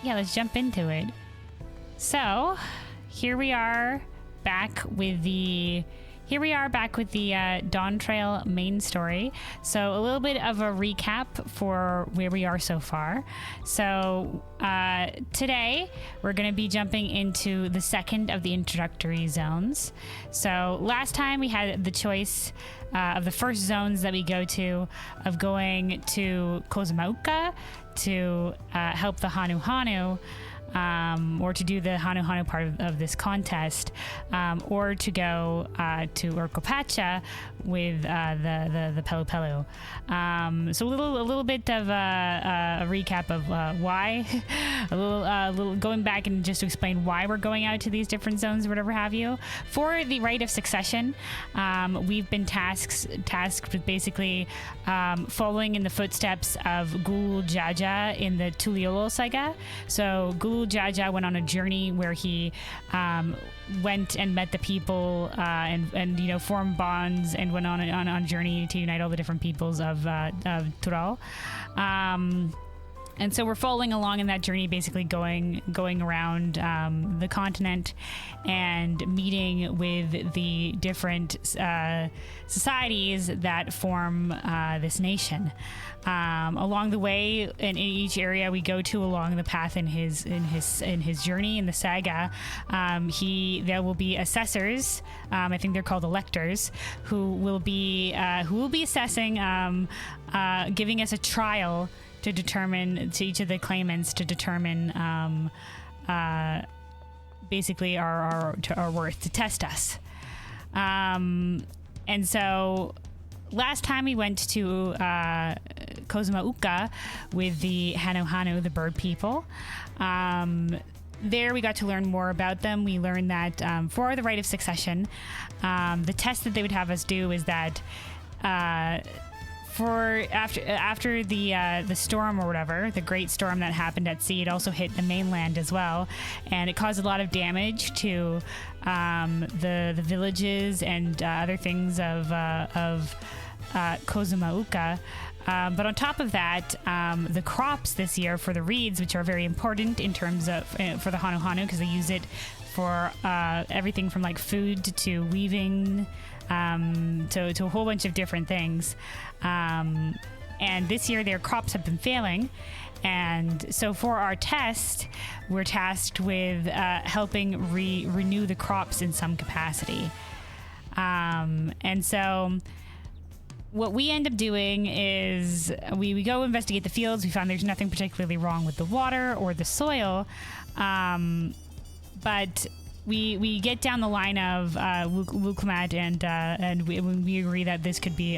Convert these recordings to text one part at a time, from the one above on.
yeah, let's jump into it. So here we are back with the Dawntrail main story. So a little bit of a recap for where we are so far. So today we're going to be jumping into the second of the introductory zones. So last time we had the choice of the first zones that we go to, of going to Kozumauka to help the Hanu Hanu, or to do the Hanu Hanu part of this contest, or to go to Orkopacha with the Pelu Pelu. So a little bit of a recap of why, a little going back and just to explain why we're going out to these different zones or whatever have you. For the rite of succession, we've been tasked with basically following in the footsteps of Gul Jaja in the Tuliolo saga. So Gul Jaja went on a journey where he went and met the people and formed bonds and went on a journey to unite all the different peoples of Tural. And so we're following along in that journey, basically going around the continent and meeting with the different societies that form this nation. Along the way, in each area we go to along the path in his journey in the saga, there will be assessors. I think they're called electors, who will be assessing, giving us a trial to determine, to each of the claimants, to determine basically our worth, to test us. And so last time we went to Kozumauka with the Hanu Hanu, the bird people. There we got to learn more about them. We learned that for the rite of succession, the test that they would have us do is that for after the storm or whatever, the great storm that happened at sea, it also hit the mainland as well, and it caused a lot of damage to the villages and other things of Kozumauka. But on top of that, the crops this year for the reeds, which are very important in terms of for the Hanu Hanu, because they use it for everything from like food to weaving, to a whole bunch of different things. And this year their crops have been failing. And so for our test, we're tasked with helping renew the crops in some capacity. And so what we end up doing is we go investigate the fields. We found there's nothing particularly wrong with the water or the soil. But we get down the line of Wuklamat, and we agree that this could be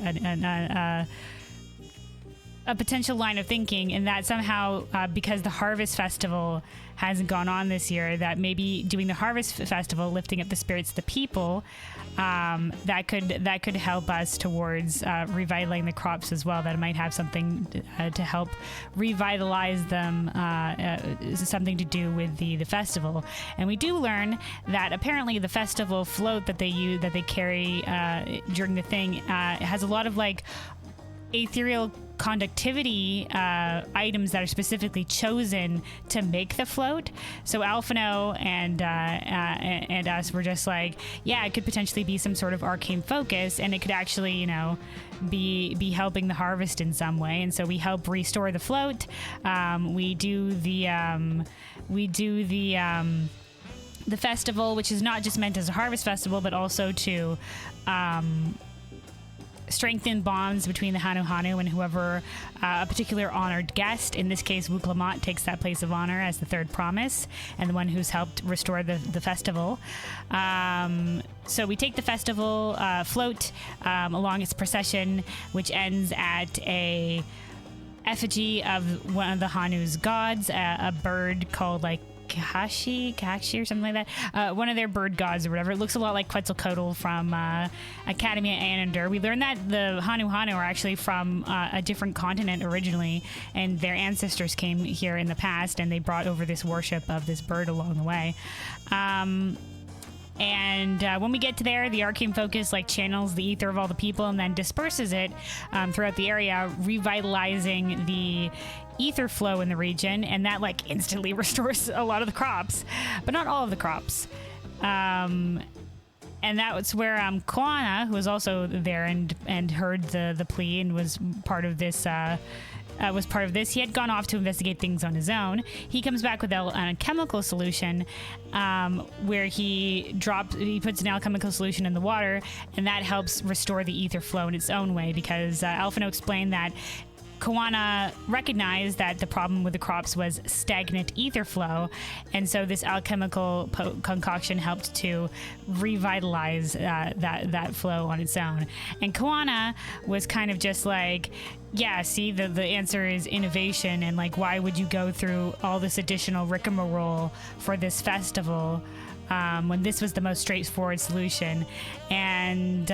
a potential line of thinking, and that somehow because the Harvest Festival hasn't gone on this year, that maybe doing the Harvest Festival, lifting up the spirits of the people, that could help us towards revitalizing the crops as well. That it might have something to help revitalize them, something to do with the festival. And we do learn that apparently the festival float that they carry during the thing has a lot of like ethereal conductivity items that are specifically chosen to make the float. So Alphino and us were just like, yeah, it could potentially be some sort of arcane focus, and it could actually, be helping the harvest in some way. And so we help restore the float. We do the festival, which is not just meant as a harvest festival, but also to strengthen bonds between the Hanu Hanu and whoever a particular honored guest. In this case, Wuklamat takes that place of honor as the third promise and the one who's helped restore the festival. So we take the festival float along its procession, which ends at a effigy of one of the Hanu's gods, a bird called like Kashi or something like that, one of their bird gods or whatever. It looks a lot like Quetzalcoatl from Academia Anander. We learned that the Hanu Hanu are actually from a different continent originally, and their ancestors came here in the past, and they brought over this worship of this bird along the way. And when we get to there, the arcane focus like channels the ether of all the people and then disperses it throughout the area, revitalizing the ether flow in the region, and that like instantly restores a lot of the crops, but not all of the crops. And that was where Koana, who was also there and heard the plea and was part of this. He had gone off to investigate things on his own. He comes back with a chemical solution, where he puts an alchemical solution in the water, and that helps restore the ether flow in its own way. Because Alphino explained that Koana recognized that the problem with the crops was stagnant ether flow, and so this alchemical concoction helped to revitalize that flow on its own. And Koana was kind of just like, yeah, see, the answer is innovation, and like, why would you go through all this additional rigmarole for this festival when this was the most straightforward solution? And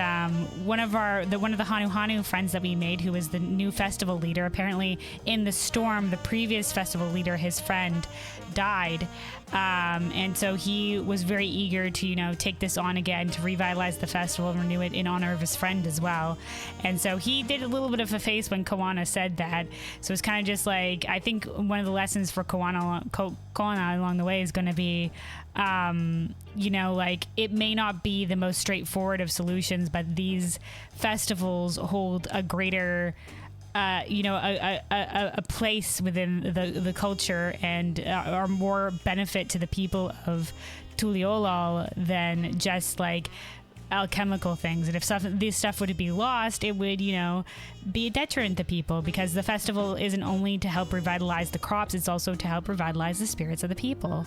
one of the Hanu Hanu friends that we made, who was the new festival leader, apparently in the storm, the previous festival leader, his friend, died. And so he was very eager to, take this on again, to revitalize the festival and renew it in honor of his friend as well. And so he did a little bit of a face when Koana said that. So it's kind of just like, I think one of the lessons for Koana along the way is going to be, like, it may not be the most straightforward of solutions, but these festivals hold a greater a place within the culture and are more benefit to the people of Tuliolal than just like alchemical things. And if this stuff would be lost, it would, be a deterrent to people, because the festival isn't only to help revitalize the crops, it's also to help revitalize the spirits of the people.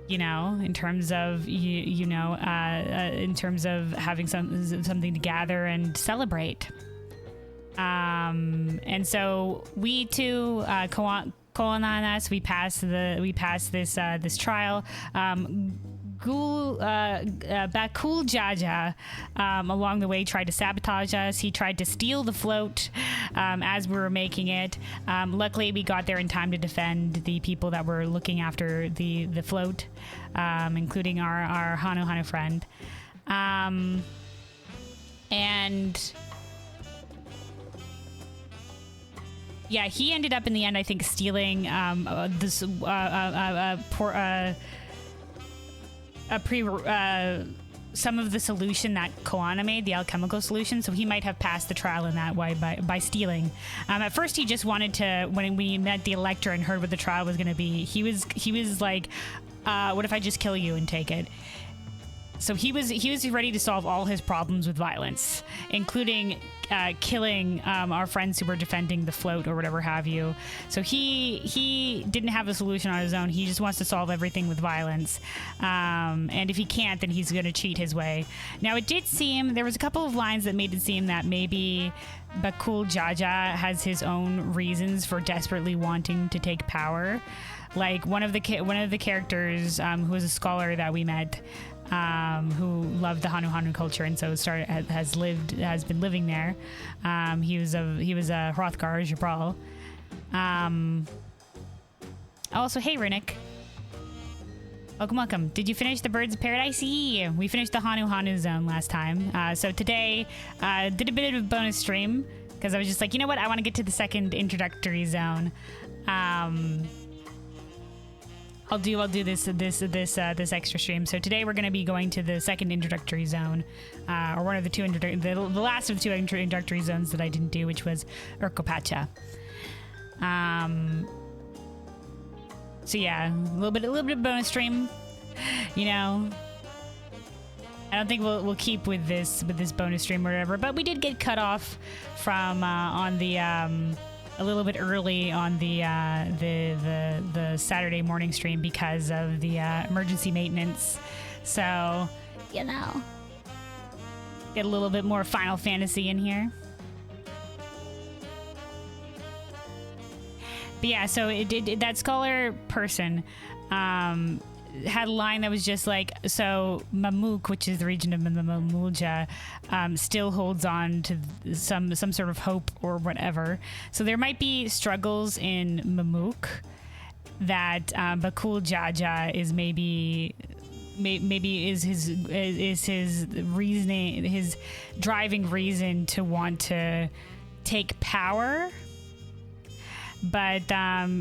In terms of in terms of having something to gather and celebrate. And so we too, Koananas, we passed this trial. Bakul Jaja along the way tried to sabotage us. He tried to steal the float as we were making it. Luckily, we got there in time to defend the people that were looking after the float, including our Hanu Hanu friend. And yeah, he ended up in the end, I think, stealing some of the solution that Koana made, the alchemical solution. So he might have passed the trial in that way by stealing. At first, he just wanted to. When we met the Elector and heard what the trial was going to be, he was like, "What if I just kill you and take it?" So he was ready to solve all his problems with violence, including killing our friends who were defending the float or whatever have you. So he didn't have a solution on his own. He just wants to solve everything with violence. And if he can't, then he's going to cheat his way. Now, it did seem, there was a couple of lines that made it seem that maybe Bakul Jaja has his own reasons for desperately wanting to take power. Like one of the characters who was a scholar that we met, who loved the Hanu Hanu culture and so has been living there. He was a Hrothgar Jabral. Also, hey Runic, welcome. Did you finish the Birds of Paradise? We finished the Hanu Hanu zone last time. So today did a bit of a bonus stream because I was just like, you know what, I want to get to the second introductory zone. I'll do this extra stream. So today we're going to be going to the second introductory zone, or one of the two the last of the two introductory zones that I didn't do, which was Urkopacha. So yeah, a little bit of bonus stream. I don't think we'll keep with this bonus stream or whatever, but we did get cut off from on the a little bit early on the Saturday morning stream because of the emergency maintenance. So, get a little bit more Final Fantasy in here. But yeah, so it did that scholar person had a line that was just like, so Mamuk, which is the region of Mamulja, still holds on to some sort of hope or whatever. So there might be struggles in Mamuk that Bakul Jaja is maybe maybe is his reasoning, his driving reason to want to take power. But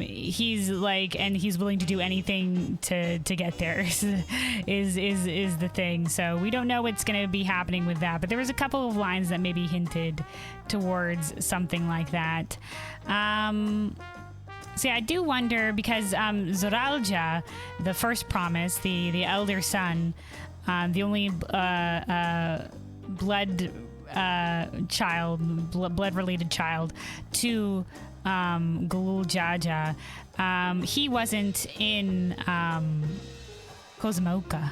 he's like, and he's willing to do anything to get there is the thing. So we don't know what's going to be happening with that. But there was a couple of lines that maybe hinted towards something like that. So yeah, I do wonder, because Zoralja, the first promise, the elder son, the only blood related child to Galul Jaja, he wasn't in Kozumauka,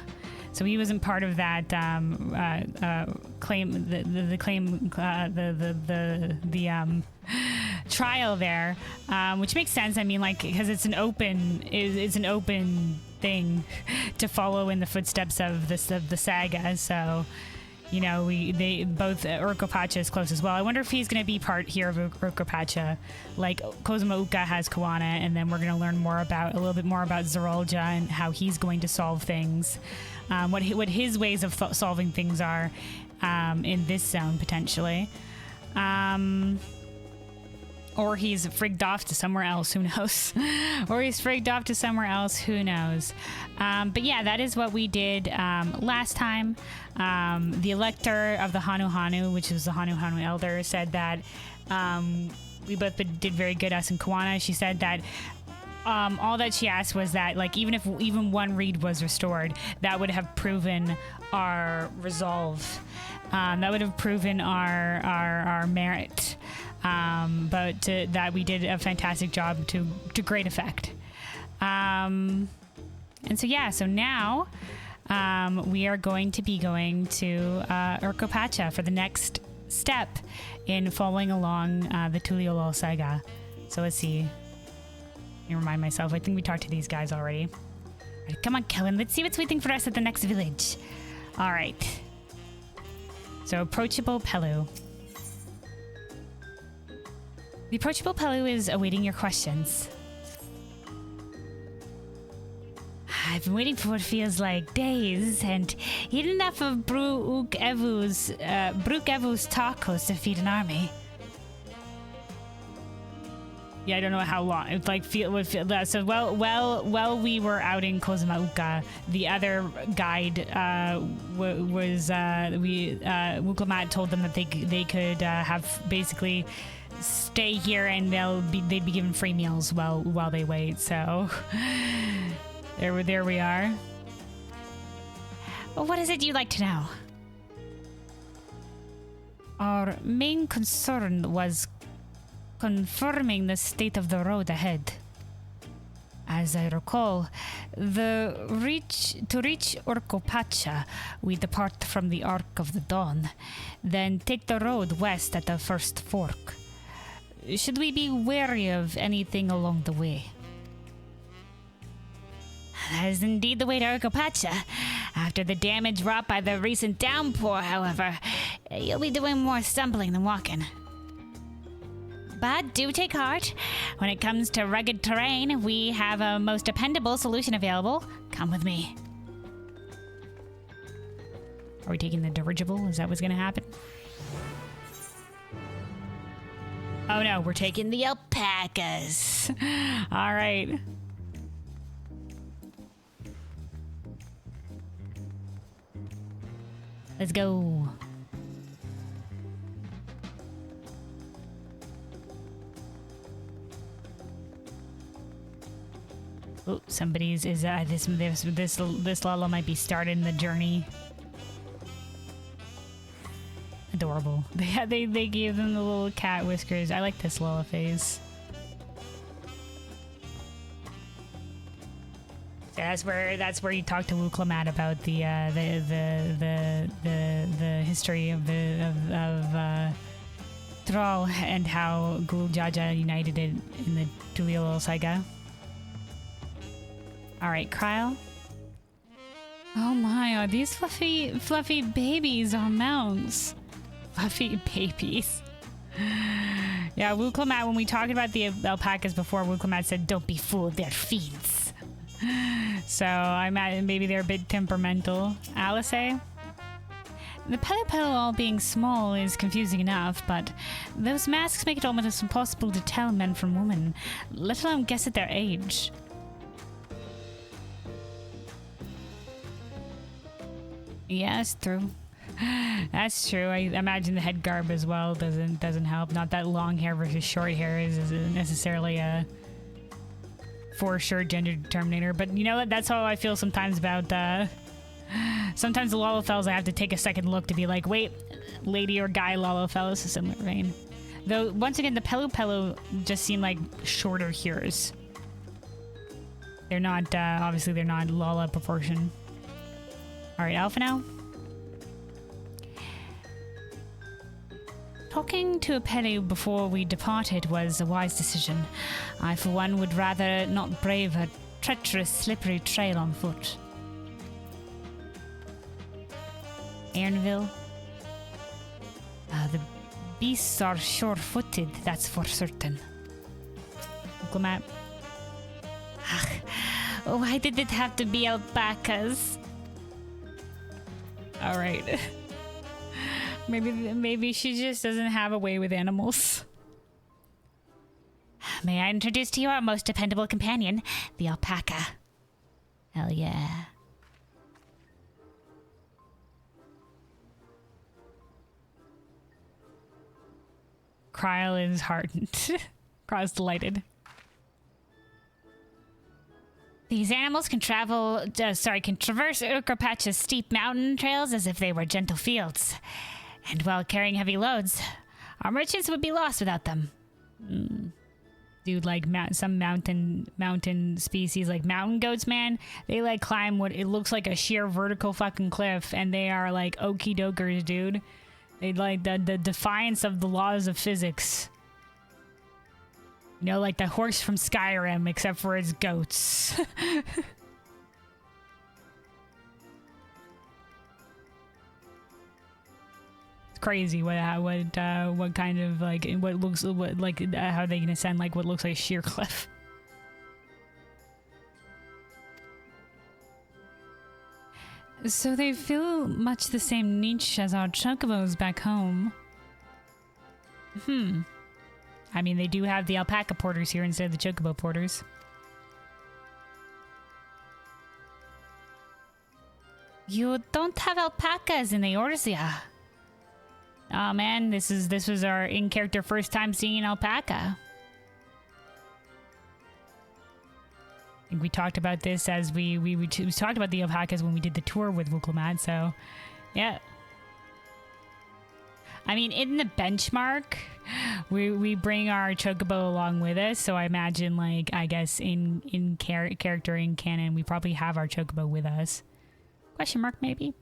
so he wasn't part of that claim, the claim, the trial there, which makes sense. I mean, like, because it's an open thing to follow in the footsteps of the saga. So, you know, they both Urkopacha is close as well. I wonder if he's going to be part here of Urkopacha, like Kozumauka has Kawana, and then we're going to learn a little bit more about Zoralja and how he's going to solve things, what his ways of solving things are in this zone potentially. Or he's frigged off to somewhere else, who knows? But yeah, that is what we did last time. The elector of the Hanu Hanu, which is the Hanu Hanu elder, said that we both did very good, us and Kawana. She said that all that she asked was that, like, even if one reed was restored, that would have proven our resolve. That would have proven our merit. But that we did a fantastic job to great effect. And so yeah, so now we are going to be going to Urkopacha for the next step in following along the Tuliolol saga. So let's see. Let me remind myself. I think we talked to these guys already. All right, come on, Kellen. Let's see what's waiting for us at the next village. All right. So approachable Pelu. The approachable Pelu is awaiting your questions. I've been waiting for what feels like days, and eaten enough of Bruk Evu's tacos to feed an army. Yeah, I don't know how long. It would feel that. So while we were out in Kozumauka, the other guide Wuklamat told them that they could have basically stay here, and they'd be given free meals while they wait. So there we are. Well, what is it you'd like to know? Our main concern was confirming the state of the road ahead. As I recall, to reach Urkopacha, we depart from the Arc of the Dawn, then take the road west at the first fork. Should we be wary of anything along the way? That is indeed the way to Urkopacha. After the damage wrought by the recent downpour, however, you'll be doing more stumbling than walking. But do take heart. When it comes to rugged terrain, we have a most dependable solution available. Come with me. Are we taking the dirigible? Is that what's going to happen? Oh no, we're taking the alpacas. All right. Let's go. Oh, somebody's this Lala might be starting the journey. Adorable. They gave them the little cat whiskers. I like this Lala face. So that's where you talk to Wuklamat about the history of Thrall and how Gul Jaja united it in the Tuliolol saga. All right, Kryle. Oh my, are these fluffy babies on mounts? Fluffy babies. Yeah, Wuklamat, when we talked about the alpacas before, Wuklamat said, "Don't be fooled, they're fiends." So I imagine maybe they're a bit temperamental. Alice? The Pelu all being small is confusing enough, but those masks make it almost impossible to tell men from women, let alone guess at their age. Yeah, that's true. That's true. I imagine the head garb as well doesn't help. Not that long hair versus short hair isn't necessarily a for sure gender determinator, but you know what? That's how I feel sometimes about sometimes the Lalafels, I have to take a second look to be like, wait, lady or guy Lalafell is a similar vein. Though, once again, the Pelu just seem like shorter hairs. They're not, obviously they're not Lala proportion. Alright, Alpha now. Talking to a Pelu before we departed was a wise decision. I, for one, would rather not brave a treacherous, slippery trail on foot. Ernville? The beasts are sure-footed, that's for certain. Uncle Matt? Why did it have to be alpacas? Alright. Maybe she just doesn't have a way with animals. May I introduce to you our most dependable companion, the alpaca? Hell yeah. Kryle is heartened. Kryle's delighted. These animals can can traverse Urkapatch's steep mountain trails as if they were gentle fields. And while carrying heavy loads, our merchants would be lost without them. Dude, like some mountain species, like mountain goats, man, they like climb what it looks like a sheer vertical fucking cliff, and they are like okie dokers, dude. They like the defiance of the laws of physics. You know, like the horse from Skyrim, except for its goats. It's crazy what kind of like how they can ascend like what looks like a sheer cliff. So they fill much the same niche as our chocobos back home. I mean, they do have the alpaca porters here instead of the chocobo porters. You don't have alpacas in the Eorzea. Oh man, this was our in-character first time seeing an alpaca. I think we talked about this as we talked about the alpacas when we did the tour with Wuklamad, so yeah. I mean, in the benchmark, we bring our chocobo along with us, so I imagine, like, I guess in character in canon, we probably have our chocobo with us. Question mark, maybe?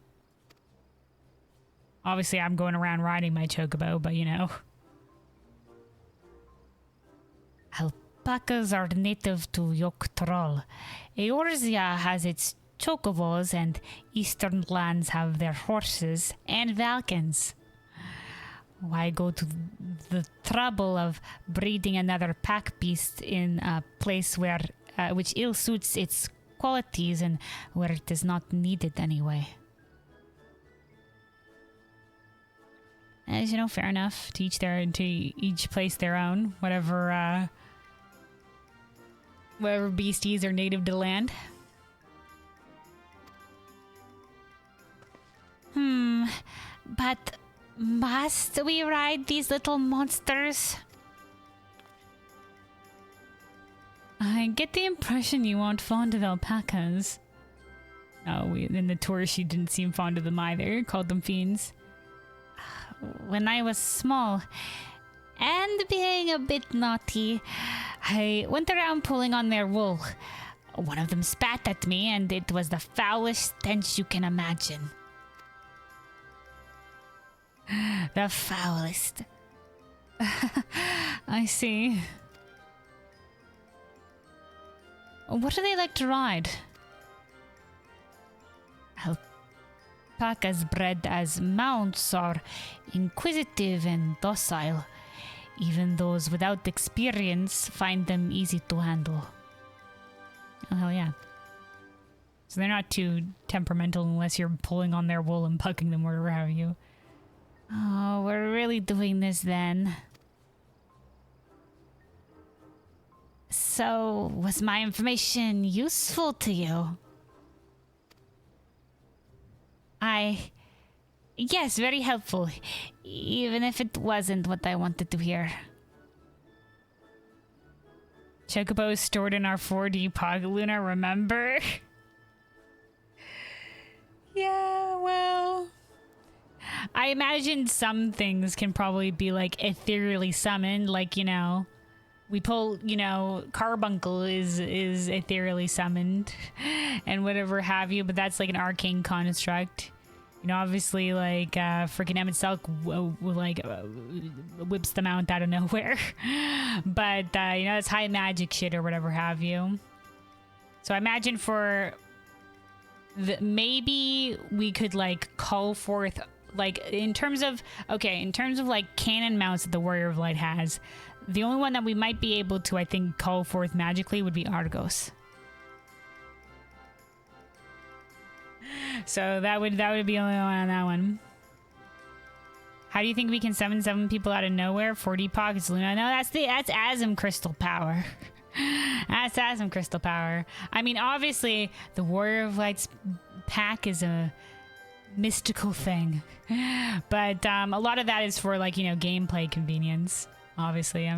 Obviously, I'm going around riding my chocobo, but you know. Alpacas are native to Yogg-Troll. Eorzea has its chocobos, and eastern lands have their horses and falcons. Why go to the trouble of breeding another pack beast in a place where which ill suits its qualities and where it is not needed anyway? As you know, fair enough. To each place their own. Whatever beasties are native to land. But must we ride these little monsters? I get the impression you aren't fond of alpacas. Oh, in the tour she didn't seem fond of them either. Called them fiends. When I was small, and being a bit naughty, I went around pulling on their wool. One of them spat at me, and it was the foulest stench you can imagine. The foulest. I see. What do they like to ride? Alpacas bred as mounts are inquisitive and docile. Even those without experience find them easy to handle. Oh, hell yeah. So they're not too temperamental unless you're pulling on their wool and pucking them or whatever have you. Oh, we're really doing this then. So, was my information useful to you? Yes, very helpful. Even if it wasn't what I wanted to hear. Chocobo stored in our 4D Pog Luna, remember? Yeah, well... I imagine some things can probably be, like, ethereally summoned. Like, you know... We pull, you know, Carbuncle is ethereally summoned. And whatever have you. But that's, like, an arcane construct. You know, obviously, like, freaking Emmett Selk, whips them out of nowhere. But, you know, it's high magic shit or whatever have you. So I imagine for... maybe we could, like, call forth... Like, in terms of... Okay, in terms of, like, cannon mounts that the Warrior of Light has... The only one that we might be able to, I think, call forth magically would be Argos. So that would be the only one on that one. How do you think we can summon 7 people out of nowhere? 40 pockets, Luna. No, that's Asm crystal power. That's Asm crystal power. I mean, obviously, the Warrior of Light's pack is a mystical thing, but a lot of that is for, like, you know, gameplay convenience. Obviously,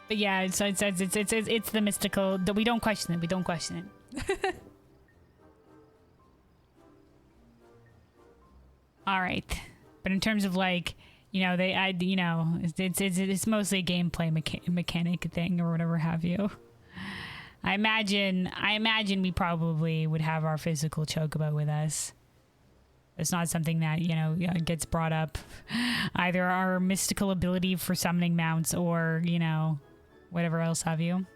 but yeah, so it's the mystical. We don't question it. We don't question it. All right, but in terms of, like, you know, you know, it's mostly a gameplay mechanic thing or whatever have you. I imagine we probably would have our physical chocobo with us. It's not something that, you know, gets brought up. Either our mystical ability for summoning mounts or, you know, whatever else have you.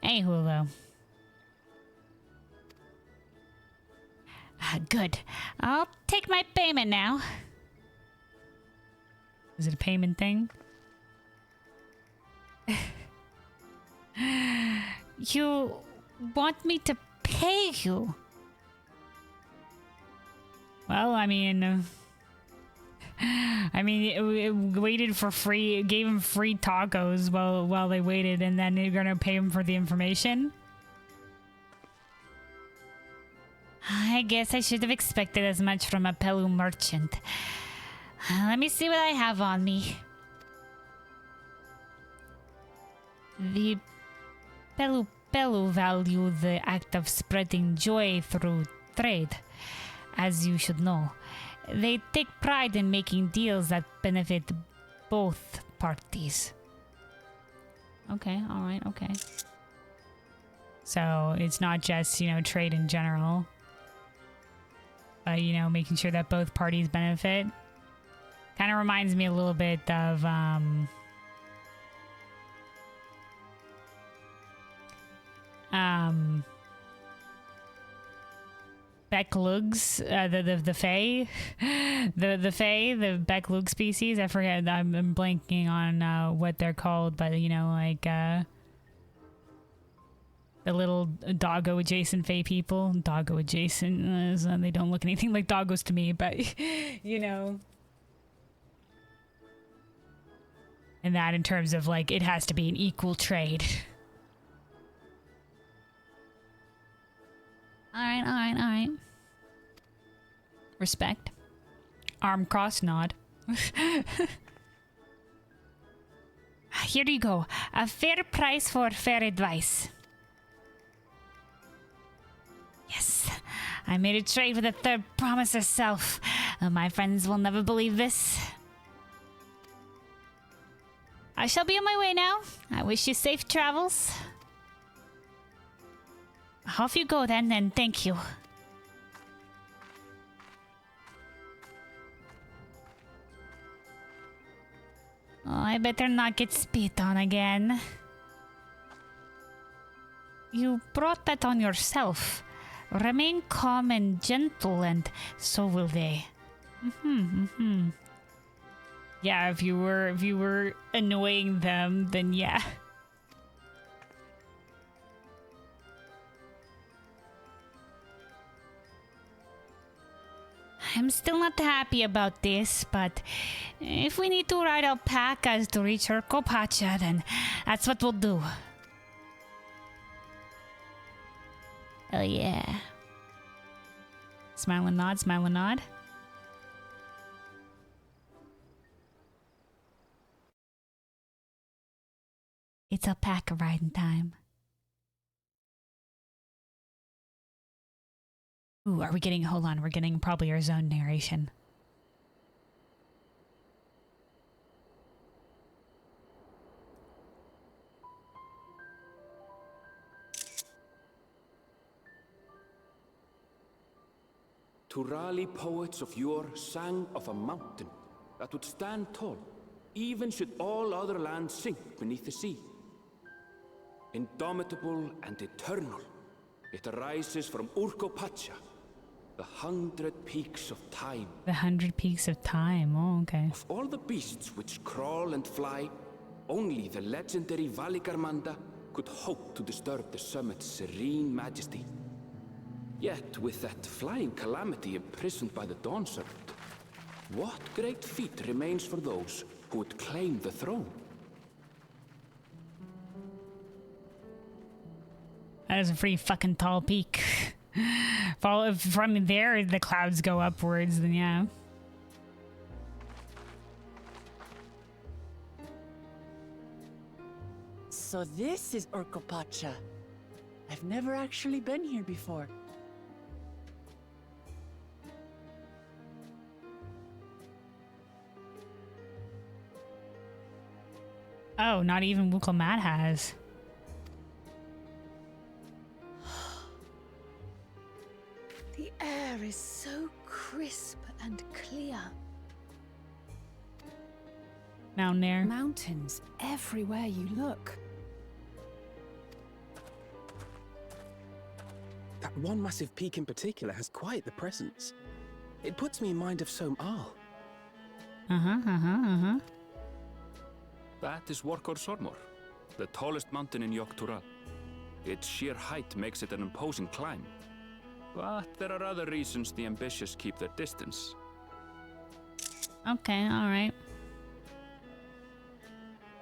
Anywho, though. Good. I'll take my payment now. Is it a payment thing? You want me to pay you? Well, I mean, it waited for free, gave him free tacos while they waited, and then you're gonna pay him for the information? I guess I should have expected as much from a Pelu merchant. Let me see what I have on me. The Pelu value the act of spreading joy through trade. As you should know, they take pride in making deals that benefit both parties. Okay, alright, okay. So it's not just, you know, trade in general, but, you know, making sure that both parties benefit. Kind of reminds me a little bit of, Becklugs, the Fae, the Fae, the Becklug species. I forget. I'm blanking on what they're called, but, you know, like the little doggo adjacent Fae people. Doggo adjacent. They don't look anything like doggos to me, but you know. And that in terms of, like, it has to be an equal trade. Alright. Respect. Arm cross nod. Here you go. A fair price for fair advice. Yes. I made a trade with the third promise herself. My friends will never believe this. I shall be on my way now. I wish you safe travels. Off you go then, and thank you. Oh, I better not get spit on again. You brought that on yourself. Remain calm and gentle, and so will they. Yeah, if you were annoying them, then yeah. I'm still not happy about this, but if we need to ride alpacas to reach Urkopacha, then that's what we'll do. Oh yeah. Smile and nod, smile and nod. It's alpaca riding time. Ooh, are we getting, hold on, we're getting probably our zone narration. Turali poets of yore sang of a mountain that would stand tall, even should all other lands sink beneath the sea. Indomitable and eternal, it arises from Urkopacha, the 100 peaks of time. The 100 peaks of time, oh, okay. Of all the beasts which crawl and fly, only the legendary Valigarmanda could hope to disturb the summit's serene majesty. Yet, with that flying calamity imprisoned by the Dawn Serpent, what great feat remains for those who would claim the throne? That is a pretty fucking tall peak. If from there the clouds go upwards, then yeah. So this is Urkopacha. I've never actually been here before. Oh, not even Wuklamat has. The air is so crisp and clear. Down there. Mountains everywhere you look. That one massive peak in particular has quite the presence. It puts me in mind of Som-Al. That is Workor Sormor, the tallest mountain in Yogg-Tural. Its sheer height makes it an imposing climb. But there are other reasons the ambitious keep their distance. Okay, alright.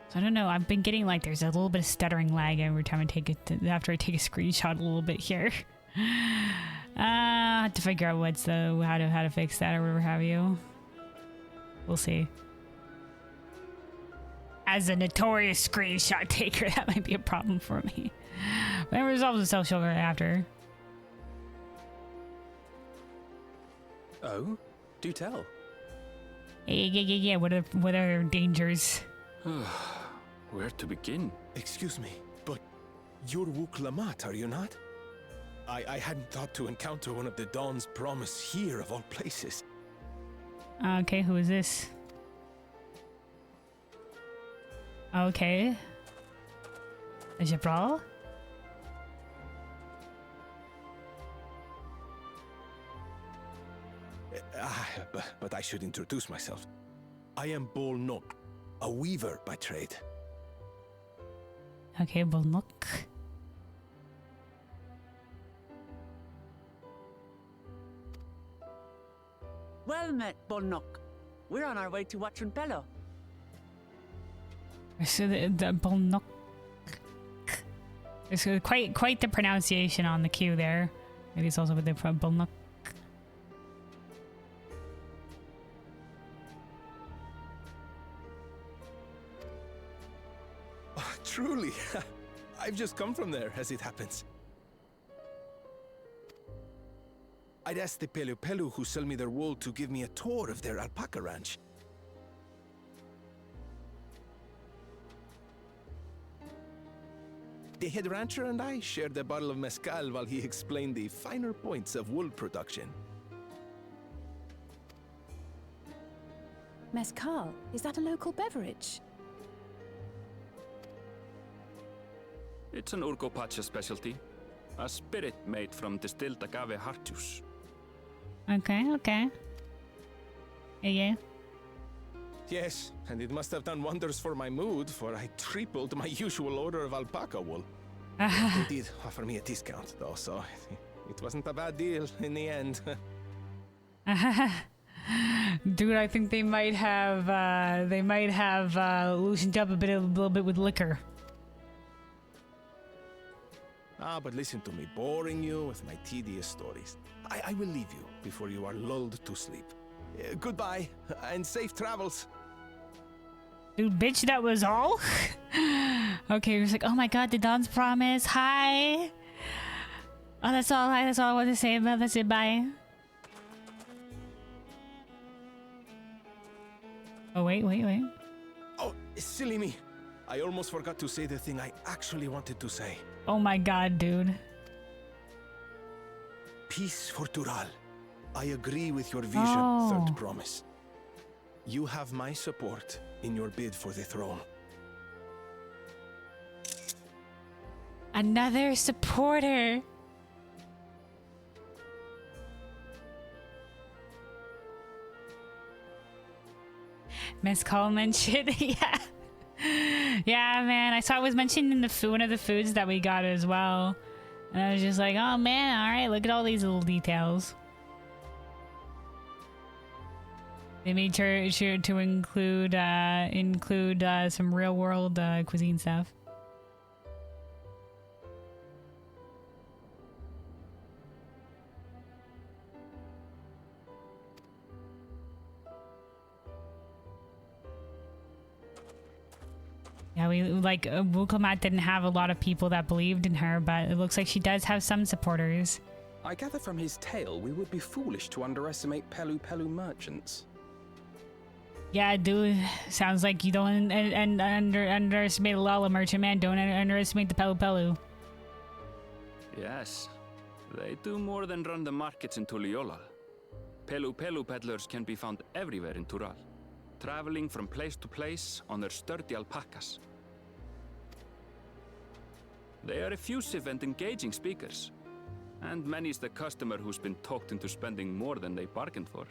So I don't know, I've been getting like there's a little bit of stuttering lag every time I take it after I take a screenshot a little bit here. I have to figure out what's the how to fix that or whatever have you. We'll see. As a notorious screenshot taker, that might be a problem for me. But it resolves itself shortly after. Oh? Do tell. Yeah. What are dangers? Where to begin? Excuse me, but you're Wuklamat, are you not? I hadn't thought to encounter one of the Dawn's promise here of all places. Okay, who is this? Okay. Jabral? But I should introduce myself. I am Bolnok, a weaver by trade. Okay, Bolnok. Well met, Bolnok. We're on our way to Watranpello. So the Bolnok. There's quite the pronunciation on the cue there. Maybe it's also with the Bolnok. Oh, truly, I've just come from there, as it happens. I'd asked the Pelu who sell me their wool to give me a tour of their alpaca ranch. The head rancher and I shared a bottle of mezcal while he explained the finer points of wool production. Mezcal, is that a local beverage? It's an Urkopacha specialty. A spirit made from distilled agave heart juice. Okay. Yeah. Yes, and it must have done wonders for my mood, for I tripled my usual order of alpaca wool. They did offer me a discount, though, so it wasn't a bad deal in the end. Dude, I think they might have loosened up a little bit with liquor. Ah, but listen to me, boring you with my tedious stories. I will leave you before you are lulled to sleep. Goodbye, and safe travels. Dude, bitch, that was all? Okay, he was like, oh my god, the Dawn's promise. Hi. Oh, that's all I want to say about that's it. Bye. Oh, wait. Oh, silly me. I almost forgot to say the thing I actually wanted to say. Oh my god, dude. Peace for Tural. I agree with your vision, Oh. third promise. You have my support in your bid for the throne. Another supporter. Miss Coleman shit. Yeah. Yeah, man. I saw it was mentioned in the one of the foods that we got as well. And I was just like, oh man, all right, look at all these little details. They made sure to include some real world cuisine stuff. Yeah, we like Wuklamat didn't have a lot of people that believed in her, but it looks like she does have some supporters. I gather from his tale we would be foolish to underestimate Pelu Pelu merchants. Yeah, dude. Sounds like you don't underestimate Lala merchant man. Don't underestimate the Pelu Pelu. Yes, they do more than run the markets in Tuliolal. Pelu Pelu peddlers can be found everywhere in Tural, traveling from place to place on their sturdy alpacas. They are effusive and engaging speakers, and many's the customer who's been talked into spending more than they bargained for.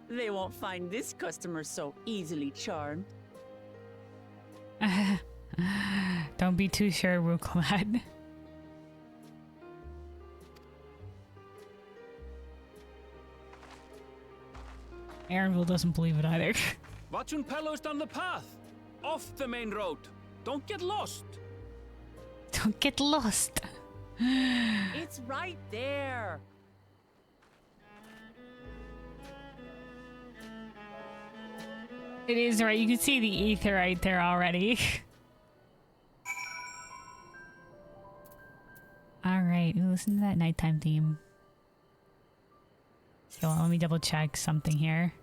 They won't find this customer so easily charmed. Don't be too sure, Wuklamat. Aaronville doesn't believe it either. Watchun Pello's down the path, off the main road. Don't get lost. Don't get lost. It's right there. It is right. You can see the ether right there already. All right, listen to that nighttime theme. So let me double check something here.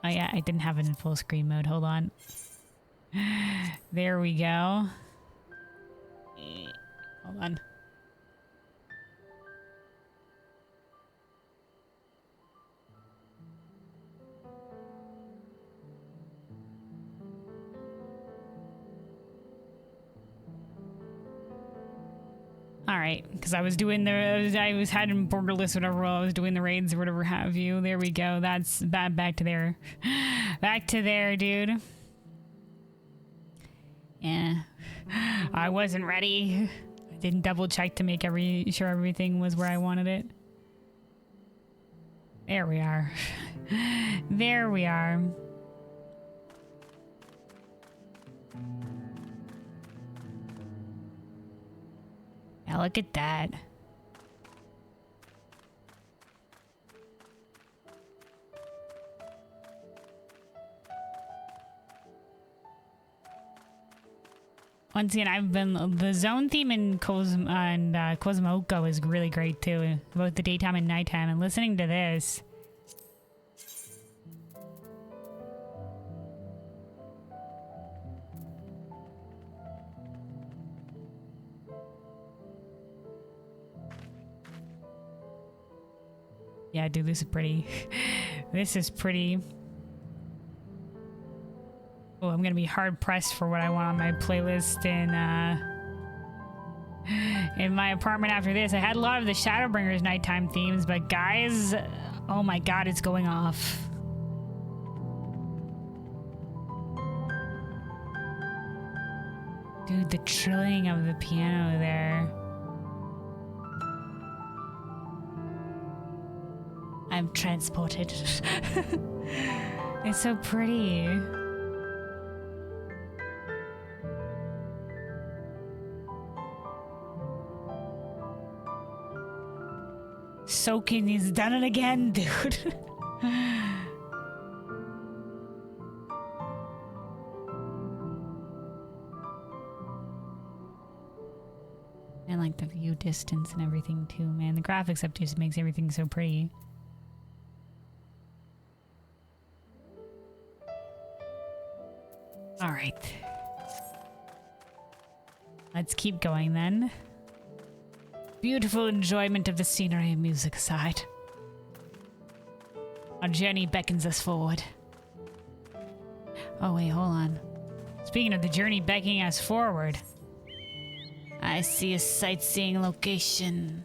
Oh yeah, I didn't have it in full screen mode. Hold on. There we go. Hold on. All right, because I was having borderless, whatever. While I was doing the raids or whatever have you. There we go. That's back to there. Back to there, dude. Yeah, I wasn't ready. I didn't double check to make sure everything was where I wanted it. There we are. There we are. Now look at that. Once again, I've been the zone theme in Cosmoco is really great too, both the daytime and nighttime. And listening to this. Yeah, dude, this is pretty. This is pretty. Oh, I'm gonna be hard pressed for what I want on my playlist in my apartment after this. I had a lot of the Shadowbringers nighttime themes, but guys, oh my god, it's going off. Dude, the trilling of the piano there. I'm transported. It's so pretty. Soaking, he's done it again, dude. And like the view distance and everything too, man. The graphics up just makes everything so pretty. All right. Let's keep going then. Beautiful enjoyment of the scenery and music aside. Our journey beckons us forward. Oh wait, hold on. Speaking of the journey beckoning us forward, I see a sightseeing location.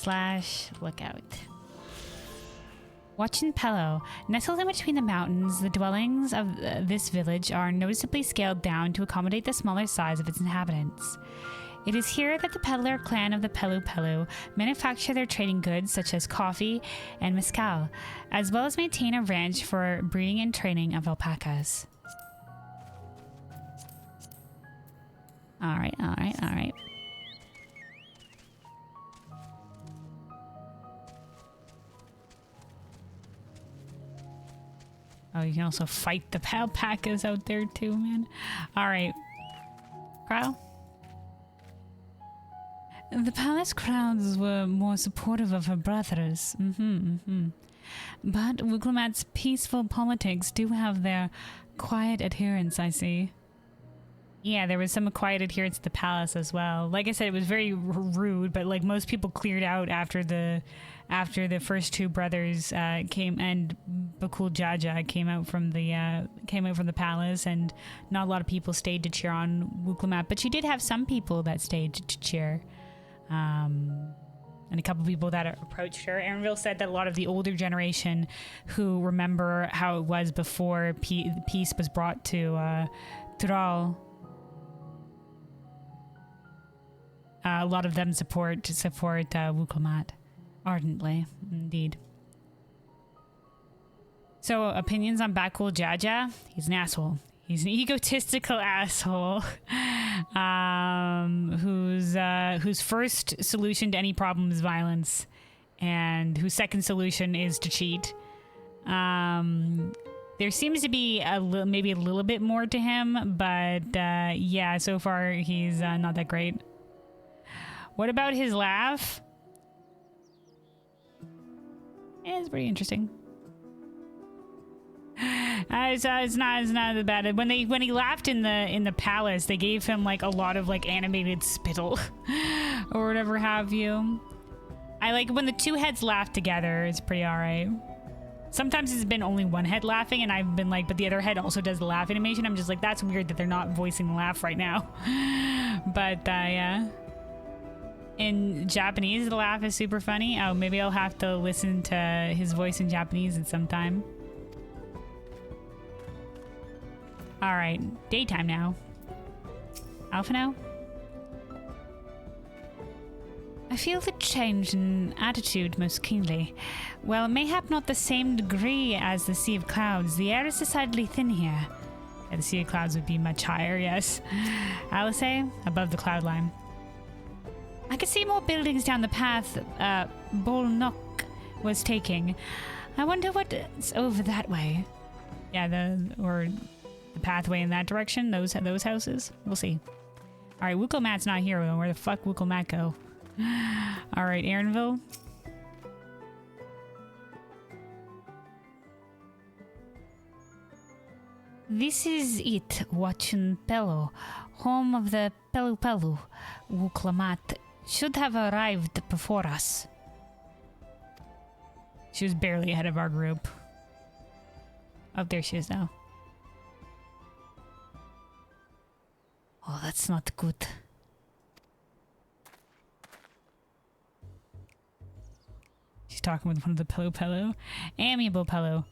/ lookout. Watching Pello. Nestled in between the mountains, the dwellings of this village are noticeably scaled down to accommodate the smaller size of its inhabitants. It is here that the peddler clan of the Pelu Pelu manufacture their trading goods such as coffee and mezcal, as well as maintain a ranch for breeding and training of alpacas. Alright, alright, alright. Oh, you can also fight the alpacas out there too, man. Alright. Kyle? The palace crowds were more supportive of her brothers. But Wuklomat's peaceful politics do have their quiet adherents, I see. Yeah, there was some quiet adherence at the palace as well. Like I said, it was very rude, but like most people cleared out after the first two brothers came, and Bakul Jaja came out from the palace, and not a lot of people stayed to cheer on Wuklomat, but she did have some people that stayed to cheer. And a couple people that approached her. Aaronville said that a lot of the older generation who remember how it was before peace was brought to Tural, a lot of them support Wuklomat ardently, indeed. So, opinions on Bakul Jaja? He's an asshole. He's an egotistical asshole whose first solution to any problem is violence, and whose second solution is to cheat. There seems to be maybe a little bit more to him, but yeah, so far he's not that great. What about his laugh? Yeah, it's pretty interesting. It's not that bad. When he laughed in the palace, they gave him like a lot of like animated spittle or whatever have you. I like when the two heads laugh together. It's pretty alright. Sometimes it's been only one head laughing, and I've been like, but the other head also does the laugh animation. I'm just like, that's weird that they're not voicing the laugh right now. But yeah. In Japanese, the laugh is super funny. Oh, maybe I'll have to listen to his voice in Japanese at some time. Alright, daytime now. Alphino? I feel the change in attitude most keenly. While mayhap not the same degree as the Sea of Clouds, the air is decidedly thin here. Yeah, the Sea of Clouds would be much higher, yes. Alice, above the cloud line. I could see more buildings down the path Bolnok was taking. I wonder what's over that way. Yeah, the pathway in that direction, those houses. We'll see. All right, Wuklomat's not here though. Where the fuck Wuklomat go? All right, Aaronville. This is it, Watchun Pello, home of the Pelu Pelu. Wuklomat should have arrived before us. She was barely ahead of our group. Oh, there she is now. Oh, that's not good. She's talking with one of the Pillow. Amiable Pillow.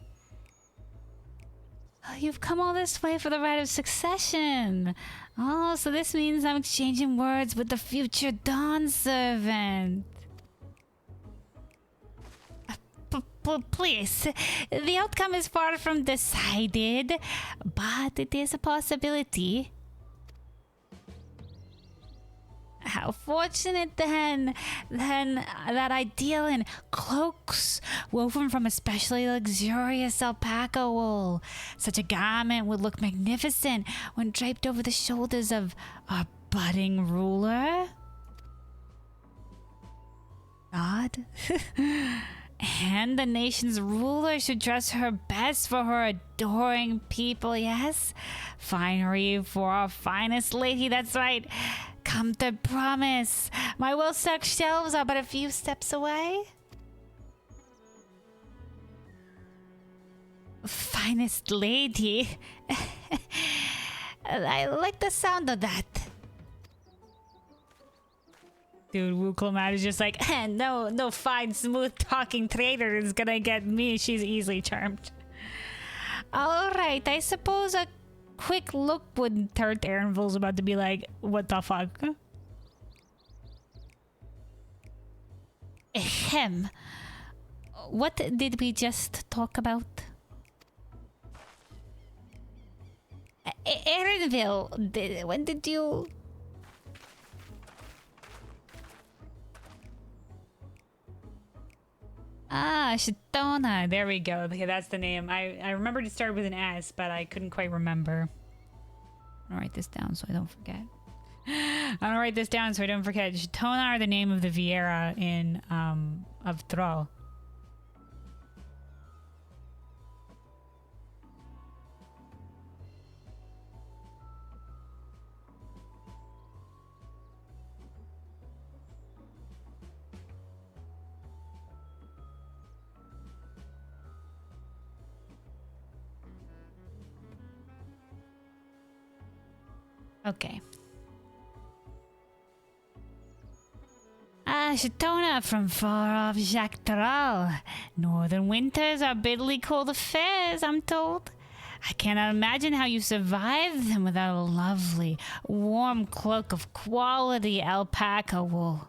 Oh, you've come all this way for the rite of succession. Oh, so this means I'm exchanging words with the future Dawn servant. Please, the outcome is far from decided, but it is a possibility. How fortunate then that I deal in cloaks woven from especially luxurious alpaca wool. Such a garment would look magnificent when draped over the shoulders of our budding ruler. God. And the nation's ruler should dress her best for her adoring people, yes? Finery for our finest lady, that's right. Come to promise. My well-stocked shelves are but a few steps away. Finest lady? I like the sound of that. Dude, Wuklomat is just like, no fine, smooth-talking trader is gonna get me. She's easily charmed. Alright, I suppose a quick look would hurt. Aaronville's about to be like, what the fuck? Ahem. What did we just talk about? Aaronville, when did you... Ah, Shatona. There we go. Okay, that's the name. I remembered it started with an S, but I couldn't quite remember. I'll write this down so I don't forget. I'll write this down so I don't forget. Shatona are the name of the Viera in of Thrall. Okay. Shatona from far off Jacques Thrall. Northern winters are bitterly cold affairs, I'm told. I cannot imagine how you survive them without a lovely, warm cloak of quality alpaca wool.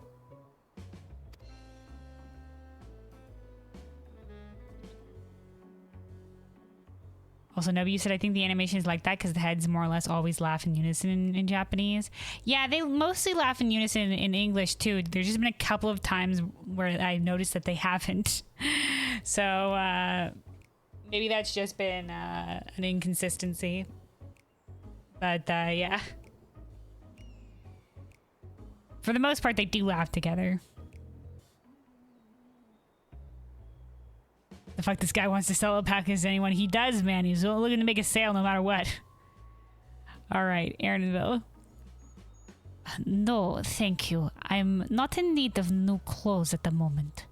Also, Nobu, you said I think the animation is like that because the heads more or less always laugh in unison in Japanese. Yeah, they mostly laugh in unison in English too. There's just been a couple of times where I noticed that they haven't. So maybe that's just been an inconsistency. But yeah. For the most part, they do laugh together. The fuck this guy wants to sell alpacas to anyone. He does, man. He's looking to make a sale no matter what. Alright, Aaronville. No, thank you. I'm not in need of new clothes at the moment.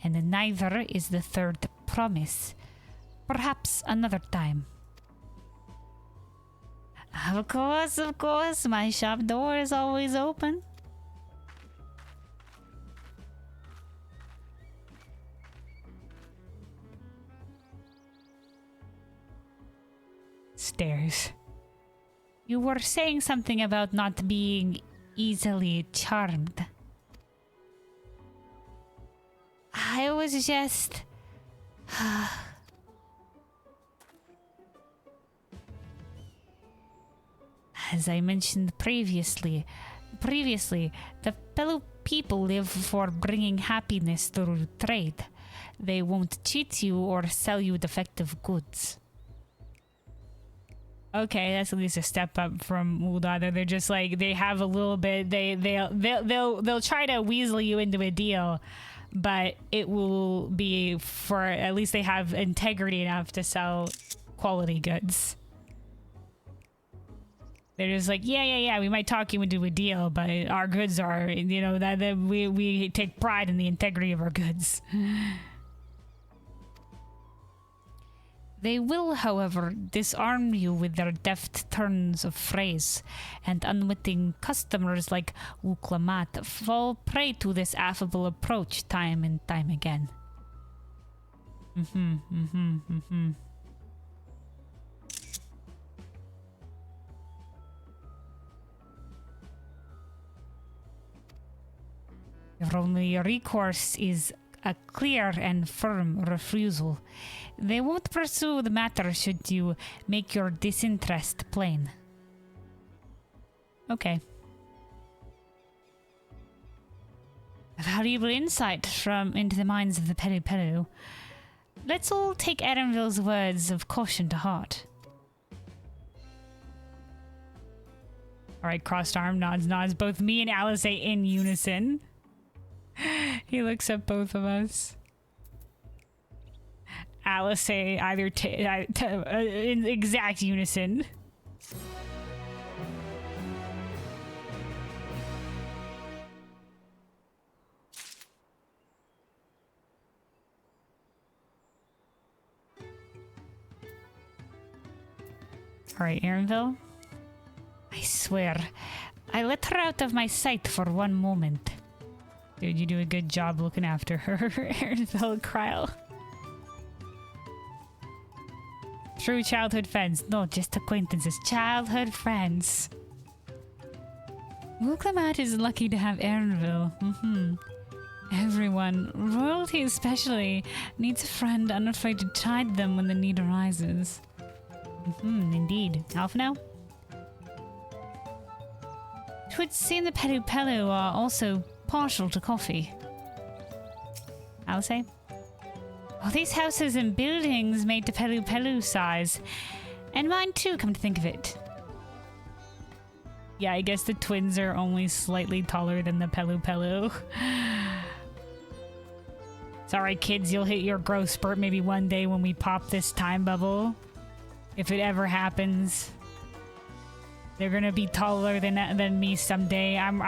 And neither is the third promise. Perhaps another time. Of course. My shop door is always open. Stairs. You were saying something about not being easily charmed. I was just... As I mentioned previously, the fellow people live for bringing happiness through trade. They won't cheat you or sell you defective goods. Okay, that's at least a step up from Uldada. They're just like, they have a little bit, they'll try to weasel you into a deal, but it will be for, at least they have integrity enough to sell quality goods. They're just like, yeah, we might talk you into a deal, but our goods are, you know, that we take pride in the integrity of our goods. They will, however, disarm you with their deft turns of phrase, and unwitting customers like Wuklamat fall prey to this affable approach time and time again. Your only recourse is a clear and firm refusal. They won't pursue the matter should you make your disinterest plain. Okay. A valuable insight into the minds of the Pelu Pelu. Let's all take Erenville's words of caution to heart. Alright, crossed arm, nods. Both me and Alice say in unison. He looks at both of us. Alice say either in exact unison. All right, Erenville. I swear, I let her out of my sight for one moment. Dude, you do a good job looking after her, Erenville Kryle. True childhood friends. No, just acquaintances. Childhood friends. Wuklamat is lucky to have Erenville. Everyone, royalty especially, needs a friend unafraid to chide them when the need arises. Indeed. Alpha now? It would seem the Pelu Pelu are also partial to coffee. Alice? Oh, these houses and buildings made to Pelu Pelu size. And mine too, come to think of it. Yeah, I guess the twins are only slightly taller than the Pelu Pelu. It's alright, kids, you'll hit your growth spurt maybe one day when we pop this time bubble. If it ever happens. They're gonna be taller than me someday. I'm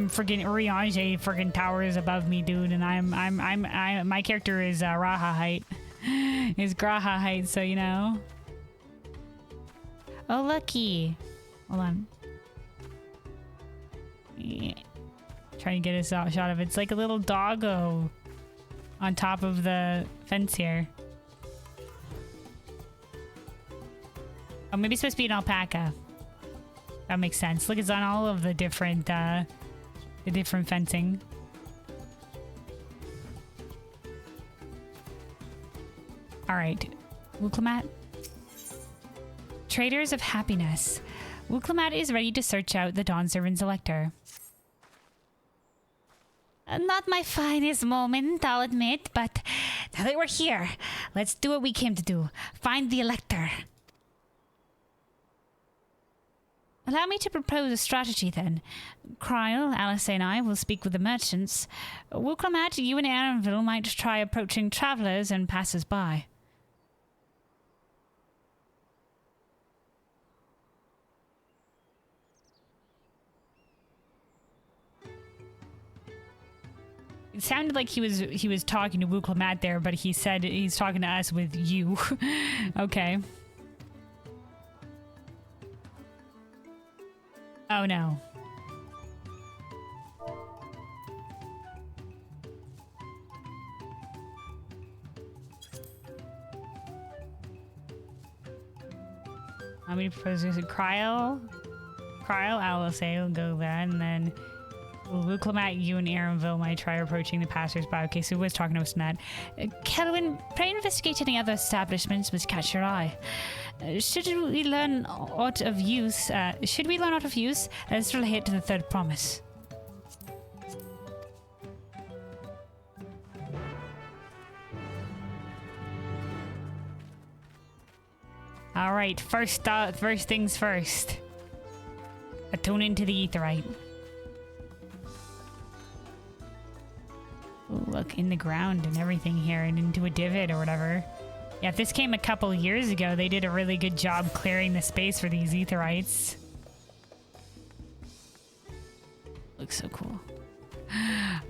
freaking Urianger freaking towers above me, dude, and my character is Raha height. Is Graha height, so you know. Oh, lucky. Hold on. Yeah. Trying to get a shot of it. It's like a little doggo on top of the fence here. Oh, maybe it's supposed to be an alpaca. That makes sense. Look, it's on all of the different fencing. All right, Wuklamat. Traders of Happiness. Wuklamat is ready to search out the Dawn Servant's Elector. Not my finest moment, I'll admit, but now that we're here, let's do what we came to do. Find the Elector. Allow me to propose a strategy then. Kryle, Alice and I will speak with the merchants. Wuklamat, you and Erenville might try approaching travelers and passers-by. It sounded like he was talking to Wuklamat there, but he said he's talking to us with you. Okay. Oh no. How many proposals? Kryle, Alice will go there, and then Wuklamat, you and Erenville might try approaching the passers-by. Okay, so who was talking to us in that? Kelwin, pray investigate any other establishments which catch your eye. Should we learn aught of use, let's relay it to the third promise. All right, first things first. Attune into the aetherite. Ooh, look, in the ground and everything here, and into a divot or whatever. Yeah, if this came a couple years ago, they did a really good job clearing the space for these aetherites. Looks so cool.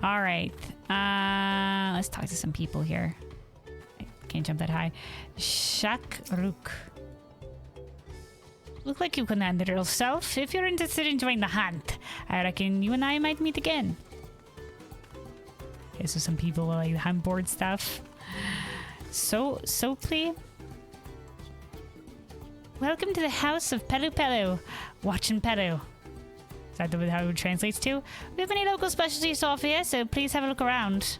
All right, let's talk to some people here. Can't jump that high. Shakruk. Look like you can handle yourself. If you're interested in joining the hunt, I reckon you and I might meet again. Okay, so some people like the hunt board stuff. So please. Welcome to the house of Pelu Pelu. Watchin' Pelu. Is that how it translates to? We have many local specialties to offer here, so please have a look around.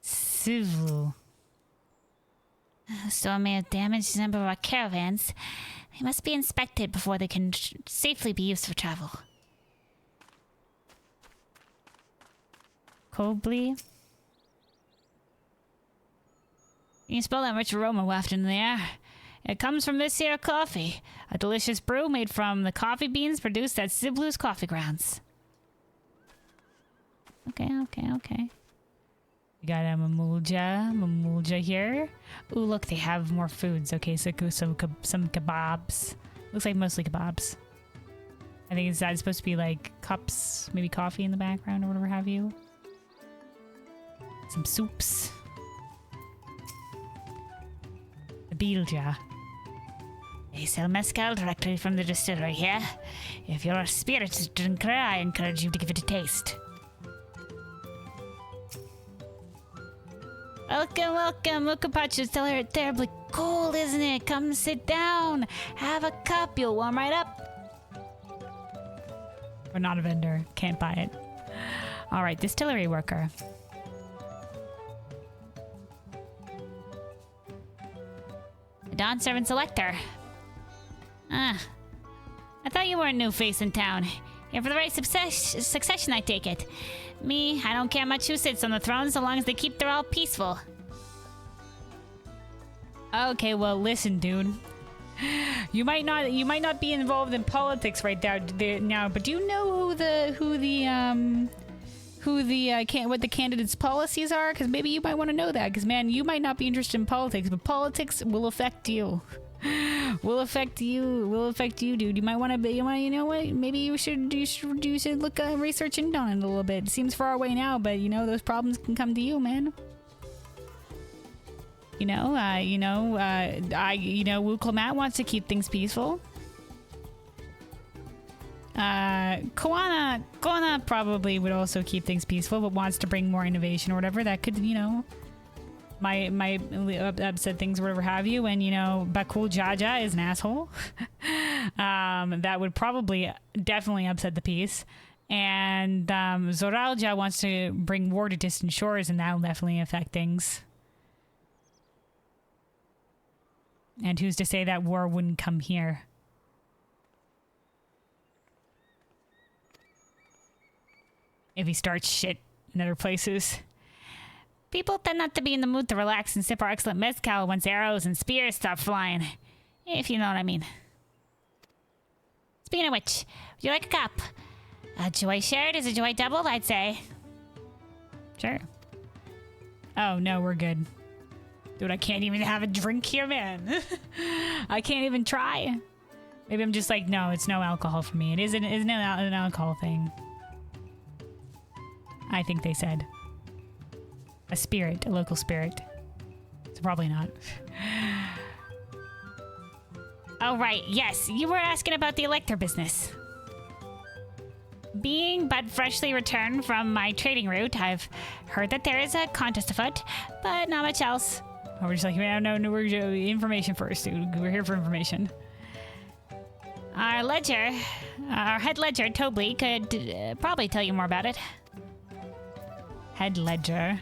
Civil. The storm may have damaged a number of our caravans. They must be inspected before they can safely be used for travel. Cobley. You can smell that rich aroma wafting in the air. It comes from this here coffee, a delicious brew made from the coffee beans produced at Ziblu's coffee grounds. Okay. We got a Mamulja here. Ooh, look, they have more foods. Okay, so some kebabs. Looks like mostly kebabs. I think it's supposed to be like cups, maybe coffee in the background or whatever have you. Some soups. The Bilja. They sell mezcal directly from the distillery here. If you're a spirits drinker, I encourage you to give it a taste. Welcome. Mokapacha is terribly cold, isn't it? Come sit down. Have a cup. You'll warm right up. We're not a vendor. Can't buy it. All right, distillery worker. The Dawn Servant Selector. I thought you were a new face in town. Here for the right succession, I take it. Me, I don't care much who sits on the throne so long as they keep their all peaceful. Okay, well, listen, dude. You might not be involved in politics right now, but do you know what the candidates' policies are? Because maybe you might want to know that. Because man, you might not be interested in politics, but politics will affect you. Will affect you, dude. You might want to be. You know what? Maybe you should look research into it a little bit. It seems far away now, but those problems can come to you, man. Wuklamat wants to keep things peaceful. Koana probably would also keep things peaceful, but wants to bring more innovation or whatever. That could, might upset things or whatever have you. And, Bakul Jaja is an asshole. That would probably definitely upset the peace. And Zoralja wants to bring war to distant shores, and that'll definitely affect things. And who's to say that war wouldn't come here? If he starts shit in other places. People tend not to be in the mood to relax and sip our excellent mezcal once arrows and spears start flying. If you know what I mean. Speaking of which, would you like a cup? A joy shared is a joy doubled, I'd say. Sure. Oh, no, we're good. Dude, I can't even have a drink here, man. I can't even try. Maybe I'm just like, no, it's no alcohol for me. It isn't an alcohol thing. I think they said. A spirit, a local spirit. So probably not. Oh, right. Yes, you were asking about the Elector business. Being but freshly returned from my trading route, I've heard that there is a contest afoot, but not much else. Oh, we're just like, no, we're information first, dude. We're here for information. Our head ledger, Tobley, could probably tell you more about it. Head ledger.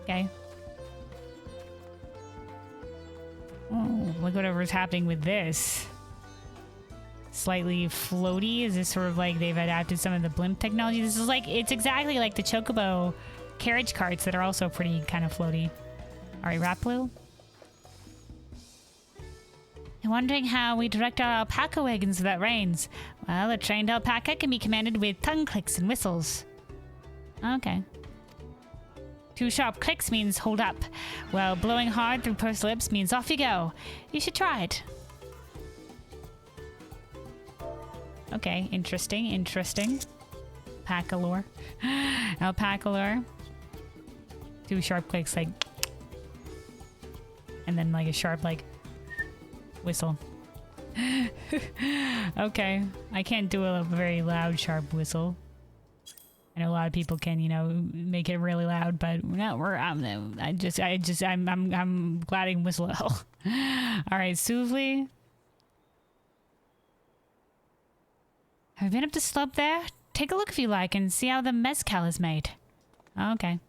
Okay. Oh, look whatever's happening with this. Slightly floaty. Is this sort of like they've adapted some of the blimp technology? This is like, it's exactly like the Chocobo carriage carts that are also pretty kind of floaty. All right, Raplu. I'm wondering how we direct our alpaca wagons so that rains. Well, a trained alpaca can be commanded with tongue clicks and whistles. Okay. 2 sharp clicks means hold up. Well, blowing hard through pursed lips means off you go. You should try it. Okay, interesting. Alpaca lore. Alpaca lore. 2 sharp clicks, like, and then like a sharp like whistle. Okay, I can't do a very loud sharp whistle. I know a lot of people can, you know, make it really loud, but no, I'm glad I can whistle at all. All right, Suvli. Have you been up the slope there? Take a look if you like and see how the mezcal is made. Okay.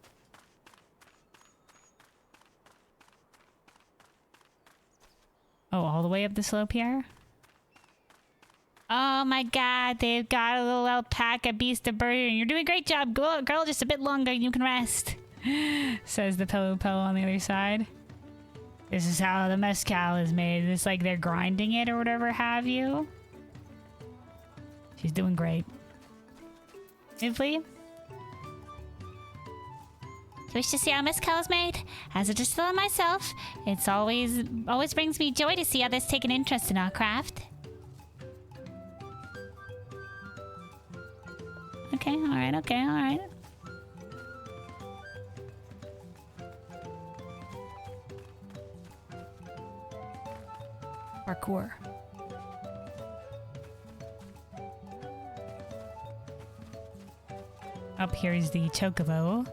Oh, all the way up the slope here? Oh my god, they've got a little alpaca beast of burden. You're doing a great job, girl. Just a bit longer and you can rest. Says the pillow on the other side. This is how the mezcal is made. It's like they're grinding it or whatever have you. She's doing great. Swiftly. Wish to see how mezcal is made? As a distiller myself, it's always brings me joy to see others take an interest in our craft. Okay, alright, alright. Parkour. Up here is the chocobo.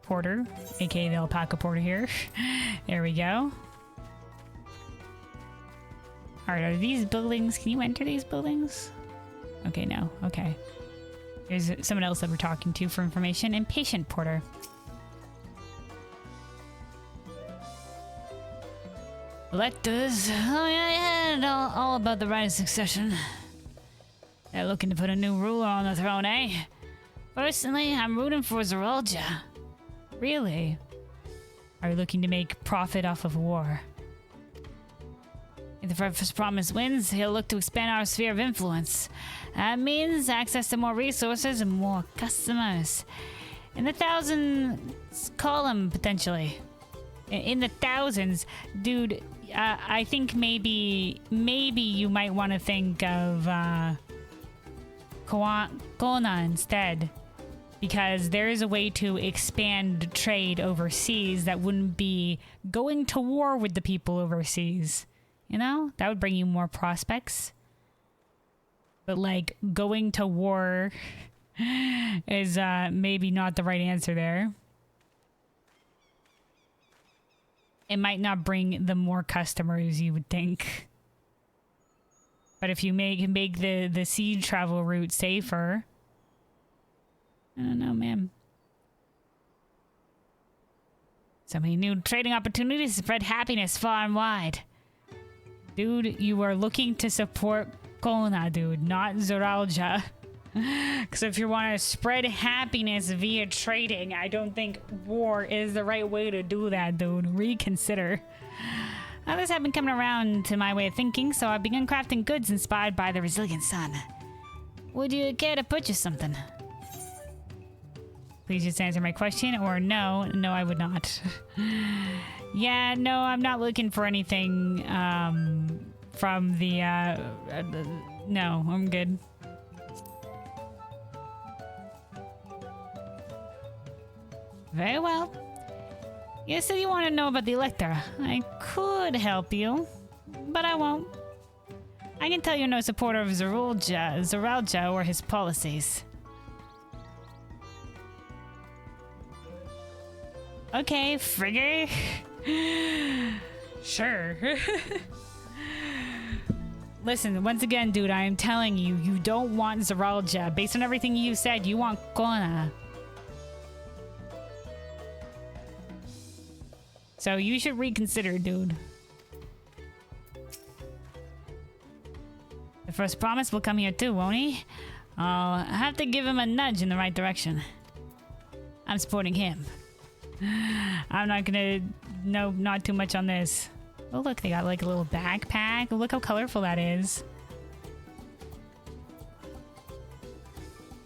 Porter, aka the alpaca porter here. There we go. Alright, are these buildings? Can you enter these buildings? Okay, no. Okay. Here's someone else that we're talking to for information. Impatient porter. Electors. Oh, yeah. All about the right of succession. They're looking to put a new ruler on the throne, eh? Personally, I'm rooting for Zeralja. Really? Are you looking to make profit off of war? If the first promise wins, he'll look to expand our sphere of influence. That means access to more resources and more customers. In the thousands, call them potentially. In the thousands, dude. I think maybe you might want to think of Kona instead. Because there is a way to expand trade overseas that wouldn't be going to war with the people overseas. You know? That would bring you more prospects. But, like, going to war is maybe not the right answer there. It might not bring the more customers you would think. But if you make the sea travel route safer... I don't know, man. So many new trading opportunities to spread happiness far and wide. Dude, you are looking to support Kona, dude, not Zeralja. Because if you want to spread happiness via trading, I don't think war is the right way to do that, dude. Reconsider. Others have been coming around to my way of thinking, so I've begun crafting goods inspired by the resilient sun. Would you care to purchase something? Please just answer my question, or no. No, I would not. Yeah, no, I'm not looking for anything from the... no, I'm good. Very well. You said you want to know about the Electra. I could help you, but I won't. I can tell you're no supporter of Zeralja or his policies. Okay, Frigger. Sure. Listen, once again, dude, I am telling you, you don't want Zeralja. Based on everything you said, you want Kona. So you should reconsider, dude. The first promise will come here too, won't he? I'll have to give him a nudge in the right direction. I'm supporting him. I'm not gonna... No, not too much on this. Oh, look, they got like a little backpack. Look how colorful that is.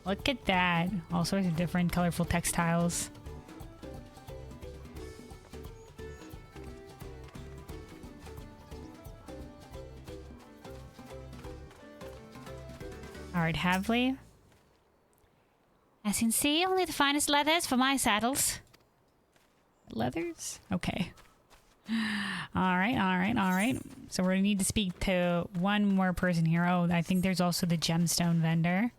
Look at that. All sorts of different colorful textiles. Alright, have we? As you can see, only the finest leathers for my saddles. Leathers? Okay. Alright, alright, alright. So we're gonna need to speak to one more person here. Oh, I think there's also the gemstone vendor.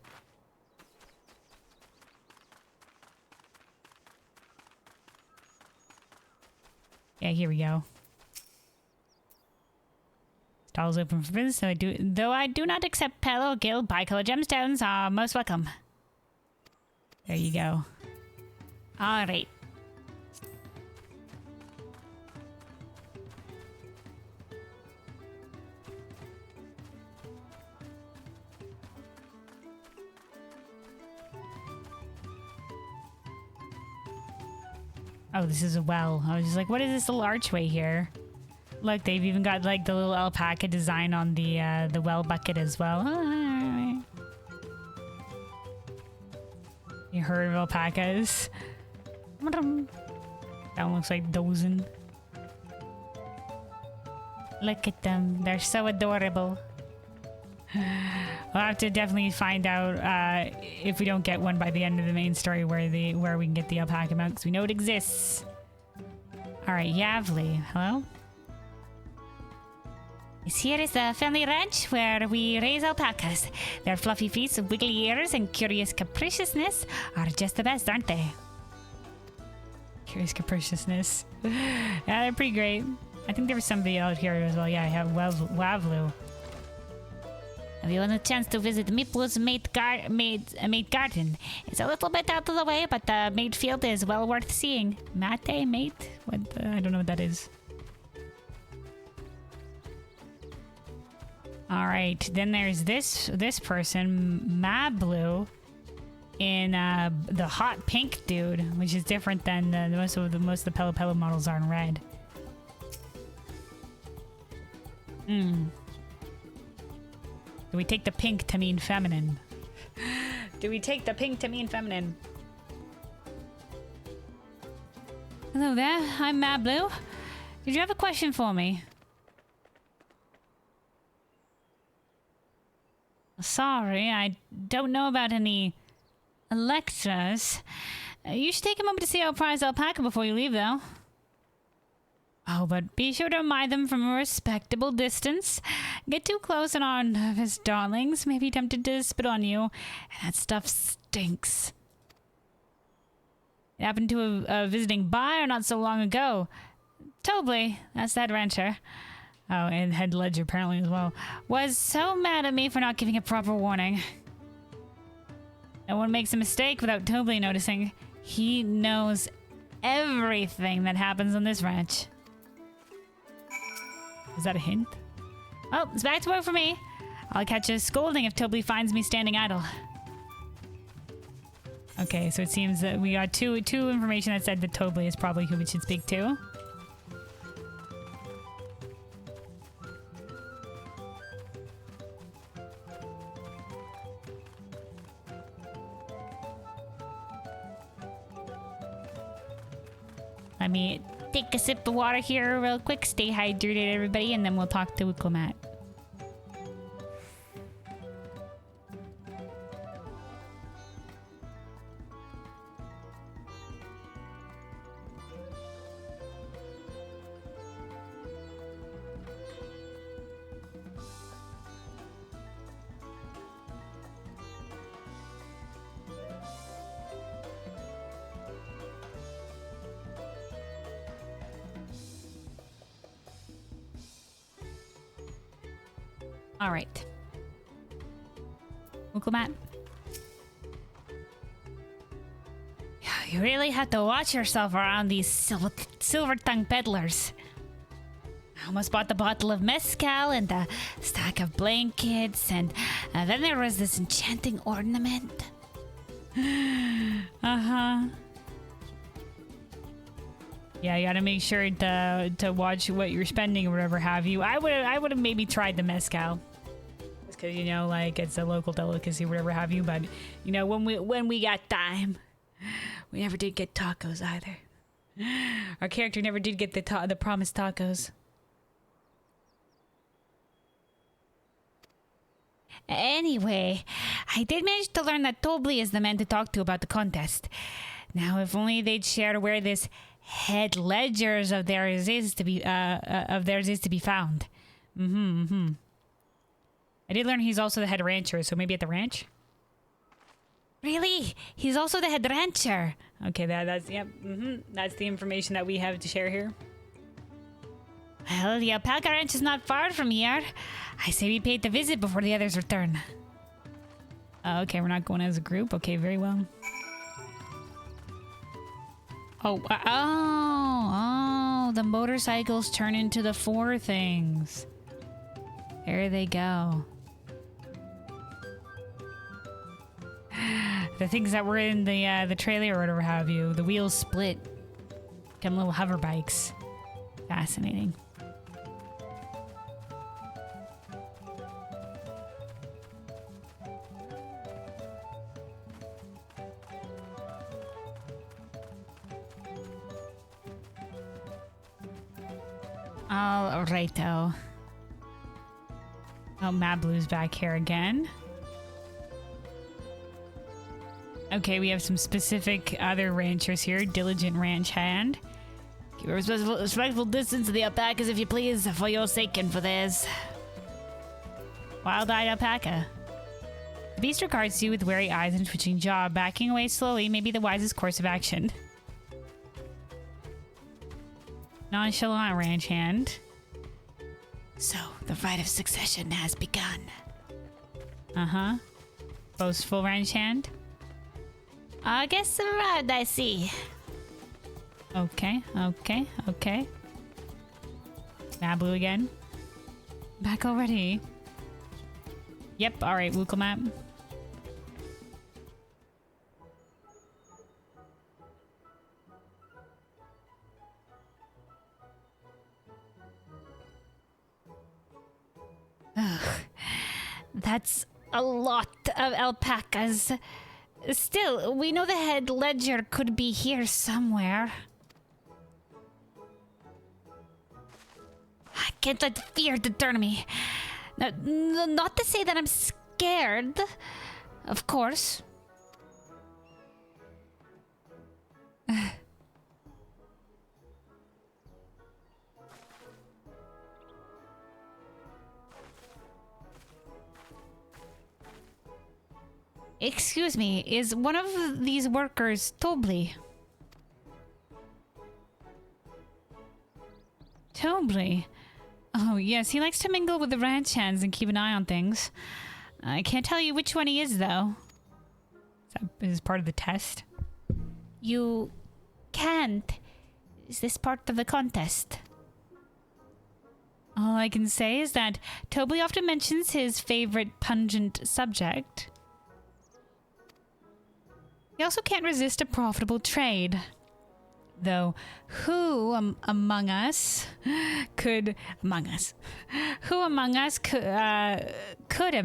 Yeah, here we go. Stalls open for business, though I do not accept Palo, Guild, bicolor gemstones are most welcome. There you go. Alright. Oh, this is a well. I was just like, what is this little archway here? Look, they've even got like the little alpaca design on the well bucket as well. You heard of alpacas? That one looks like dozing. Look at them. They're so adorable. We'll have to definitely find out if we don't get one by the end of the main story where we can get the alpaca mount, because we know it exists. Alright, Yavli. Hello? This here is the family ranch where we raise alpacas. Their fluffy feet, wiggly ears, and curious capriciousness are just the best, aren't they? Curious capriciousness. Yeah, they're pretty great. I think there was somebody out here as well. Yeah, I have Wavlu. Have you had a chance to visit Miplu's mate garden? It's a little bit out of the way, but the mate field is well worth seeing. Mate? What? I don't know what that is. All right, then there's this person, Mablu, in the hot pink dude, which is different than most of the Pelo Pelo models are in red. Do we take the pink to mean feminine? Do we take the pink to mean feminine? Hello there, I'm Mablu. Did you have a question for me? Sorry, I don't know about any Electras. You should take a moment to see our prize alpaca before you leave, though. Oh, but be sure to admire them from a respectable distance. Get too close and our nervous darlings may be tempted to spit on you, and that stuff stinks. It happened to a visiting buyer not so long ago. Tobley, that's that rancher. Oh, and Head Ledger apparently as well. Was so mad at me for not giving a proper warning. No one makes a mistake without Tobley noticing. He knows everything that happens on this ranch. Is that a hint? Oh, it's back to work for me. I'll catch a scolding if Tobley finds me standing idle. Okay, so it seems that we got two information that said that Tobley is probably who we should speak to. Let me take a sip of water here real quick. Stay hydrated, everybody, and then we'll talk to Wickelmat. All right. Wickelmat. You really have to watch yourself around these silver-tongued peddlers. I almost bought the bottle of mezcal and the stack of blankets, and then there was this enchanting ornament. Uh-huh. Yeah, you gotta make sure to watch what you're spending or whatever have you. I would have maybe tried the mezcal. Just cause, you know, like it's a local delicacy, whatever have you, but you know, when we got time, we never did get tacos either. Our character never did get the promised tacos. Anyway, I did manage to learn that Tobli is the man to talk to about the contest. Now, if only they'd shared where this head ledgers of theirs is to be found. I did learn he's also the head rancher, so maybe at the ranch. Really? He's also the head rancher. Okay, that's that's the information that we have to share here. Well, the alpaca ranch is not far from here. I say we pay it a visit before the others return. Okay, we're not going as a group. Okay, very well. Oh, the motorcycles turn into the 4 things. There they go. The things that were in the trailer or whatever have you. The wheels split. Become little hover bikes. Fascinating. All righto. Oh, Mablu's back here again. Okay, we have some specific other ranchers here. Diligent ranch hand. Keep a respectful distance to the alpacas if you please, for your sake and for theirs. Wild-eyed alpaca. The beast regards you with wary eyes and twitching jaw. Backing away slowly may be the wisest course of action. Nonchalant ranch hand. So, the rite of succession has begun. Uh-huh. Boastful ranch hand. I guess arrived, I see. Okay. Mablu again. Back already. Yep, alright, Wookle map. Ugh. That's a lot of alpacas. Still, we know the head ledger could be here somewhere. I can't let fear deter me. Not to say that I'm scared, of course. Excuse me, is one of these workers Tobli? Tobli? Oh, yes, he likes to mingle with the ranch hands and keep an eye on things. I can't tell you which one he is, though. Is this part of the test? You can't. Is this part of the contest? All I can say is that Tobli often mentions his favorite pungent subject. He also can't resist a profitable trade. Though, who among us could, am I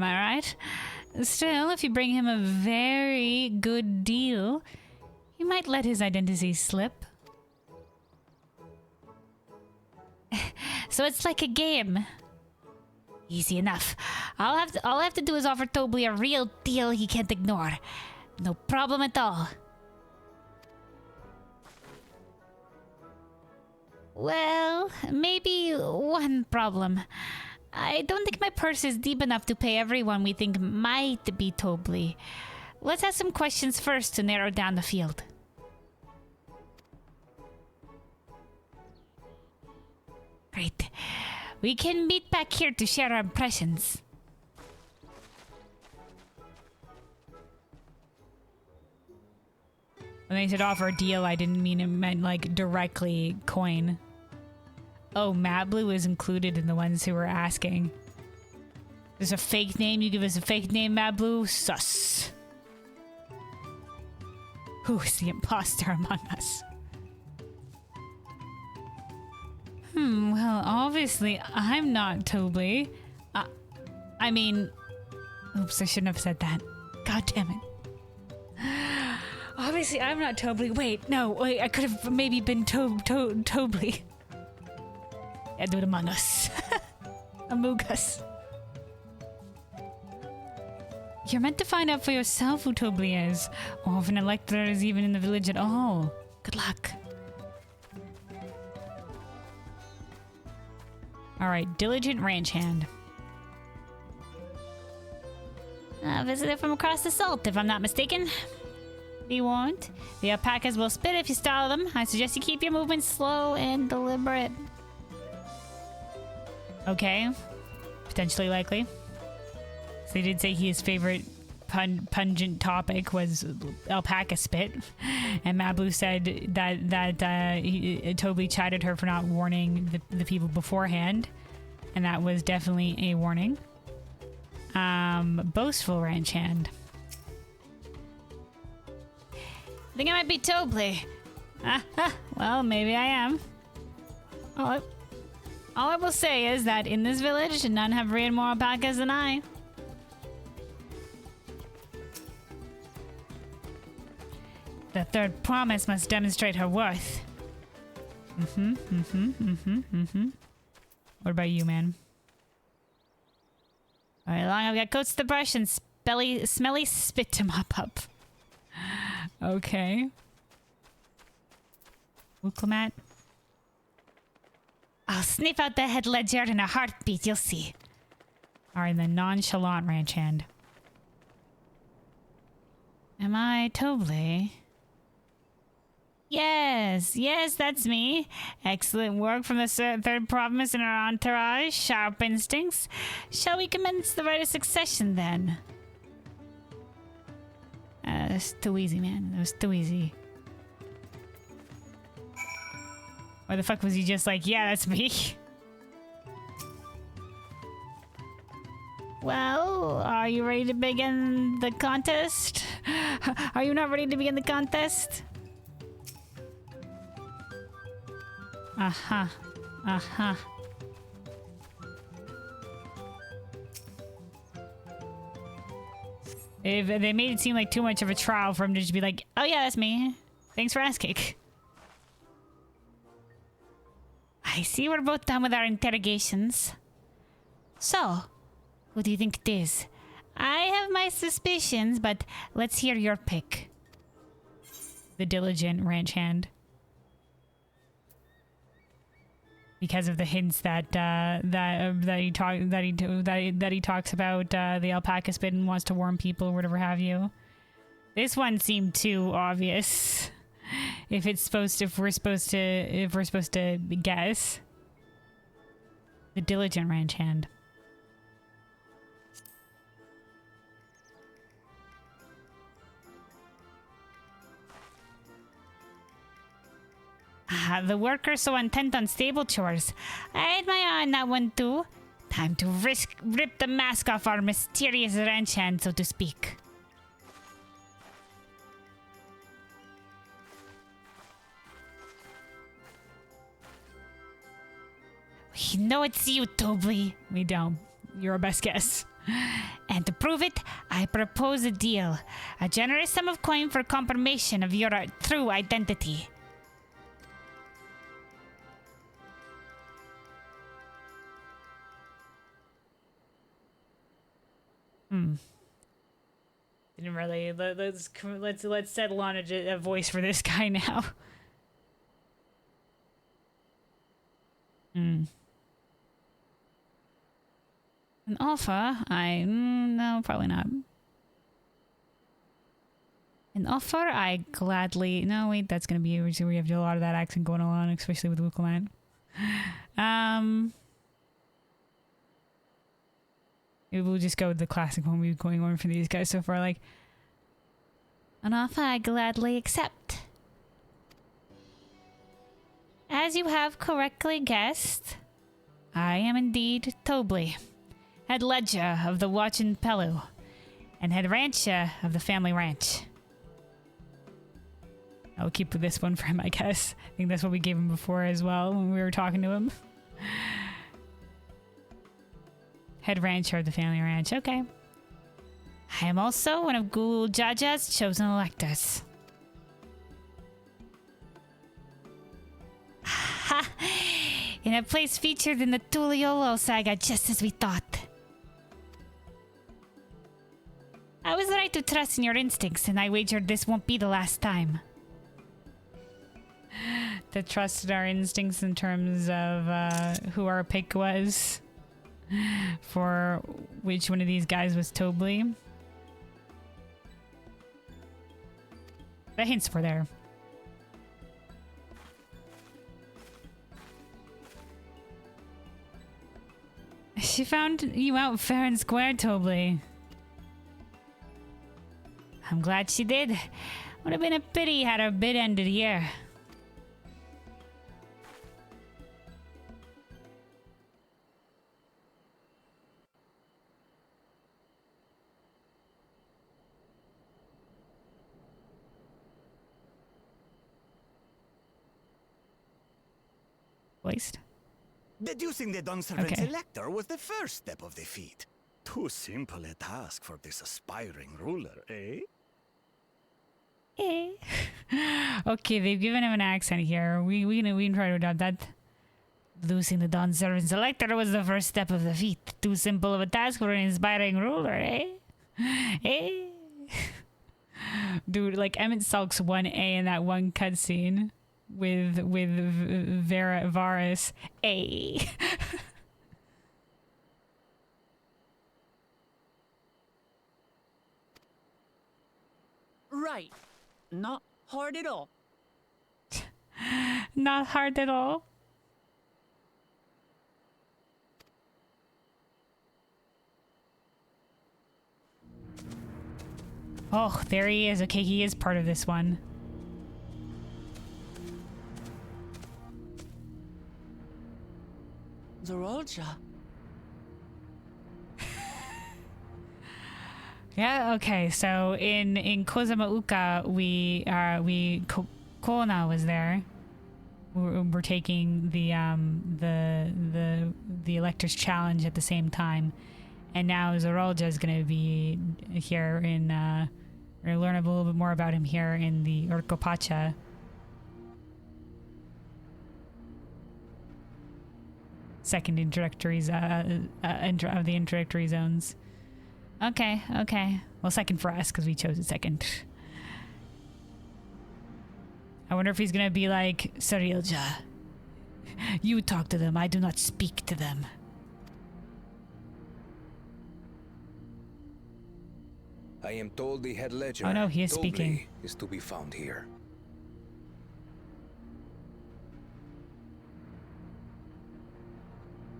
right? Still, if you bring him a very good deal, he might let his identity slip. So it's like a game. Easy enough. All I have to do is offer Tobli a real deal he can't ignore. No problem at all. Well, maybe one problem. I don't think my purse is deep enough to pay everyone we think might be Tobli. Let's ask some questions first to narrow down the field. Great. We can meet back here to share our impressions. When they said offer a deal, I didn't mean it meant like directly coin. Oh, Mablu is included in the ones who were asking. There's a fake name. You give us a fake name, Mablu? Sus. Who is the imposter among us? Well, obviously, I'm not Tobli. I mean... Oops, I shouldn't have said that. God damn it. Obviously, I'm not Tobli. Wait, I could have maybe been Tobli. Yeah, do it among us. Among us. You're meant to find out for yourself who Tobli is, or if an elector is even in the village at all. Good luck. Alright, diligent ranch hand. A visitor from across the salt, if I'm not mistaken. Be warned, the alpacas will spit if you startle them. I suggest you keep your movements slow and deliberate. Okay. Potentially likely. So they did say his favorite pungent topic was alpaca spit. And Mablu said that Tobli chided her for not warning the people beforehand. And that was definitely a warning. Boastful ranch hand. I think I might be Tobli. Well, maybe I am. All I will say is that in this village, none have reared more alpacas than I. The third promise must demonstrate her worth. What about you, man? All right, long I've got coats to brush and smelly spit to mop up. Okay. Wooklemat. I'll sniff out the head ledger in a heartbeat, you'll see. Alright, the nonchalant ranch hand. Am I Tobli? Yes, that's me. Excellent work from the third province and our entourage. Sharp instincts. Shall we commence the rite of succession then? That's too easy, man. That was too easy. Why the fuck was he just like, yeah, that's me? Well, are you ready to begin the contest? Are you not ready to begin the contest? If they made it seem like too much of a trial for him to just be like, oh yeah, that's me. Thanks for asking. I see we're both done with our interrogations. So, who do you think it is? I have my suspicions, but let's hear your pick. The diligent ranch hand. Because of the hints that he talks about the alpaca spit and wants to warn people or whatever have you. This one seemed too obvious. If we're supposed to guess. The diligent ranch hand. The worker so intent on stable chores. I had my eye on that one too. Time to rip the mask off our mysterious ranch hand, so to speak. We know it's you, Tobli. We don't. You're our best guess. And to prove it, I propose a deal. A generous sum of coin for confirmation of your true identity. Didn't really. Let's settle on a voice for this guy now. An offer? No, probably not. An offer? I gladly. No, wait, that's gonna be. We have a lot of that accent going on, especially with Wooklemat. Maybe we'll just go with the classic one we've been going on for these guys so far. Like, an offer I gladly accept. As you have correctly guessed, I am indeed Tobli, head ledger of the Watch in Pelu, and head rancher of the family ranch. I'll keep this one for him, I guess. I think that's what we gave him before as well when we were talking to him. Head rancher of the family ranch. Okay. I am also one of Gul Jaja's chosen electors. Ha! In a place featured in the Tuliolo saga, just as we thought. trust in your instincts, and I wager this won't be the last time. To trust in our instincts in terms of who our pick was for which one of these guys was Tobley. The hints were there. She found you out fair and square, Tobley. I'm glad she did. Would have been a pity had our bid ended here. Waste. Deducing the Dawntrail Okay. Elector was the first step of the feat. Too simple a task for this aspiring ruler, eh? Eh. Okay, they've given him an accent here. We can try to adopt that. Losing the Dawntrail Selector was the first step of the feat. Too simple of a task for an inspiring ruler, eh? Eh. Dude, like Emmett sulks 1A in that one cutscene with Varus. A. Right. Not hard at all. Not hard at all. Oh, there he is. Okay, he is part of this one. Zorolja. Yeah, okay. So in Kozamauka, Kona was there. We're taking the Elector's Challenge at the same time. And now Zorolja is going to be here in we're going to learn a little bit more about him here in the Urkopacha. Second introductories of the introductory zones. Okay. Well, second for us because we chose it second. I wonder if he's gonna be like, Sarilja, you talk to them. I do not speak to them. I am told the head ledger, Oh no, he is Dobley, speaking. is to be found here.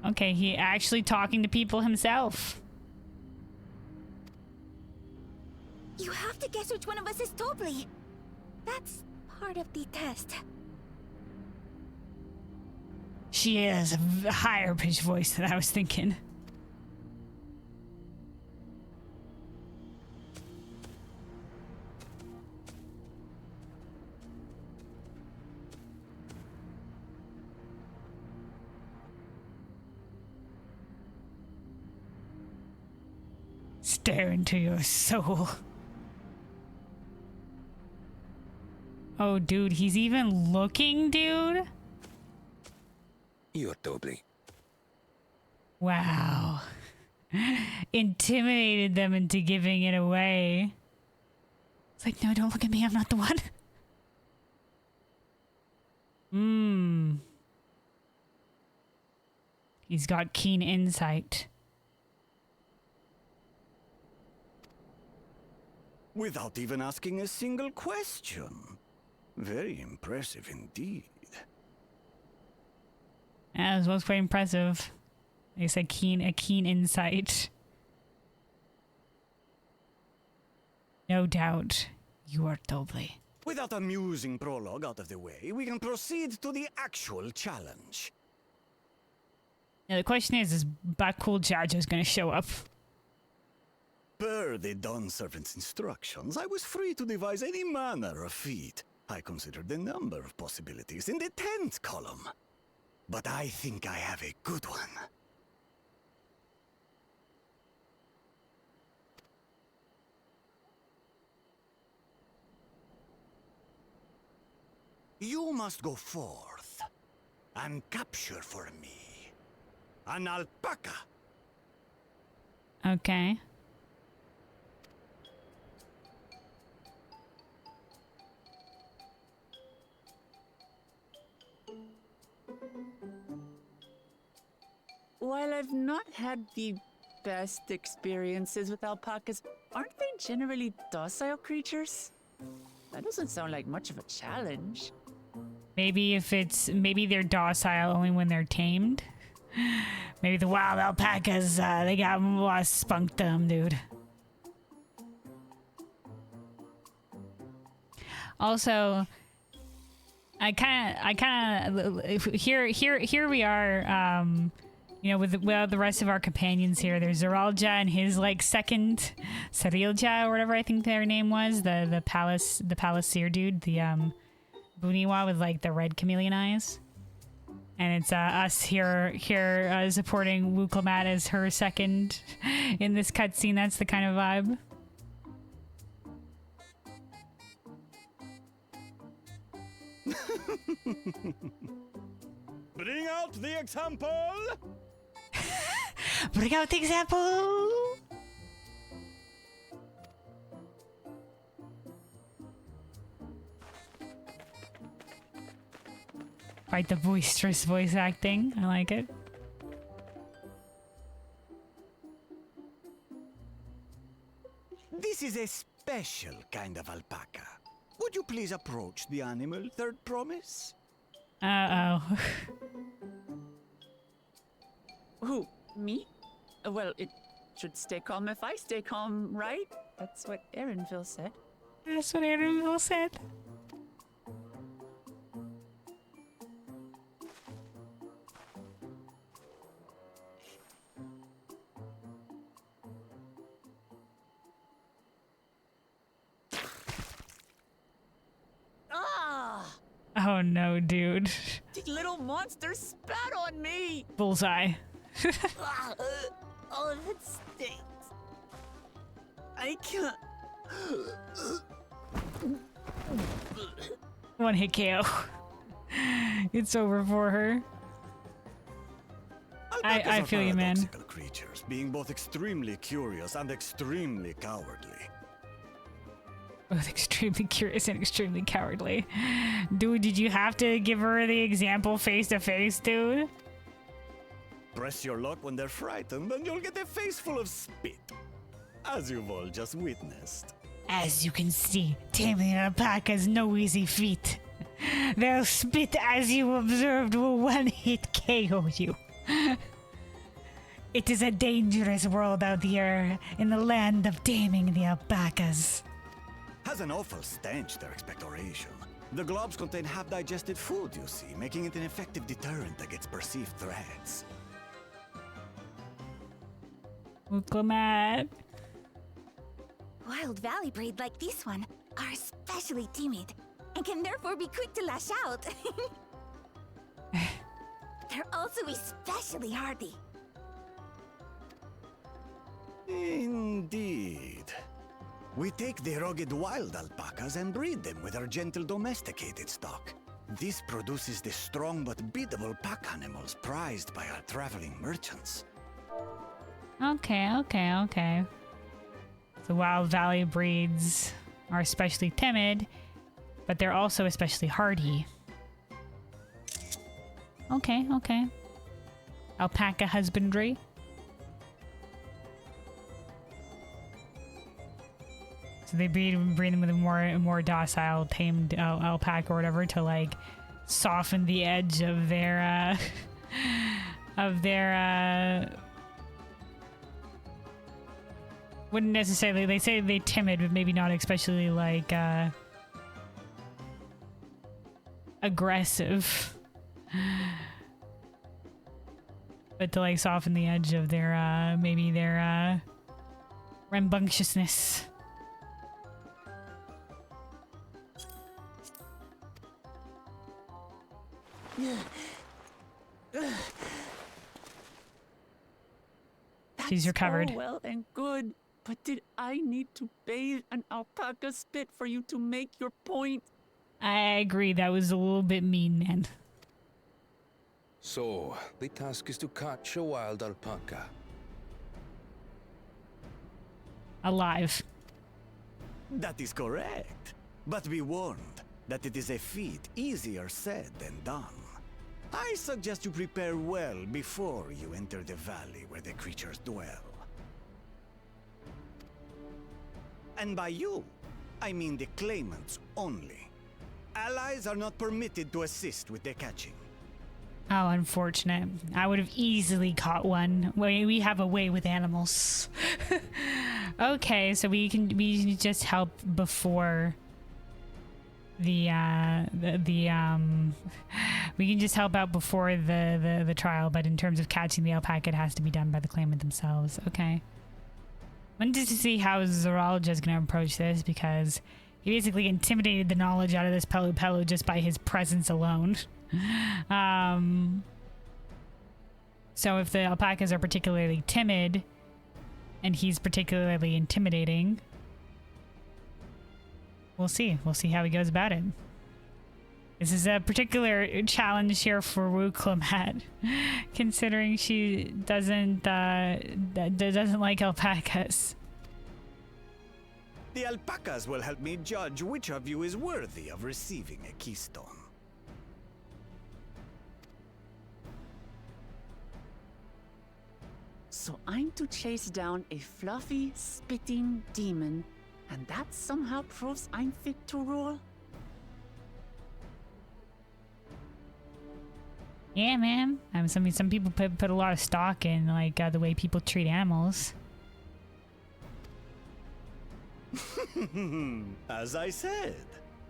Okay, he actually talking to people himself. You have to guess which one of us is Tobley. That's part of the test. She has a higher pitched voice than I was thinking. Stare into your soul. Oh, dude, he's even looking, dude? You're Dobley. Wow. Intimidated them into giving it away. It's like, no, don't look at me. I'm not the one. He's got keen insight. Without even asking a single question. Very impressive indeed. Yeah, it was quite impressive. Like I said, a keen insight. No doubt, you are Dobley. With that amusing prologue out of the way, we can proceed to the actual challenge. Now the question is Bakul Jajo's gonna show up? Per the Dawn Servant's instructions, I was free to devise any manner of feat. I considered a number of possibilities in the 10th column. But I think I have a good one. You must go forth and capture for me an alpaca. Okay. while I've not had the best experiences with alpacas, aren't they generally docile creatures? That doesn't sound like much of a challenge. Maybe they're docile only when they're tamed. Maybe the wild alpacas, they got lost spunk to them, dude. Also, here we are, you know, with the rest of our companions here. There's Zeralja and his like second Cerilja or whatever I think their name was, the Palacir dude, the Buniwa with like the red chameleon eyes. And it's us here supporting Wuklamat as her second in this cutscene. That's the kind of vibe. Bring out the example! Bring out the example! Quite the boisterous voice acting. I like it. This is a special kind of alpaca. Would you please approach the animal, third promise? Uh-oh. Who? Me? Well, it should stay calm if I stay calm, right? That's what Erinville said. That's what Erinville said. Oh no, dude. The little monster spat on me! Bullseye. All of it stinks. I can't. One hit KO. It's over for her. I feel you, man. Creatures, being both extremely curious and extremely cowardly. Both extremely curious and extremely cowardly. Dude, did you have to give her the example face to face, dude? Press your luck when they're frightened and you'll get a face full of spit. As you've all just witnessed. As you can see, taming an alpaca is no easy feat. Their spit, as you observed, will one-hit KO you. It is a dangerous world out here in the land of taming the alpacas. Has an awful stench, their expectoration. The globs contain half-digested food, you see, making it an effective deterrent against perceived threats. Wuklamat. Wild valley breed like this one are especially timid and can therefore be quick to lash out. They're also especially hardy. Indeed. We take the rugged wild alpacas and breed them with our gentle domesticated stock. This produces the strong but beatable pack animals prized by our traveling merchants. Okay. The wild valley breeds are especially timid, but they're also especially hardy. Okay. Alpaca husbandry. So they breed them with a more docile, tamed alpaca or whatever to like soften the edge of their wouldn't necessarily, they say they're timid, but maybe not especially like aggressive. But to like soften the edge of their maybe their rambunctiousness. She's recovered. All well and good, but did I need to bathe an alpaca spit for you to make your point? I agree, that was a little bit mean, man. So, the task is to catch a wild alpaca. Alive. That is correct. But be warned that it is a feat easier said than done. I suggest you prepare well before you enter the valley where the creatures dwell. And by you, I mean the claimants only. Allies are not permitted to assist with their catching. Oh, unfortunate. I would have easily caught one. We have a way with animals. Okay, so we can just help before the we can just help out before the trial, but in terms of catching the alpaca, it has to be done by the claimant themselves. Okay. I wanted to see how Zoraija is going to approach this, because he basically intimidated the knowledge out of this Pelu Pelu just by his presence alone. So if the alpacas are particularly timid and he's particularly intimidating, we'll see. We'll see how he goes about it. This is a particular challenge here for Wuklemat, considering she doesn't like alpacas. The alpacas will help me judge which of you is worthy of receiving a keystone. So I'm to chase down a fluffy, spitting demon, and that somehow proves I'm fit to rule? Yeah, man. Some people put a lot of stock in the way people treat animals. As I said,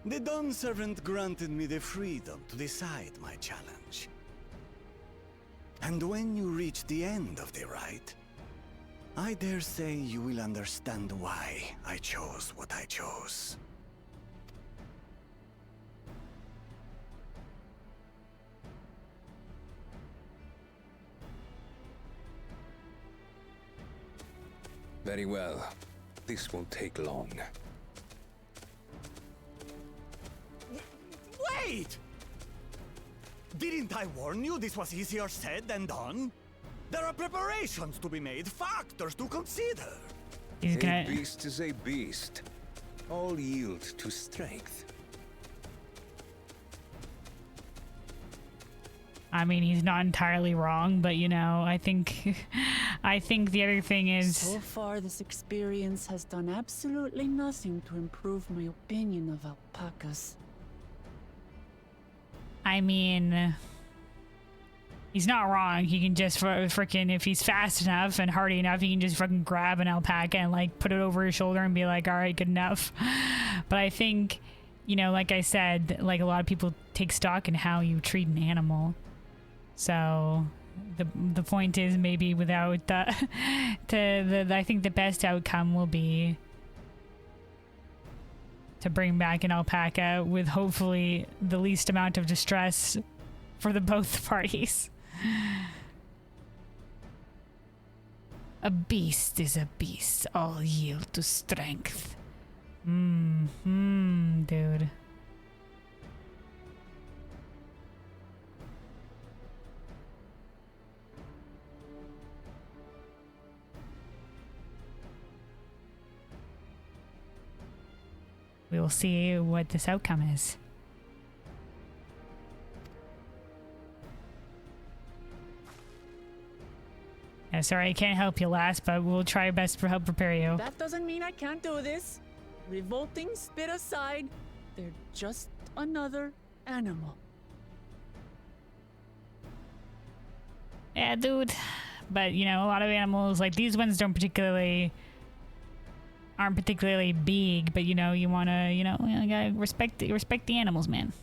the Dawn Servant granted me the freedom to decide my challenge. And when you reach the end of the rite, I dare say you will understand why I chose what I chose. Very well. This won't take long. Wait! Didn't I warn you this was easier said than done? There are preparations to be made, factors to consider. A beast is a beast. All yield to strength. I mean, he's not entirely wrong, but I think the other thing is, So far, this experience has done absolutely nothing to improve my opinion of alpacas. I mean, he's not wrong. He can just freaking, if he's fast enough and hardy enough, he can just fucking grab an alpaca and put it over his shoulder and be like, all right, good enough. But I think, like I said, a lot of people take stock in how you treat an animal. So the point is, maybe without I think the best outcome will be to bring back an alpaca with hopefully the least amount of distress for both parties. A beast is a beast. All yield to strength. Dude. We will see what this outcome is. Yeah, sorry, I can't help you, lass, but we'll try our best to help prepare you. That doesn't mean I can't do this. Revolting spit aside, they're just another animal. Yeah, dude. But, a lot of animals, these ones aren't particularly big, but, you wanna, you gotta respect the animals, man.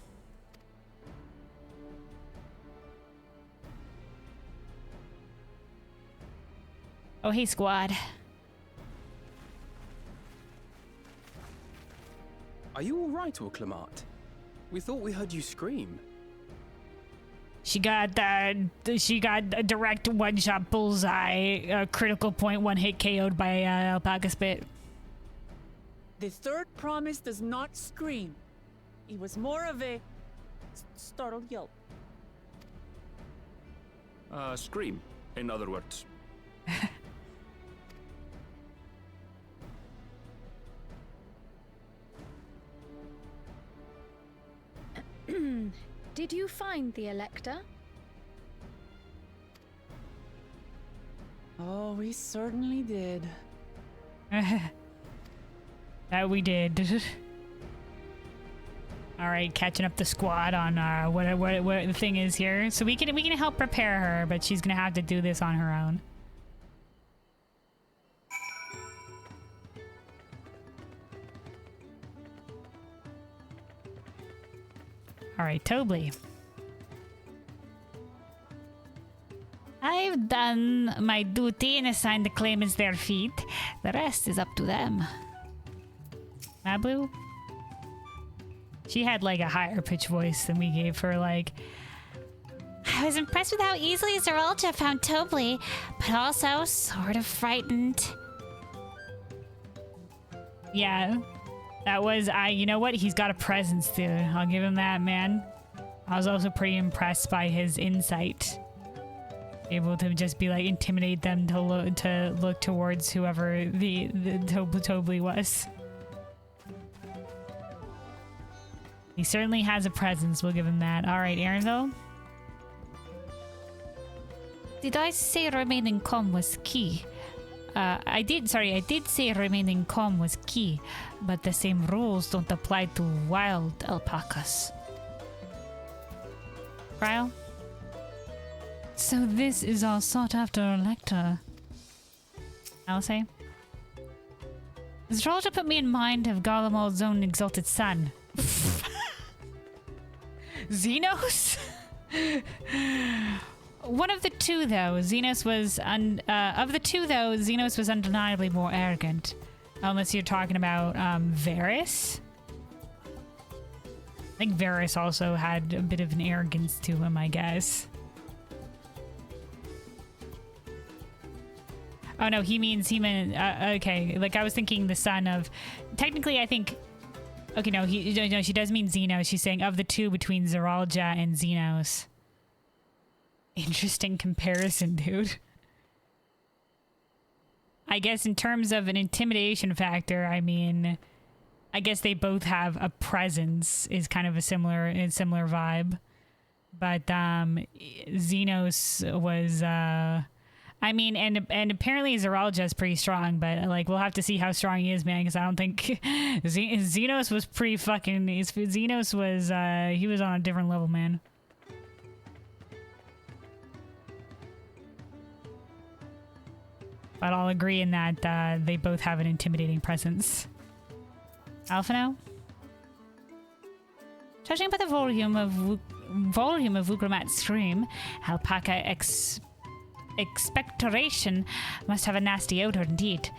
Oh, hey, squad. Are you all right, Wuklemat? We thought we heard you scream. She got a direct one-shot bullseye, critical point, one hit KO'd by alpaca spit. The third promise does not scream. It was more of a startled yelp. Scream, in other words. Did you find the Elector? Oh, we certainly did. That we did. All right, catching up the squad on what the thing is here. So we can help prepare her, but she's gonna have to do this on her own. All right, Tobley. I've done my duty and assigned the claimants their feet. The rest is up to them. Mablu? She had like a higher pitch voice than we gave her. Like, I was impressed with how easily Zeralja found Tobley, but also sort of frightened. Yeah, that was you know what? He's got a presence, dude. I'll give him that, man. I was also pretty impressed by his insight. Able to just be like intimidate them to look towards whoever the Tobley was. He certainly has a presence. We'll give him that. All right, Aaronville. Did I say remaining calm was key? I did say remaining calm was key, but the same rules don't apply to wild alpacas. Ryle? So this is our sought-after elector. I'll say. Zeralja put me in mind of Garlemald's own exalted son. Xenos? One of the two, though. Xenos was Xenos was undeniably more arrogant. Unless you're talking about Varys. I think Varys also had a bit of an arrogance to him, I guess. Oh no, he meant okay. Like I was thinking the son of. Technically, I think. Okay, no, she does mean Xenos. She's saying of the two between Zeralja and Xenos. Interesting comparison, dude. I guess in terms of an intimidation factor, I mean, I guess they both have a presence. Is kind of a similar vibe, but Xenos was. I mean, and apparently Zeralja is pretty strong, but like we'll have to see how strong he is, man. Because I don't think Xenos was pretty fucking. Xenos was he was on a different level, man. But I'll agree in that they both have an intimidating presence. Alphino? Judging by the volume of Vugramat's scream, alpaca expectoration must have a nasty odor indeed.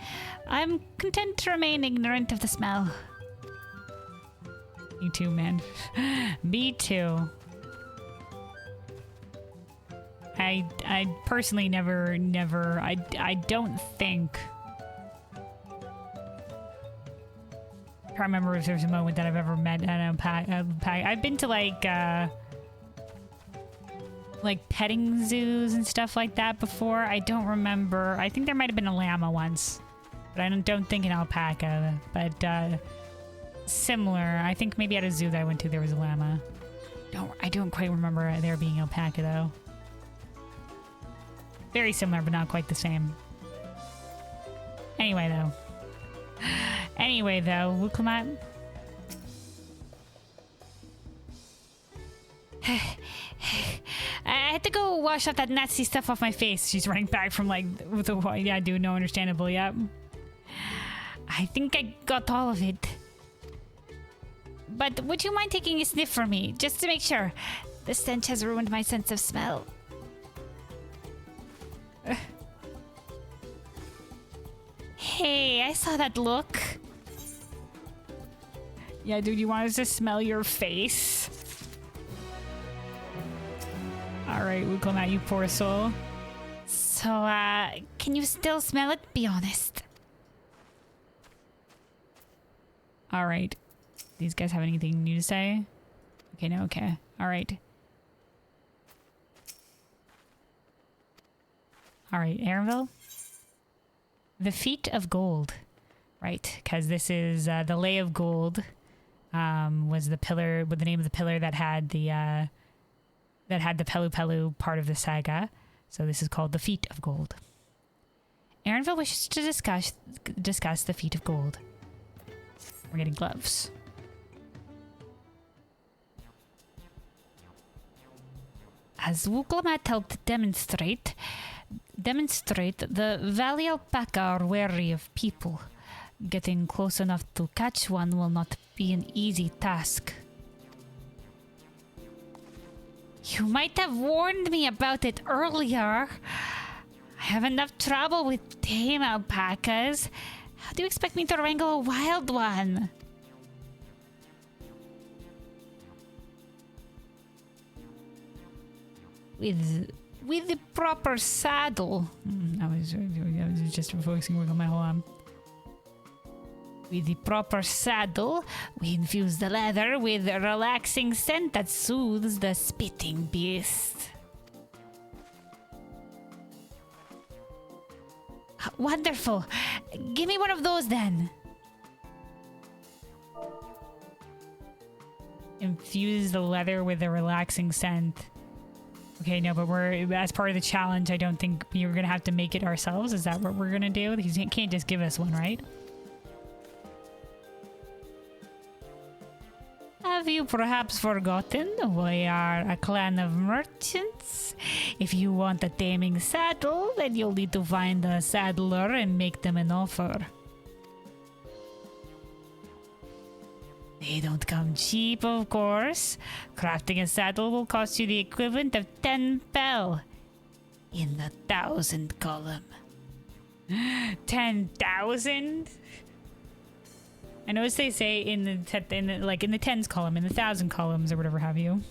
I'm content to remain ignorant of the smell. Me too, man. Me too. I personally never, I don't think. I can't remember if there's a moment that I've ever met an alpaca. I've been to like petting zoos and stuff like that before. I don't remember. I think there might have been a llama once, but I don't think an alpaca. But similar. I think maybe at a zoo that I went to there was a llama. I don't quite remember there being alpaca though. Very similar, but not quite the same. Anyway, though, Wuklamat. I had to go wash off that nasty stuff off my face. She's running back from with the yeah, dude. No, understandable. Yep. I think I got all of it. But would you mind taking a sniff for me, just to make sure? The stench has ruined my sense of smell. Hey, I saw that look. Yeah, dude, you want us to smell your face? Alright, we'll come at you, poor soul. So, can you still smell it? Be honest. Alright. These guys have anything new to say? Okay, no, okay. Alright. Alright, Aaronville? The Feet of Gold. Right, because this is the Lay of Gold. Was the pillar, with the name of the pillar that had the Pelu Pelu part of the saga. So this is called the Feet of Gold. Aaronville wishes to discuss the feat of gold. We're getting gloves. As Wuklomat helped demonstrate, the valley alpaca are wary of people. Getting close enough to catch one will not be an easy task. You might have warned me about it earlier. I have enough trouble with tame alpacas. How do you expect me to wrangle a wild one? With the proper saddle. I was just focusing on my whole arm. With the proper saddle, we infuse the leather with a relaxing scent that soothes the spitting beast. Wonderful. Give me one of those then. Infuse the leather with a relaxing scent. Okay, no, but as part of the challenge, I don't think we're gonna have to make it ourselves. Is that what we're gonna do? He can't just give us one, right? Have you perhaps forgotten we are a clan of merchants? If you want a taming saddle, then you'll need to find a saddler and make them an offer. They don't come cheap, of course. Crafting a saddle will cost you the equivalent of 10 pel in the 1,000 column. 10,000? I notice they say in the tens column, in the 1,000 columns or whatever have you.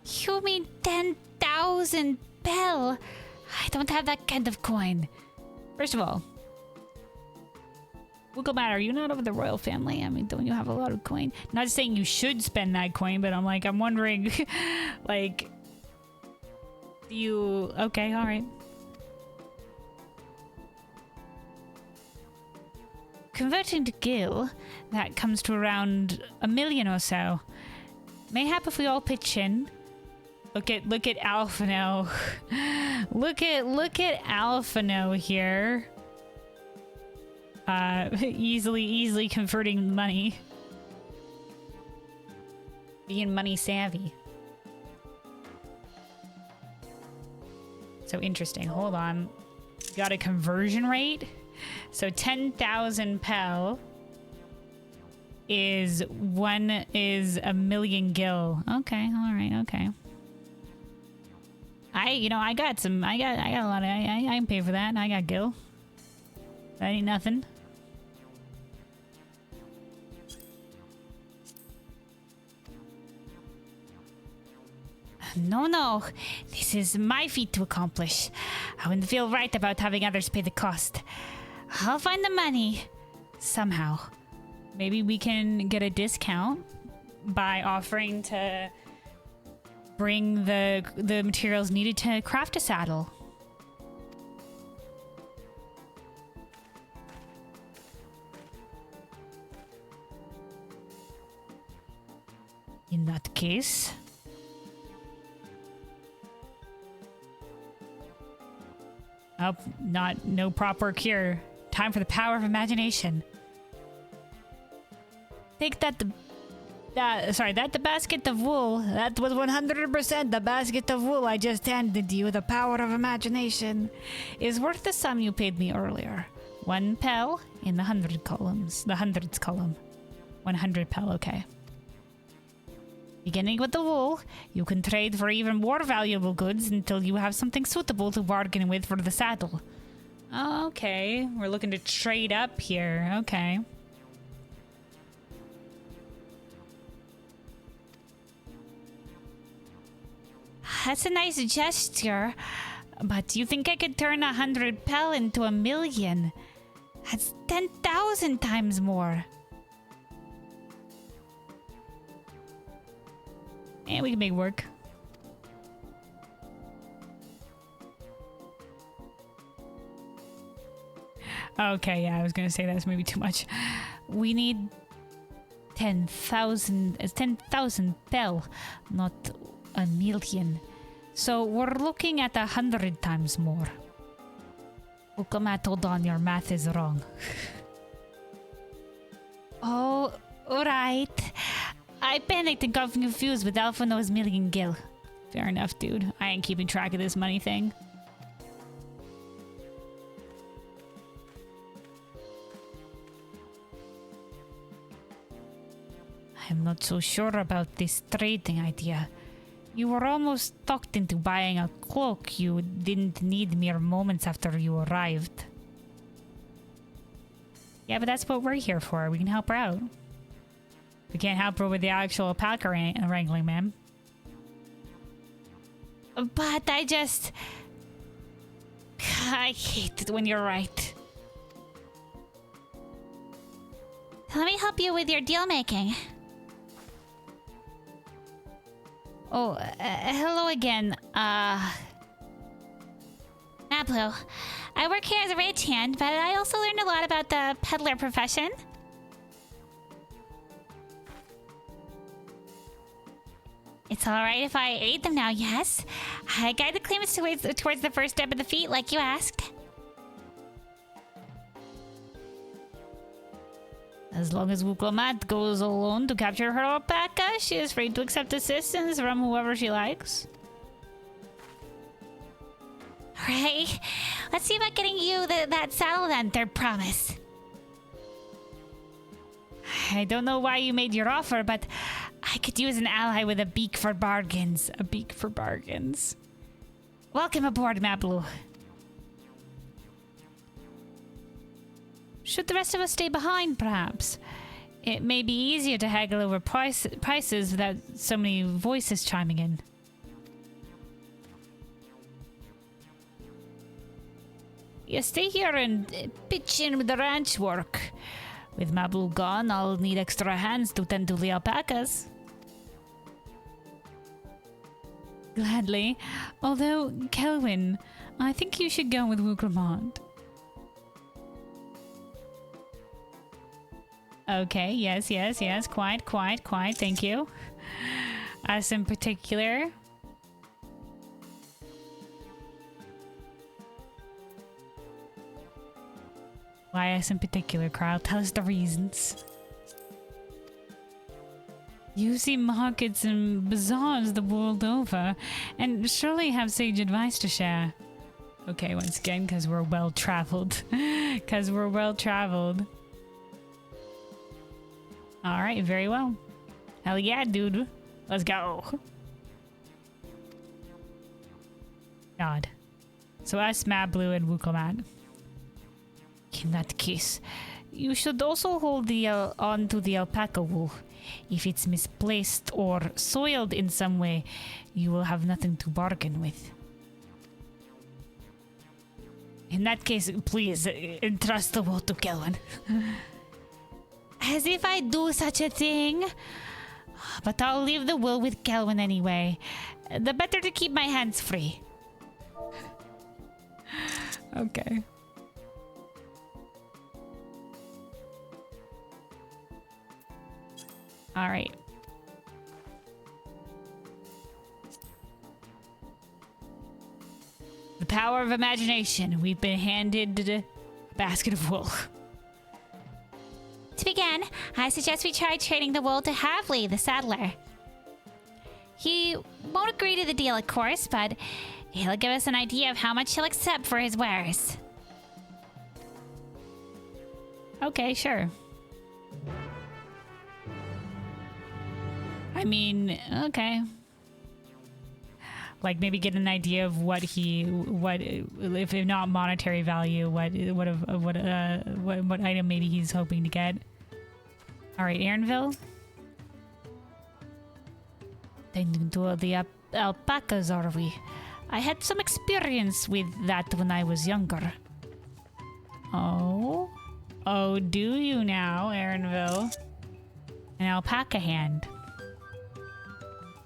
You mean 10,000 pel? I don't have that kind of coin. First of all, Wigglemat, are you not of the royal family? I mean, don't you have a lot of coin? Not saying you should spend that coin, but I'm wondering, like, do you... Okay, alright. Converting to gil, that comes to around 1 million or so. Mayhap if we all pitch in. Look at Alphino. look at Alphino here. Easily converting money. Being money savvy. So interesting. Hold on. Got a conversion rate. So 10,000 pel is 1 million gil. Okay, all right, okay. I got a lot of, I can pay for that. I got gil. That ain't nothing. No. This is my feat to accomplish. I wouldn't feel right about having others pay the cost. I'll find the money. Somehow. Maybe we can get a discount by offering to bring the materials needed to craft a saddle. In that case... Oh, no proper cure. Time for the power of imagination. Take that the basket of wool. That was 100% the basket of wool I just handed you. The power of imagination is worth the sum you paid me earlier. 1 pel in the 100 columns. The hundreds column. 100 pel, okay. Beginning with the wool, you can trade for even more valuable goods until you have something suitable to bargain with for the saddle. Okay, we're looking to trade up here. Okay. That's a nice gesture, but do you think I could turn 100 pel into 1 million? That's 10,000 times more. And we can make it work. Okay, yeah, I was gonna say that's maybe too much. We need 10,000 pel, not 1 million. So we're looking at 100 times more. Ukamat, hold on, your math is wrong. Oh, alright. I panicked and got confused with Alpha Nose Million Gil. Fair enough, dude. I ain't keeping track of this money thing. I'm not so sure about this trading idea. You were almost talked into buying a cloak you didn't need mere moments after you arrived. Yeah, but that's what we're here for. We can help her out. We can't help her with the actual alpaca wrangling, ma'am. But I hate it when you're right. Let me help you with your deal making. Oh, hello again. Nablu, I work here as a rage hand, but I also learned a lot about the peddler profession. It's alright if I aid them now, yes? I guide the claimants towards the first step of the feat, like you asked. As long as Wuklamat goes alone to capture her alpaca, she is free to accept assistance from whoever she likes. Alright, let's see about getting you that saddle then, third promise. I don't know why you made your offer, but I could use an ally with a beak for bargains. A beak for bargains. Welcome aboard, Mablu. Should the rest of us stay behind, perhaps? It may be easier to haggle over prices without so many voices chiming in. You stay here and pitch in with the ranch work. With Mablu gone, I'll need extra hands to tend to the alpacas. Gladly. Although, Kelvin, I think you should go with Wukramond. Okay, yes. Quite. Thank you. Us in particular. Why us in particular, Carl? Tell us the reasons. You see markets and bazaars the world over, and surely have sage advice to share. Okay, once again, because we're well-traveled. Because we're well-traveled. Alright, very well. Hell yeah, dude. Let's go. God. So us, Mablu, and Wukomat. In that case, you should also hold on to the alpaca wool. If it's misplaced or soiled in some way, you will have nothing to bargain with. In that case, please entrust the wool to Kelvin. As if I'd do such a thing. But I'll leave the wool with Kelvin anyway. The better to keep my hands free. Okay. All right. The power of imagination. We've been handed a basket of wool. To begin, I suggest we try trading the wool to Havli, the saddler. He won't agree to the deal, of course, but he'll give us an idea of how much he'll accept for his wares. Okay, sure. I mean, okay. Like maybe get an idea of what if not monetary value, what item maybe he's hoping to get. All right, Aaronville. Tending to the alpacas, are we? I had some experience with that when I was younger. Oh, do you now, Aaronville? An alpaca hand.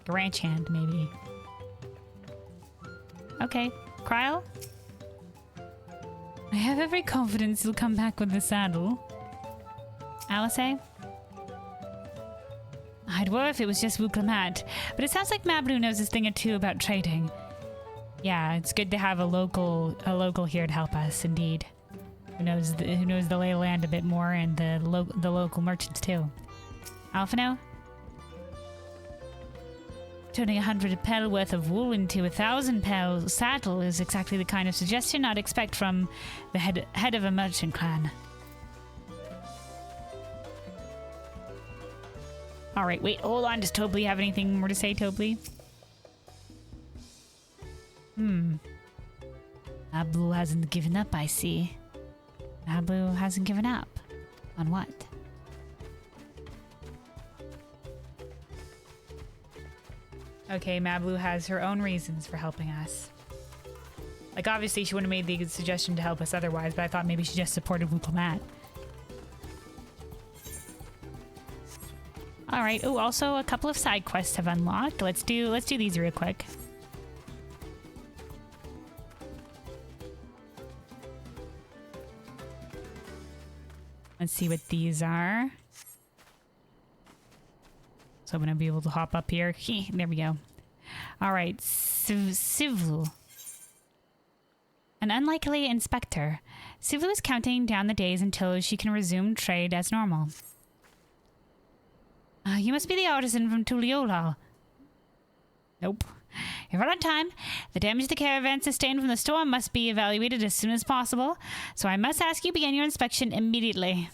Ranch hand, maybe. Okay, Kryle? I have every confidence you'll come back with the saddle. Alice? I'd worry if it was just Wuklamat, but it sounds like Mablu knows a thing or two about trading. Yeah, it's good to have a local here to help us. Indeed, who knows the lay of the land a bit more, and the local merchants too. Alphino? Turning 100 pel worth of wool into 1,000 pel saddle is exactly the kind of suggestion I'd expect from the head of a merchant clan. Alright, wait, hold on. Does Tobly have anything more to say, Tobly? Nablu hasn't given up, I see. Nablu hasn't given up. On what? Okay, Mablu has her own reasons for helping us. Like, obviously she wouldn't have made the suggestion to help us otherwise, but I thought maybe she just supported Wuplamat. Alright, oh, also a couple of side quests have unlocked. Let's do these real quick. Let's see what these are. So I'm going to be able to hop up here. There we go. All right. Sivlu. An unlikely inspector. Sivlu is counting down the days until she can resume trade as normal. You must be the artisan from Tuliolal. Nope. You're right on time. The damage the caravan sustained from the storm must be evaluated as soon as possible, so I must ask you begin your inspection immediately.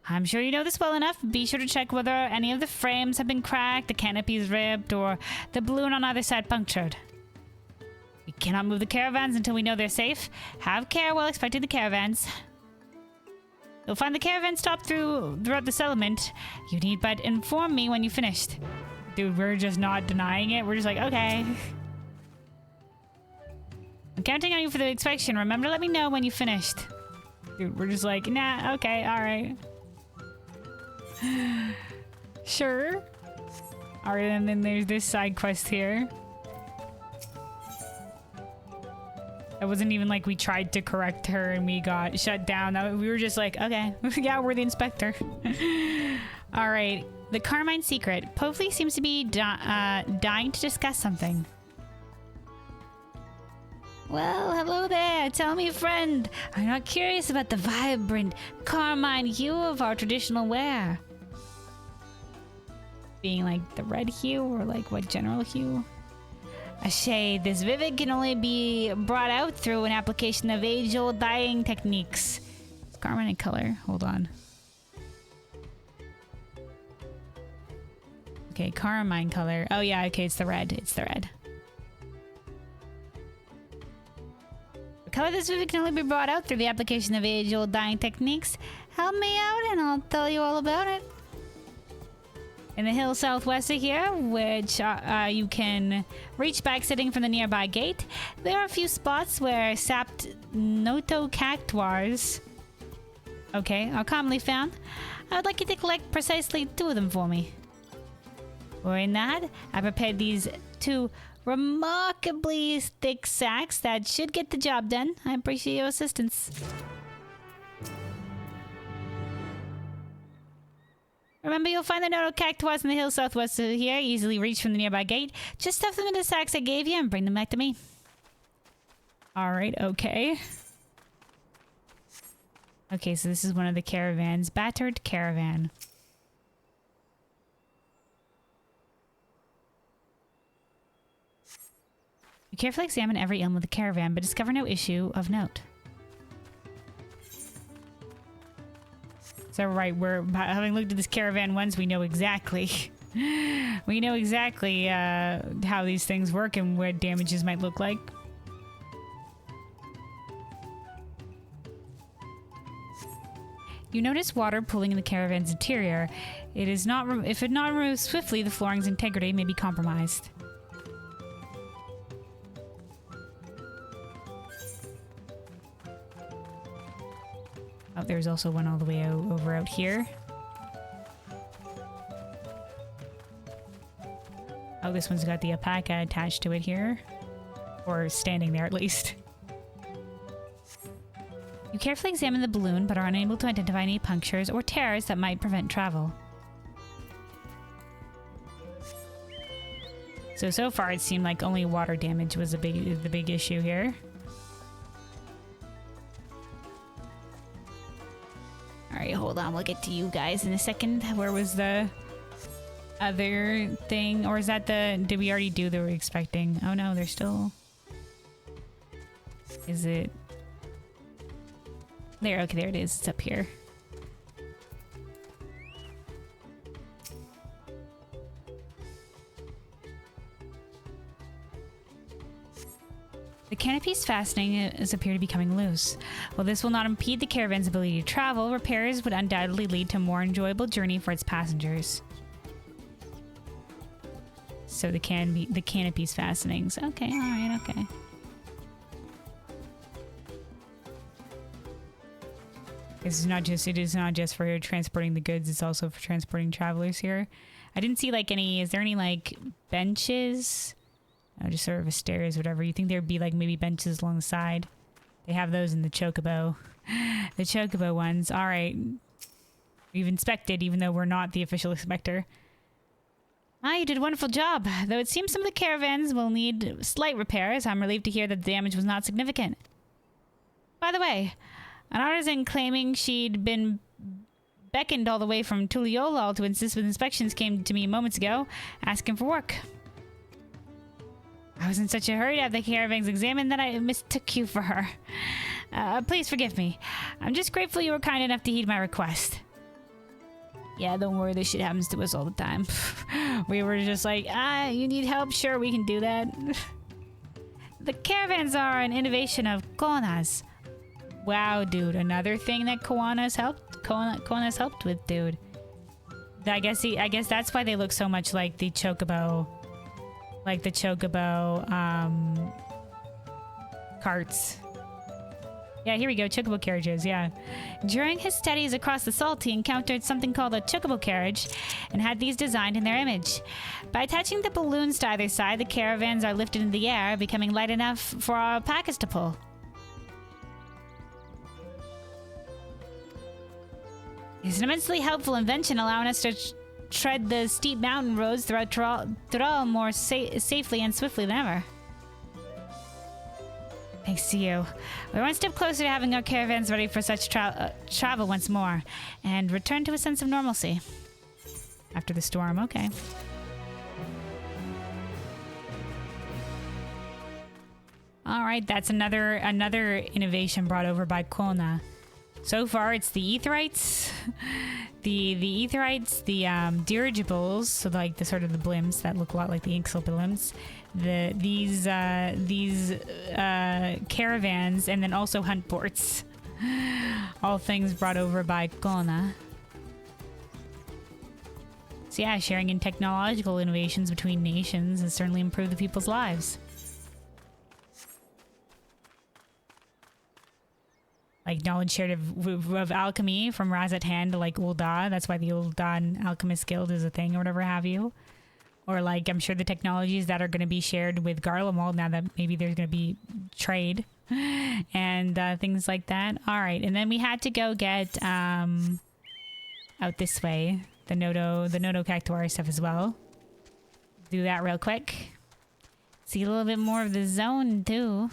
I'm sure you know this well enough. Be sure to check whether any of the frames have been cracked, the canopies ripped, or the balloon on either side punctured. We cannot move the caravans until we know they're safe. Have care while expecting the caravans. You'll find the caravan stopped throughout the settlement. You need but inform me when you finished. Dude, we're just not denying it. We're just like, okay. I'm counting on you for the inspection. Remember to let me know when you finished. Dude, we're just like, nah, okay, alright. Sure. Alright, and then there's this side quest here. It wasn't even like we tried to correct her and we got shut down. We were just like, okay, yeah, we're the inspector. Alright, the Carmine Secret. Povli seems to be dying to discuss something. Well, hello there. Tell me, friend. I'm not curious about the vibrant carmine hue of our traditional wear. Being like the red hue or like what general hue? A shade. This vivid can only be brought out through an application of age-old dyeing techniques. It's carmine in color. Hold on. Okay, carmine color. Oh yeah, okay, it's the red. It's the red. The color of this vivid can only be brought out through the application of age-old dyeing techniques. Help me out and I'll tell you all about it. In the hill southwest of here, which you can reach by exiting from the nearby gate, there are a few spots where sapped noto cactuars, okay, are commonly found. I would like you to collect precisely 2 of them for me. In that, I prepared these 2 remarkably thick sacks that should get the job done. I appreciate your assistance. Remember, you'll find the noto cactuars in the hill southwest of here, easily reached from the nearby gate. Just stuff them into the sacks I gave you and bring them back to me. Alright, okay. Okay, so this is one of the caravans. Battered caravan. You carefully examine every element of the caravan, but discover no issue of note. So right, we're having looked at this caravan once, we know exactly we know exactly how these things work and what damages might look like. You notice water pooling in the caravan's interior. It is not if it not removed swiftly, the flooring's integrity may be compromised. Oh, there's also one all the way over out here. Oh, this one's got the alpaca attached to it here. Or standing there, at least. You carefully examine the balloon, but are unable to identify any punctures or tears that might prevent travel. So far it seemed like only water damage was the big issue here. Alright, hold on. We'll get to you guys in a second. Where was the other thing? Or is that the... Did we already do the we're expecting? Oh no, there's still... Is it... There, okay, there it is. It's up here. The canopy's fastening appear to be coming loose. While this will not impede the caravan's ability to travel, repairs would undoubtedly lead to a more enjoyable journey for its passengers. So the canopy's fastenings. Okay, alright, okay. It is not just for transporting the goods, it's also for transporting travelers here. I didn't see like any, is there any like benches? Oh, just sort of a stairs, whatever. You think there'd be like maybe benches along the side? They have those in the Chocobo. The Chocobo ones. All right. We've inspected, even though we're not the official inspector. Ah, you did a wonderful job. Though it seems some of the caravans will need slight repairs, I'm relieved to hear that the damage was not significant. By the way, an artisan claiming she'd been beckoned all the way from Tuliolal to insist with inspections came to me moments ago, asking for work. I was in such a hurry to have the caravans examined that I mistook you for her. Please forgive me. I'm just grateful you were kind enough to heed my request. Yeah, don't worry, this shit happens to us all the time. We were just like, you need help? Sure, we can do that. The caravans are an innovation of Kona's. Wow, dude, another thing that Kona's helped with, dude. I guess that's why they look so much like the Chocobo. Like the Chocobo carts. Yeah, here we go. Chocobo carriages, yeah. During his studies across the salt, he encountered something called a Chocobo carriage and had these designed in their image. By attaching the balloons to either side, the caravans are lifted in the air, becoming light enough for our alpacas to pull. It's an immensely helpful invention, allowing us to tread the steep mountain roads throughout Tural more safely and swiftly than ever. Thanks to you. We're one step closer to having our caravans ready for such travel once more, and return to a sense of normalcy. After the storm, okay. Alright, that's another innovation brought over by Kona. So far, it's the Aetherites, the Aetherites, the dirigibles, so like the sort of the blimps that look a lot like the Inxil blimps, these caravans, and then also hunt ports. All things brought over by Kona. So yeah, sharing in technological innovations between nations has certainly improved the people's lives. Like knowledge shared of alchemy from Razat Han to like Ul'dah. That's why the Ul'dah Alchemist Guild is a thing or whatever have you. Or like I'm sure the technologies that are going to be shared with Garlemald now that maybe there's going to be trade and things like that. All right, and then we had to go get out this way the Nodo Cactuar stuff as well. Do that real quick. See a little bit more of the zone too.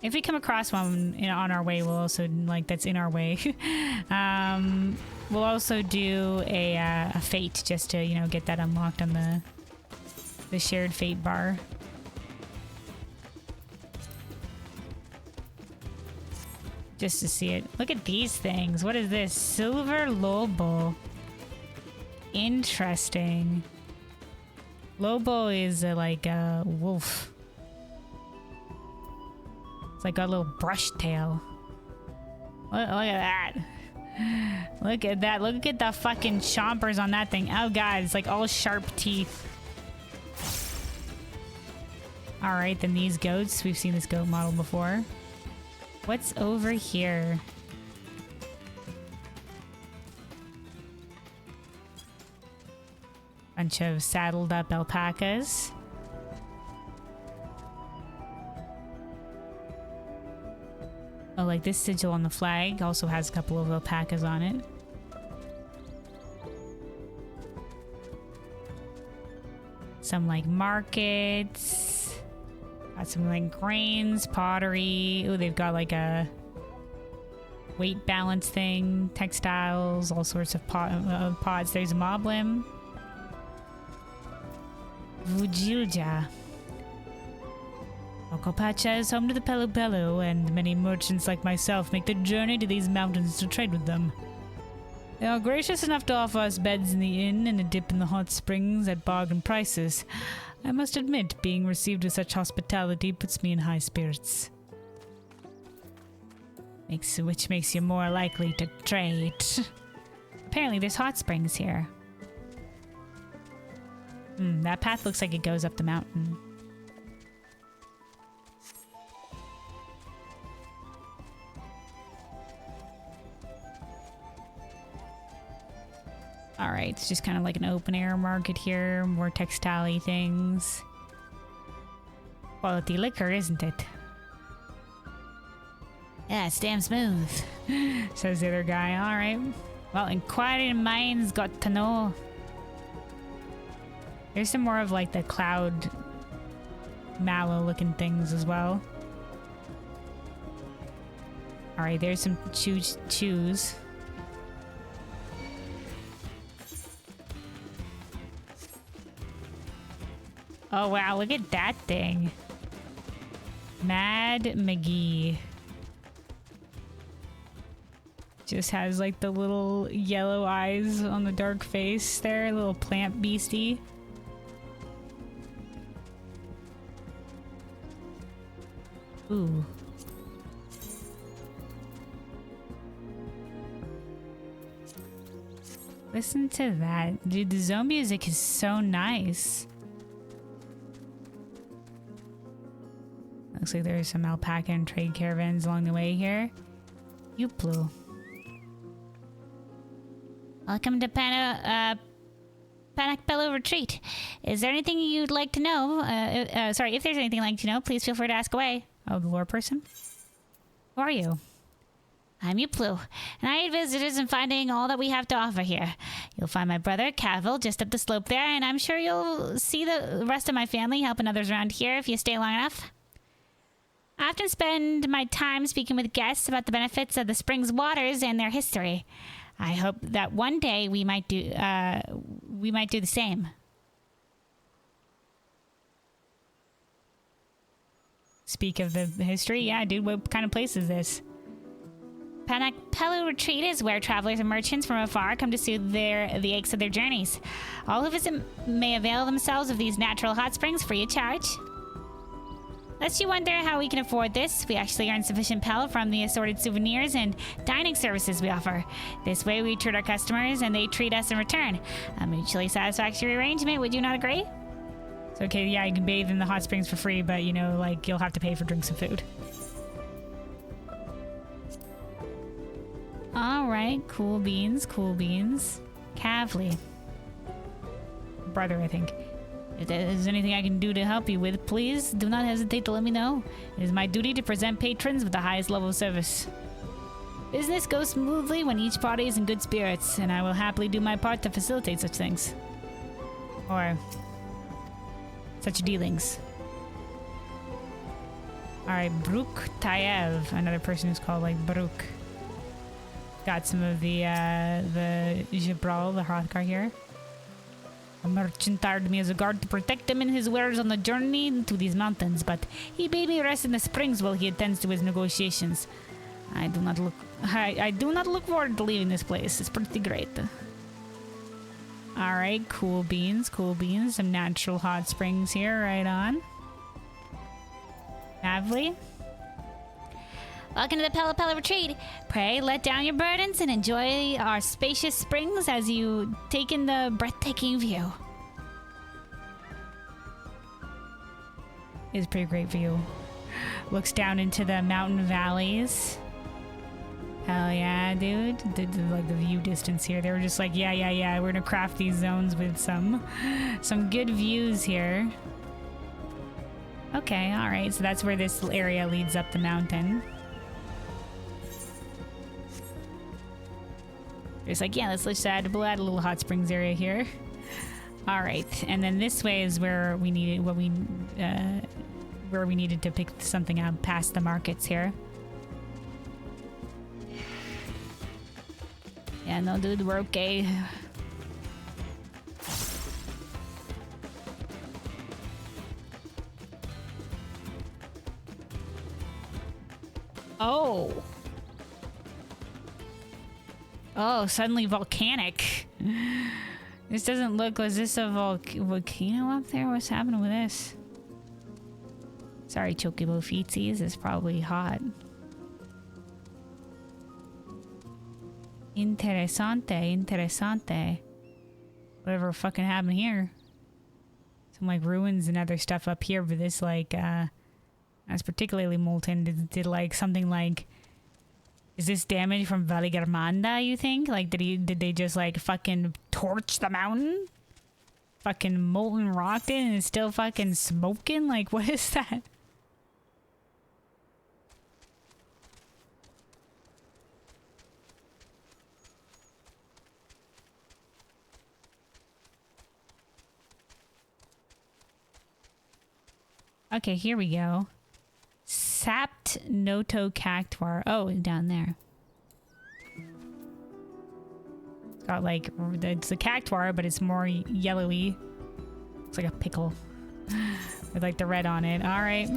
If we come across one on our way, we'll also, like, that's in our way. We'll also do a fate just to, get that unlocked on the shared fate bar. Just to see it. Look at these things. What is this? Silver Lobo. Interesting. Lobo is like a wolf. It's like got a little brush tail. Look at that. Look at that. Look at the fucking chompers on that thing. Oh god, it's like all sharp teeth. Alright, then these goats. We've seen this goat model before. What's over here? Bunch of saddled up alpacas. Oh, like this sigil on the flag also has a couple of alpacas on it. some like markets. Got some like grains, pottery. Oh, they've got like a weight balance thing, textiles, all sorts of pots. There's a moblin. Vujilja. Okopacha is home to the Pelu Pelu, and many merchants like myself make the journey to these mountains to trade with them. They are gracious enough to offer us beds in the inn and a dip in the hot springs at bargain prices. I must admit, being received with such hospitality puts me in high spirits. Which makes you more likely to trade. Apparently there's hot springs here. That path looks like it goes up the mountain. Alright, it's just kind of like an open air market here. More textile-y things. Quality liquor, isn't it? Yeah, it's damn smooth. Says the other guy. Alright. Well, inquiring minds got to know. There's some more of like the cloud mallow looking things as well. Alright, there's some chews. Oh wow, look at that thing. Mad McGee. Just has like the little yellow eyes on the dark face there, little plant beastie. Ooh. Listen to that. Dude, the zone music is so nice. Looks like there's some alpaca and trade caravans along the way here. Youplu. Welcome to Panakpelo Retreat. Is there anything you'd like to know? Sorry, if there's anything you'd like to know, please feel free to ask away. Oh, the lore person? Who are you? I'm Youplu, and I aid visitors in finding all that we have to offer here. You'll find my brother, Cavill, just up the slope there, and I'm sure you'll see the rest of my family helping others around here if you stay long enough. I often spend my time speaking with guests about the benefits of the spring's waters and their history. I hope that one day we might do the same. Speak of the history? Yeah, dude, what kind of place is this? Panakpelo Retreat is where travelers and merchants from afar come to soothe the aches of their journeys. All who visit may avail themselves of these natural hot springs free of charge. Lest you wonder how we can afford this, we actually earn sufficient pel from the assorted souvenirs and dining services we offer. This way we treat our customers and they treat us in return. A mutually satisfactory arrangement, would you not agree? So, okay, yeah, you can bathe in the hot springs for free, but, you know, like, you'll have to pay for drinks and food. Alright, cool beans, cool beans. Kavli. Brother, I think. If there's anything I can do to help you with, please do not hesitate to let me know. It is my duty to present patrons with the highest level of service. Business goes smoothly when each party is in good spirits, and I will happily do my part to facilitate such things. Or such dealings. Alright, Brooke Tayev, another person who's called like Brooke. Got some of the Jibral, the Hrothgar here. A merchant hired me as a guard to protect him and his wares on the journey to these mountains, but he bade me rest in the springs while he attends to his negotiations. I do not look forward to leaving this place. It's pretty great. Alright, cool beans, cool beans. Some natural hot springs here, right on. Navli. Welcome to the Pelo Retreat. Pray let down your burdens and enjoy our spacious springs as you take in the breathtaking view. It's a pretty great view. Looks down into the mountain valleys. Hell yeah, dude. Like the view distance here. They were just like, yeah. We're gonna craft these zones with some good views here. Okay, alright. So that's where this area leads up the mountain. It's like, yeah, let's just add a little hot springs area here. All right, and then this way is where we needed where we needed to pick something up past the markets here. Yeah, no, dude, we're okay. Oh. Oh, suddenly volcanic. This doesn't look... Was this a volcano up there? What's happening with this? Sorry, Chocobo Feetsies. It's probably hot. Interessante. Whatever fucking happened here. Some like ruins and other stuff up here, but this like that's particularly molten. Did like something like, is this damage from Valigarmanda, you think? Like did they just like fucking torch the mountain? Fucking molten rocked it and it's still fucking smoking? Like what is that? Okay, here we go. Sapped Noto Cactuar. Oh, down there. It's got like, it's a cactuar, but it's more yellowy. It's like a pickle. With like the red on it. All right.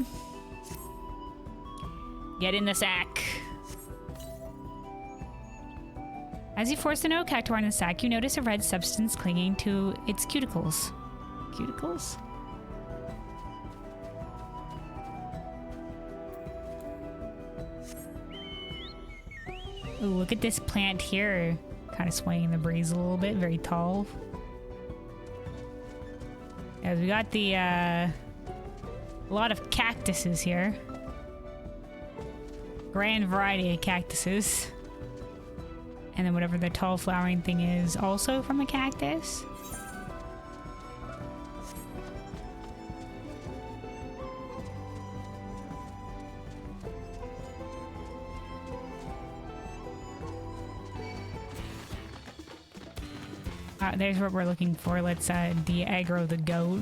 Get in the sack. As you force the Noto Cactuar in the sack, you notice a red substance clinging to its cuticles. Cuticles? Ooh, look at this plant here. Kind of swaying in the breeze a little bit. Very tall. Yeah, we got the, a lot of cactuses here. Grand variety of cactuses. And then whatever the tall flowering thing is, also from a cactus. There's what we're looking for. Let's de-aggro the goat.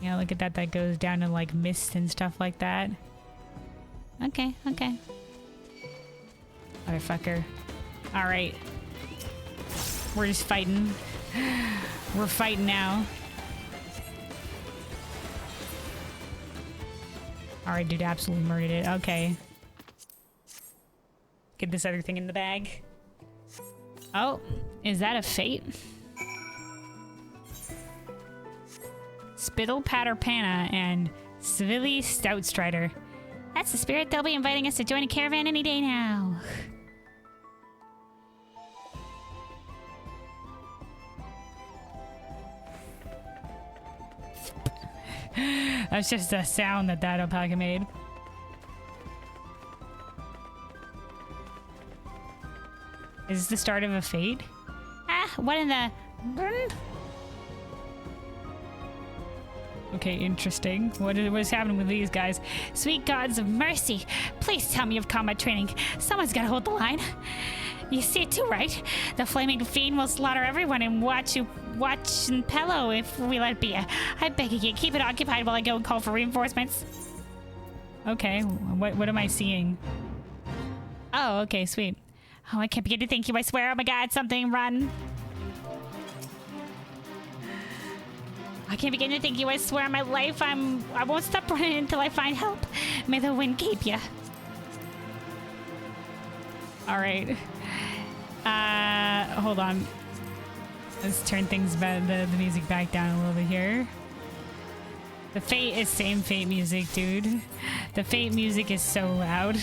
Yeah, look at that. That goes down to like mist and stuff like that. Okay, okay. Motherfucker. Alright. We're just fighting. We're fighting now. Alright, dude, absolutely murdered it. Okay. Get this other thing in the bag. Oh, is that a fate? Spittle Patterpana and Civilly Stoutstrider. That's the spirit. They'll be inviting us to join a caravan any day now. That's just a sound that alpaca made. Is this the start of a fate? Ah, what in the... Okay, interesting. What is happening with these guys? Sweet gods of mercy, please tell me of combat training. Someone's gotta hold the line. You see it too, right? The flaming fiend will slaughter everyone and watch and pillow if we let it be. I beg of you, keep it occupied while I go and call for reinforcements. Okay, what am I seeing? Oh, okay, sweet. Oh, I can't begin to thank you, I swear. Oh my god, something, run. I can't begin to thank you, I swear on my life. I won't stop running until I find help. May the wind keep you. All right. Hold on. Let's turn things back, the music back down a little bit here. The Fate is same Fate music, dude. The Fate music is so loud.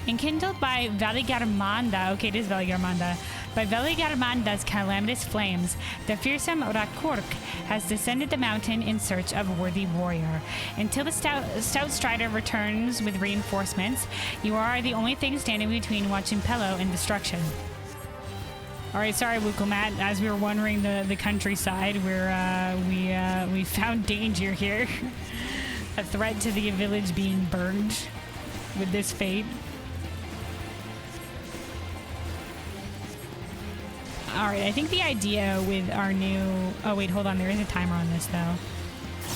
Enkindled by Valigarmanda. Okay, it is Valigarmanda. By Valigarmanda's calamitous flames, the fearsome Rakurk has descended the mountain in search of a worthy warrior. Until the stout strider returns with reinforcements, you are the only thing standing between Wachimpello and destruction. Alright, sorry, Wukomat. As we were wandering the countryside, we found danger here. A threat to the village being burned. with this fate. All right, I think the idea with our new... Oh, wait, hold on. There is a timer on this, though.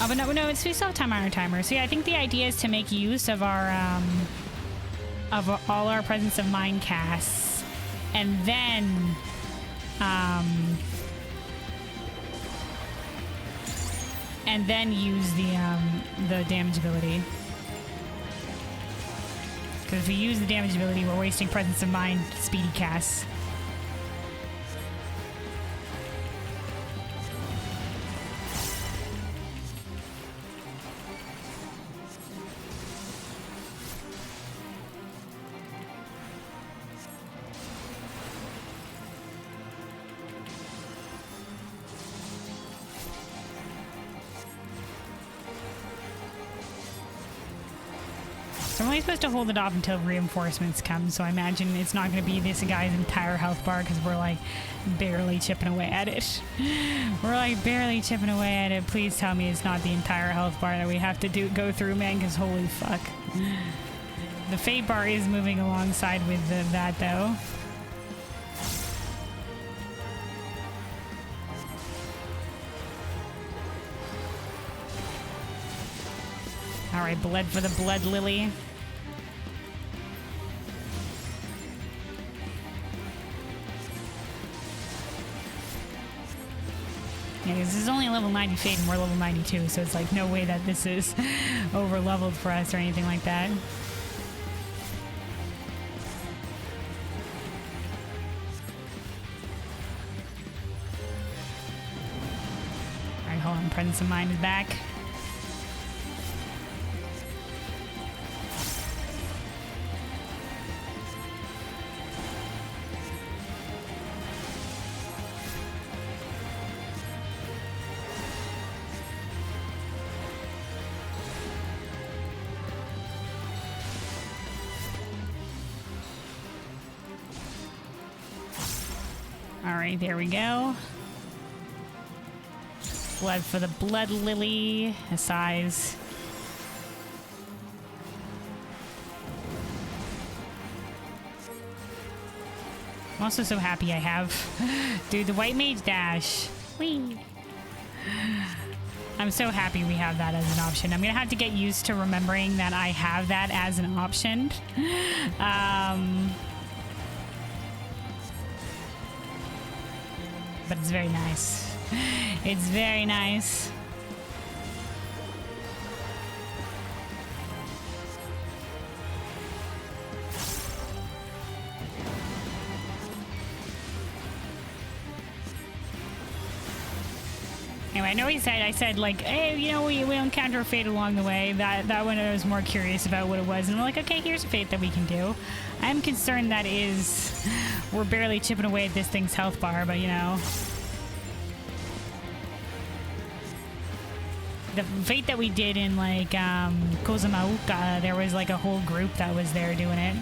Oh, but no, we still have time on our timer. So, yeah, I think the idea is to make use of our... of all our Presence of Mind casts. And then... and then use the damage ability. Because if we use the damage ability, we're wasting Presence of Mind speedy casts. So I'm only supposed to hold it off until reinforcements come, so I imagine it's not going to be this guy's entire health bar because we're like barely chipping away at it. We're like barely chipping away at it. Please tell me it's not the entire health bar that we have to go through, man, because holy fuck. The fate bar is moving alongside with that, though. All right, blood for the blood lily. Yeah, this is only level 90 fate and we're level 92, so it's like no way that this is over leveled for us or anything like that. All right, hold on. Presence of Mind is back. Alright, there we go. Blood for the blood lily. A size. I'm also so happy I have. Dude, the white mage dash. Whee! I'm so happy we have that as an option. I'm gonna have to get used to remembering that I have that as an option. But it's very nice. It's very nice. Anyway, I know I said like, hey, you know, we encounter a fate along the way. That one I was more curious about what it was. And we're like, okay, here's a fate that we can do. I'm concerned that we're barely chipping away at this thing's health bar, but you know. The fate that we did in like Kozumauka, there was like a whole group that was there doing it.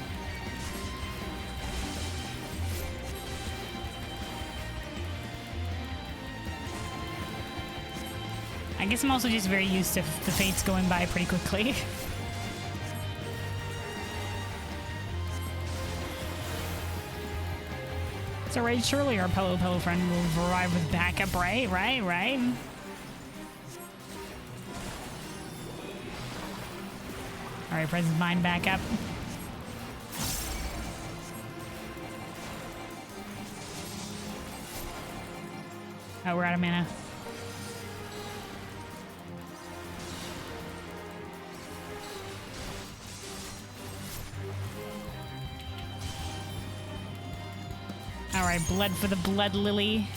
I guess I'm also just very used to the fates going by pretty quickly. It's alright, surely our Pello friend will arrive with backup, right? Right? Alright, Presence of Mind back up. Oh, we're out of mana. Alright, blood for the blood lily.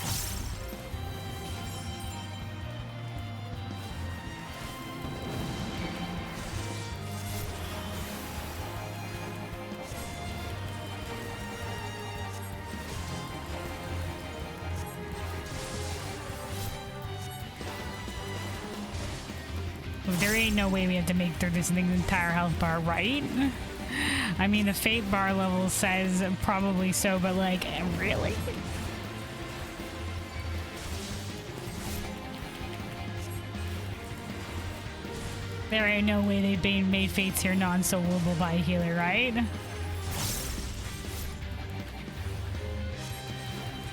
There ain't no way we have to make through this thing's entire health bar, right? I mean, the fate bar level says probably so, but like, really? There ain't no way they made fates here non-soloable by a healer, right?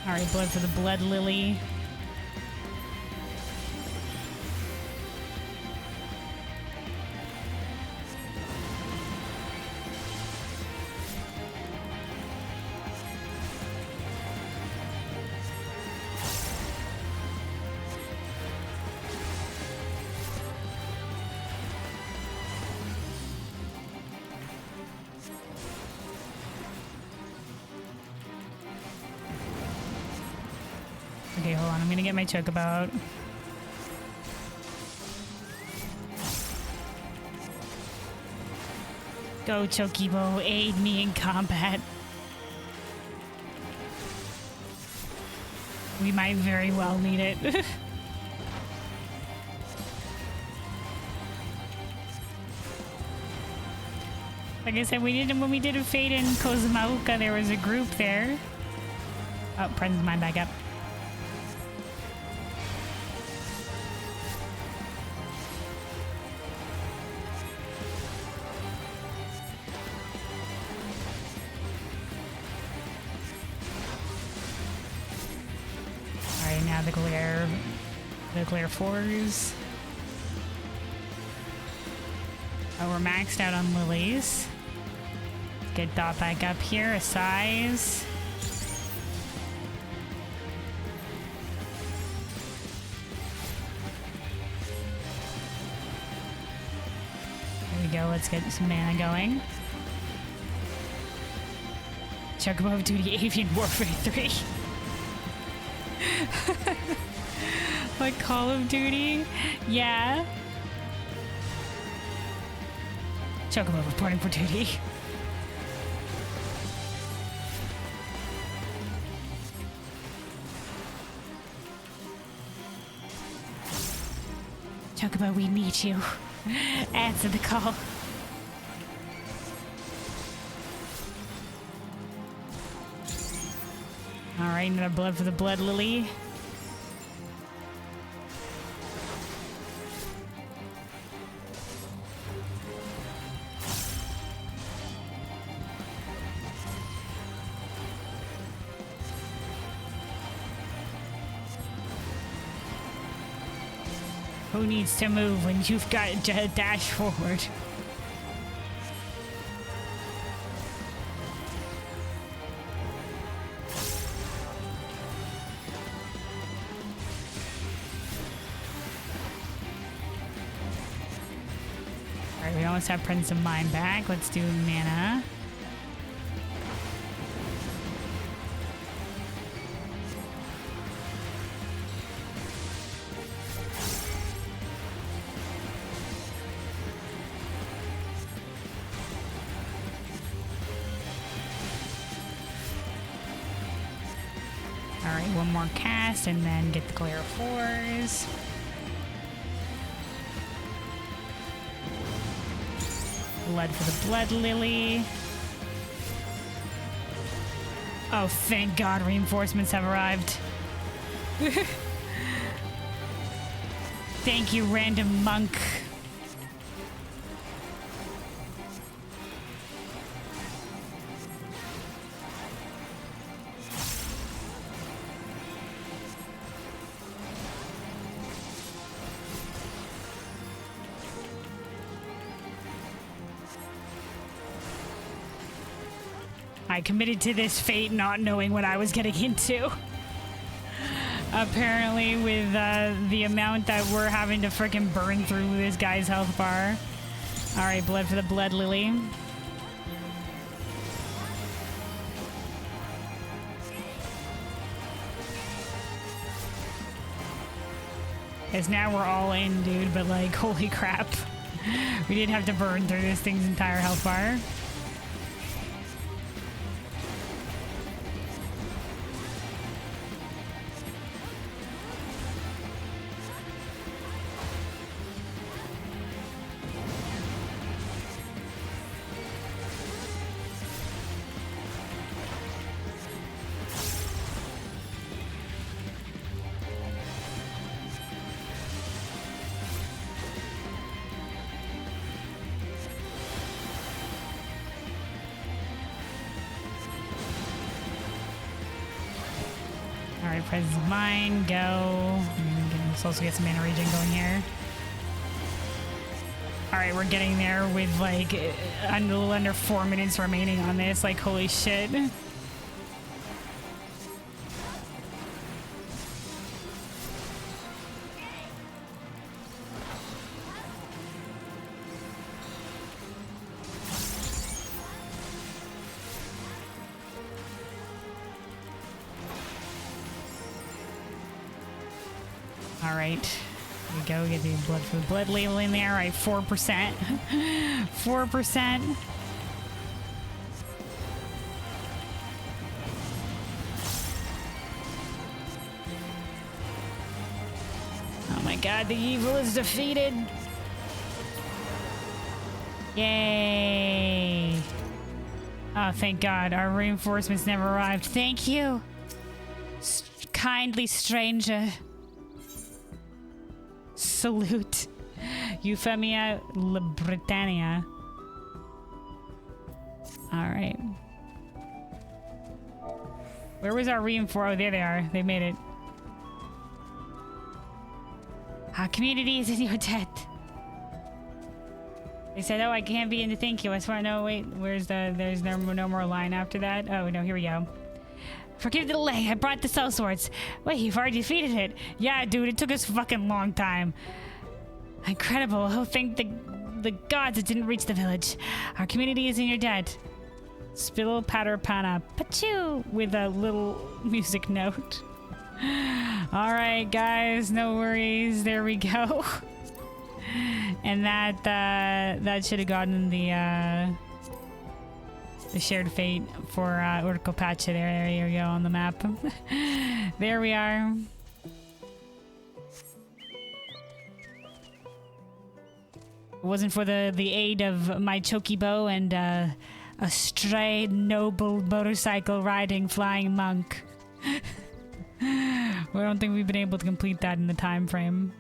Alright, blood for the blood lily. Okay, hold on. I'm gonna get my chocobo out. Go, Chocobo, aid me in combat. We might very well need it. Like I said, when we did a fade in Kozumauka, there was a group there. Oh, Presence mine back up. Alright, now the glare 4s. Oh, we're maxed out on lilies. Get Dot back up here, a size. There we go, let's get some mana going. Chocobo of Duty Avian Warfare 3. Like Call of Duty? Yeah. Chocobo reporting for duty. Chocobo, we need you. Answer the call. Alright, another blood for the blood lily. Who needs to move when you've got to dash forward? Alright, we almost have Prince of Mind back. Let's do mana. Alright, one more cast and then get the glare 4s. Blood for the blood lily. Oh, thank God reinforcements have arrived. Thank you, random monk. I committed to this fate not knowing what I was getting into. Apparently with the amount that we're having to frickin' burn through this guy's health bar. Alright, blood for the blood lily. Because now we're all in, dude, but like, holy crap. We did have to burn through this thing's entire health bar. Alright, presence of mind, go. Let's also get some mana regen going here. Alright, we're getting there with like a little under 4 minutes remaining on this. Like, holy shit. Alright. Here we go. Get the blood for the blood label in there. Alright, 4%. 4%. Oh my god, the evil is defeated. Yay. Oh, thank god. Our reinforcements never arrived. Thank you. Kindly stranger. Salute. Euphemia La Britannia. Alright. Where was our reinforcement? Oh, there they are. They made it. Our community is in your debt. They said, oh, I can't be in the thank you. I swear, no, wait. There's no more line after that. Oh, no, here we go. Forgive the delay. I brought the cell swords. Wait, you've already defeated it. Yeah, dude, it took us a fucking long time. Incredible. Oh, thank the gods it didn't reach the village. Our community is in your debt. Spittle patter pana pachoo with a little music note. Alright, guys, no worries. There we go. And that should have gotten the shared fate for Urco Pacha there. There you go on the map. There we are. It wasn't for the aid of my chokibo and a stray noble motorcycle riding flying monk. I don't think we've been able to complete that in the time frame.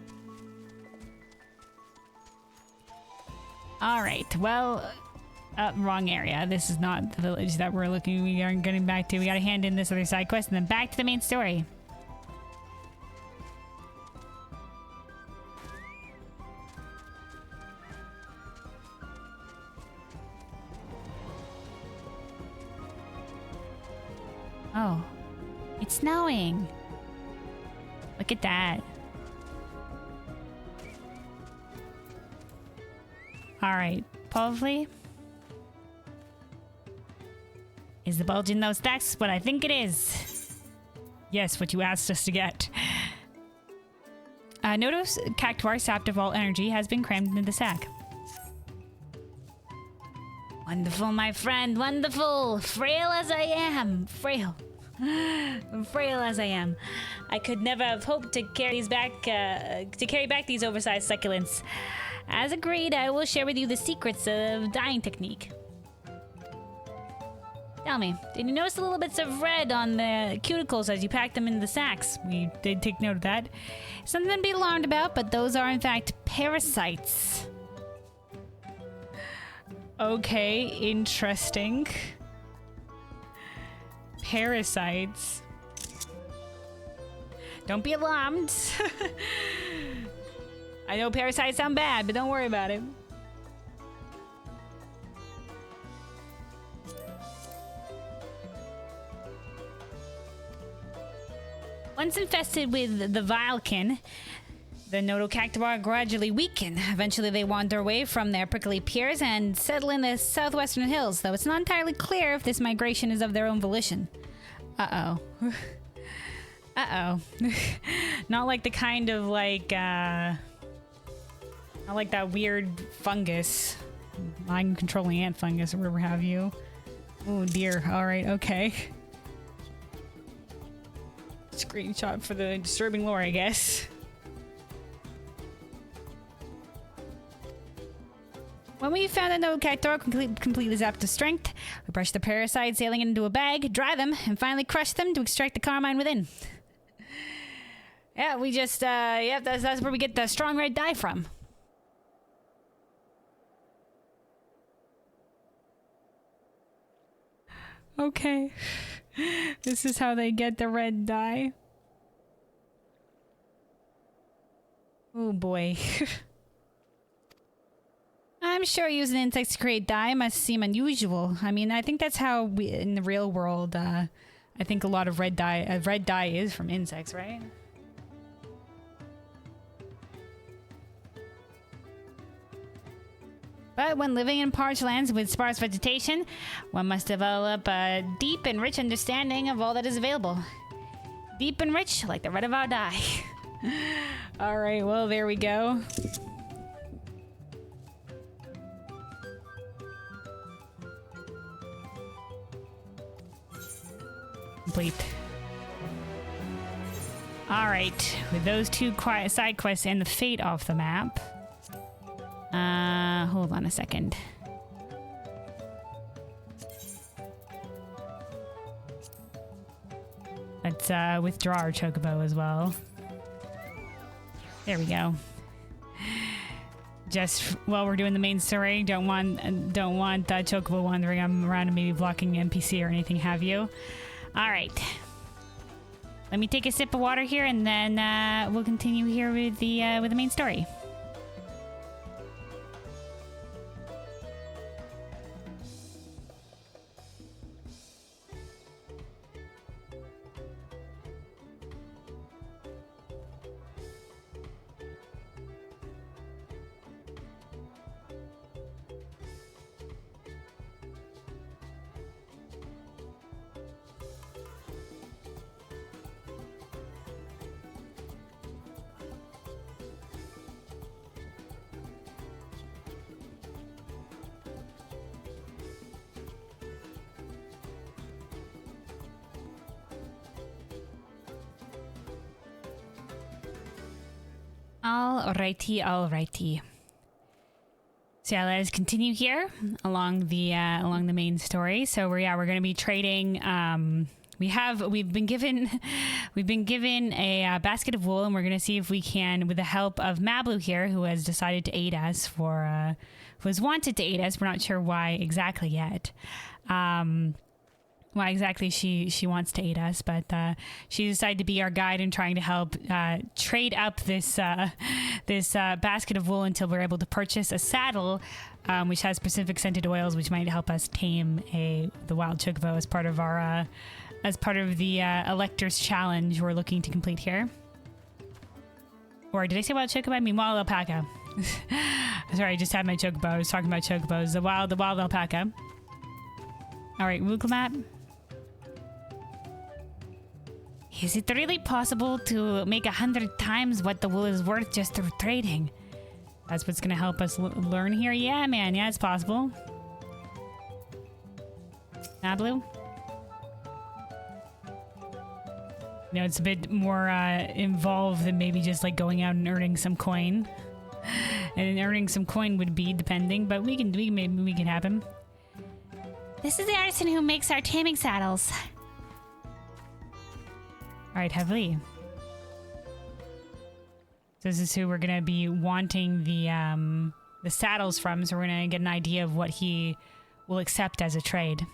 Alright, well, wrong area. This is not the village that we are getting back to. We gotta hand in this other side quest and then back to the main story. Oh, it's snowing. Look at that. Alright, Povli. Is the bulge in those stacks what I think it is? Yes, what you asked us to get. Notice Cactuar sapped of all energy has been crammed into the sack. Wonderful, my friend, wonderful. Frail as I am. Frail as I am. I could never have hoped to carry back these oversized succulents. As agreed, I will share with you the secrets of dyeing technique. Tell me, did you notice the little bits of red on the cuticles as you packed them in the sacks? We did take note of that. Something to be alarmed about, but those are in fact parasites. Okay, interesting. Parasites. Don't be alarmed. I know parasites sound bad, but don't worry about it. Once infested with the Vilekin, the Nodocactuar gradually weaken. Eventually they wander away from their prickly peers and settle in the southwestern hills, though it's not entirely clear if this migration is of their own volition. Uh-oh. Uh-oh. Not like the kind of like, not like that weird fungus. Mind-controlling ant fungus or whatever have you. Oh dear. Alright, okay. Screenshot for the disturbing lore, I guess. When we found a Nodocactuar completely zapped to strength, we brushed the parasite sailing into a bag, dry them, and finally crush them to extract the carmine within. Yeah, we just, yeah, that's where we get the strong red dye from. Okay. This is how they get the red dye. Oh boy. I'm sure using insects to create dye must seem unusual. I mean, I think that's how we, in the real world, I think a lot of red dye is from insects, right? But when living in parched lands with sparse vegetation, one must develop a deep and rich understanding of all that is available. Deep and rich, like the red of our dye. Alright, well, there we go. Complete. Alright, with those two quiet side quests and the fate off the map. Hold on a second. Let's withdraw our chocobo as well. There we go. Just while we're doing the main story, don't want chocobo wandering around and maybe blocking NPC or anything have you. All right. Let me take a sip of water here, and then we'll continue here with the main story. Alrighty. So yeah, let us continue here along the main story. So we're going to be trading. We've been given a basket of wool, and we're going to see if we can, with the help of Mablu here, who has decided to aid us who has wanted to aid us. We're not sure why exactly yet. Why exactly she wants to aid us, but she decided to be our guide in trying to help trade up this basket of wool until we're able to purchase a saddle, which has specific scented oils, which might help us tame the wild chocobo as part of our the Elector's challenge we're looking to complete here. Or did I say wild chocobo? I mean wild alpaca. Sorry, I just had my chocobo. I was talking about chocobos. The wild alpaca. All right, Wuklamap. Is it really possible to make 100 times what the wool is worth just through trading? That's what's going to help us learn here? Yeah, man. Yeah, it's possible. Nablu? You know, it's a bit more involved than maybe just like going out and earning some coin. And earning some coin would be depending, but we can happen. This is the artisan who makes our taming saddles. All right, Heavily. So this is who we're gonna be wanting the saddles from. So we're gonna get an idea of what he will accept as a trade.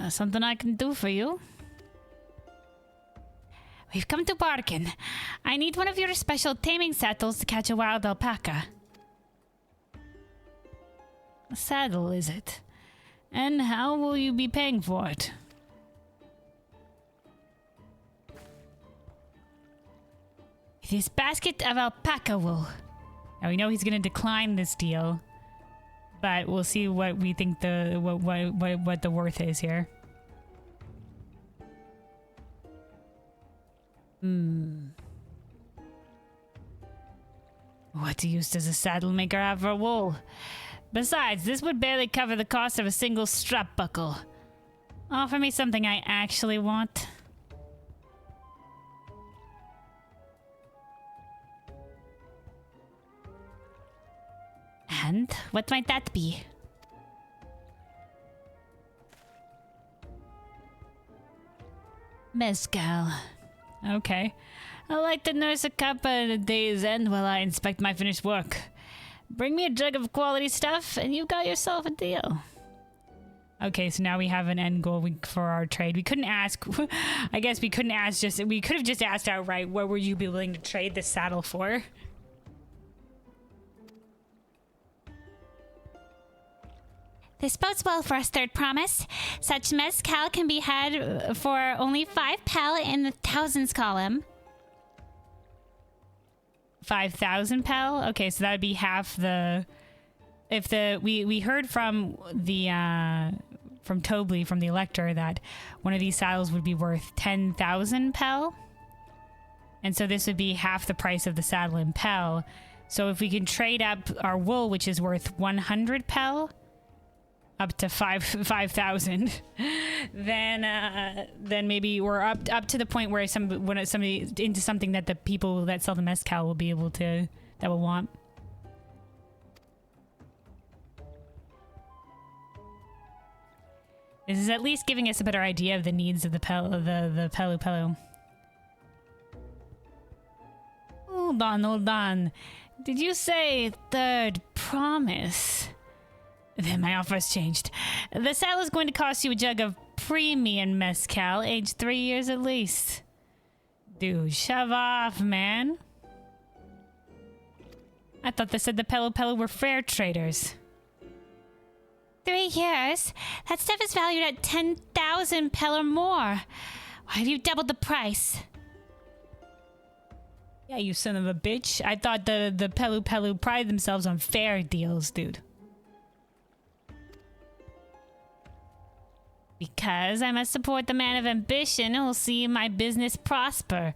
Something I can do for you. We've come to bargain. I need one of your special taming saddles to catch a wild alpaca. A saddle, is it? And how will you be paying for it? This basket of alpaca wool. Now we know he's going to decline this deal, but we'll see what we think what the worth is here. What use does a saddle maker have for wool? Besides, this would barely cover the cost of a single strap buckle. Offer me something I actually want. And what might that be? Mezcal. Okay. I like to nurse a cup at a day's end while I inspect my finished work. Bring me a jug of quality stuff, and you've got yourself a deal. Okay, so now we have an end goal for our trade. We couldn't ask. I guess we couldn't ask. We could have just asked outright. What would you be willing to trade this saddle for? This bodes well for us, third promise. Such mezcal can be had for only 5 pel in the thousands column. 5,000 pel? Okay, so that would be half the... If the... We heard from the... from Tobley, from the Elector, that one of these saddles would be worth 10,000 pel. And so this would be half the price of the saddle in pel. So if we can trade up our wool, which is worth 100 pel... up to 5,000, then maybe we're up to the point where somebody into something that the people that sell the mezcal will be able to, that will want. This is at least giving us a better idea of the needs of the Pelu Pelu. Hold on. Did you say third promise? Then my offer's changed. The saddle is going to cost you a jug of premium mezcal, aged 3 years at least. Dude, shove off, man. I thought they said the Pelu Pelu were fair traders. 3 years? That stuff is valued at 10,000 pel or more. Why have you doubled the price? Yeah, you son of a bitch. I thought the Pelu Pelu pride themselves on fair deals, dude. Because I must support the man of ambition who will see my business prosper.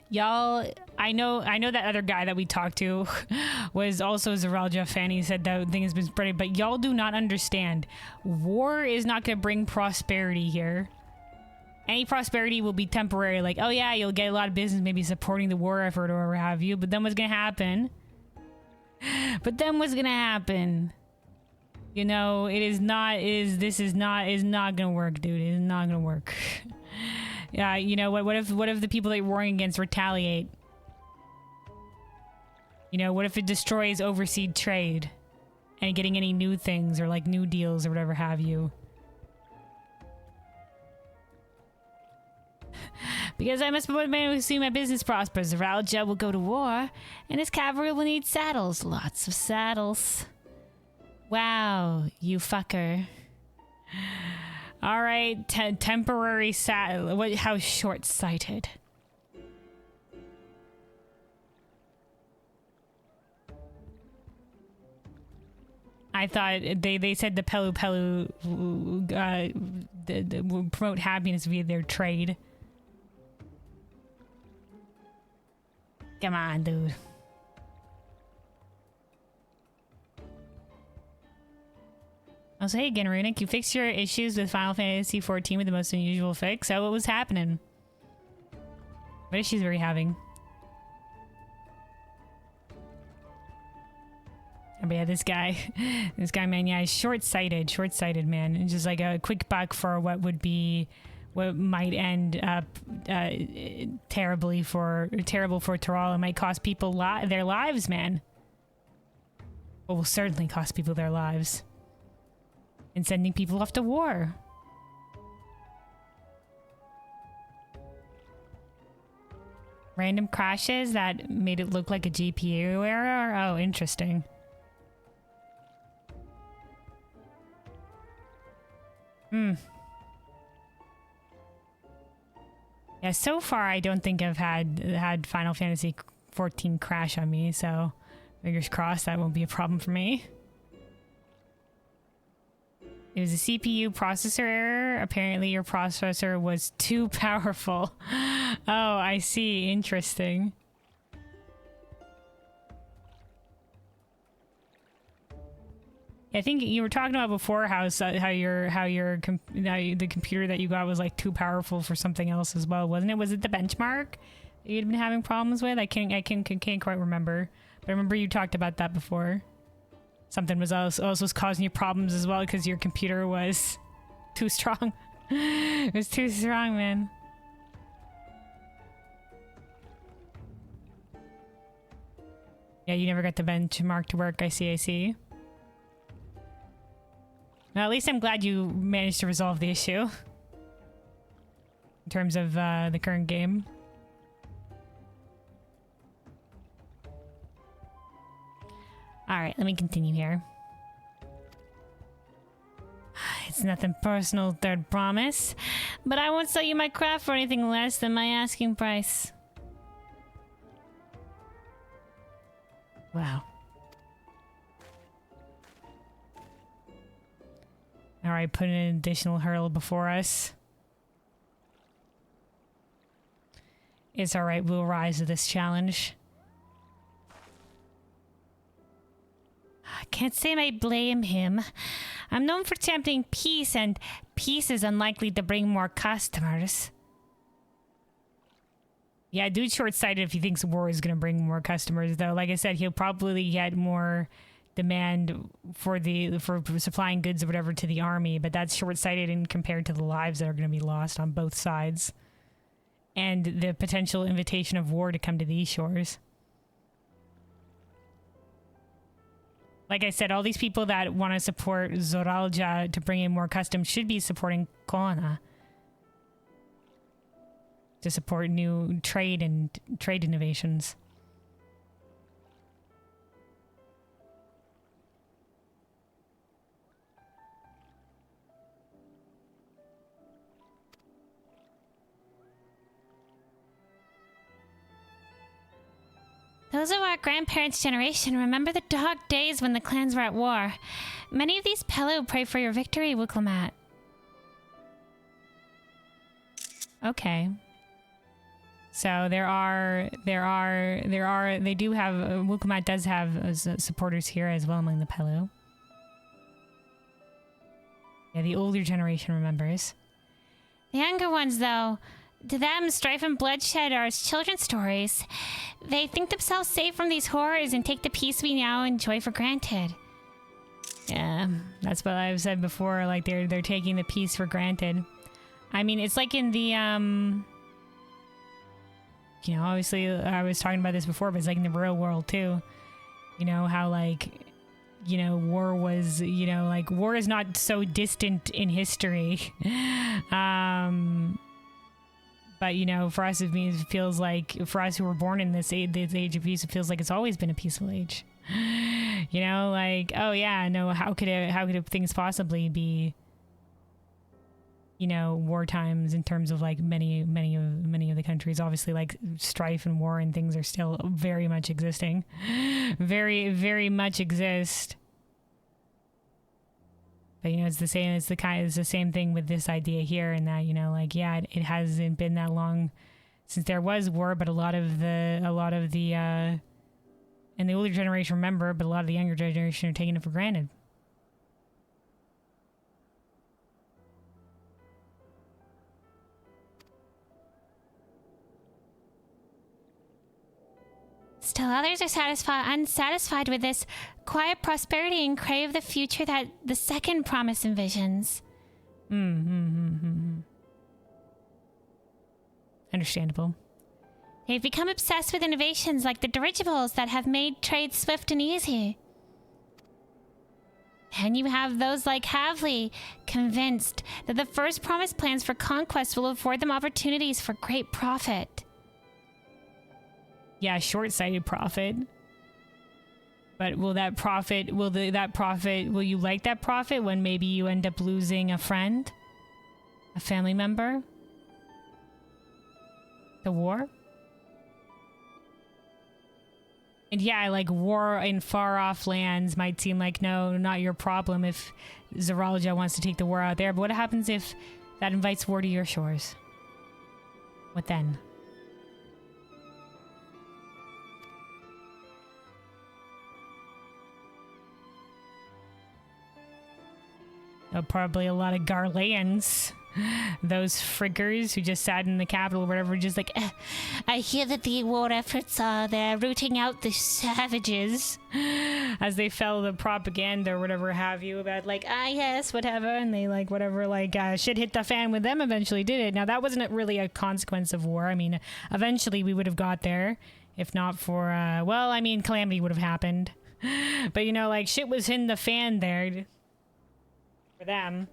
Y'all, I know that other guy that we talked to was also a Zeralja fan. He said that thing has been spreading, but y'all do not understand. War is not going to bring prosperity here. Any prosperity will be temporary. Like, oh yeah, you'll get a lot of business maybe supporting the war effort or what have you, but then what's going to happen? You know, this is not gonna work, dude. It is not gonna work. Yeah, you know, what if the people that you're warring against retaliate? You know, what if it destroys overseas trade? And getting any new things or like new deals or whatever have you? Because I must be one man who see my business prospers. Zeralja will go to war, and his cavalry will need saddles. Lots of saddles. Wow, you fucker. All right, temporary saddle. How short-sighted. I thought they said the Pelu Pelu will promote happiness via their trade. Come on, dude. Also, hey again, Runic, you fixed your issues with Final Fantasy XIV with the most unusual fix. So what was happening? What issues were you having? Oh, but yeah, this guy, man, yeah, he's short-sighted, man. It's just like a quick buck for what might end up terrible for Terral. It might cost people their lives, man. Well, will certainly cost people their lives. And sending people off to war. Random crashes that made it look like a GPU error? Oh, interesting. Yeah, so far I don't think I've had Final Fantasy XIV crash on me, so fingers crossed that won't be a problem for me. It was a CPU processor error. Apparently your processor was too powerful. Oh, I see. Interesting. I think you were talking about before how the computer that you got was like too powerful for something else as well, wasn't it? Was it the benchmark that you'd been having problems with? I can't quite remember. But I remember you talked about that before. Something was also causing you problems as well because your computer was too strong. It was too strong, man. Yeah, you never got the benchmark to work. I see. Well, at least I'm glad you managed to resolve the issue. In terms of the current game. Alright, let me continue here. It's nothing personal, third promise. But I won't sell you my craft for anything less than my asking price. Wow. Alright, put an additional hurdle before us. It's alright, we'll rise to this challenge. I can't say I blame him. I'm known for championing peace, and peace is unlikely to bring more customers. Yeah, dude's short-sighted if he thinks war is going to bring more customers, though. Like I said, he'll probably get more demand for supplying goods or whatever to the army, but that's short-sighted in compared to the lives that are going to be lost on both sides. And the potential invitation of war to come to these shores. Like I said, all these people that want to support Zoralja to bring in more customs should be supporting Kona. To support new trade and trade innovations. Those of our grandparents' generation remember the dark days when the clans were at war. Many of these Pello pray for your victory, Wuklomat. Okay. So they do have, Wuklomat does have supporters here as well among the Pello. Yeah, the older generation remembers. The younger ones, though, to them, strife and bloodshed are as children's stories. They think themselves safe from these horrors and take the peace we now enjoy for granted. Yeah, that's what I've said before. Like they're taking the peace for granted. I mean, it's like in the you know, obviously I was talking about this before, but it's like in the real world too. You know how like, you know, war was, you know, like war is not so distant in history. But, you know, for us, it feels like, for us who were born in this age of peace, it feels like it's always been a peaceful age. You know, like, oh yeah, no, how could things possibly be, you know, war times in terms of like many of the countries? Obviously, like strife and war and things are still very much existing. Very, very much exist. But, you know, it's the same thing with this idea here, and that, you know, like, yeah, it hasn't been that long since there was war, but a lot of the and the older generation remember, but a lot of the younger generation are taking it for granted. Still others are unsatisfied with this quiet prosperity and crave the future that the second promise envisions. Understandable. They've become obsessed with innovations like the dirigibles that have made trade swift and easy. And you have those like Havli, convinced that the first promise plans for conquest will afford them opportunities for great profit. Yeah, short-sighted profit. But will you like that profit when maybe you end up losing a friend? A family member? The war? And yeah, like war in far-off lands might seem like, no, not your problem if Zoralja wants to take the war out there. But what happens if that invites war to your shores? What then? Probably a lot of Garleans. Those friggers who just sat in the capital or whatever, just like, I hear that the war efforts are they're rooting out the savages. As they fell the propaganda or whatever have you about like, yes, whatever, and they like whatever, like shit hit the fan with them eventually, did it? Now that wasn't really a consequence of war. I mean, eventually we would have got there if not for, well, I mean, calamity would have happened. But you know, like shit was in the fan there. for them.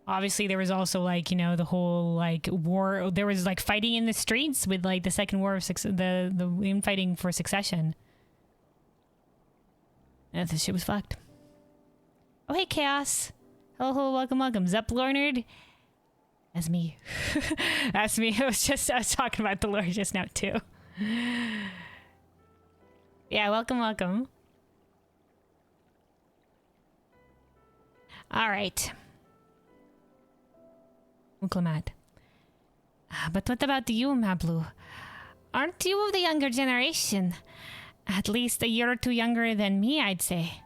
Obviously, there was also, like, you know, the whole, like, war. There was, like, fighting in the streets with, like, the second war of the infighting for succession. And this shit was fucked. Oh, hey, Chaos. Hello, hello, welcome, welcome. Zup, Lornard. That's me. That's me. I was talking about the lore just now, too. Yeah, welcome, welcome. All right. Unclemat. But what about you, Mablu? Aren't you of the younger generation? At least a year or two younger than me, I'd say.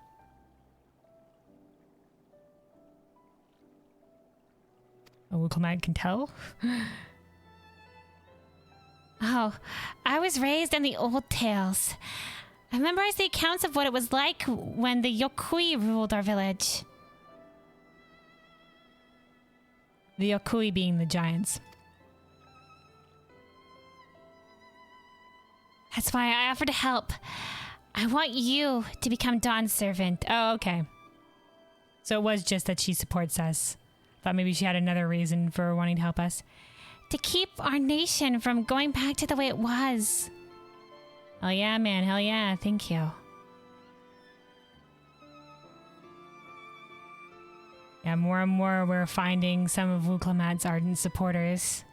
Oh, Unclemat can tell? Oh, I was raised in the old tales. I memorized the accounts of what it was like when the Yokui ruled our village. The Yokui being the giants. That's why I offered to help. I want you to become Dawn's servant. Oh, okay. So it was just that she supports us. Thought maybe she had another reason for wanting to help us. To keep our nation from going back to the way it was. Hell yeah, man. Hell yeah. Thank you. Yeah, more and more we're finding some of Wuklemat's ardent supporters.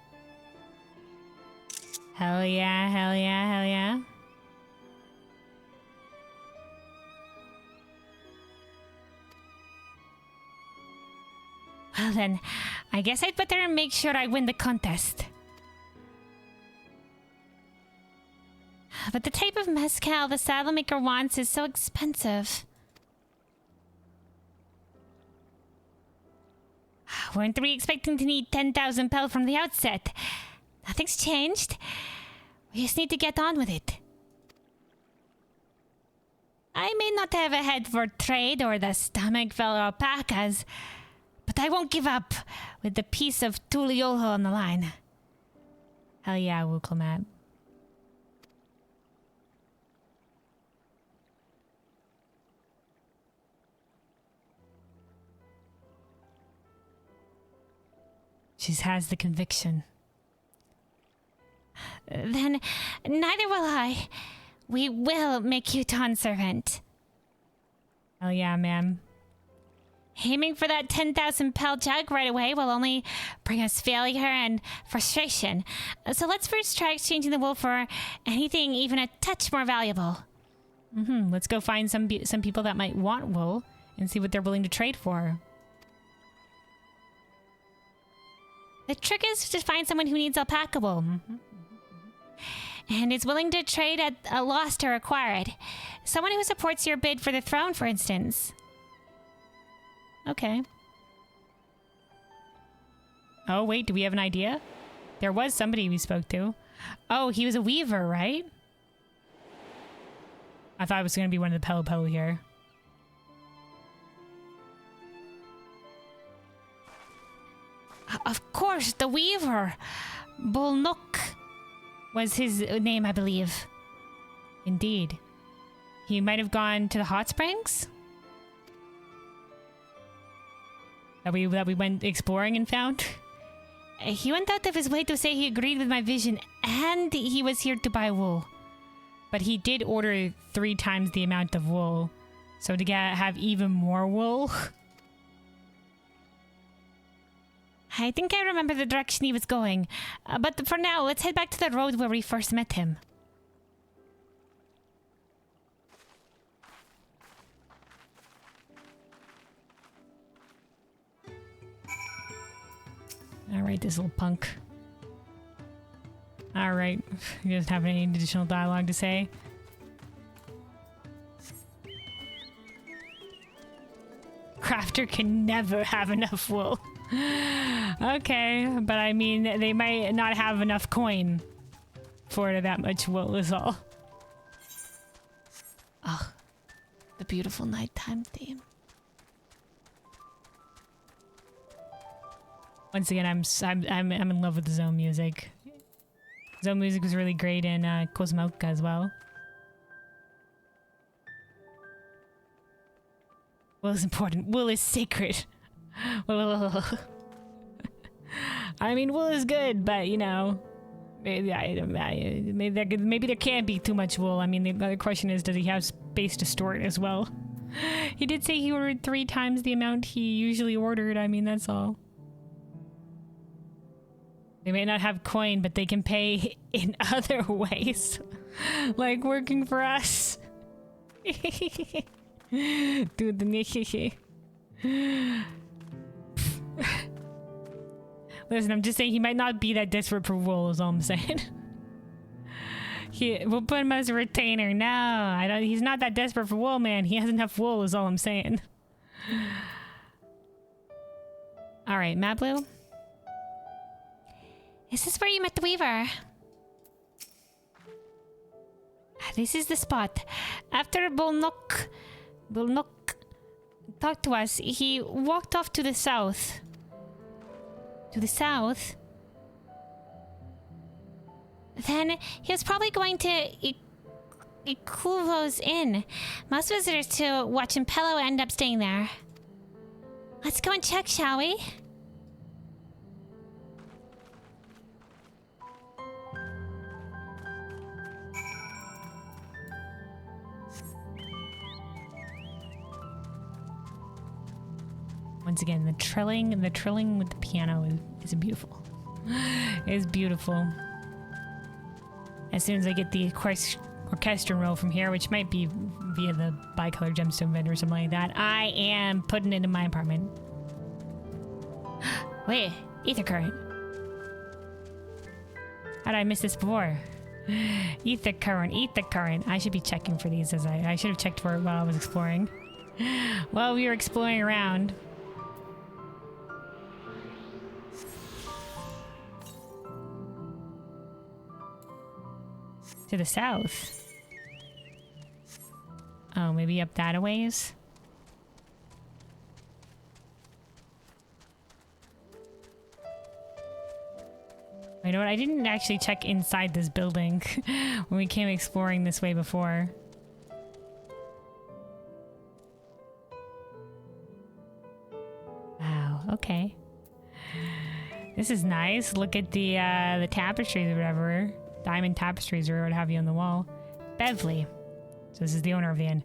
Hell yeah, hell yeah, hell yeah. Well then, I guess I'd better make sure I win the contest. But the type of mezcal the saddle maker wants is so expensive. Weren't we expecting to need 10,000 pel from the outset? Nothing's changed. We just need to get on with it. I may not have a head for trade or the stomach for alpacas, but I won't give up with the piece of Tuliolo on the line. Hell yeah, Wuklemat. She has the conviction. Then, neither will I. We will make you Dawn's servant. Oh yeah, ma'am. Aiming for that 10,000 pel jug right away will only bring us failure and frustration. So let's first try exchanging the wool for anything even a touch more valuable. Let's go find some people that might want wool and see what they're willing to trade for. The trick is to find someone who needs alpaca wool. And is willing to trade at a loss to acquire it. Someone who supports your bid for the throne, for instance. Okay. Oh, wait, do we have an idea? There was somebody we spoke to. Oh, he was a weaver, right? I thought it was going to be one of the Pelo here. Of course, the weaver. Bolnuk was his name, I believe. Indeed. He might have gone to the hot springs? That we went exploring and found? He went out of his way to say he agreed with my vision and he was here to buy wool. But he did order 3 times the amount of wool. So to have even more wool... I think I remember the direction he was going. But for now, let's head back to the road where we first met him. Alright, this little punk. Alright, he doesn't have any additional dialogue to say. Crafter can never have enough wool. Okay, but I mean, they might not have enough coin for that much wool is all. Oh, the beautiful nighttime theme. Once again, I'm in love with the zone music. Zone music was really great in Cosmoka as well. Wool is important. Wool is sacred. I mean, wool is good, but you know, maybe there can't be too much wool. I mean, the other question is, does he have space to store it as well? He did say he ordered 3 times the amount he usually ordered. I mean, that's all. They may not have coin, but they can pay in other ways. Like working for us. Dude, the Listen, I'm just saying he might not be that desperate for wool is all I'm saying. We'll put him as a retainer. No, he's not that desperate for wool, man. He has enough wool is all I'm saying. Alright, Matt Blue. Is this where you met the Weaver? This is the spot. After Bulnock talked to us, he walked off to the south. To the south? Then he was probably going to Ikuvo's Inn. Most visitors to Wachimpello end up staying there. Let's go and check, shall we? Once again, the trilling with the piano is beautiful. It's beautiful. As soon as I get the orchestral roll from here, which might be via the bicolor gemstone vendor or something like that, I am putting it in my apartment. Wait, ether current. How did I miss this before? Ether current. I should be checking for these as I should have checked for it while I was exploring. While we were exploring around. To the south. Oh, maybe up that a ways? You know what? I didn't actually check inside this building when we came exploring this way before. Wow, okay. This is nice. Look at the tapestries or whatever. Diamond tapestries or what have you on the wall. Beverly. So this is the owner of the inn.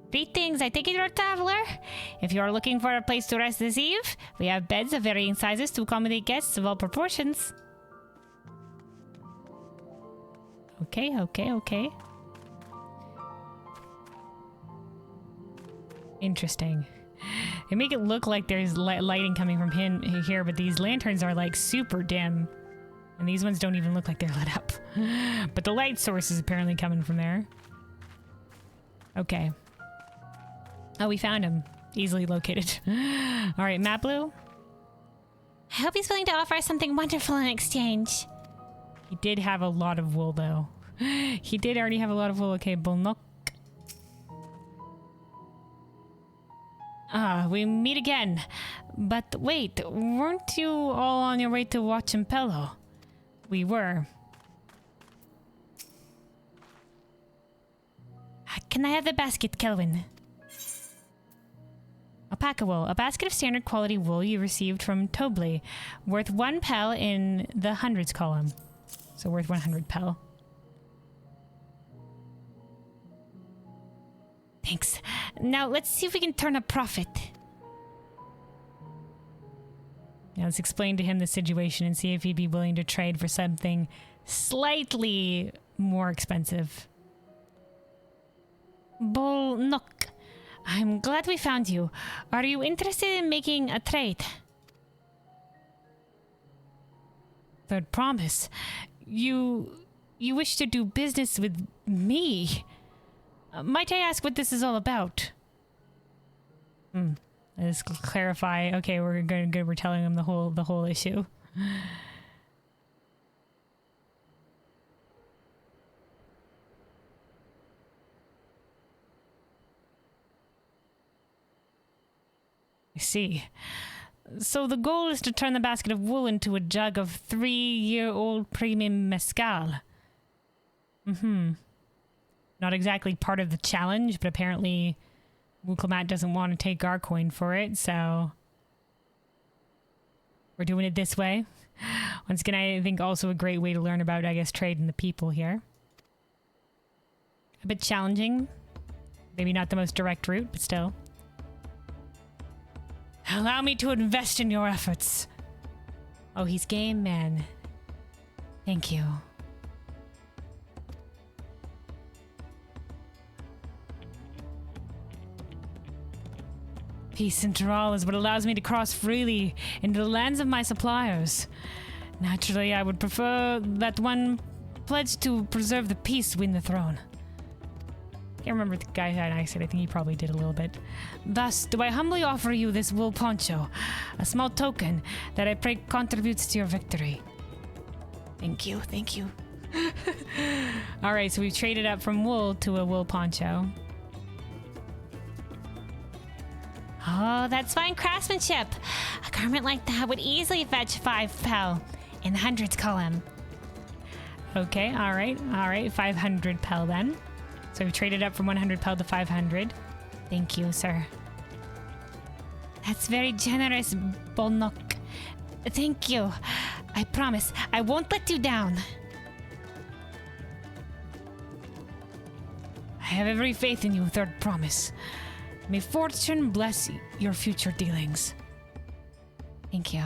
Greetings, I take it you're a traveler. If you are looking for a place to rest this eve, we have beds of varying sizes to accommodate guests of all proportions. Okay. Interesting. They make it look like there's lighting coming from here, but these lanterns are like super dim. And these ones don't even look like they're lit up. But the light source is apparently coming from there. Okay. Oh, we found him. Easily located. Alright, Matt Blue. I hope he's willing to offer us something wonderful in exchange. He did have a lot of wool, though. He did already have a lot of wool. Okay, Bulnock. We meet again. But wait, weren't you all on your way to Wachimpello? We were. Can I have the basket, Kelvin? Alpaca wool. A basket of standard quality wool you received from Tobley. Worth 1 pel in the hundreds column. So worth 100 pel. Thanks. Now let's see if we can turn a profit. Now let's explain to him the situation and see if he'd be willing to trade for something slightly more expensive. Bulnock, I'm glad we found you. Are you interested in making a trade? Third promise. You wish to do business with me? Might I ask what this is all about? Let's clarify. Okay, we're good. We're telling him the whole issue. I see. So the goal is to turn the basket of wool into a jug of 3 3-year-old premium mezcal. Not exactly part of the challenge, but apparently Wooklemat doesn't want to take our coin for it, so we're doing it this way. Once again, I think also a great way to learn about, I guess, trade and the people here. A bit challenging. Maybe not the most direct route, but still. Allow me to invest in your efforts. Oh, he's game, man. Thank you. Peace into all is what allows me to cross freely into the lands of my suppliers. Naturally, I would prefer that one pledged to preserve the peace win the throne. Can't remember if the guy had an accent. I think he probably did a little bit. Thus, do I humbly offer you this wool poncho, a small token that I pray contributes to your victory. Thank you, thank you. All right, so we've traded up from wool to a wool poncho. Oh, that's fine craftsmanship. A garment like that would easily fetch 5 pel in the hundreds column. Okay, all right, 500 pel then. So we've traded up from 100 pel to 500. Thank you, sir. That's very generous, Bolnok. Thank you. I promise I won't let you down. I have every faith in you, third promise. May fortune bless your future dealings. Thank you.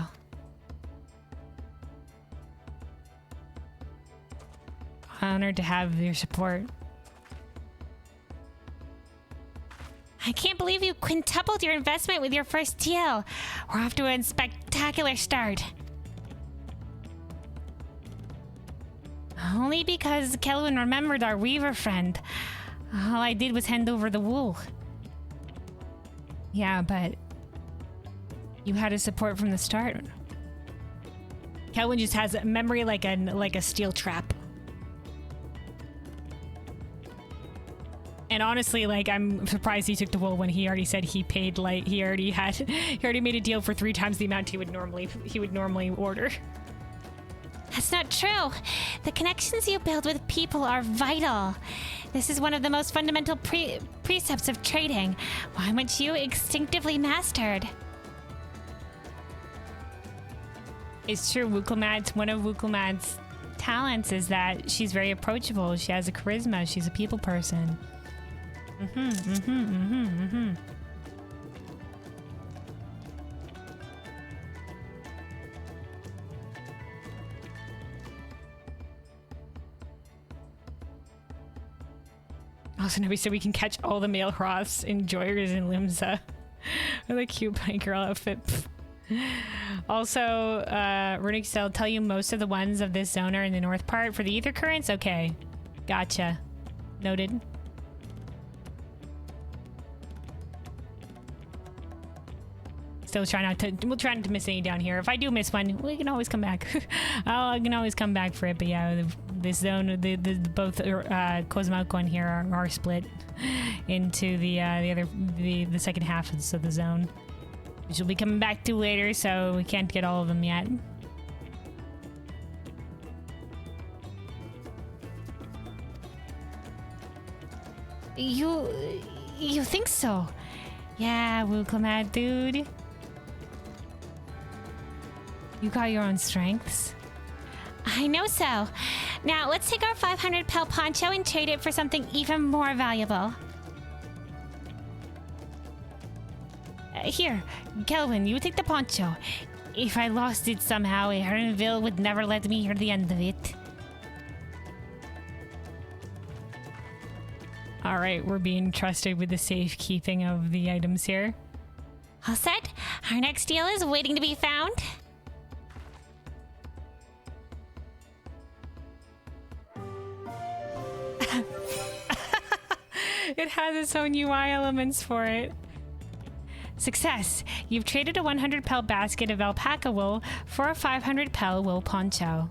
Honored to have your support. I can't believe you quintupled your investment with your first deal. We're off to a spectacular start. Only because Kelvin remembered our weaver friend. All I did was hand over the wool. Yeah, but you had his support from the start. Kelvin just has a memory like a steel trap. And honestly, like, I'm surprised he took the wool when he already said he paid, like, he already made a deal for 3 times the amount he would normally order. That's not true. The connections you build with people are vital. This is one of the most fundamental precepts of trading, one which you instinctively mastered. It's true. One of Wooklemat's talents is that she's very approachable. She has a charisma. She's a people person. Also, nobody said we can catch all the male Hroths enjoyers in Limsa with a cute punk girl outfit. Also, Runic Cell tell you most of the ones of this zone are in the north part for the ether currents. Okay, gotcha. Noted. Still try not to. We'll try not to miss any down here. If I do miss one, we can always come back. I can always come back for it. But yeah, this zone, both Cosmauco and here are split into the second half of the zone, which we'll be coming back to later. So we can't get all of them yet. You think so? Yeah, Wooklemat, dude. You got your own strengths. I know so. Now, let's take our 500 pel poncho and trade it for something even more valuable. Here, Kelvin, you take the poncho. If I lost it somehow, Erinville would never let me hear the end of it. Alright, we're being trusted with the safekeeping of the items here. All set? Our next deal is waiting to be found. It has its own UI elements for it. Success! You've traded a 100 pel basket of alpaca wool for a 500 pel wool poncho.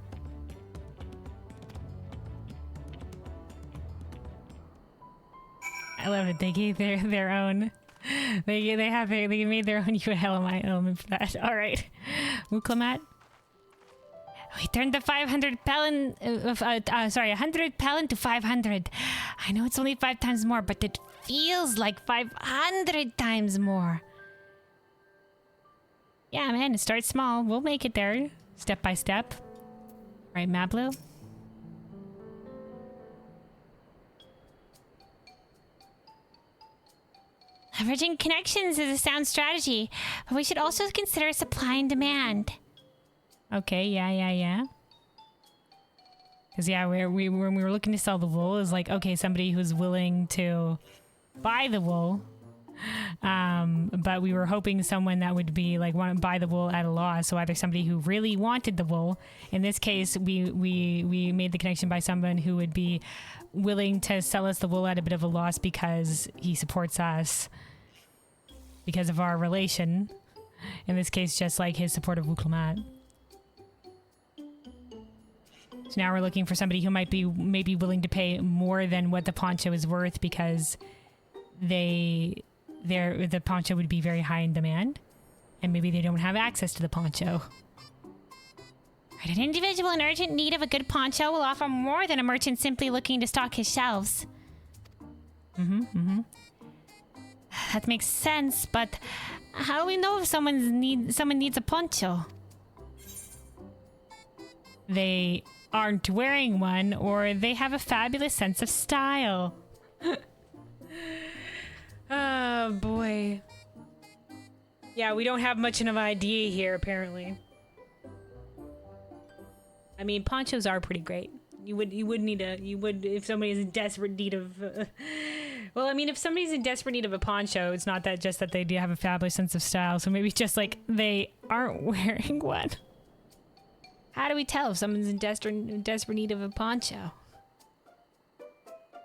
I love it. They gave their own. They made their own UI element for that. All right, Wooklemat. We turned the 500 pel 100 pel into 500. I know it's only 5 times more, but it feels like 500 times more. Yeah, man, it starts small. We'll make it there, step by step. Right, Mablu? Leveraging connections is a sound strategy, but we should also consider supply and demand. Okay, yeah. Because, yeah, when we were looking to sell the wool, it was like, okay, somebody who's willing to buy the wool. But we were hoping someone that would be, like, want to buy the wool at a loss. So either somebody who really wanted the wool. In this case, we made the connection by someone who would be willing to sell us the wool at a bit of a loss because he supports us. Because of our relation. In this case, just like his support of Wuklomat. So now we're looking for somebody who might be maybe willing to pay more than what the poncho is worth because the poncho would be very high in demand. And maybe they don't have access to the poncho. An individual in urgent need of a good poncho will offer more than a merchant simply looking to stock his shelves. That makes sense, but how do we know if someone needs a poncho? They aren't wearing one, or they have a fabulous sense of style. Oh, boy. Yeah, we don't have much of an idea here, apparently. I mean, ponchos are pretty great. You would if somebody's in desperate need of... well, I mean, if somebody's in desperate need of a poncho, it's not that just that they do have a fabulous sense of style. So maybe just like they aren't wearing one. How do we tell if someone's in desperate need of a poncho?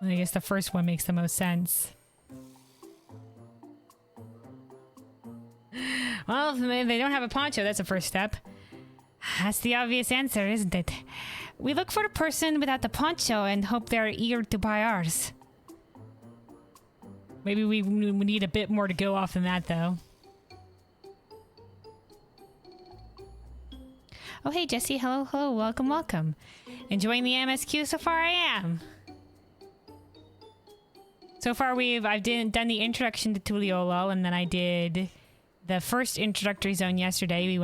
Well, I guess the first one makes the most sense. Well, if they don't have a poncho, that's the first step. That's the obvious answer, isn't it? We look for the person without the poncho and hope they're eager to buy ours. Maybe we need a bit more to go off than that, though. Oh, hey, Jesse. Hello. Welcome. Enjoying the MSQ so far? I am. So far, I've done the introduction to Tuliolol, and then I did the first introductory zone yesterday. We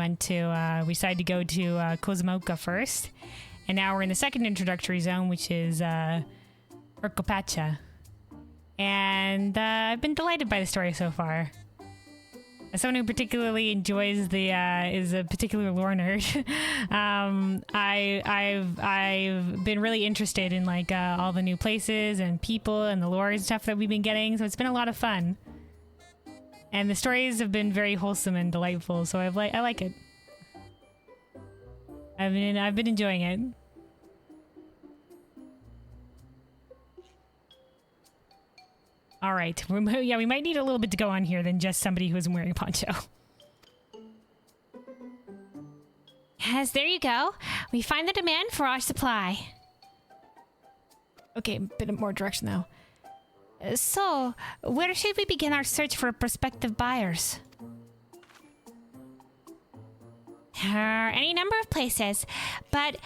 decided to go to Kozmoka first. And now we're in the second introductory zone, which is Urkopacha. And I've been delighted by the story so far. As someone who particularly enjoys is a particular lore nerd, I've been really interested in like all the new places and people and the lore and stuff that we've been getting. So it's been a lot of fun. And the stories have been very wholesome and delightful. So I like it. I've been enjoying it. All right. Yeah, we might need a little bit to go on here than just somebody who isn't wearing a poncho. Yes, there you go. We find the demand for our supply. Okay, a bit more direction though. So, where should we begin our search for prospective buyers? There are any number of places, but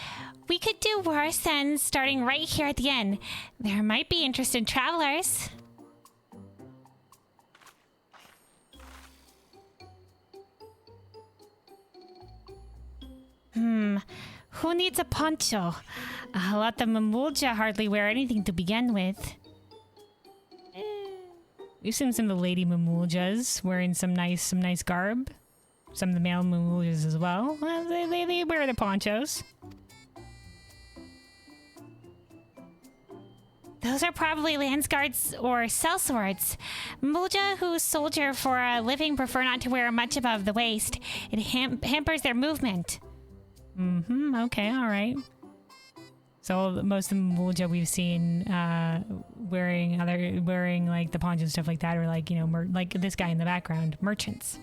we could do worse than starting right here at the inn. There might be interested travelers. Who needs a poncho? A lot of Mamulja hardly wear anything to begin with. We've seen some of the lady Mamuljas wearing some nice garb. Some of the male Mamuljas as well. Well, they wear the ponchos. Those are probably landsguards or sellswords. Mamulja who soldier for a living prefer not to wear much above the waist. It hampers their movement. Okay, all right. So most of the Mamulja we've seen wearing like the ponchos and stuff like that, or like, you know, like this guy in the background, merchants.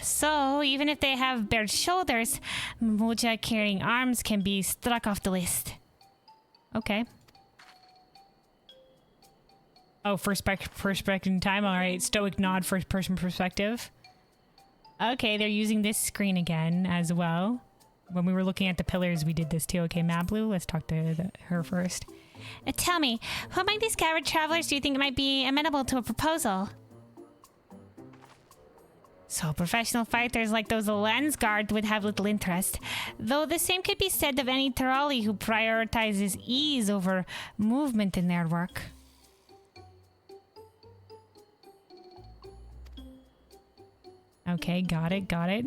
So even if they have bare shoulders, Mamulja carrying arms can be struck off the list. Okay. Oh, first perspective time. All right, stoic nod, first person perspective. Okay, they're using this screen again as well. When we were looking at the pillars, we did this too. Okay, Mablu, let's talk to her first. Tell me, who among these gathered travelers do you think might be amenable to a proposal? So professional fighters like those Lensguard would have little interest, though the same could be said of any Terali who prioritizes ease over movement in their work. Okay, got it, got it.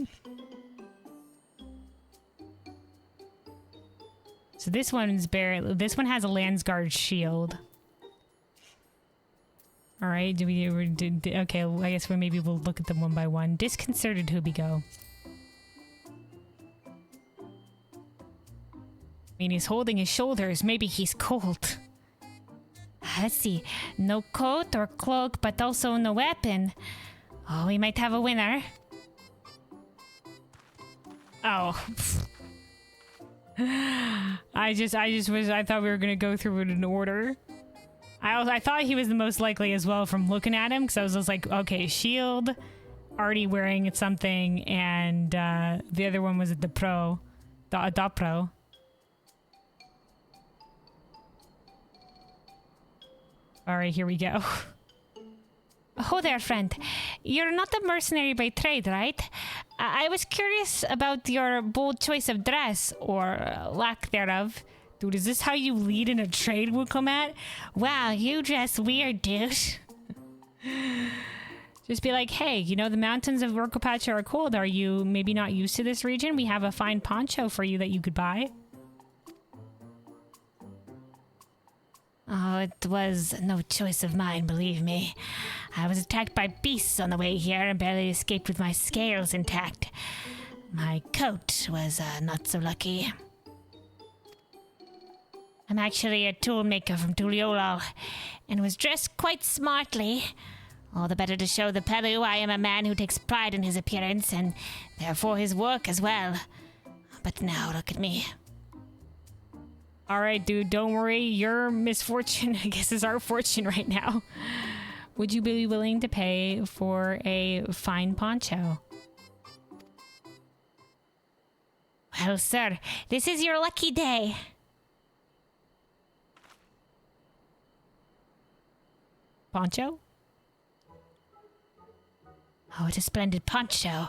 So this one has a Lensguard shield. All right, okay, well, I guess maybe we'll look at them one by one. Disconcerted Hubigo. I mean, he's holding his shoulders. Maybe he's cold. Let's see. No coat or cloak, but also no weapon. Oh, we might have a winner. Oh. I thought we were gonna go through it in order. I thought he was the most likely as well from looking at him, because I was just like, okay, shield, already wearing something, and the other one was the pro, the pro. All right, here we go. Oh there, friend. You're not a mercenary by trade, right? I was curious about your bold choice of dress, or lack thereof. Dude, is this how you lead in a trade, Wukomat? Wow, you dress weird, dude. Just be like, hey, you know, the mountains of Urkopacha are cold. Are you maybe not used to this region? We have a fine poncho for you that you could buy. Oh, it was no choice of mine, believe me. I was attacked by beasts on the way here and barely escaped with my scales intact. My coat was not so lucky. I'm actually a toolmaker from Tuliolal, and was dressed quite smartly. All the better to show the Pelu I am a man who takes pride in his appearance, and therefore his work as well. But now look at me. Alright, dude, don't worry. Your misfortune, I guess, is our fortune right now. Would you be willing to pay for a fine poncho? Well, sir, this is your lucky day. Poncho? Oh, it's a splendid poncho.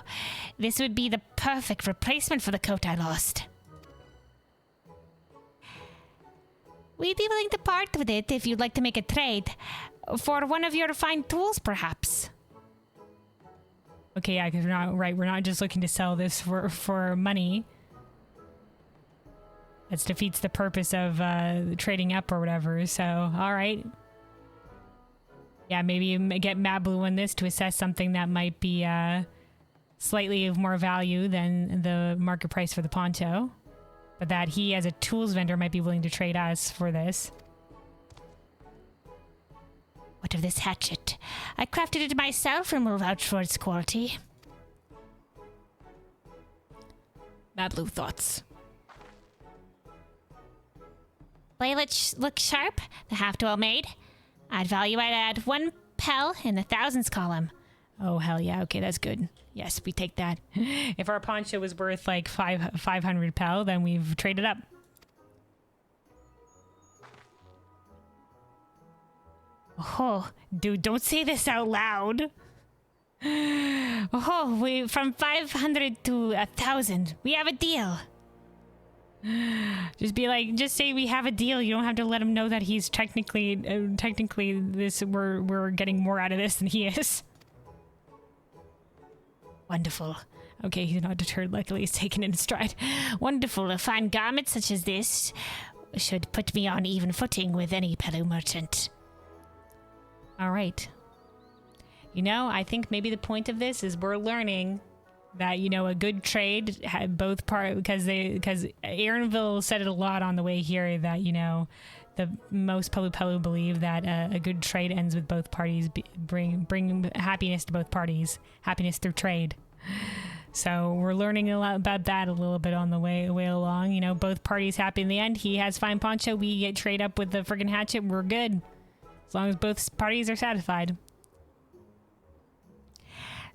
This would be the perfect replacement for the coat I lost. We'd be willing to part with it if you'd like to make a trade. For one of your fine tools, perhaps. Okay, yeah, because we're not just looking to sell this for money. That defeats the purpose of trading up or whatever, so, alright. Yeah, maybe get Mablu on this to assess something that might be slightly of more value than the market price for the poncho. But that he, as a tools vendor, might be willing to trade us for this. What of this hatchet? I crafted it myself and will vouch for its quality. Mablu, thoughts? Blade looks sharp, the half well made. I'd add 1 pel in the thousands column. Oh, hell yeah. Okay, that's good. Yes, we take that. If our poncho was worth like 500 pel, then we've traded up. Oh, dude, don't say this out loud. Oh, we from 500 to 1,000. We have a deal. Just say we have a deal. You don't have to let him know that he's technically this. We're getting more out of this than he is. Wonderful. Okay, he's not deterred. Luckily, he's taken it in stride. Wonderful. A fine garment such as this should put me on even footing with any Pelu merchant. All right. You know, I think maybe the point of this is we're learning that, you know, a good trade had both parts, because Aaronville said it a lot on the way here that, you know, the most Pelu believe that a good trade ends with both parties bring happiness to both parties, happiness through trade. So we're learning a lot about that a little bit on the way along. You know, both parties happy in the end. He has fine poncho. We get trade up with the friggin' hatchet. We're good. As long as both parties are satisfied.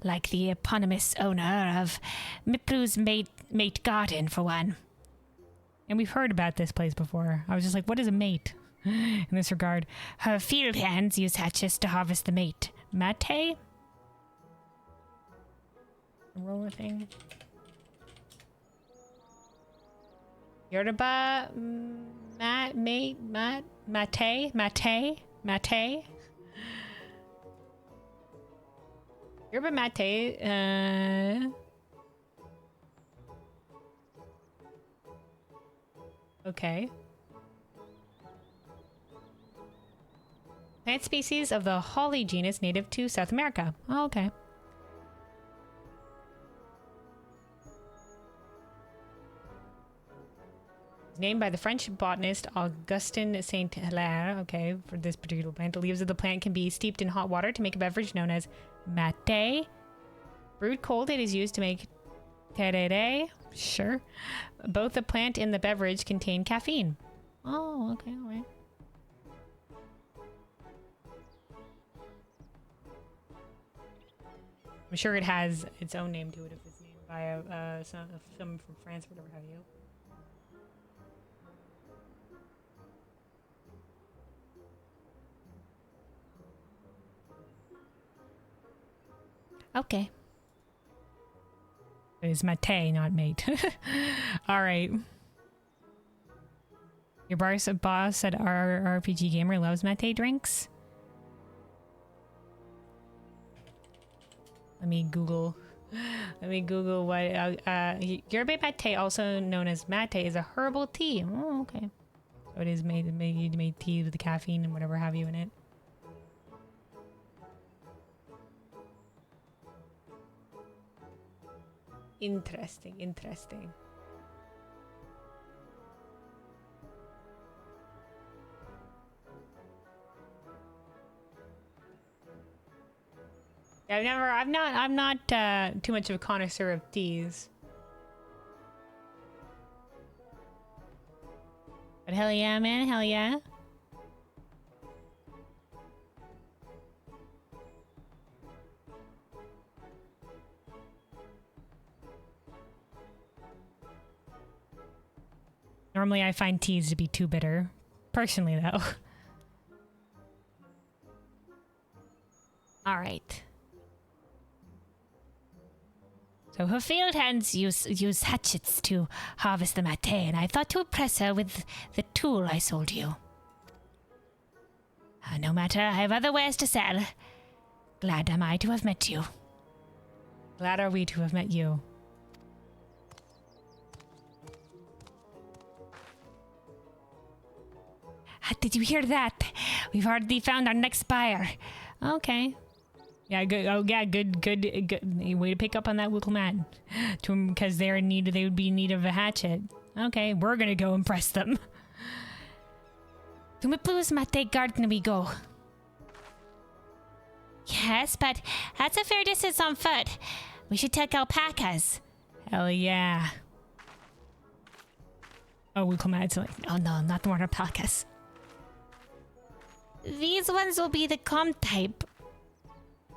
like the eponymous owner of Miplu's mate garden, for one. And we've heard about this place before. I was just like, what is a mate in this regard? Her field hands use hatchets to harvest the mate. Mate? Roller thing. Yoruba mate. Yoruba mate. Okay. Plant species of the holly genus native to South America. Oh, okay. Named by the French botanist Augustin Saint-Hilaire, okay, for this particular plant. The leaves of the plant can be steeped in hot water to make a beverage known as mate. Brewed cold, it is used to make tereré. Sure. Both the plant and the beverage contain caffeine. Oh, okay, all right. I'm sure it has its own name to it if it's named by someone from France, whatever have you. Okay. It's mate, not mate. All right. Your boss at our RPG Gamer loves mate drinks. Let me Google what yerba mate, also known as mate, is a herbal tea. Oh, okay. So it is made tea with the caffeine and whatever have you in it. Interesting. I'm not too much of a connoisseur of teas. But hell yeah, man, hell yeah. Normally I find teas to be too bitter. Personally, though. Alright. So her field hands use hatchets to harvest the mate, and I thought to impress her with the tool I sold you. No matter, I have other wares to sell. Glad am I to have met you. Glad are we to have met you. Did you hear that? We've already found our next buyer. Okay. Yeah, good. Oh, yeah, good way to pick up on that, little man. Because they would be in need of a hatchet. Okay, we're gonna go impress them. To Miplu's mate garden we go. Yes, but that's a fair distance on foot. We should take alpacas. Hell yeah. Oh, little man's like, oh no, not more alpacas. These ones will be the calm type,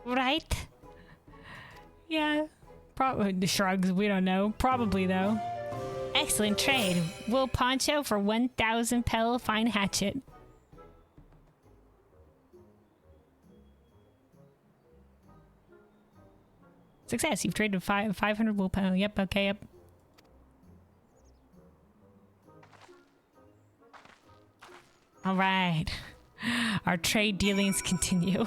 right? Yeah, probably. The shrugs, we don't know. Probably, though. Excellent trade. Wool poncho for 1,000 pel fine hatchet. Success. You've traded 500 wool poncho. Yep, okay, yep. All right. Our trade dealings continue.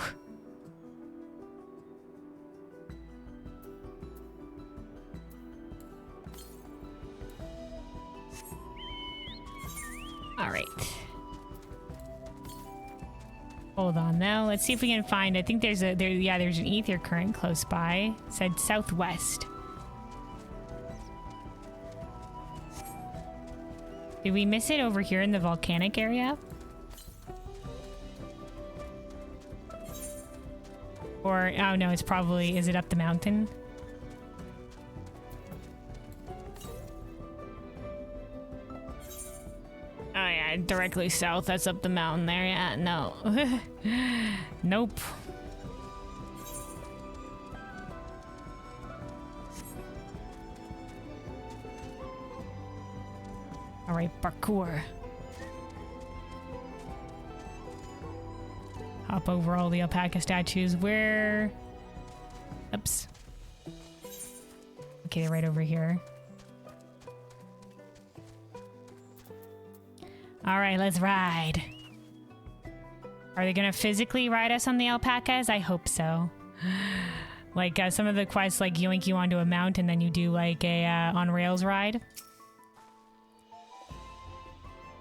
All right. Hold on now. Let's see if we can find. I think there's an ether current close by. It said southwest. Did we miss it over here in the volcanic area? Or, oh no, it's probably, is it up the mountain? Oh yeah, directly south, that's up the mountain there, yeah, no. Nope. right, parkour. Hop over all the alpaca statues. Where? Oops. Okay, they're right over here. All right, let's ride. Are they gonna physically ride us on the alpacas? I hope so. Like some of the quests, like yoink you onto a mount and then you do like a on rails ride.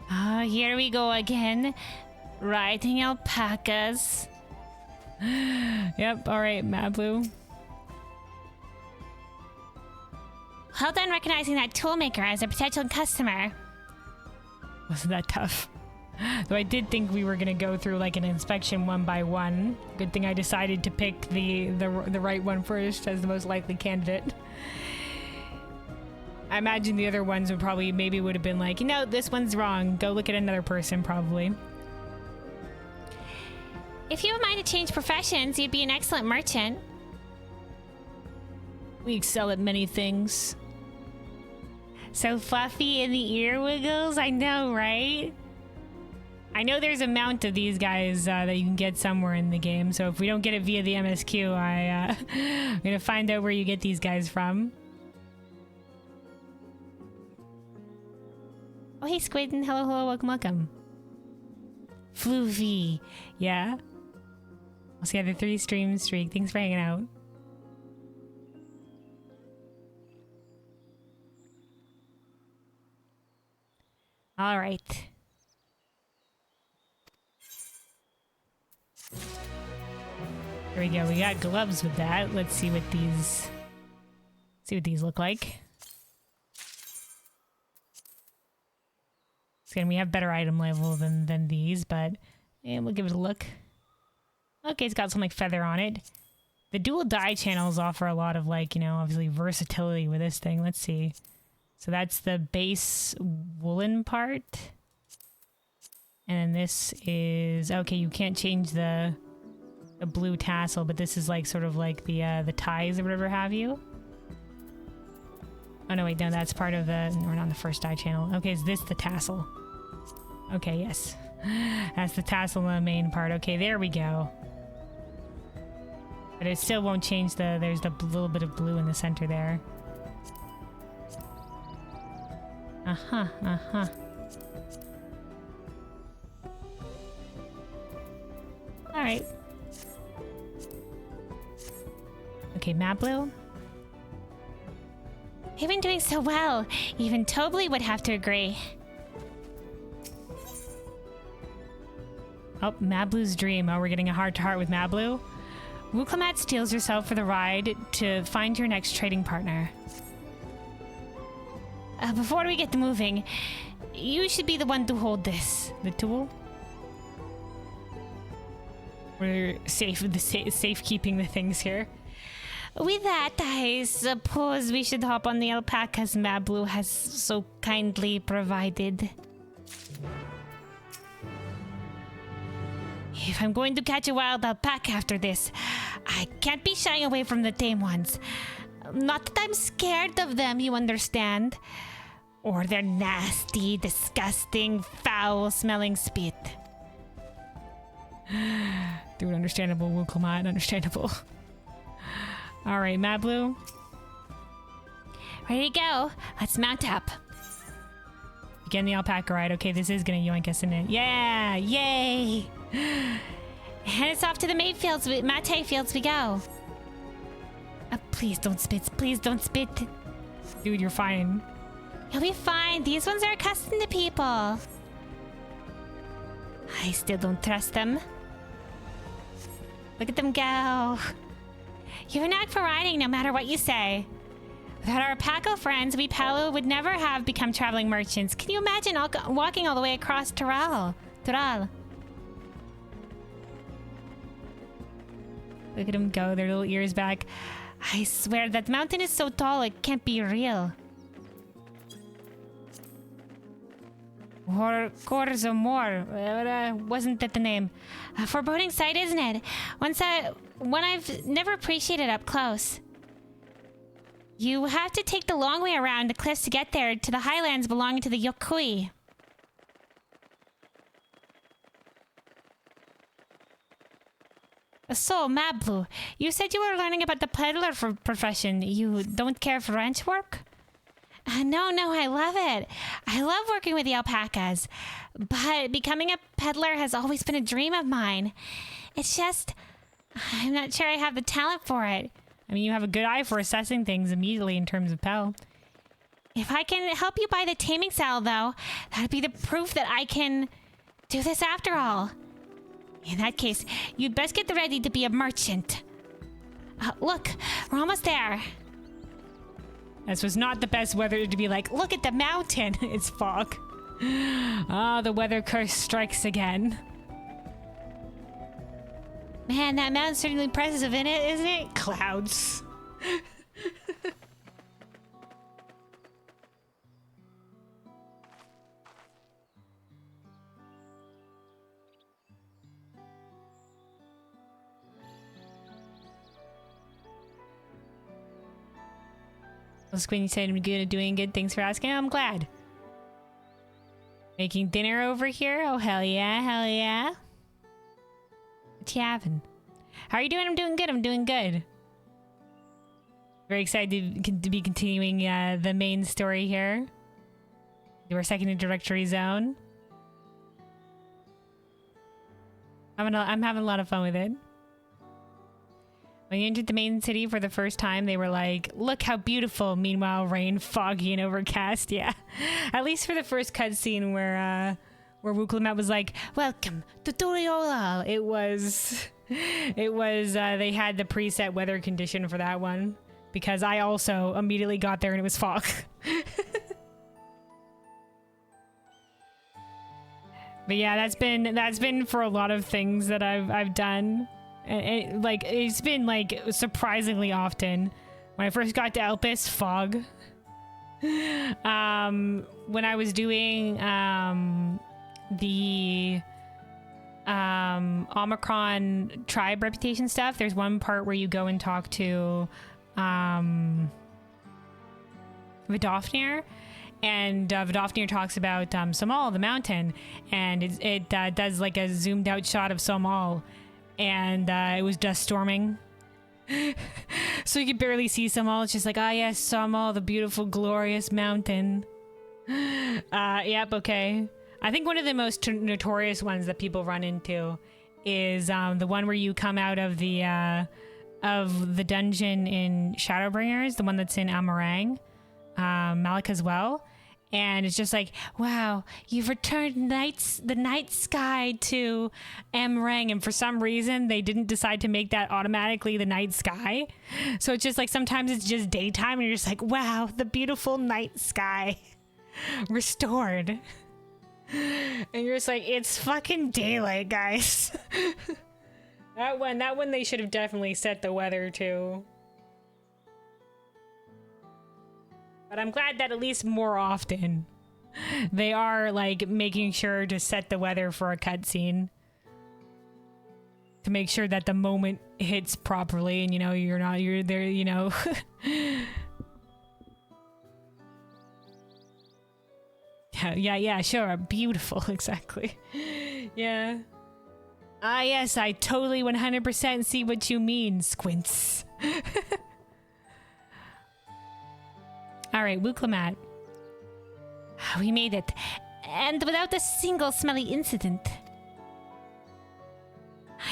Ah, here we go again. Riding alpacas. Yep, alright, Mablu. Well done recognizing that toolmaker as a potential customer. Wasn't that tough? Though I did think we were gonna go through like an inspection one by one. Good thing I decided to pick the right one first as the most likely candidate. I imagine the other ones would probably would have been like, you know, this one's wrong. Go look at another person, probably. If you have mind to change professions, you'd be an excellent merchant. We excel at many things. So fluffy in the ear wiggles, I know, right? I know there's a mount of these guys that you can get somewhere in the game, so if we don't get it via the MSQ, I'm gonna find out where you get these guys from. Oh, hey, Squid, and hello, hello, welcome, welcome. Floofy. Yeah? I'll see you the 3-stream streak. Thanks for hanging out. All right. There we go. We got gloves with that. Let's see what these look like. Again, we have better item level than these, but we'll give it a look. Okay, it's got some like feather on it. The dual dye channels offer a lot of like, you know, obviously versatility with this thing. Let's see. So that's the base woolen part. And then this is, okay, you can't change the blue tassel, but this is like sort of like the ties or whatever have you. Oh no, wait, no, that's part of the, we're not on the first dye channel. Okay, is this the tassel? Okay, yes. That's the tassel on the main part. Okay, there we go. But it still won't change there's the little bit of blue in the center there. Uh-huh, uh-huh. Alright. Okay, Mablu? You've been doing so well. Even Tobly would have to agree. Oh, Mablu's dream. Oh, we're getting a heart-to-heart with Mablu? Wuklamat steals yourself for the ride to find your next trading partner. Before we get to moving, you should be the one to hold this. The tool? We're safekeeping the things here. With that, I suppose we should hop on the alpacas Mablu has so kindly provided. If I'm going to catch a wild alpaca after this, I can't be shying away from the tame ones. Not that I'm scared of them, you understand. Or their nasty, disgusting, foul-smelling spit. Dude, understandable, Wuklamat, understandable. Alright, Mablu. Ready to go. Let's mount up. Begin the alpaca ride. Okay, this is gonna yoink us, isn't it? Yeah! Yay! And it's off to the mate fields, we go. Please don't spit. Please don't spit. Dude, you're fine. You'll be fine. These ones are accustomed to people. I still don't trust them. Look at them go. You have a knack for riding no matter what you say. Without our alpaca friends, we Palu would never have become traveling merchants. Can you imagine walking all the way across Tural? Look at them go, their little ears back. I swear that mountain is so tall it can't be real. Or Corzamor. Wasn't that the name? A foreboding sight, isn't it? One I've never appreciated up close. You have to take the long way around the cliffs to get there to the highlands belonging to the Yokui. So, Mablu, you said you were learning about the peddler profession. You don't care for ranch work? No, I love it. I love working with the alpacas. But becoming a peddler has always been a dream of mine. It's just, I'm not sure I have the talent for it. I mean, you have a good eye for assessing things immediately in terms of Pell. If I can help you buy the taming saddle, though, that'd be the proof that I can do this after all. In that case, you'd best get ready to be a merchant. Look, we're almost there. This was not the best weather to be like, look at the mountain. It's fog. Ah, the weather curse strikes again. Man, that mountain's certainly impressive in it, isn't it? Clouds. Squinty said I'm good at doing good. Thanks for asking. I'm glad. Making dinner over here? Oh, hell yeah. Hell yeah. What you having? How are you doing? I'm doing good. I'm doing good. Very excited to be continuing the main story here. Do our second introductory zone. I'm having a lot of fun with it. When you entered the main city for the first time, they were like, look how beautiful. Meanwhile, rain, foggy, and overcast. Yeah. At least for the first cutscene where Wuklimat was like, welcome to Toriola. It was, they had the preset weather condition for that one. Because I also immediately got there and it was fog. But yeah, that's been for a lot of things that I've done. And it's been like surprisingly often. When I first got to Elpis, fog. When I was doing the Omicron tribe reputation stuff, there's one part where you go and talk to Vidofnir, and Vidofnir talks about Somal, the mountain, and it does like a zoomed out shot of Somal. And it was dust storming. So you could barely see Somal. It's just like, ah, yes, Somal, the beautiful, glorious mountain. Yep, okay. I think one of the most notorious ones that people run into is the one where you come out of the dungeon in Shadowbringers, the one that's in Amarang, Malika's Well. And it's just like, wow, you've returned the night sky to Amarang. And for some reason, they didn't decide to make that automatically the night sky. So it's just like, sometimes it's just daytime and you're just like, wow, the beautiful night sky restored. And you're just like, it's fucking daylight, guys. That one they should have definitely set the weather to. But I'm glad that at least more often they are like making sure to set the weather for a cutscene to make sure that the moment hits properly and you're there, Yeah, sure. Beautiful. Exactly. Yeah. Ah, yes, I totally 100% see what you mean, Squints. All right, Wuklimat. We made it. And without a single smelly incident.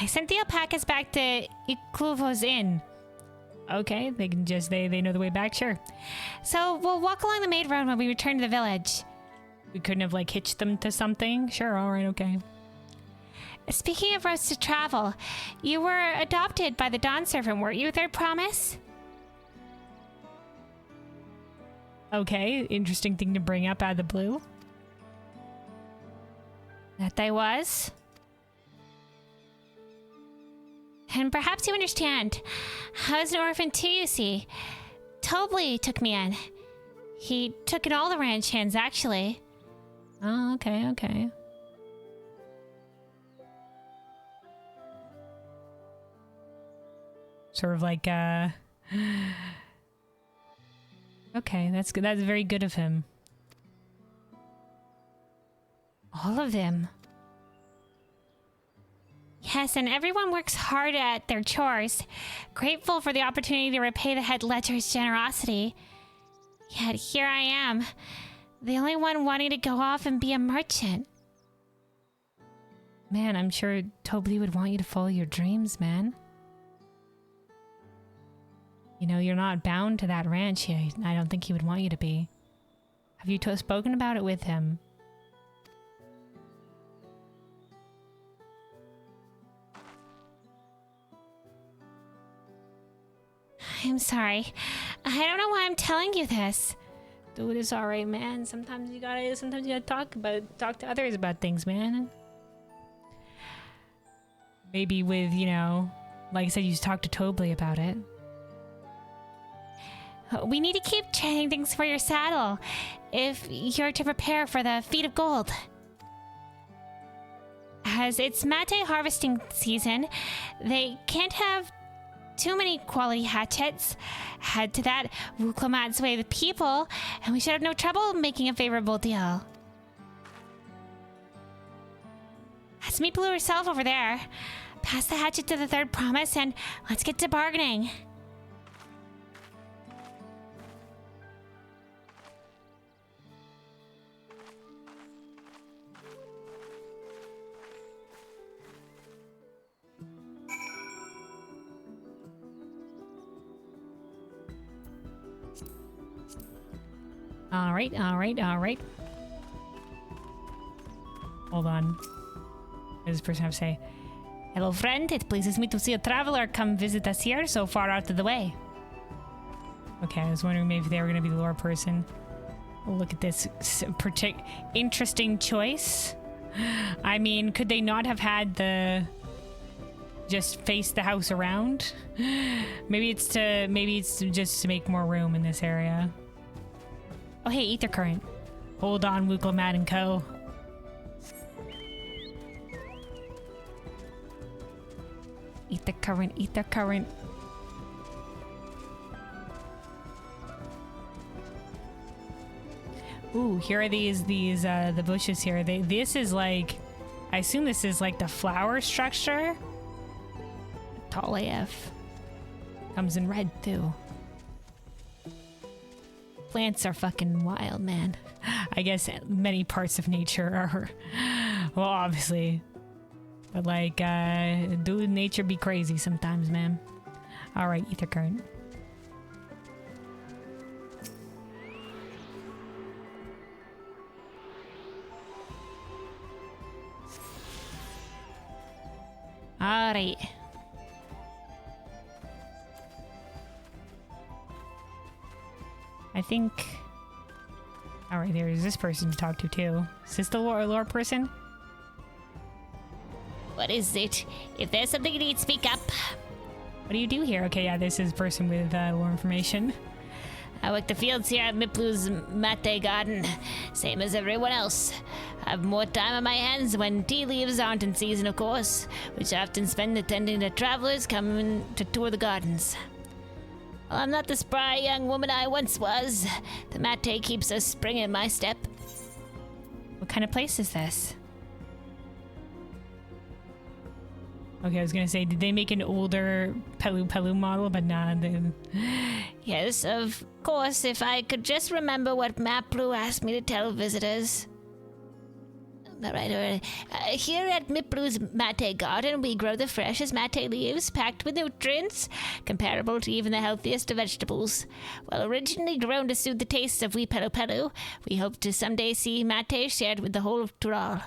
I sent the alpacas back to Ikluvo's inn. Okay, they can just, they know the way back, sure. So we'll walk along the main road when we return to the village. We couldn't have, like, hitched them to something? Sure, all right, okay. Speaking of roads to travel, you were adopted by the Dawn Servant, weren't you, their promise? Okay, interesting thing to bring up out of the blue. That I was. And perhaps you understand. I was an orphan too, you see. Tobley took me in. He took in all the ranch hands, actually. Oh, okay. Sort of like, Okay, that's good. That's very good of him. All of them. Yes, and everyone works hard at their chores, grateful for the opportunity to repay the head ledger's generosity. Yet here I am, the only one wanting to go off and be a merchant. Man, I'm sure Tobli would want you to follow your dreams, man. You know, you're not bound to that ranch yet. I don't think he would want you to be. Have you spoken about it with him? I'm sorry. I don't know why I'm telling you this. Dude, it's alright, man. Sometimes you gotta talk to others about things, man. Maybe with, you know, like I said, you just talk to Tobli about it. We need to keep training things for your saddle if you're to prepare for the feat of gold. As it's mate harvesting season, they can't have too many quality hatchets. Add to that, Wuklomat's way the people, and we should have no trouble making a favorable deal. That's me Blue herself over there. Pass the hatchet to the third promise and let's get to bargaining. Alright. Hold on. What does this person have to say? Hello, friend. It pleases me to see a traveler come visit us here so far out of the way. Okay, I was wondering maybe they were going to be the lore person. Look at this interesting choice. I mean, could they not have had the... just face the house around? Maybe it's just to make more room in this area. Oh, hey, Ether Current. Hold on, Wuklomat and Co. Ether Current. Ooh, here are the bushes here. This is like, I assume this is like the flower structure. Tall AF. Comes in red too. Plants are fucking wild, man. I guess many parts of nature are, well, obviously. But like, dude, nature be crazy sometimes, man. All right, Ether Current. All right. I think... Alright, there's this person to talk to too. Is this the lore person? What is it? If there's something you need, speak up. What do you do here? Okay, yeah, this is the person with lore information. I work the fields here at Miplu's Mate Garden, same as everyone else. I have more time on my hands when tea leaves aren't in season, of course, which I often spend attending to travelers coming to tour the gardens. Well, I'm not the spry young woman I once was. The Mate keeps a spring in my step. What kind of place is this? Okay, I was gonna say, did they make an older Pelu model? But nah, they... Yes, of course, if I could just remember what Maplu asked me to tell visitors. Alright. Here at Miplu's Mate Garden, we grow the freshest mate leaves, packed with nutrients, comparable to even the healthiest of vegetables. While originally grown to suit the tastes of we Pelu, we hope to someday see mate shared with the whole of Tural.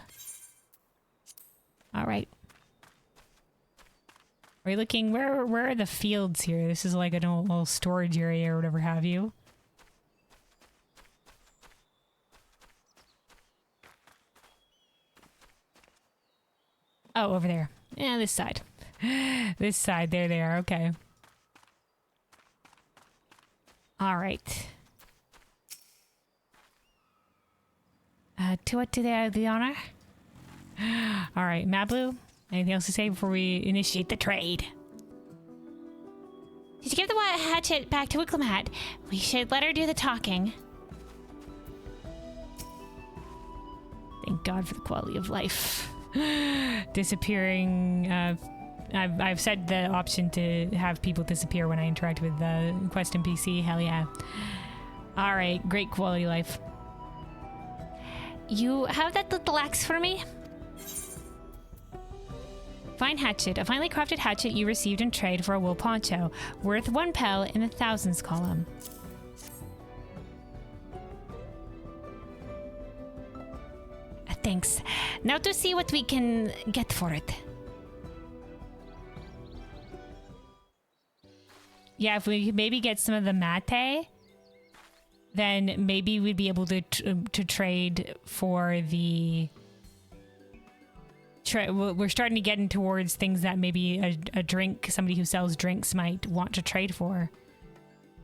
Alright. Are you looking, where are the fields here? This is like an old little storage area or whatever have you. Oh, over there. Yeah, this side. This side. There they are. Okay. All right. To what do they have the honor? All right, Mablu. Anything else to say before we initiate the trade? Did you give the hatchet back to Wicklemat? We should let her do the talking. Thank God for the quality of life. Disappearing. I've set the option to have people disappear when I interact with Quest NPC. Hell yeah. Alright, great quality life. You have that little axe for me? Fine hatchet. A finely crafted hatchet you received in trade for a wool poncho, worth 1 pel in the thousands column. Thanks. Now to see what we can get for it. Yeah, if we could maybe get some of the mate, then maybe we'd be able to trade for the... we're starting to get in towards things that maybe a drink, somebody who sells drinks might want to trade for,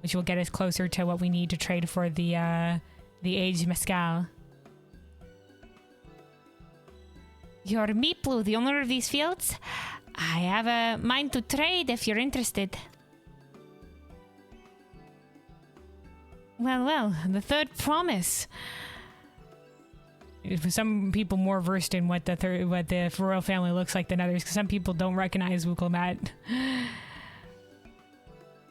which will get us closer to what we need to trade for the aged mezcal. You're Meeplu, the owner of these fields? I have a mind to trade if you're interested. Well, the third promise. For some people more versed in what the royal family looks like than others, because some people don't recognize Wicklemat.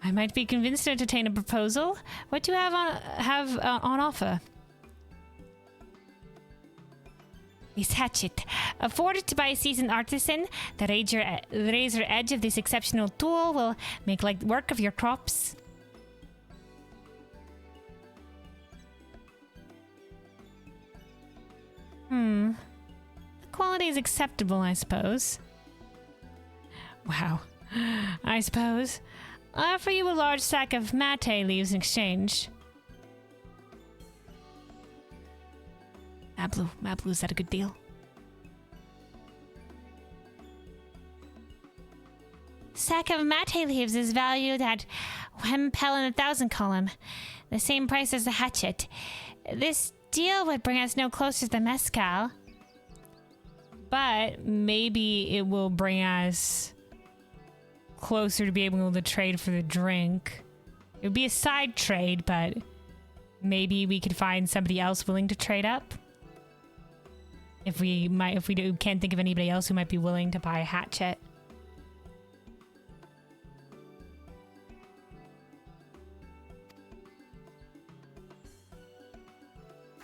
I might be convinced to entertain a proposal. What do you have on offer? This hatchet, afforded by a seasoned artisan, the razor edge of this exceptional tool will make light work of your crops. The quality is acceptable, I suppose. Wow. I suppose. I'll offer you a large sack of mate leaves in exchange. Mablu, is that a good deal? Sack of mate leaves is valued at 1 pel in the 1,000 column, the same price as the hatchet. This deal would bring us no closer to the mezcal. But maybe it will bring us closer to be able to trade for the drink. It would be a side trade, but maybe we could find somebody else willing to trade up. If we can't think of anybody else who might be willing to buy a hatchet.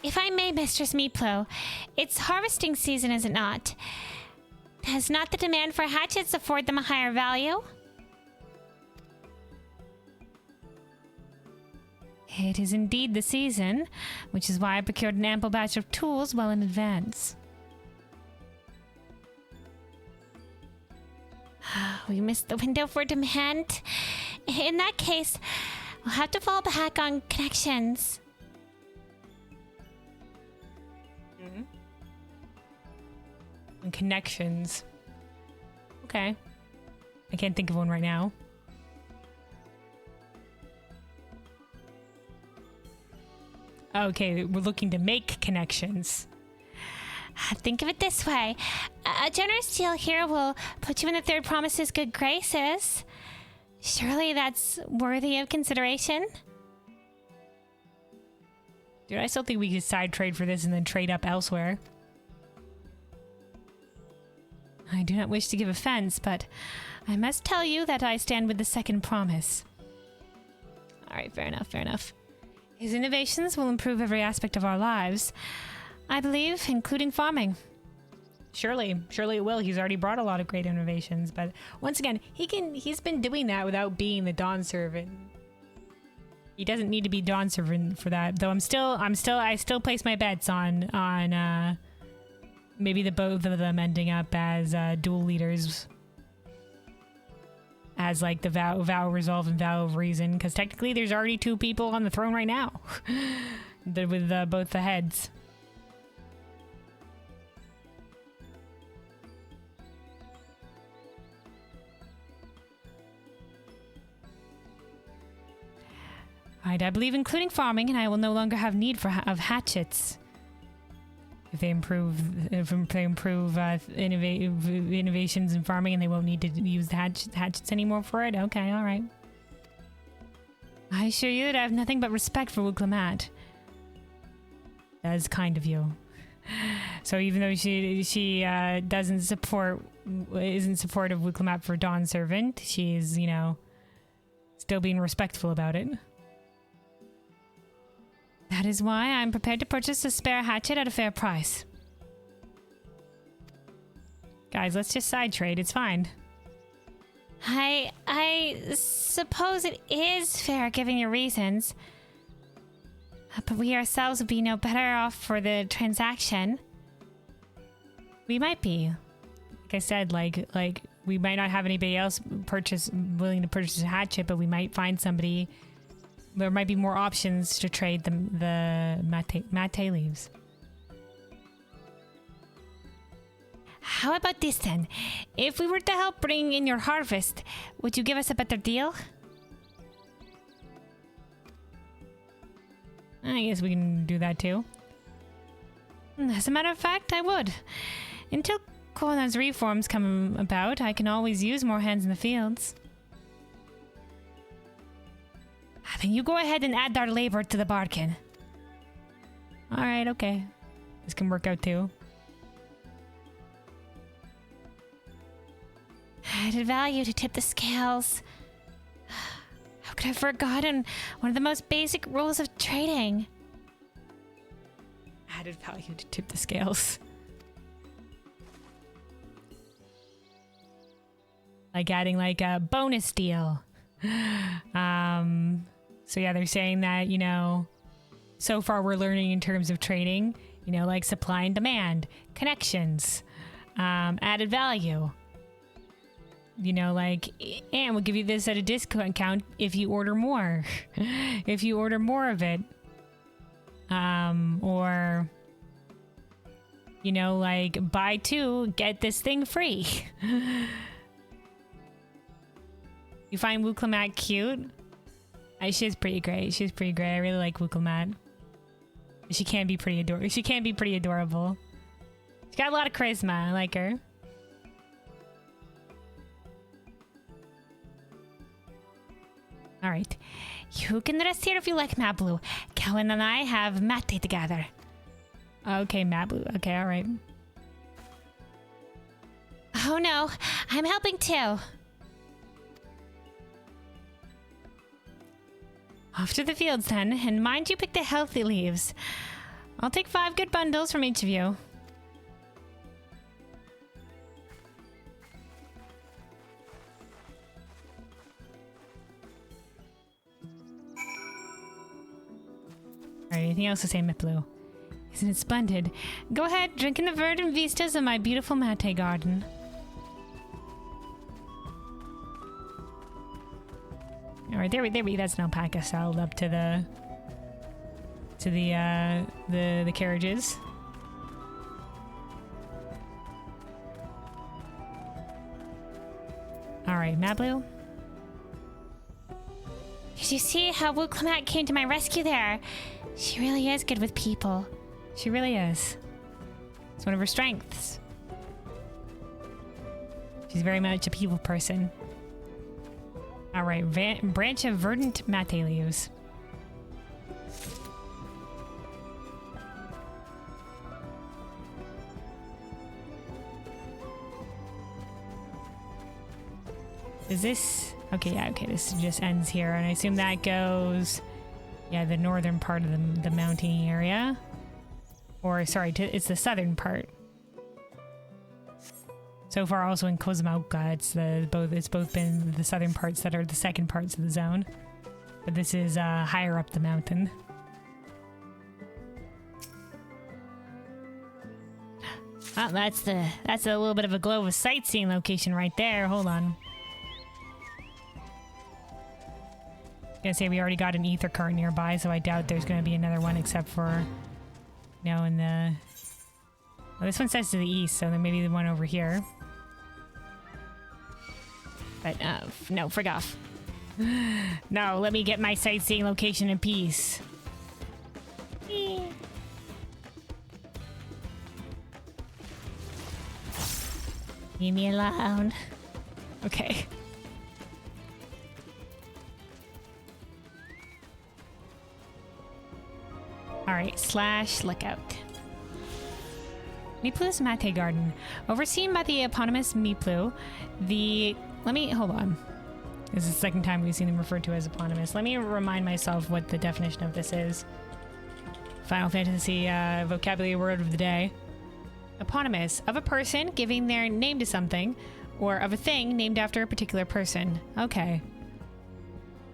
If I may, Mistress Meeplo, it's harvesting season, is it not? Does not the demand for hatchets afford them a higher value? It is indeed the season, which is why I procured an ample batch of tools well in advance. We missed the window for demand. In that case, we'll have to fall back on connections. And connections. Okay. I can't think of one right now. Okay, we're looking to make connections. Think of it this way. A generous deal here will put you in the third promise's good graces. Surely that's worthy of consideration? Dude, I still think we could side trade for this and then trade up elsewhere. I do not wish to give offense, but I must tell you that I stand with the second promise. Alright, fair enough. His innovations will improve every aspect of our lives, I believe, including farming. Surely it will. He's already brought a lot of great innovations, but once again, he's been doing that without being the Dawn Servant. He doesn't need to be Dawn Servant for that, though I still place my bets on maybe the both of them ending up as dual leaders, as like the vow of resolve and vow of reason, because technically there's already 2 people on the throne right now with both the heads. Alright, I believe including farming, and I will no longer have need of hatchets. If they improve innovations in farming, and they won't need to use the hatchets anymore for it. Okay, all right. I assure you that I have nothing but respect for Wuklemat. That is kind of you. So even though she isn't supportive of Wuklemat for Dawn Servant, she's, you know, still being respectful about it. That is why I'm prepared to purchase a spare hatchet at a fair price. Guys, let's just side trade. It's fine. I suppose it is fair given your reasons. But we ourselves would be no better off for the transaction. We might be. Like I said, like we might not have anybody else willing to purchase a hatchet, but we might find somebody. There might be more options to trade the mate leaves. How about this then? If we were to help bring in your harvest, would you give us a better deal? I guess we can do that too. As a matter of fact, I would. Until Kona's reforms come about, I can always use more hands in the fields. Then you go ahead and add our labor to the bargain. Alright, okay. This can work out too. Added value to tip the scales. How could I have forgotten one of the most basic rules of trading? Added value to tip the scales. Like adding like a bonus deal. So yeah, they're saying that, you know, so far we're learning in terms of trading, you know, like supply and demand, connections, added value. You know, like, and we'll give you this at a discount if you order more. If you order more of it. Or, you know, like, buy two, get this thing free. You find Wuklemat cute? She's pretty great. She's pretty great. I really like Wuklemat. She can be pretty adorable. She can be pretty adorable. She's got a lot of charisma. I like her. Alright. You can rest here if you like, Mablu. Cowan and I have mate together. Okay, Mablu. Okay, alright. Oh no, I'm helping too. Off to the fields then, and mind you pick the healthy leaves. I'll take 5 good bundles from each of you. Alright, anything else to say, Miplu? Isn't it splendid? Go ahead, drink in the verdant vistas of my beautiful mate garden. Alright, there we that's an alpaca saddled up to the carriages. Alright, Mablu. Did you see how Wuklemat came to my rescue there? She really is good with people. She really is. It's one of her strengths. She's very much a people person. Alright, branch of verdant mate leaves. Is this... Okay, yeah, okay, this just ends here. And I assume that goes... Yeah, the northern part of the mountain area. Or, sorry, it's the southern part. So far, also in Kozumauka, it's both been the southern parts that are the second parts of the zone. But this is higher up the mountain. Oh, that's a little bit of a glow of sightseeing location right there. Hold on. Gonna say we already got an ether cart nearby, so I doubt there's gonna be another one except for, you know, in the... Well, this one says to the east, so there may be the one over here. But, no, frig off. No, let me get my sightseeing location in peace. Leave me alone. Alright, slash lookout. Miplu's Mate Garden. Overseen by the eponymous Miplu, hold on. This is the second time we've seen them referred to as eponymous. Let me remind myself what the definition of this is. Final Fantasy vocabulary word of the day. Eponymous, of a person giving their name to something, or of a thing named after a particular person. Okay.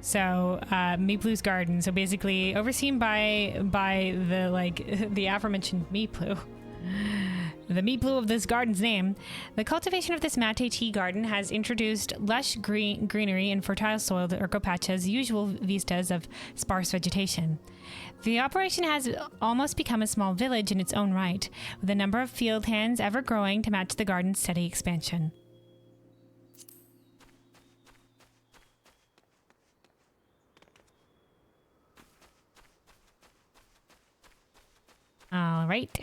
So, Miplu's Garden. So basically, overseen by the aforementioned Miplu. The Miplu of this garden's name. The cultivation of this Mate tea garden has introduced lush greenery and fertile soil to Urkopacha's usual vistas of sparse vegetation. The operation has almost become a small village in its own right, with a number of field hands ever growing to match the garden's steady expansion. All right.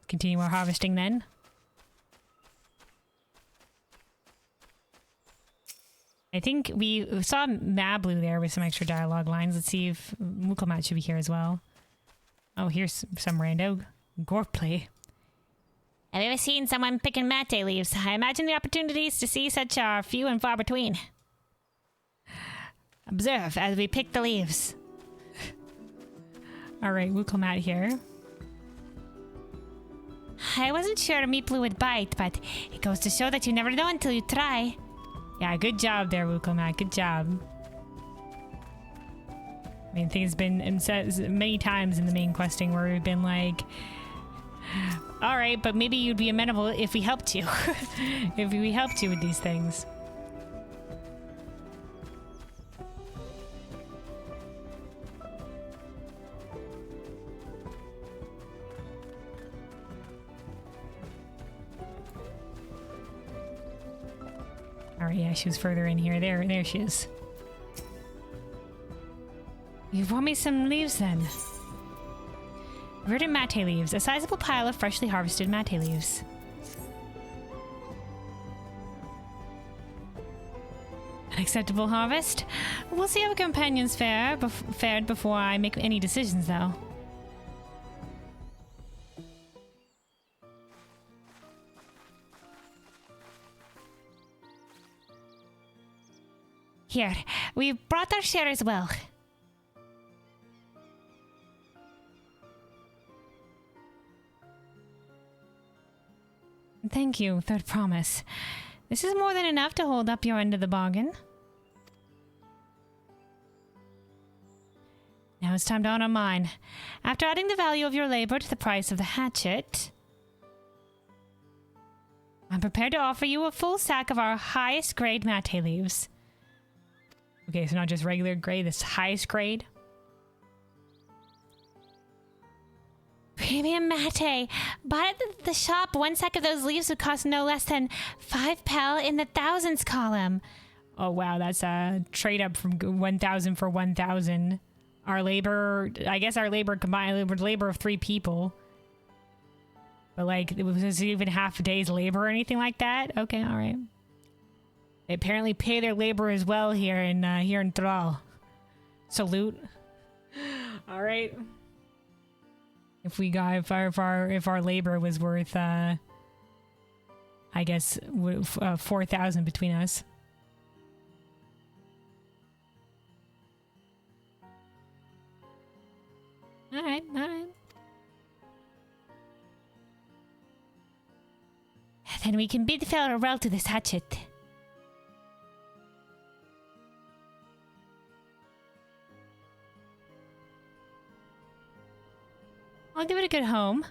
Continue our harvesting then. I think we saw Mablu there with some extra dialogue lines. Let's see if Mukomat should be here as well. Oh, here's some rando. Goreplay. Have you ever seen someone picking mate leaves? I imagine the opportunities to see such are few and far between. Observe as we pick the leaves. Alright, Mukomat here. I wasn't sure a Miplu would bite, but it goes to show that you never know until you try. Yeah, good job there, Wukomat. Good job. I mean, I think it's been said many times in the main questing where we've been like, alright, but maybe you'd be amenable if we helped you. If we helped you with these things. Alright, yeah, she was further in here. There she is. You brought me some leaves then. Verdant mate leaves. A sizable pile of freshly harvested mate leaves. An acceptable harvest? We'll see how our companions fared before I make any decisions, though. Here, we've brought our share as well. Thank you, Third Promise. This is more than enough to hold up your end of the bargain. Now it's time to honor mine. After adding the value of your labor to the price of the hatchet, I'm prepared to offer you a full sack of our highest grade mate leaves. Okay, so not just regular grade, this highest grade. Premium mate. Bought at the shop, one sack of those leaves would cost no less than 5 pel in the thousands column. Oh wow, that's a trade up from 1,000 for 1,000. Our labor, I guess our labor combined with labor of 3 people. But like, it was even half a day's labor or anything like that? Okay, alright. They apparently pay their labor as well here in Thrall. Salute. All right. If our labor was worth, I guess 4,000 between us. All right. Then we can bid farewell to this hatchet. I'll give it a good home.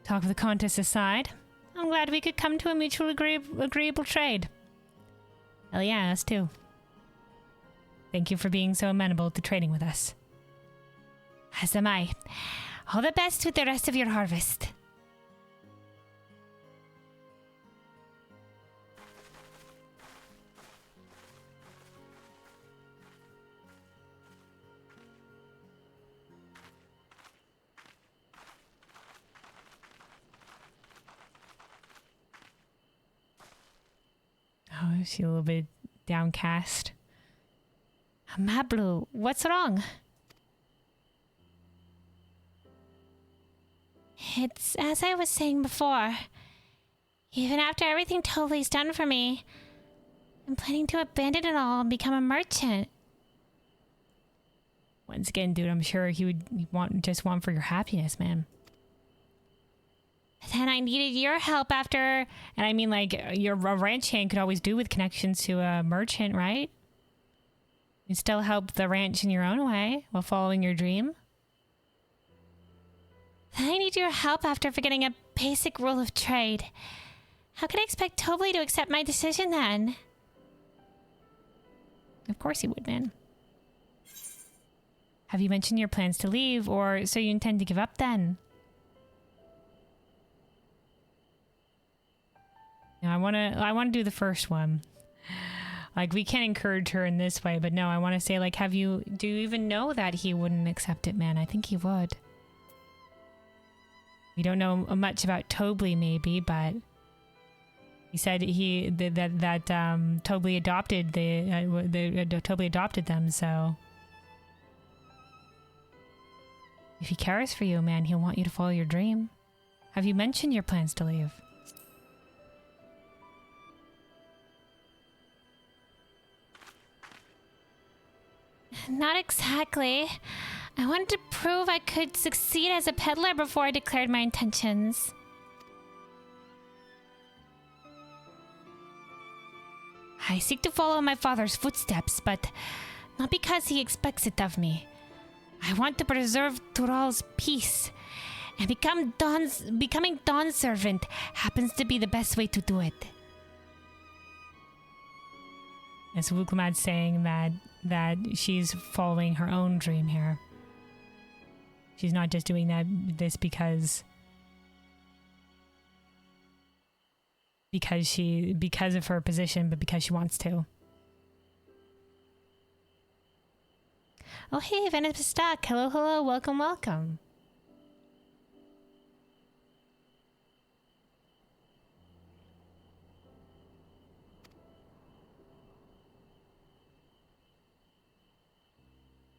Talk of the contest aside, I'm glad we could come to a mutual agreeable trade. Hell yeah, us too. Thank you for being so amenable to trading with us. As am I. All the best with the rest of your harvest. Oh, she's a little bit downcast. Mablu, what's wrong? It's as I was saying before. Even after everything Tobly's done for me, I'm planning to abandon it all and become a merchant. Once again, dude, I'm sure he would just want for your happiness, man. Then I needed your help after... And I mean, like, a ranch hand could always do with connections to a merchant, right? You still help the ranch in your own way while following your dream. Then I need your help after forgetting a basic rule of trade. How could I expect Tobly to accept my decision then? Of course he would, man. Have you mentioned your plans to leave, or so you intend to give up then? Now, I wanna do the first one. Like, we can't encourage her in this way, but no, I want to say, like, do you even know that he wouldn't accept it, man? I think he would. We don't know much about Tobly, maybe, but he said that Tobly adopted Tobly adopted them, so if he cares for you, man, he'll want you to follow your dream. Have you mentioned your plans to leave? Not exactly. I wanted to prove I could succeed as a peddler before I declared my intentions. I seek to follow my father's footsteps, but not because he expects it of me. I want to preserve Tural's peace, and becoming Dawn's servant happens to be the best way to do it. And so Wuklamad's saying that she's following her own dream here. She's not just doing this because of her position, but because she wants to. Oh hey, Venice Stock. Hello, welcome.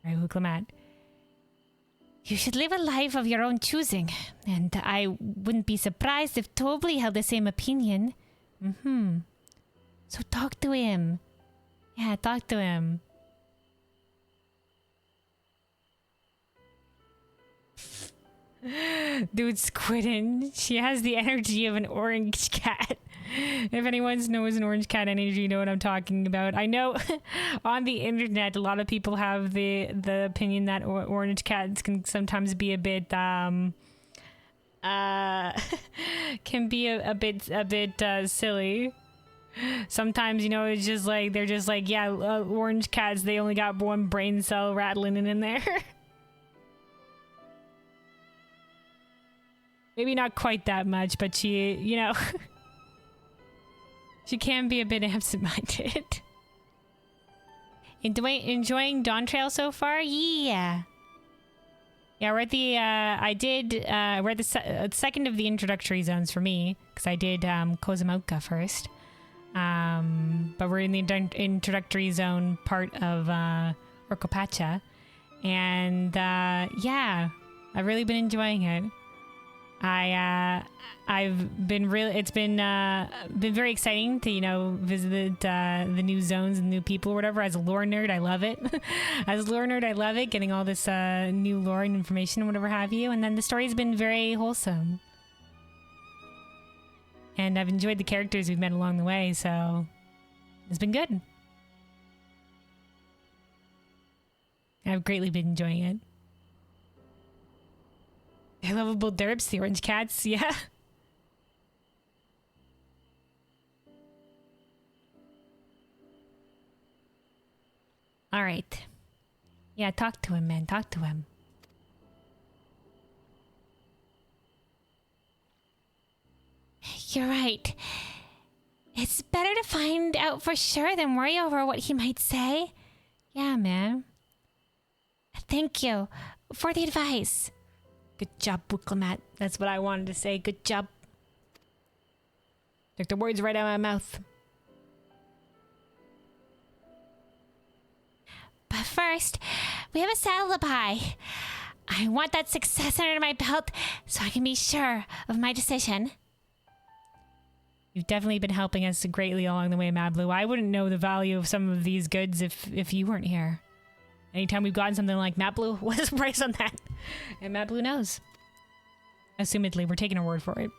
Right, Wuklamat. You should live a life of your own choosing, and I wouldn't be surprised if Tobly held the same opinion. So talk to him. Yeah, talk to him. Dude, Squidden. She has the energy of an orange cat. If anyone knows an orange cat energy, you know what I'm talking about. I know on the internet, a lot of people have the opinion that orange cats can sometimes be a bit silly. Sometimes, you know, it's just like they're just like, yeah, orange cats, they only got one brain cell rattling in there. Maybe not quite that much, but she, you know, she can be a bit absent-minded. Enjoying Dawntrail so far? Yeah. Yeah, we're at the, we're at the second of the introductory zones for me, because I did Kozumauka first. But we're in the introductory zone part of Orcopacha. And yeah, I've really been enjoying it. I've been it's been very exciting to, you know, visit the new zones and new people or whatever. As a lore nerd, I love it. As a lore nerd, I love it, getting all this new lore and information and whatever have you. And then the story's been very wholesome. And I've enjoyed the characters we've met along the way, so it's been good. I've greatly been enjoying it. They're lovable derps, the orange cats, yeah. Alright. Yeah, talk to him, man. Talk to him. You're right. It's better to find out for sure than worry over what he might say. Yeah, man. Thank you for the advice. Good job, Wuklamat. That's what I wanted to say. Good job. Took the words right out of my mouth. But first, we have a saddle to buy. I want that success under my belt so I can be sure of my decision. You've definitely been helping us greatly along the way, Mablu. I wouldn't know the value of some of these goods if you weren't here. Anytime we've gotten something like Mablu, what's the price on that? And Mablu knows. Assumedly, we're taking her word for it.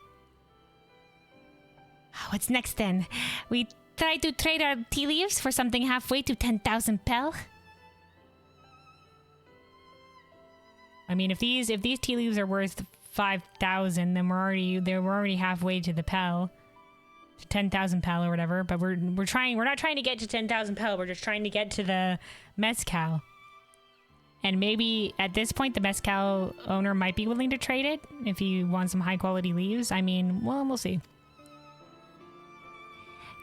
What's next then? We try to trade our tea leaves for something halfway to 10,000 pel? I mean, if these tea leaves are worth 5,000, then we're already halfway to the pel, to 10,000 pel or whatever. But we're not trying to get to 10,000 pel. We're just trying to get to the mezcal. And maybe at this point, the mezcal owner might be willing to trade it if he wants some high quality leaves. I mean, well, we'll see.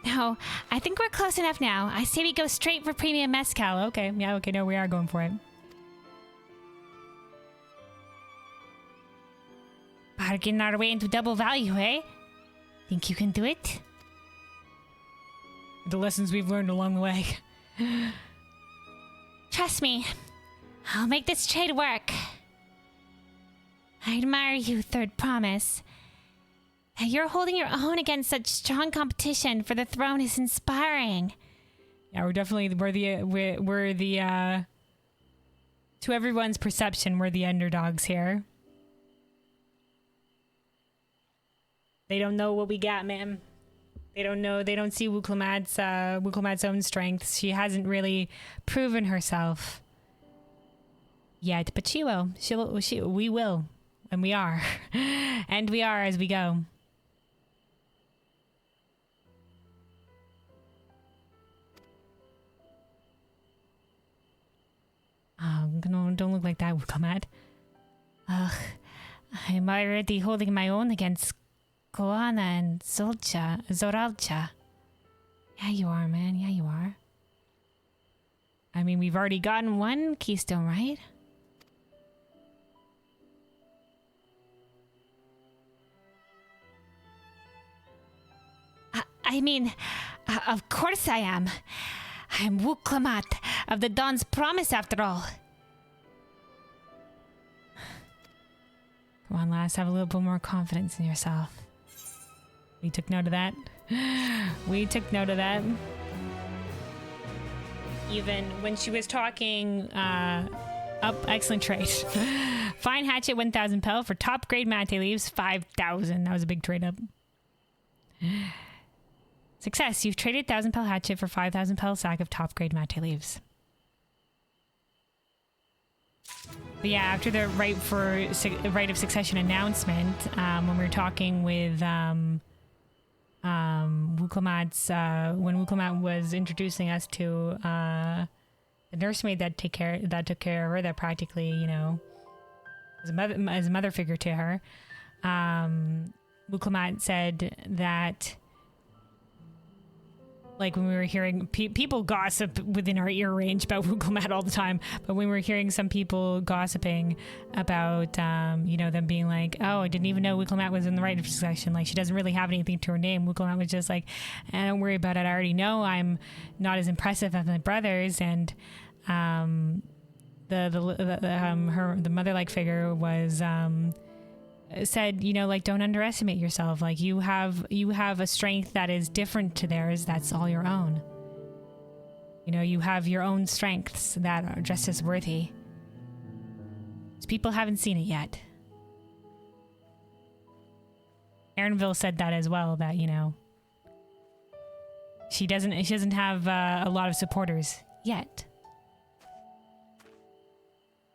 No, I think we're close enough now. I say we go straight for premium mezcal. Okay, yeah, okay, no, we are going for it. Bargain our way into double value, eh? Think you can do it? The lessons we've learned along the way. Trust me, I'll make this trade work. I admire you, Third Promise. That you're holding your own against such strong competition for the throne is inspiring. Yeah, we're the to everyone's perception, we're the underdogs here. They don't know what we got, man. They don't know. They don't see Wuklamad's own strengths. She hasn't really proven herself yet, but she will. We will, and we are, and we are as we go. Don't look like that, Wuklad. Ugh, I'm already holding my own against Koana and Zoralcha. Yeah, you are, man. Yeah, you are. I mean, we've already gotten one keystone, right? I mean, of course I am. I'm Wuklamat of the Dawn's Promise, after all. Come on, lass, have a little bit more confidence in yourself. We took note of that. We took note of that. Even when she was talking up, excellent trade. Fine hatchet, 1,000 pel. For top grade mate leaves, 5,000. That was a big trade up. Success. You've traded 1,000 pel hatchet for 5,000 pel sack of top grade mate leaves. But yeah, after the right of succession announcement, when we were talking with Wuklamad's, when Wuklamat was introducing us to the nursemaid that took care of her, that practically, you know, as a mother figure to her, Wuklamat said that, like, when we were hearing people gossip within our ear range about Wuklamat all the time, but when we were hearing some people gossiping about, you know, them being like, oh, I didn't even know Wuklamat was in the right of succession. Like, she doesn't really have anything to her name. Wuklamat was just like, don't worry about it. I already know I'm not as impressive as my brothers. And the mother-like figure was said, you know, like, don't underestimate yourself. Like, you have a strength that is different to theirs. That's all your own. You know, you have your own strengths that are just as worthy. People haven't seen it yet. Erinville said that as well, that, you know, she doesn't have a lot of supporters yet.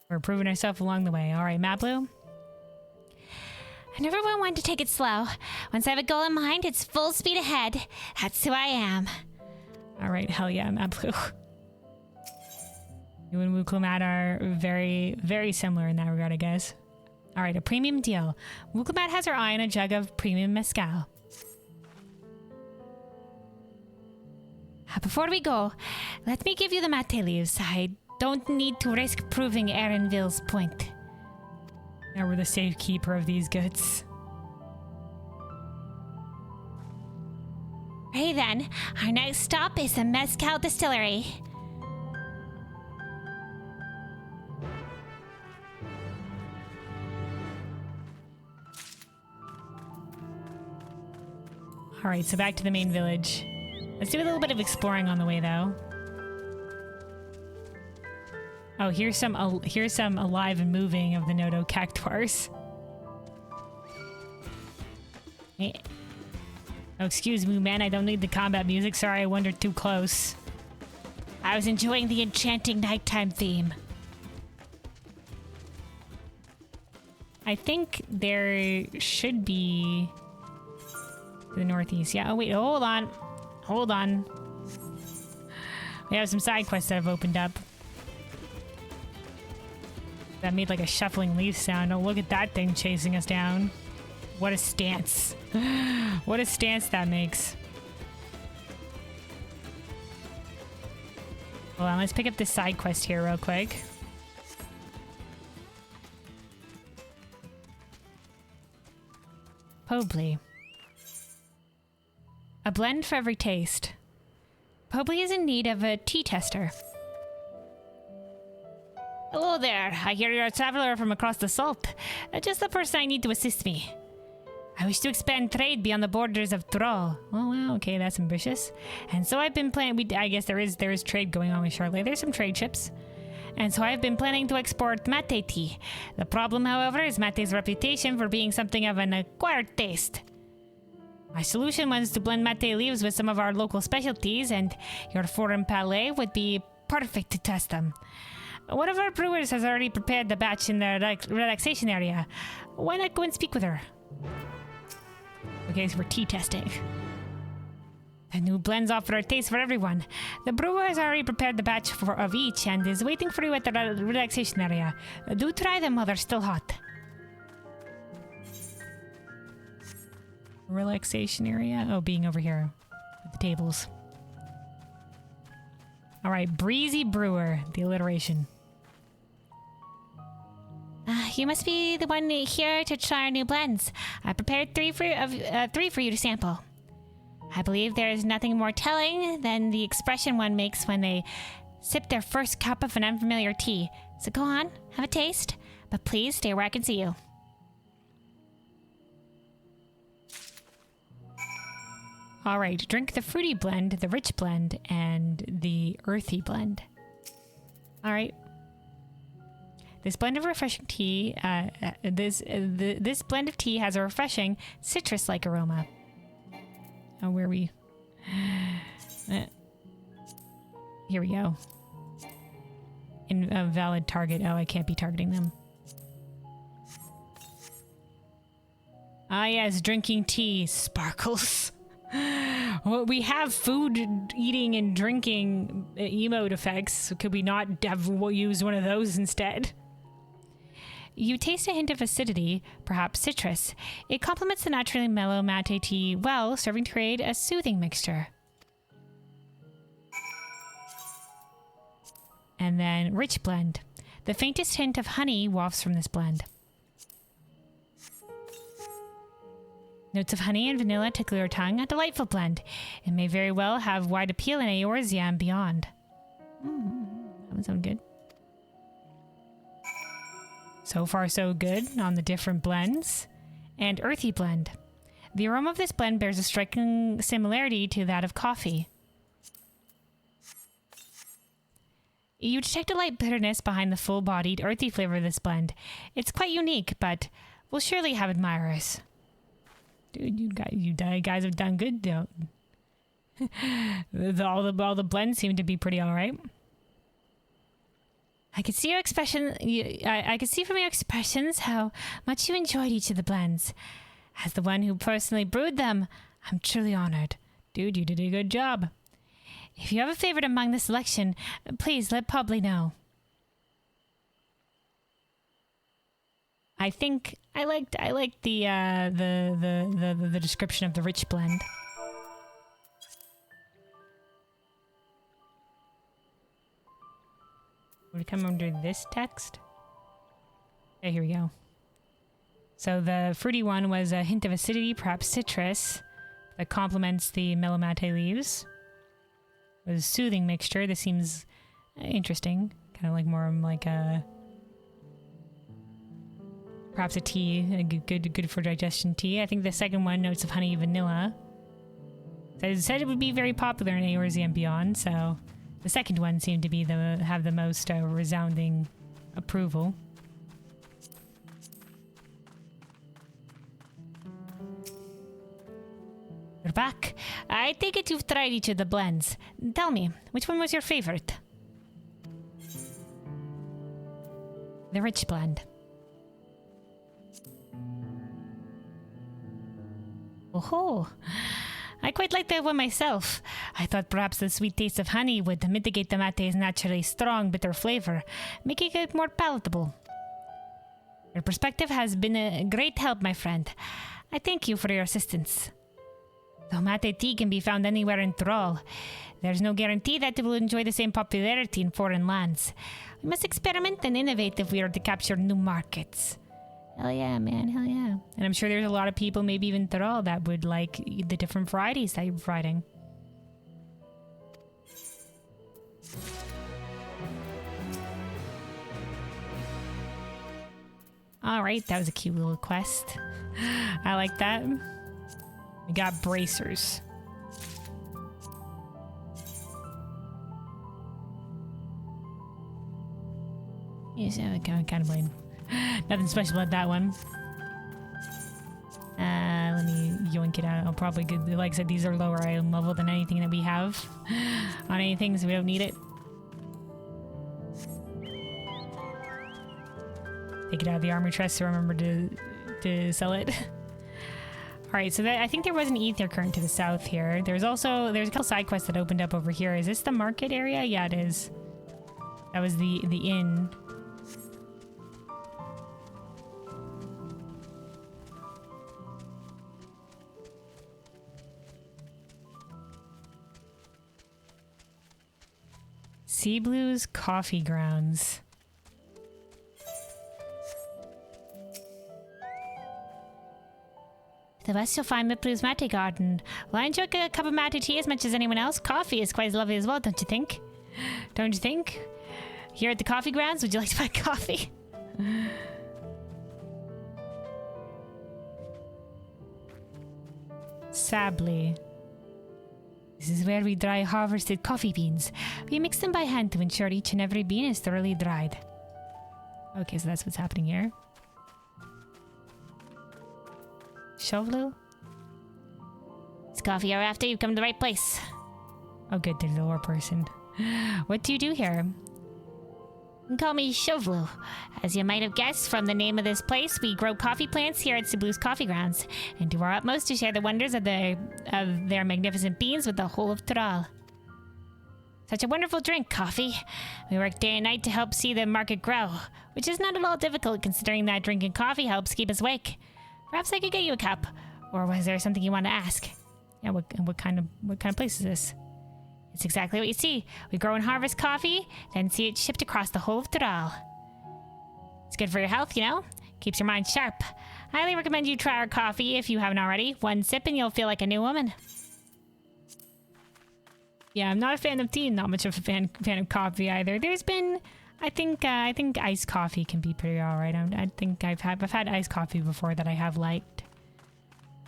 We're proving ourselves along the way. All right, Mablu? I never want one to take it slow. Once I have a goal in mind, it's full speed ahead. That's who I am. All right, hell yeah, Mablu. You and Wuklamat are very, very similar in that regard, I guess. All right, a premium deal. Wuklamat has her eye on a jug of premium mezcal. Before we go, let me give you the mate leaves. I don't need to risk proving Erinville's point. Now we're the safekeeper of these goods. Hey then, our next stop is the Mezcal Distillery. All right, so back to the main village. Let's do a little bit of exploring on the way, though. Oh, here's some alive and moving of the Noto cactuars. Hey. Oh, excuse me, man. I don't need the combat music. Sorry, I wandered too close. I was enjoying the enchanting nighttime theme. I think there should be to the northeast. Yeah. Oh wait. Hold on. Hold on. We have some side quests that have opened up. That made like a shuffling leaf sound. Oh, look at that thing chasing us down. What a stance. What a stance that makes. Hold on, let's pick up this side quest here real quick. Pobly. A blend for every taste. Pobly is in need of a tea tester. Hello there. I hear you're a traveler from across the salt. Just the person I need to assist me. I wish to expand trade beyond the borders of Thrall. Oh, wow. Okay, that's ambitious. And so I've been planning... I guess there is trade going on with Charlotte. There's some trade ships. And so I've been planning to export mate tea. The problem, however, is mate's reputation for being something of an acquired taste. My solution was to blend mate leaves with some of our local specialties, and your foreign palais would be perfect to test them. One of our brewers has already prepared the batch in the relaxation area. Why not go and speak with her? Okay, so we're tea testing. The new blends offer a taste for everyone. The brewer has already prepared the batch of each and is waiting for you at the relaxation area. Do try them while they're still hot. Relaxation area? Oh, being over here at the tables. All right, Breezy Brewer, the alliteration. You must be the one here to try our new blends. I prepared three for you to sample. I believe there is nothing more telling than the expression one makes when they sip their first cup of an unfamiliar tea. So go on, have a taste, but please stay where I can see you. All right, drink the fruity blend, the rich blend, and the earthy blend. All right. This blend of refreshing tea, this blend of tea has a refreshing citrus-like aroma. Oh, where are we? Here we go. Invalid target. Oh, I can't be targeting them. Ah, yes, drinking tea. Sparkles. Well, we have food, eating, and drinking emote effects. Could we not use one of those instead? You taste a hint of acidity, perhaps citrus. It complements the naturally mellow mate tea well, serving to create a soothing mixture. And then rich blend. The faintest hint of honey wafts from this blend. Notes of honey and vanilla tickle your tongue, a delightful blend. It may very well have wide appeal in Eorzea and beyond. That would sound good. So far, so good on the different blends. And earthy blend. The aroma of this blend bears a striking similarity to that of coffee. You detect a light bitterness behind the full-bodied, earthy flavor of this blend. It's quite unique, but will surely have admirers. Dude, you guys have done good, though. all the blends seem to be pretty all right. I could see your expression. I could see from your expressions how much you enjoyed each of the blends. As the one who personally brewed them, I'm truly honored. Dude, you did a good job. If you have a favorite among the selection, please let Pobly know. I think I liked the description of the rich blend. Would it come under this text? Okay, here we go. So the fruity one was a hint of acidity, perhaps citrus, that complements the mellow mate leaves. It was a soothing mixture. This seems interesting. Kind of like more like a... perhaps a tea, a good for digestion tea. I think the second one, notes of honey vanilla. So I said it would be very popular in Eorzea and beyond, so the second one seemed to be have the most resounding approval. You're back. I take it you've tried each of the blends. Tell me, which one was your favorite? The rich blend. Oh, I quite like that one myself. I thought perhaps the sweet taste of honey would mitigate the mate's naturally strong, bitter flavor, making it more palatable. Your perspective has been a great help, my friend. I thank you for your assistance. Though mate tea can be found anywhere in Thrall, there's no guarantee that it will enjoy the same popularity in foreign lands. We must experiment and innovate if we are to capture new markets. Hell yeah, man, hell yeah. And I'm sure there's a lot of people, maybe even Thrall, that would like the different varieties that you're providing. Alright, that was a cute little quest. I like that. We got bracers. Yes, I kind of blame. Nothing special about that one. Let me yoink it out. I'll probably get, like I said, these are lower item level than anything that we have on anything, so we don't need it. Take it out of the armor chest, so remember to sell it. Alright, so I think there was an ether current to the south here. There's a couple side quests that opened up over here. Is this the market area? Yeah, it is. That was the inn. Sea Blues Coffee Grounds. The best you'll find at Blue's Mate Garden. Well, I enjoy a cup of mate tea as much as anyone else. Coffee is quite as lovely as well, don't you think? Don't you think? Here at the coffee grounds, would you like to buy coffee? Sably. This is where we dry harvested coffee beans. We mix them by hand to ensure each and every bean is thoroughly dried. Okay, so that's what's happening here. Shovlu? It's coffee hour after. You've come to the right place. Oh good, there's a lore person. What do you do here? You can call me Shovlu. As you might have guessed from the name of this place, we grow coffee plants here at Sablu's Coffee Grounds, and do our utmost to share the wonders of their magnificent beans with the whole of Thrall. Such a wonderful drink, coffee. We work day and night to help see the market grow, which is not at all difficult considering that drinking coffee helps keep us awake. Perhaps I could get you a cup, or was there something you want to ask? Yeah, what kind of place is this? It's exactly what you see. We grow and harvest coffee, then see it shipped across the whole of Thrall. It's good for your health, you know? Keeps your mind sharp. I highly recommend you try our coffee if you haven't already. One sip and you'll feel like a new woman. Yeah, I'm not a fan of tea, not much of a fan of coffee either. There's been, I think iced coffee can be pretty alright. I think I've had iced coffee before that I have liked.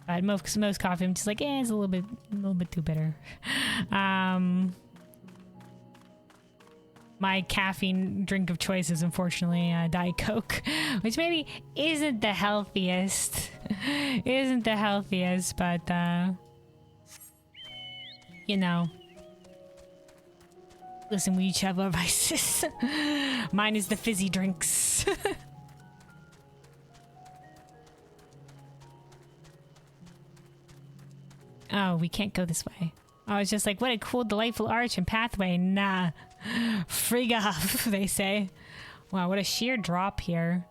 But most coffee, I'm just like, it's a little bit too bitter. My caffeine drink of choice is unfortunately Diet Coke, which maybe isn't the healthiest. But you know. Listen, we each have our vices. Mine is the fizzy drinks. Oh, we can't go this way. I was just like, what a cool, delightful arch and pathway. Nah. Frig off, they say. Wow, what a sheer drop here.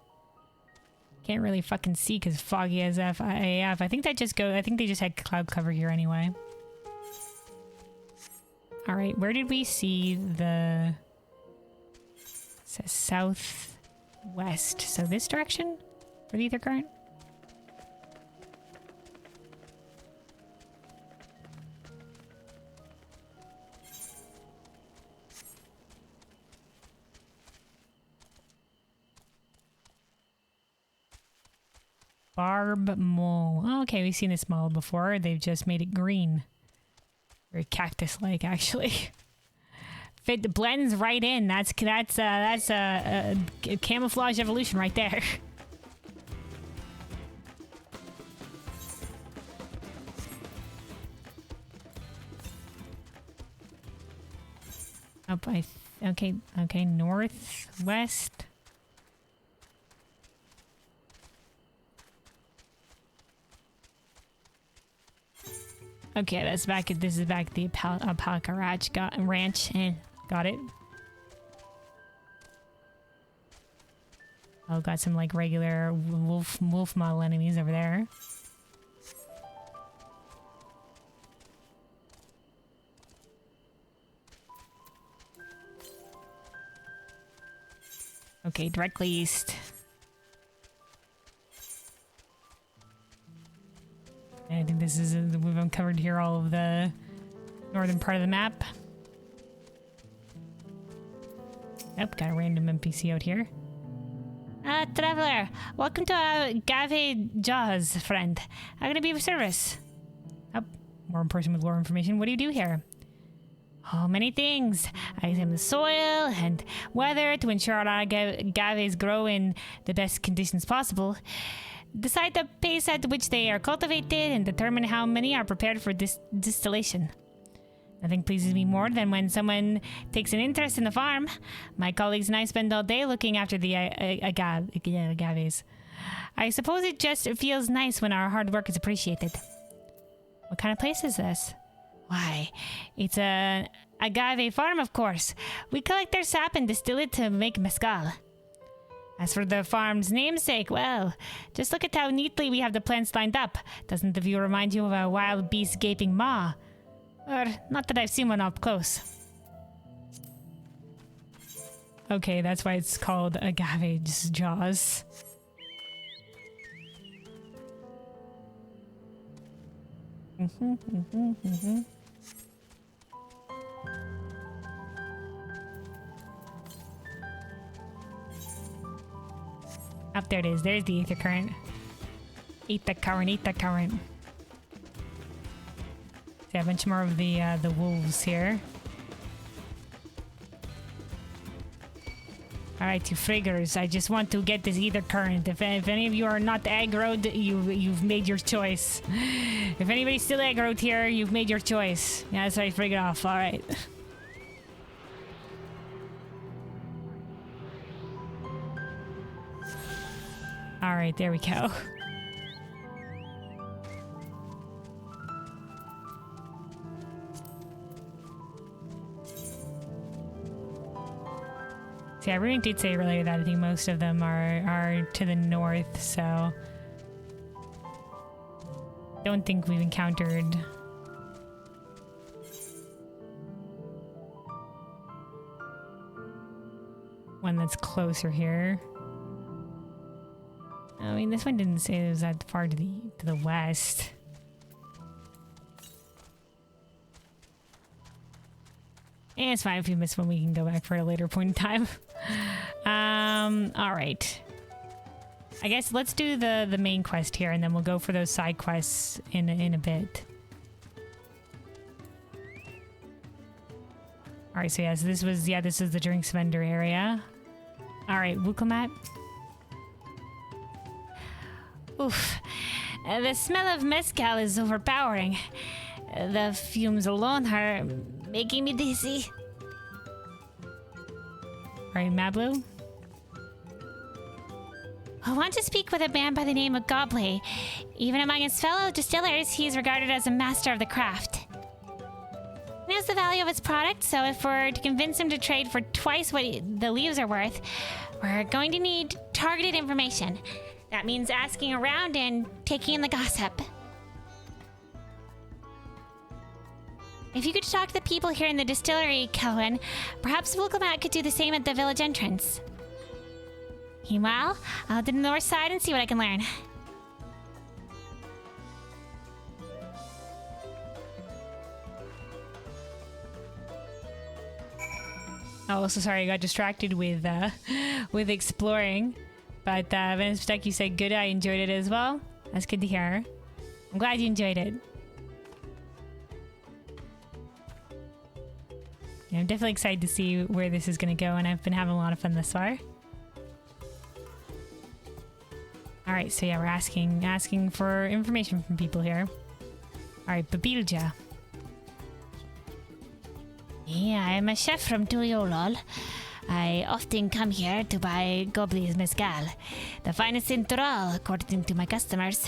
Can't really fucking see because foggy as AF. I think they just had cloud cover here anyway. Alright, where did we see the... It says southwest. So this direction? For the ether current? Barb Mole. Oh, okay, we've seen this mole before. They've just made it green. Very cactus-like, actually. Fit blends right in. That's a camouflage evolution right there. Up, okay, northwest. Okay, that's back. This is back at the Alpaca Ranch. Got it. Oh, got some like regular wolf model enemies over there. Okay, directly east. And I think this is we've uncovered here all of the northern part of the map. Nope, got a random NPC out here. Traveler, welcome to Agave Jaws, friend. How can I be of service? Oh, more person with lore information. What do you do here? Oh, many things. I examine the soil and weather to ensure our agaves grow in the best conditions possible. Decide the pace at which they are cultivated and determine how many are prepared for distillation. Nothing pleases me more than when someone takes an interest in the farm. My colleagues and I spend all day looking after the agaves. I suppose it just feels nice when our hard work is appreciated. What kind of place is this? Why, it's an agave farm, of course. We collect their sap and distill it to make mezcal. As for the farm's namesake, well, just look at how neatly we have the plants lined up. Doesn't the view remind you of a wild beast's gaping maw? Or, not that I've seen one up close. Okay, that's why it's called Agave's Jaws. Up there it is. There's the ether current. Eat the current, eat the current. See a bunch more of the wolves here. Alright, you friggers. I just want to get this ether current. If any of you are not aggroed, you've made your choice. If anybody's still aggroed here, you've made your choice. Yeah, that's right, frig it off. Alright. Alright, there we go. See, I really did say earlier that I think most of them are to the north, so... Don't think we've encountered... one that's closer here. I mean, this one didn't say it was that far to the west. And it's fine if we miss one, we can go back for a later point in time. Alright. I guess let's do the main quest here, and then we'll go for those side quests in a bit. Alright, so yeah, so this is the drinks vendor area. Alright, Wukomat. Oof. The smell of mezcal is overpowering. The fumes alone are making me dizzy. Right, Mablu? I want to speak with a man by the name of Gobley. Even among his fellow distillers, he is regarded as a master of the craft. He knows the value of his product, so if we're to convince him to trade for twice what the leaves are worth, we're going to need targeted information. That means asking around and taking in the gossip. If you could talk to the people here in the distillery, Kelwyn, perhaps Wukomat could do the same at the village entrance. Meanwhile, I'll head to the north side and see what I can learn. Oh, so sorry, I got distracted with exploring. But Venice Stuck, you said good. I enjoyed it as well. That's good to hear. I'm glad you enjoyed it. I'm definitely excited to see where this is going to go, and I've been having a lot of fun thus far. All right, so yeah, we're asking for information from people here. All right, Babilja. Yeah, I'm a chef from Tuyolol. I often come here to buy Gobley's mezcal, the finest in Tural, according to my customers.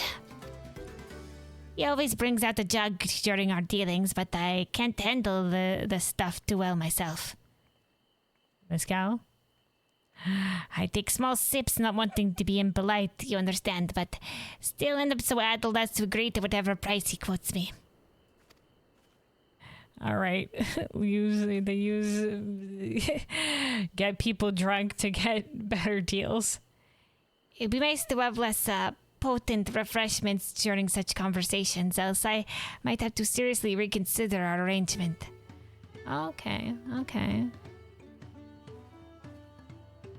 He always brings out the jug during our dealings, but I can't handle the stuff too well myself. Mezcal? I take small sips, not wanting to be impolite, you understand, but still end up so addled as to agree to whatever price he quotes me. All right. They use get people drunk to get better deals. It'd be nice to have less potent refreshments during such conversations, else I might have to seriously reconsider our arrangement. Okay.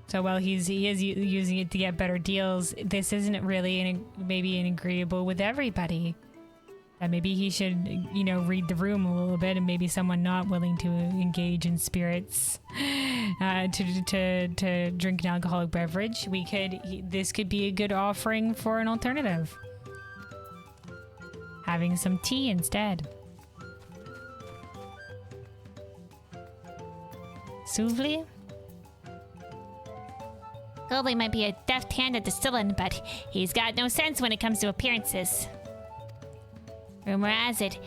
So while he is using it to get better deals, this isn't really maybe an agreeable with everybody. That maybe he should, read the room a little bit, and maybe someone not willing to engage in spirits to drink an alcoholic beverage. This could be a good offering for an alternative. Having some tea instead. Souvli? Gobley might be a deft hand at distilling, but he's got no sense when it comes to appearances. Rumor has it,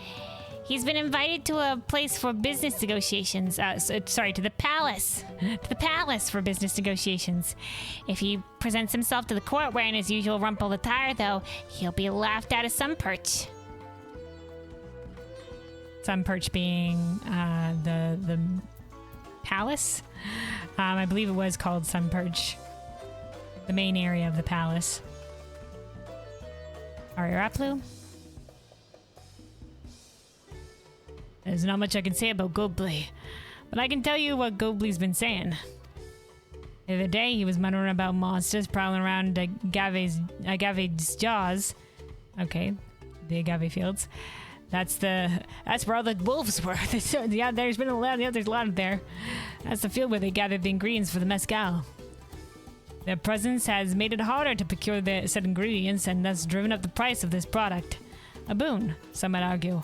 he's been invited to a place for business negotiations. To the palace. To the palace for business negotiations. If he presents himself to the court wearing his usual rumpled attire, though, he'll be laughed out of some perch. Some perch being the palace. I believe it was called Sun Perch. The main area of the palace. Alright, Raplu. There's not much I can say about Gobley, but I can tell you what Gobley's been saying. The other day, he was muttering about monsters prowling around Agave's jaws. Okay, the Agave fields. That's where all the wolves were. There's a lot there. That's the field where they gathered the ingredients for the mezcal. Their presence has made it harder to procure the said ingredients and thus driven up the price of this product. A boon, some might argue.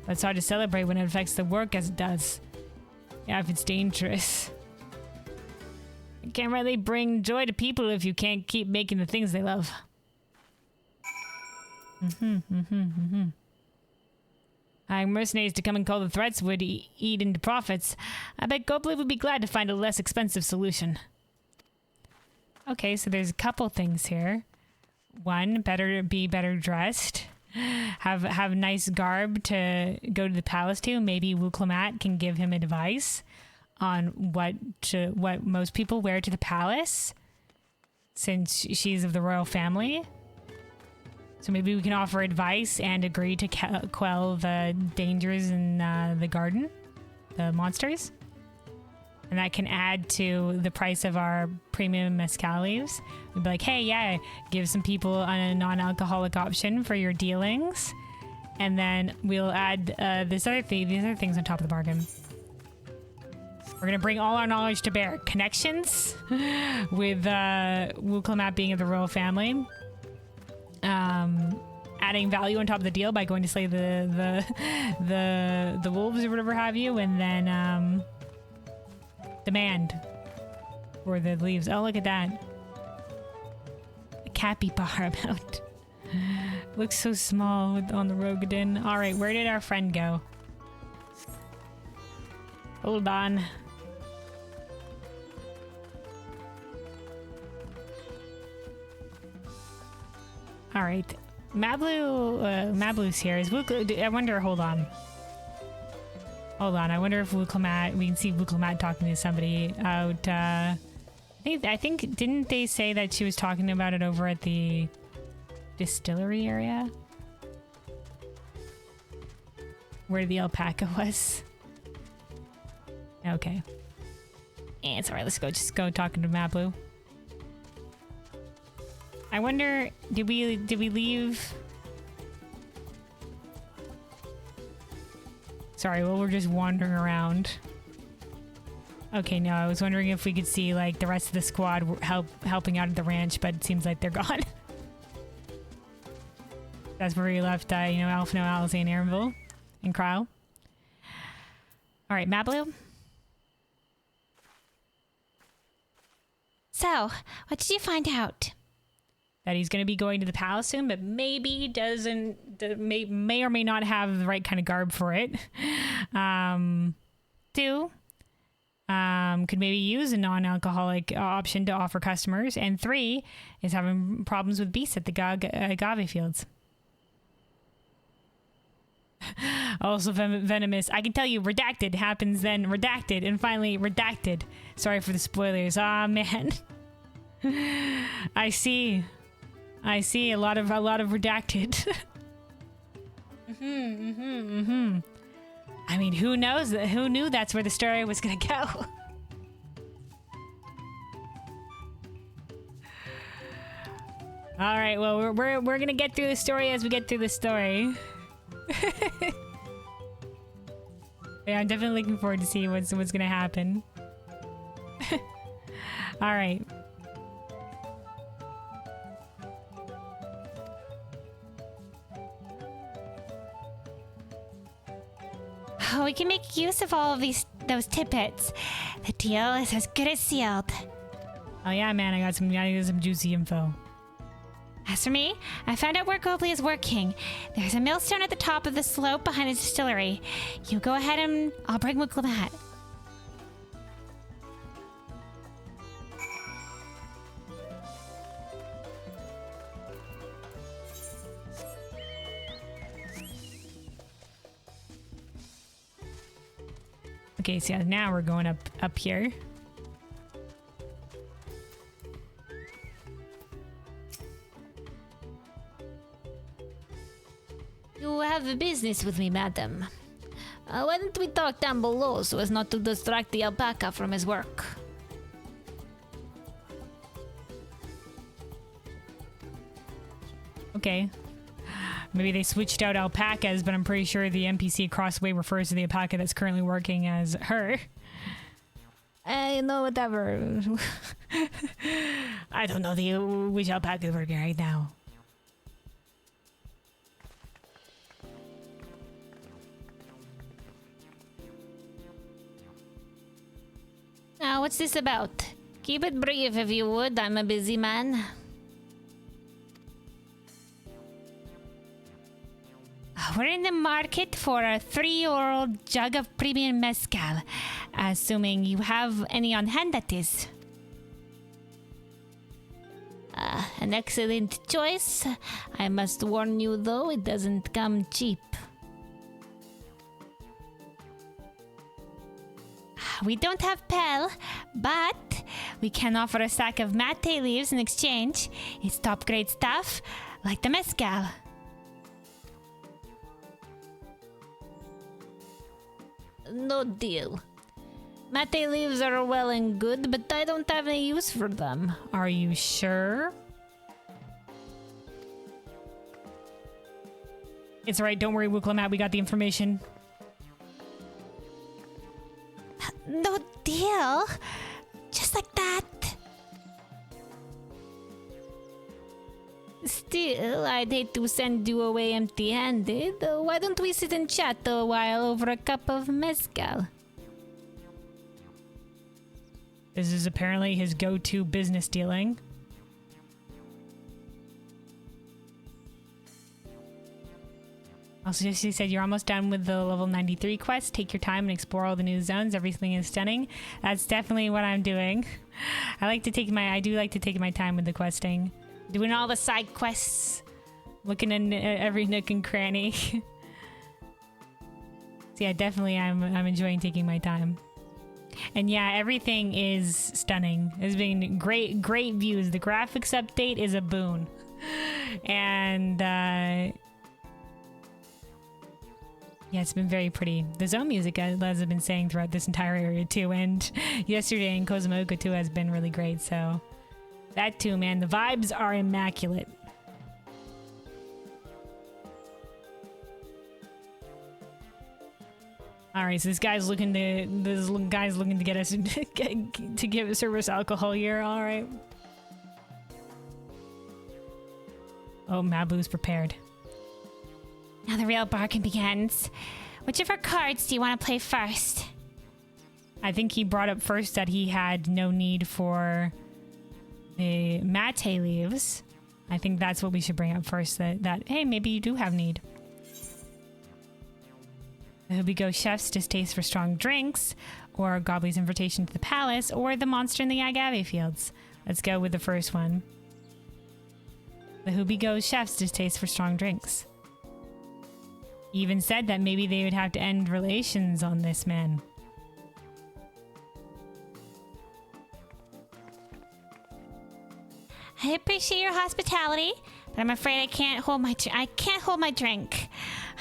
But it's hard to celebrate when it affects the work as it does. Yeah, if it's dangerous. It can't really bring joy to people if you can't keep making the things they love. Hiring mercenaries to come and call the threats would eat into profits. I bet Gobley would be glad to find a less expensive solution. Okay, so there's a couple things here. One, be better dressed. Have nice garb to go to the palace to. Maybe Wuklomat can give him advice on what most people wear to the palace, since she's of the royal family. So maybe we can offer advice and agree to quell the dangers in the garden, the monsters. And that can add to the price of our premium mezcal leaves. We'd be like, hey, yeah, give some people a non-alcoholic option for your dealings. And then we'll add these other things on top of the bargain. We're going to bring all our knowledge to bear. Connections with Wuklomat being of the royal family. Adding value on top of the deal by going to slay the wolves or whatever have you. And then... demand for the leaves. Oh, look at that. A capybara about. Looks so small on the Rogadin. Alright, where did our friend go? Hold on. Alright. Mablu's here. Is I wonder, hold on. I wonder if we can see Wuklomat talking to somebody out, I think, didn't they say that she was talking about it over at the distillery area? Where the alpaca was? Okay. It's alright, let's just go talking to Mablu. I wonder, did we leave... Sorry, well, we're just wandering around. Okay, no, I was wondering if we could see like the rest of the squad helping out at the ranch, but it seems like they're gone. That's where we left, Alphino, Alice, and Aaronville, and Cryle. All right, Mablu. So, what did you find out? That he's going to be going to the palace soon, but maybe may or may not have the right kind of garb for it. 2, could maybe use a non-alcoholic option to offer customers. And 3 is having problems with beasts at the agave fields. Also venomous. I can tell you, redacted happens, then redacted, and finally redacted. Sorry for the spoilers. Ah, man. I see a lot of redacted. I mean, who knows? Who knew that's where the story was gonna go? All right. Well, we're gonna get through the story as we get through the story. Yeah, I'm definitely looking forward to see what's gonna happen. All right. Oh, we can make use of all of those tidbits. The deal is as good as sealed. Oh yeah, man, I got some juicy info. As for me, I found out where Gobley is working. There's a millstone at the top of the slope behind the distillery. You go ahead and I'll bring Wicklamat. Okay, so now we're going up here. You have a business with me, madam. Why don't we talk down below so as not to distract the alpaca from his work? Okay. Maybe they switched out alpacas, but I'm pretty sure the NPC across the way refers to the alpaca that's currently working as her. Whatever. I don't know which alpaca is working right now. Now, what's this about? Keep it brief if you would. I'm a busy man. We're in the market for a 3-year-old jug of premium mezcal. Assuming you have any on hand, that is. An excellent choice. I must warn you, though, it doesn't come cheap. We don't have Pel, but we can offer a sack of mate leaves in exchange. It's top-grade stuff, like the mezcal. No deal. Mate leaves are well and good, but I don't have any use for them. Are you sure? It's alright, don't worry, Wicklamat, we got the information. No deal. Just like that. Still, I'd hate to send you away empty-handed. Why don't we sit and chat a while over a cup of mezcal? This is apparently his go-to business dealing. Also, Jesse said you're almost done with the level 93 quest. Take your time and explore all the new zones. Everything is stunning. That's definitely what I'm doing. I do like to take my time with the questing. Doing all the side quests. Looking in every nook and cranny. So yeah, definitely I'm enjoying taking my time. And yeah, everything is stunning. It's been great views. The graphics update is a boon. And yeah, it's been very pretty. The zone music, as I've been saying throughout this entire area too, and yesterday in Kozumaoka too, has been really great. So that too, man. The vibes are immaculate. All right, so this guy's looking to get us to give service alcohol here. All right. Oh, Mablu's prepared. Now the real bargain begins. Which of our cards do you want to play first? I think he brought up first that he had no need for the mate leaves. I think that's what we should bring up first. That hey, maybe you do have need. The Hubigo chef's distaste for strong drinks, or Gobley's invitation to the palace, or the monster in the agave fields. Let's go with the first one. The Hubigo chef's distaste for strong drinks. He even said that maybe they would have to end relations on this man. I appreciate your hospitality, but I'm afraid I can't hold my drink.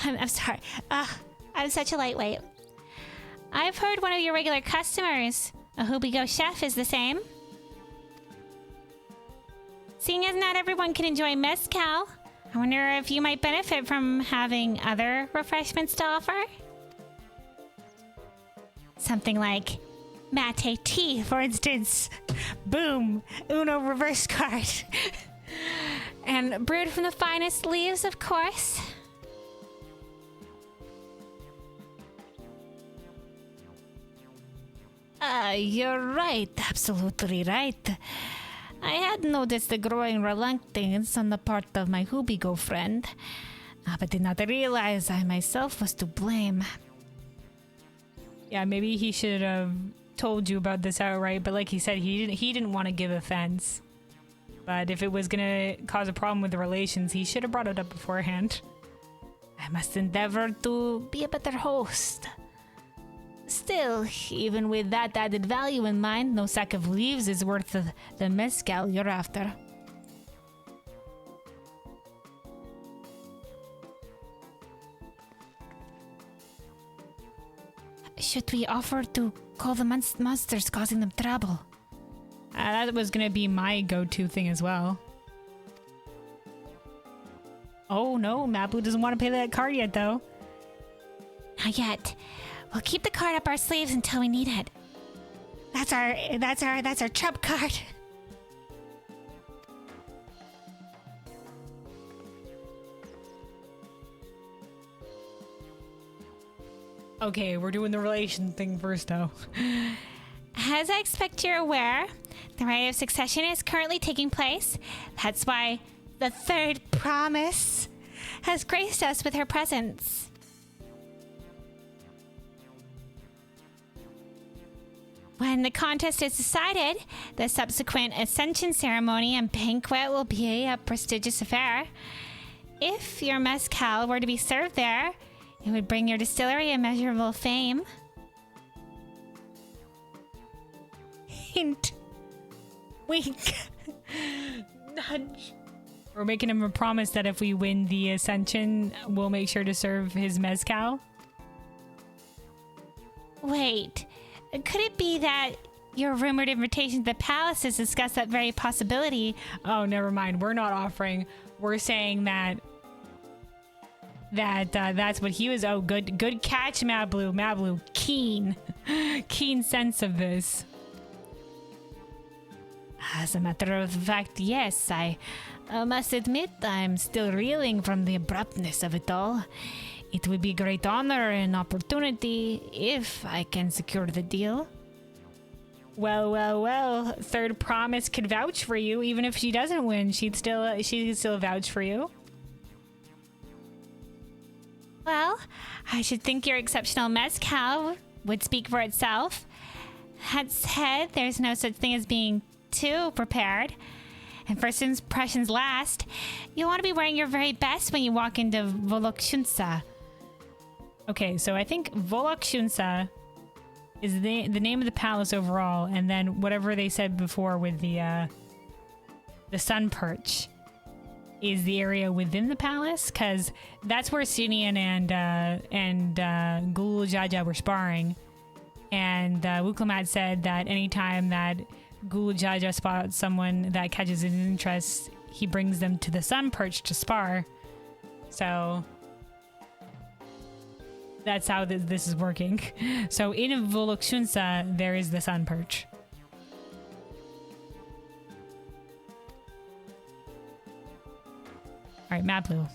I'm sorry. I'm such a lightweight. I've heard one of your regular customers, a Hubigo chef, is the same. Seeing as not everyone can enjoy mezcal, I wonder if you might benefit from having other refreshments to offer? Something like mate tea, for instance. Boom! Uno reverse card. And brewed from the finest leaves, of course. You're right, absolutely right. I had noticed the growing reluctance on the part of my Hubigo friend, but did not realize I myself was to blame. Yeah, maybe he should have told you about this outright, but like he said, he didn't want to give offense. But if it was gonna cause a problem with the relations, he should have brought it up beforehand. I must endeavor to be a better host. Still, even with that added value in mind, no sack of leaves is worth the mezcal you're after. Should we offer to call the monsters causing them trouble? That was gonna be my go-to thing as well. Oh no, Mablu doesn't want to pay that card yet though. Not yet. We'll keep the card up our sleeves until we need it. That's our trump card. Okay, we're doing the relation thing first though. As I expect you're aware, the rite of succession is currently taking place. That's why the third promise has graced us with her presence. When the contest is decided, the subsequent ascension ceremony and banquet will be a prestigious affair. If your mezcal were to be served there, it would bring your distillery immeasurable fame. Hint. Wink. Nudge. We're making him a promise that if we win the ascension, we'll make sure to serve his mezcal. Wait. Could it be that your rumored invitation to the palace has discussed that very possibility? Oh, never mind. We're not offering. We're saying that that's what he was. Oh, good catch, Mablu. Mablu, keen sense of this. As a matter of fact, yes, I must admit I'm still reeling from the abruptness of it all. It would be a great honor and opportunity if I can secure the deal. Well. Third promise could vouch for you. Even if she doesn't win, she'd still vouch for you. Well, I should think your exceptional mezcal would speak for itself. That said, there's no such thing as being too prepared. And first impressions last. You'll want to be wearing your very best when you walk into Volokshunsa. Okay, so I think Volokshunsa is the name of the palace overall, and then whatever they said before with the sun perch is the area within the palace, because that's where Sunian and Gul Jaja were sparring, and Wuklamat said that anytime that Gul Jaja spots someone that catches his interest, he brings them to the sun perch to spar. So That's how this is working. So in Volokshunsa, there is the sun perch. All right, Maplu.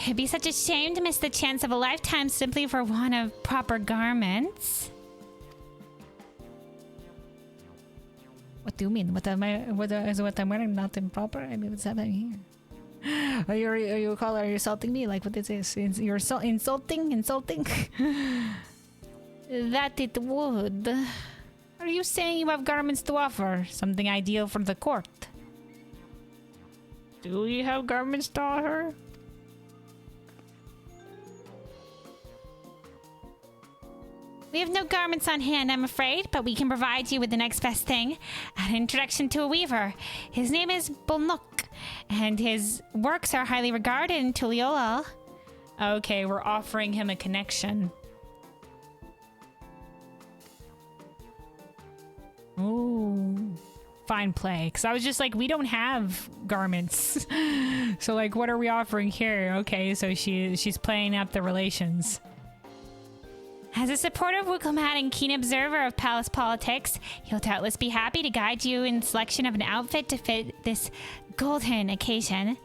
It'd be such a shame to miss the chance of a lifetime simply for want of proper garments. What do you mean? What am I? What I'm wearing not improper? I mean, what's happening here? Are you insulting me? Like, what is this? You're insulting? That it would. Are you saying you have garments to offer? Something ideal for the court? Do you have garments to offer? We have no garments on hand, I'm afraid, but we can provide you with the next best thing. An introduction to a weaver. His name is Bolnuk, and his works are highly regarded in Tuliolal. Okay, we're offering him a connection. Ooh. Fine play. Because I was just like, we don't have garments. So, like, what are we offering here? Okay, so she's playing up the relations. As a supportive Wuklomat and keen observer of palace politics, he'll doubtless be happy to guide you in selection of an outfit to fit this golden occasion.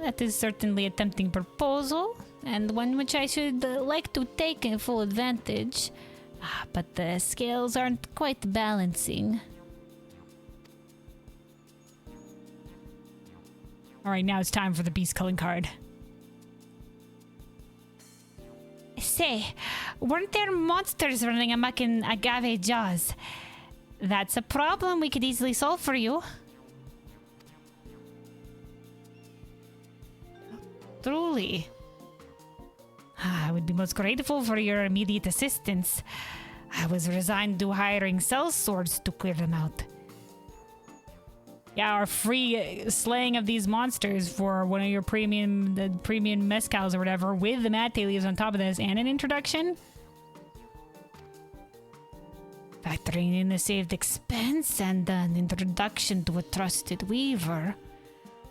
That is certainly a tempting proposal, and one which I should like to take in full advantage. But the scales aren't quite balancing. Alright, now it's time for the beast culling card. Say, weren't there monsters running amok in Agave Jaws? That's a problem we could easily solve for you. Truly. I would be most grateful for your immediate assistance. I was resigned to hiring cell swords to clear them out. Yeah, our free slaying of these monsters for one of your premium mezcals or whatever with the mate leaves on top of this and an introduction. Factoring in the saved expense and an introduction to a trusted weaver.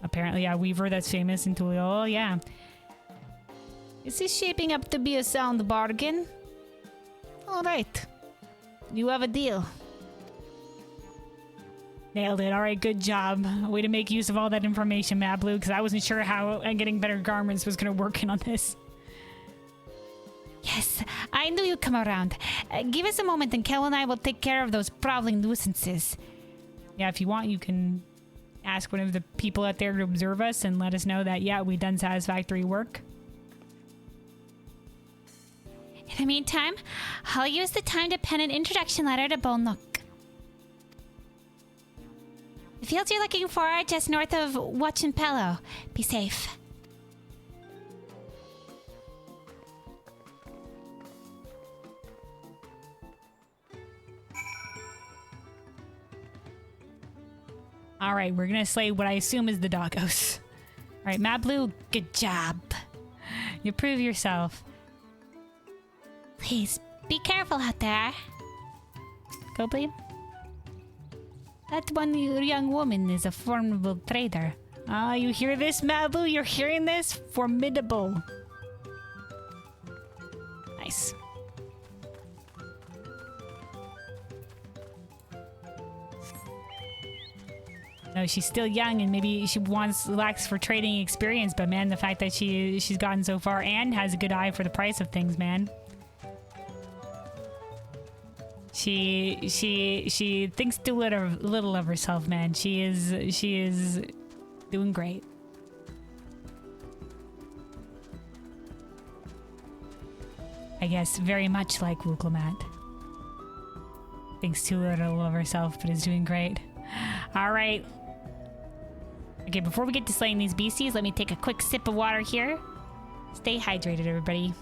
Apparently, a weaver that's famous in Tuliol, yeah. Is this shaping up to be a sound bargain? Alright. You have a deal. Nailed it. All right, good job. Way to make use of all that information, Maplu, because I wasn't sure how getting better garments was going to work in on this. Yes, I knew you'd come around. Give us a moment and Kel and I will take care of those prowling nuisances. Yeah, if you want, you can ask one of the people out there to observe us and let us know that, yeah, we done satisfactory work. In the meantime, I'll use the time to pen an introduction letter to Bolnuk. The fields you're looking for are just north of Wachinpelo. Be safe. All right, we're going to slay what I assume is the doggos. All right, Maplu, good job. You prove yourself. Please, be careful out there. Go, please. That one young woman is a formidable trader. Ah, you hear this, Maplu? You're hearing this? Formidable. Nice. No, she's still young and maybe she lacks for trading experience, but man, the fact that she's gotten so far and has a good eye for the price of things, man. She thinks too little of herself, man. She is doing great. I guess very much like Wuklomat. Thinks too little of herself, but is doing great. All right. Okay, before we get to slaying these beasties, let me take a quick sip of water here. Stay hydrated, everybody.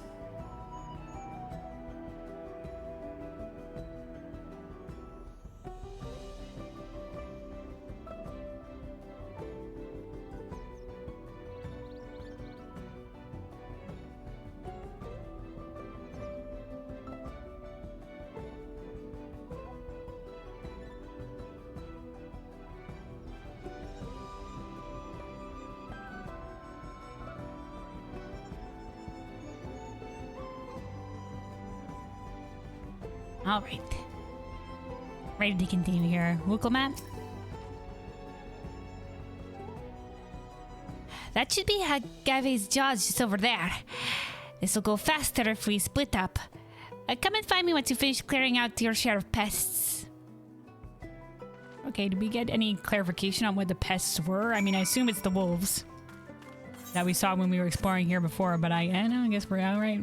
All right. Ready to continue here. Wookelmat? That should be Gavi's jaws just over there. This will go faster if we split up. Come and find me once you finish clearing out your share of pests. Okay, did we get any clarification on what the pests were? I mean, I assume it's the wolves that we saw when we were exploring here before, but I guess we're all right.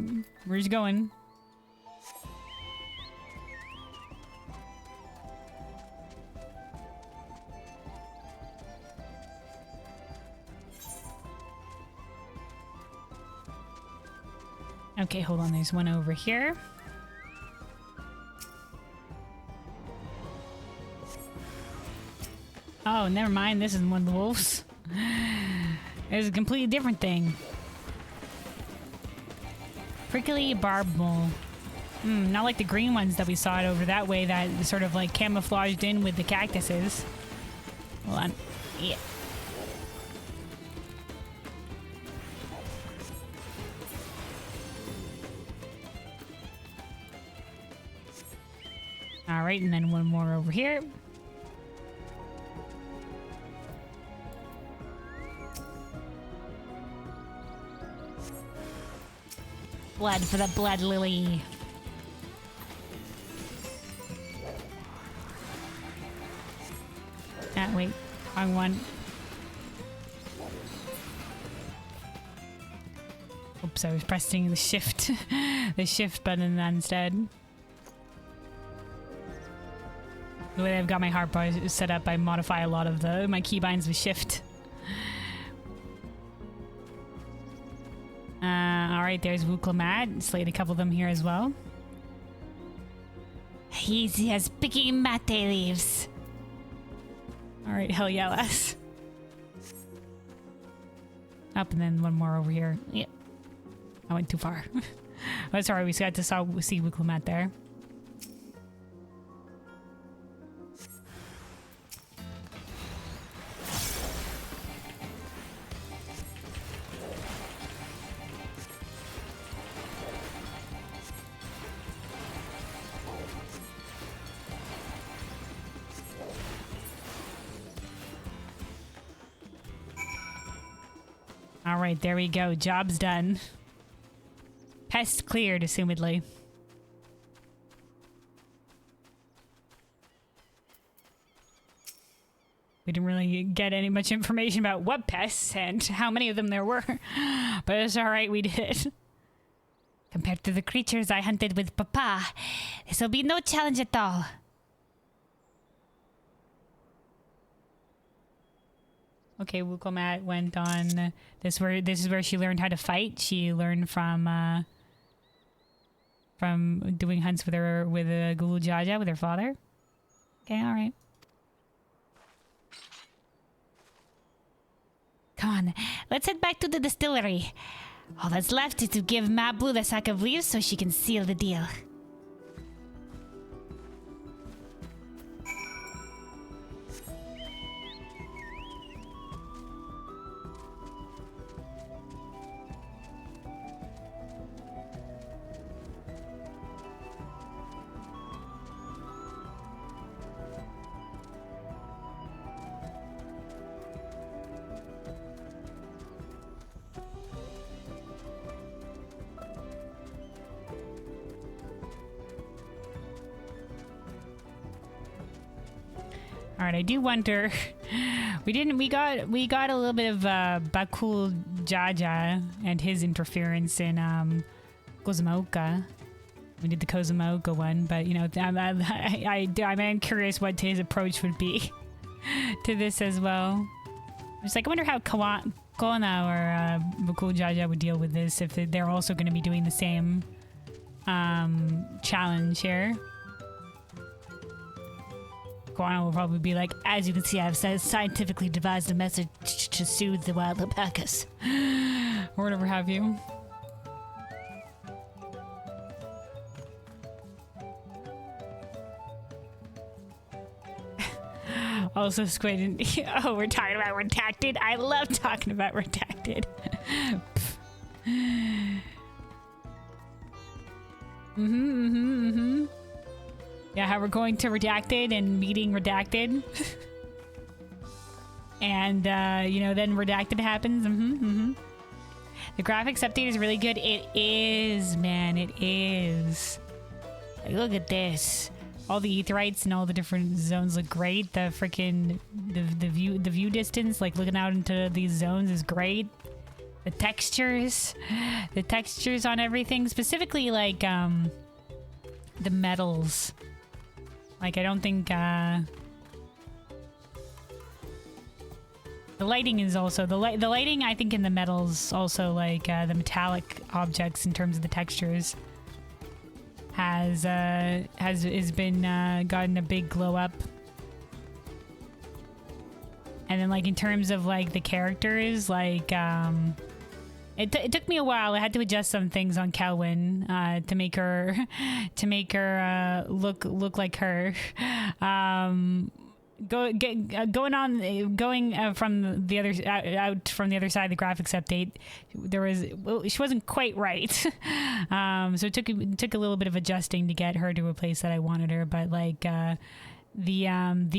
We're just going. Okay, hold on. There's one over here. Oh, never mind. This isn't one of the wolves. It's a completely different thing. Prickly barb mole. Not like the green ones that we saw it over that way that sort of like camouflaged in with the cactuses. Hold on. Yeah. All right, and then one more over here. Blood for the blood lily. Ah, wait. Wrong one. Oops, I was pressing the shift the shift button instead. The way I've got my heart bar set up, I modify a lot of my keybinds with shift. Alright, there's Wookelmat. Slayed a couple of them here as well. Easy as picking mate leaves. Alright, hell yeah, lass. Up and then one more over here. Yep. I went too far. Oh, sorry, we got to see Wookelmat there. All right, there we go. Job's done. Pest cleared, assumedly. We didn't really get any much information about what pests and how many of them there were, but it's all right, we did. Compared to the creatures I hunted with Papa, this will be no challenge at all. Okay, Wookelmat went on this is where she learned how to fight. She learned from doing hunts with Gulu Jaja with her father. Okay, all right. Come on, let's head back to the distillery. All that's left is to give Mablu the sack of leaves so she can seal the deal. All right, I do wonder. We got a little bit of Bakul Jaja and his interference in Kozumaoka. We did the Kozumaoka one, but you know, I'm curious what his approach would be to this as well. I was like, I wonder how Kona or Bakul Jaja would deal with this if they're also going to be doing the same challenge here. Guano will probably be like, as you can see, I've scientifically devised a message to soothe the wild alpacas. Or whatever have you. Also, Squid and... Oh, we're talking about Redacted? I love talking about Redacted. Yeah, how we're going to Redacted and meeting Redacted. And, you know, then Redacted happens. The graphics update is really good. It is, man. It is. Like, look at this. All the aetherytes and all the different zones look great. The freaking the view distance, like looking out into these zones, is great. The textures on everything, specifically like the metals. Like I don't think the lighting is also the lighting. I think in the metals also like the metallic objects in terms of the textures has been gotten a big glow up. And then like in terms of like the characters, like it took me a while. I had to adjust some things on Kelwyn to make her look like her. Going from the other out from the other side of the graphics update, she wasn't quite right. So it took a little bit of adjusting to get her to a place that I wanted her, but like the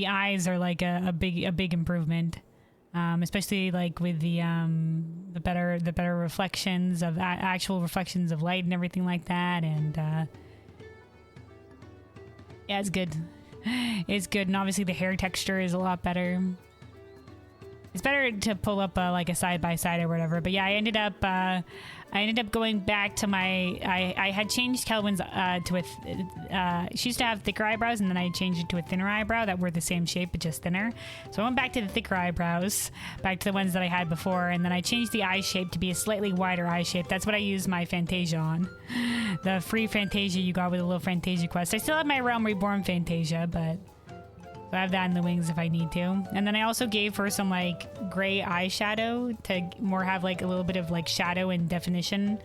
eyes are like a big improvement, especially like with the better reflections of actual reflections of light and everything like that. And yeah, it's good. It's good. And obviously the hair texture is a lot better. It's better to pull up like a side-by-side or whatever. But yeah, I ended up going back to my... I had changed Kelwyn's to a... she used to have thicker eyebrows, and then I changed it to a thinner eyebrow that were the same shape, but just thinner. So I went back to the thicker eyebrows, back to the ones that I had before, and then I changed the eye shape to be a slightly wider eye shape. That's what I used my Fantasia on. The free Fantasia you got with a little Fantasia quest. I still have my Realm Reborn Fantasia, but... I have that in the wings if I need to. And then I also gave her some like gray eyeshadow to more have like a little bit of like shadow and definition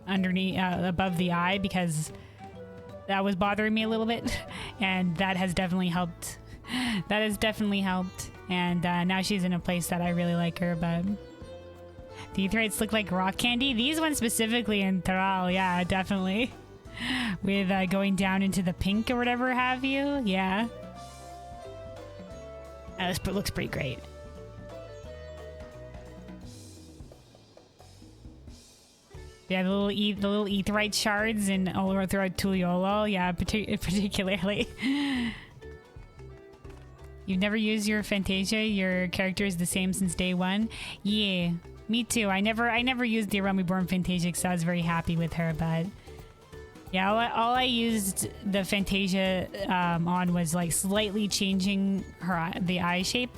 underneath, above the eye, because that was bothering me a little bit. And that has definitely helped. That has definitely helped. And now she's in a place that I really like her, but... The aetherytes look like rock candy. These ones specifically in Taral, yeah, definitely. With going down into the pink or whatever have you. Yeah. This looks pretty great. Yeah, the little aetherite shards and all throughout Tuliolo. Yeah, particularly. You've never used your Fantasia? Your character is the same since day one? Yeah, me too. I never used the Realm Reborn Fantasia because I was very happy with her, but... Yeah, all I used the Fantasia on was like slightly changing the eye shape,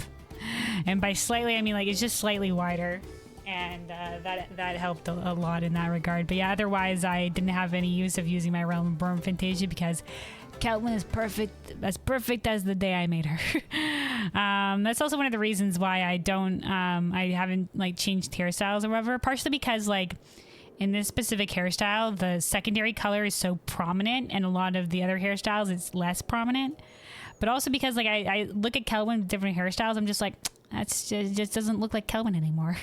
and by slightly I mean like it's just slightly wider, and that helped a lot in that regard. But yeah, otherwise I didn't have any use of using my Realm Reborn Fantasia because Kelwyn is perfect, as perfect as the day I made her. That's also one of the reasons why I haven't like changed hairstyles or whatever. Partially because like. In this specific hairstyle, the secondary color is so prominent, and a lot of the other hairstyles, it's less prominent. But also because, like, I look at Kelwyn with different hairstyles, I'm just like, that's just doesn't look like Kelwyn anymore.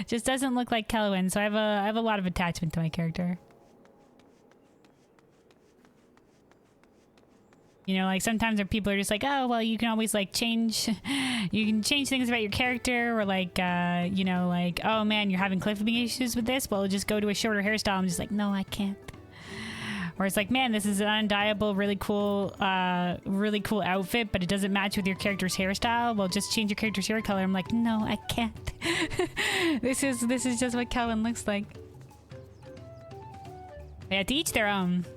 Just doesn't look like Kelwyn. So I have a lot of attachment to my character. You know, like sometimes people are just like, oh, well, you can always like change things about your character, or like, you know, like, oh man, you're having clipping issues with this. Well, just go to a shorter hairstyle. I'm just like, no, I can't. Or it's like, man, this is an undyeable, really cool outfit, but it doesn't match with your character's hairstyle. Well, just change your character's hair color. I'm like, no, I can't. This is just what Kelwyn looks like. Yeah, to each their own.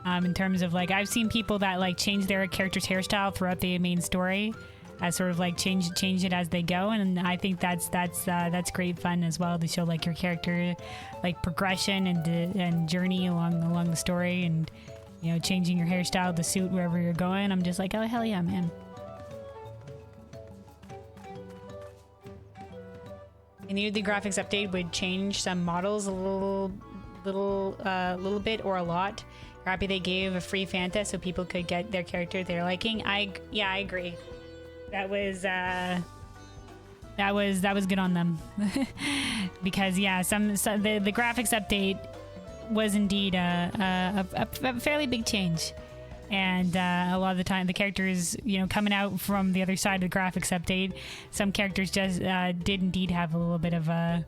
In terms of like, I've seen people that like change their character's hairstyle throughout the main story, as sort of like change it as they go, and I think that's great fun as well to show like your character, like progression and journey along the story, and you know, changing your hairstyle to suit wherever you're going. I'm just like, oh hell yeah, man. I knew the graphics update would change some models a little bit or a lot. Happy they gave a free Fanta so people could get their character they're liking. I agree. That was good on them. Because yeah, the graphics update was indeed a fairly big change. And a lot of the time, the characters, you know, coming out from the other side of the graphics update, some characters just did indeed have a little bit of a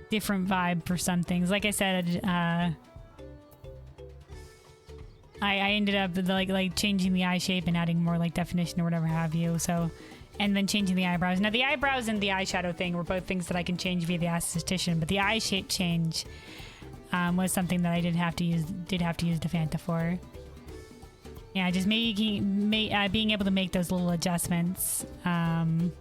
different vibe for some things. Like I said, I ended up like changing the eye shape and adding more like definition or whatever have you. So, and then changing the eyebrows. Now the eyebrows and the eyeshadow thing were both things that I can change via the assistation, but the eye shape change was something that I did have to use Defanta for. Yeah, just being able to make those little adjustments via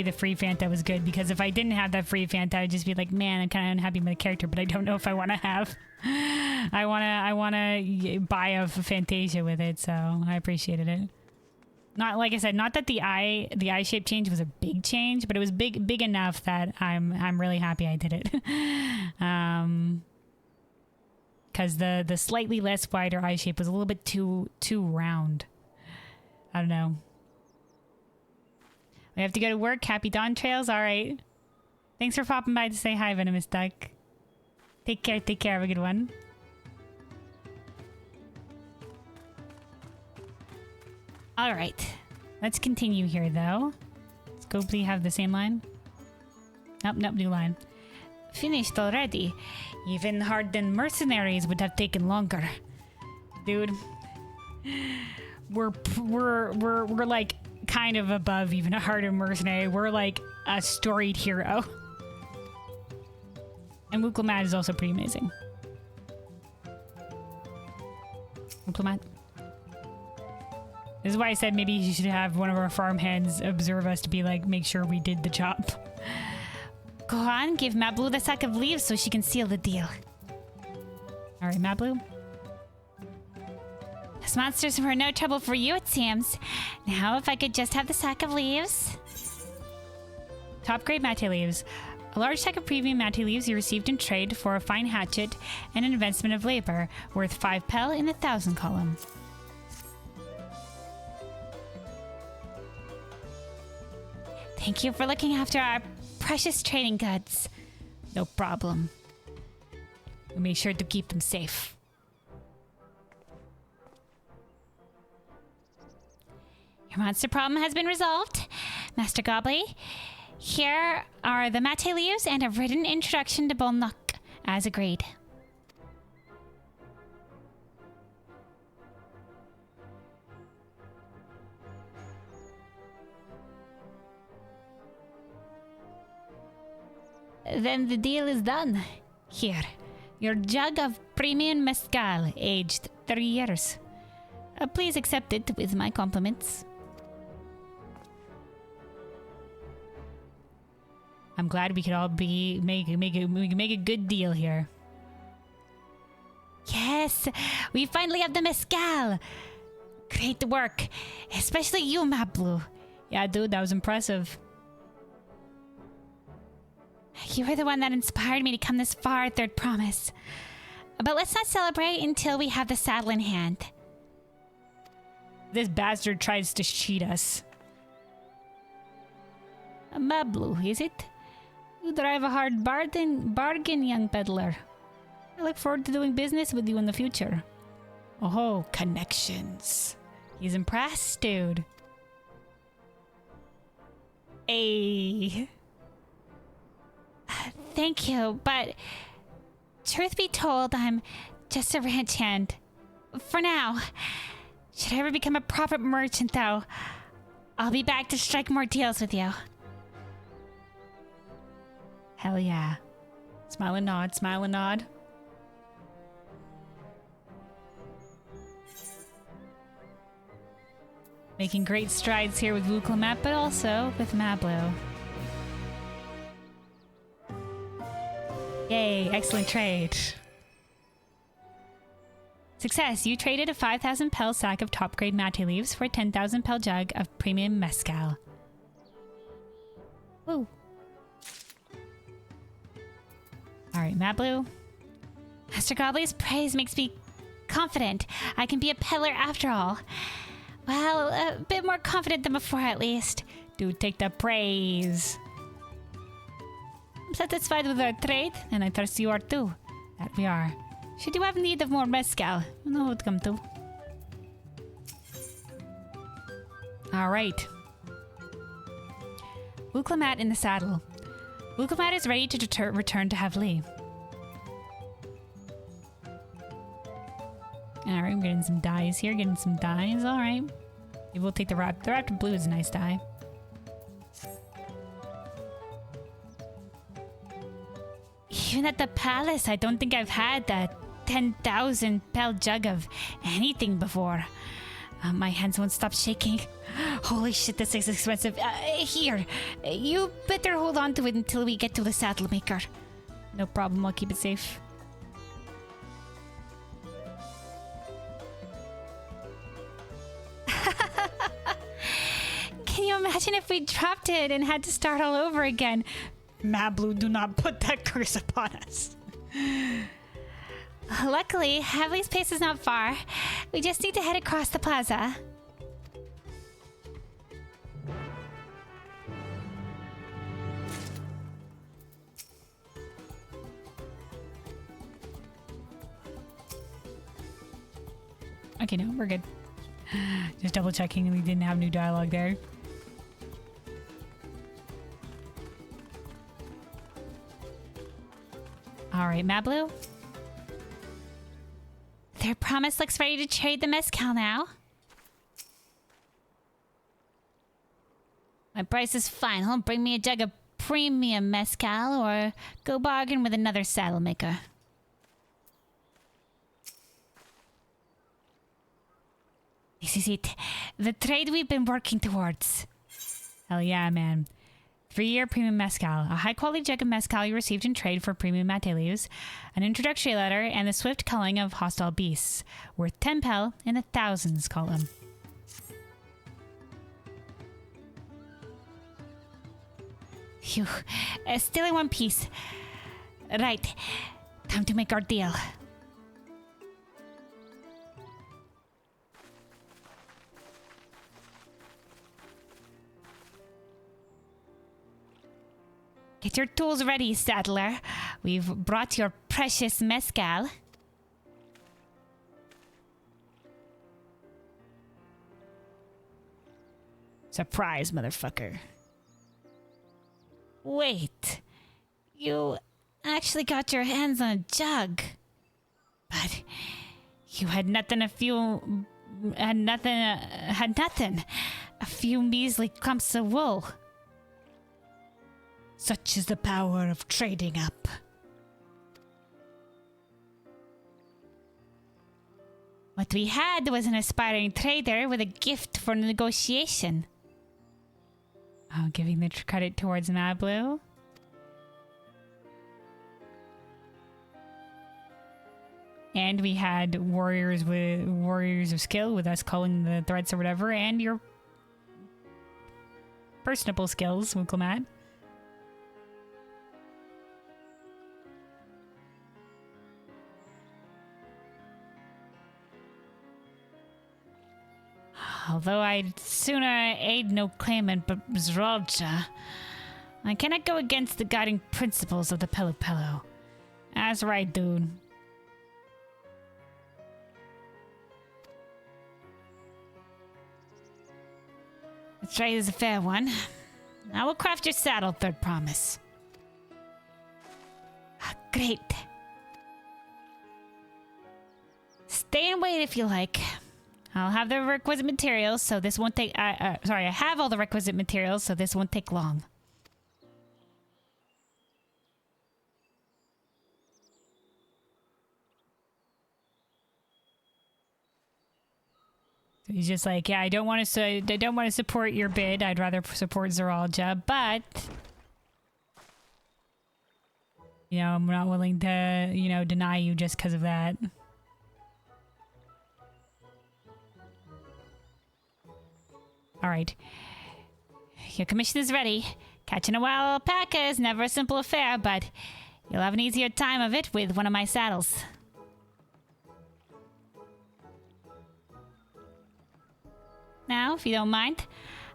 the free Fanta was good, because if I didn't have that free Fanta, I'd just be like, man, I'm kind of unhappy with the character, but I don't know if I want to have. I wanna buy a Fantasia with it, so I appreciated it. Not, like I said, not that the eye shape change was a big change, but it was big enough that I'm really happy I did it. Because the slightly less wider eye shape was a little bit too round. I don't know. We have to go to work. Happy Dawntrails. All right. Thanks for popping by to say hi, Venomous Duck. Take care. Take care. Have a good one. All right. Let's continue here, though. Let's go. Please have the same line. Nope. New line. Finished already. Even hardened mercenaries would have taken longer. Dude. We're like kind of above even a hardened mercenary. We're like a storied hero. And Wuklamat is also pretty amazing. Wuklamat. This is why I said maybe you should have one of our farmhands observe us to be like, make sure we did the job. Go on, give Mablu the sack of leaves so she can seal the deal. Alright, Mablu. Those monsters were no trouble for you, it seems. Now, if I could just have the sack of leaves. Top grade mate leaves. A large sack of premium mate leaves you received in trade for a fine hatchet and an investment of labor, worth 5 pel in the 1,000 column. Thank you for looking after our precious trading goods. No problem. We made sure to keep them safe. Your monster problem has been resolved, Master Gobbly. Here are the mate leaves and a written introduction to Bolnock, as agreed. Then the deal is done. Here, your jug of premium mezcal, aged 3 years. Please accept it with my compliments. I'm glad we could all make a good deal here. Yes, we finally have the mezcal. Great work, especially you, Mablu. Yeah, dude, that was impressive. You were the one that inspired me to come this far, Third Promise. But let's not celebrate until we have the saddle in hand. This bastard tries to cheat us. Mablu, is it? You drive a hard bargain, young peddler. I look forward to doing business with you in the future. Oh, connections. He's impressed, dude. Hey. Thank you, but truth be told, I'm just a ranch hand. For now. Should I ever become a proper merchant, though, I'll be back to strike more deals with you. Hell yeah. Smile and nod, smile and nod. Making great strides here with Wuklamat, but also with Mablu. Yay, excellent trade. Success, you traded a 5,000 pel sack of top grade mate leaves for a 10,000 pel jug of premium mezcal. Woo. Alright, Mablu. Master Gobbly's praise makes me confident I can be a peddler after all. Well, a bit more confident than before at least. Dude, take the praise. satisfied with our trade, and I trust you are too. That we are. Should you have need of more mezcal, you know who to come to. Alright. Wuklamat in the saddle. Wuklamat is ready to return to Havli. Alright, I'm getting some dyes here. Getting some dyes. Alright. Maybe we'll take the Raptor. The Raptor Blue is a nice dye. Even at the palace, I don't think I've had a 10,000 pel jug of anything before. My hands won't stop shaking. Holy shit, this is expensive. Here, you better hold on to it until we get to the saddle maker. No problem, I'll keep it safe. Can you imagine if we dropped it and had to start all over again? Mablu, do not put that curse upon us. Luckily, Havli's place is not far. We just need to head across the plaza. Okay, no, we're good. Just double checking we didn't have new dialogue there. Alright, Mablu. Their promise looks ready to trade the mezcal now. My price is final. Bring me a jug of premium mezcal or go bargain with another saddle maker. This is it. The trade we've been working towards. Hell yeah, man. 3-year premium mezcal. A high-quality jug of mezcal you received in trade for premium mate leaves. An introductory letter and the swift culling of hostile beasts. Worth 10 pel in the thousands column. Phew. Still in one piece. Right. Time to make our deal. Get your tools ready, saddler. We've brought your precious mezcal. Surprise, motherfucker. Wait. You actually got your hands on a jug. But you had nothing a few... Had nothing. A few measly clumps of wool. Such is the power of trading up. What we had was an aspiring trader with a gift for negotiation. Oh, giving the credit towards Mablu. And we had warriors of skill with us culling the threats or whatever, and your personable skills, Wuklamat. Although I'd sooner aid no claimant but Zralja, I cannot go against the guiding principles of the Pelupelu. That's right, dude. The trade is a fair one. I will craft your saddle, third promise. Great. Stay and wait if you like. I'll have the requisite materials, so this won't take... sorry, I have all the requisite materials, so this won't take long. So he's just like, yeah, I don't want to support your bid. I'd rather support Zeralja, but you know, I'm not willing to, you know, deny you just because of that. All right. Your commission is ready. Catching a wild alpaca is never a simple affair, but you'll have an easier time of it with one of my saddles. Now, if you don't mind,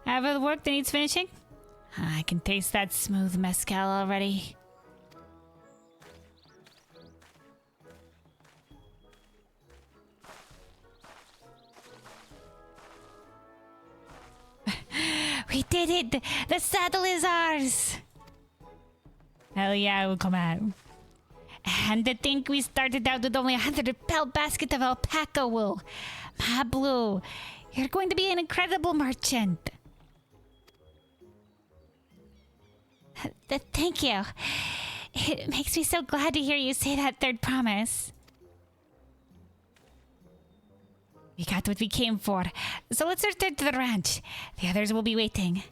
I have other work that needs finishing. I can taste that smooth mezcal already. We did it! The saddle is ours! Hell yeah, we'll come out. And to think we started out with only a 100-pound basket of alpaca wool. Mablu, you're going to be an incredible merchant. Thank you. It makes me so glad to hear you say that third promise. We got what we came for, so let's return to the ranch. The others will be waiting.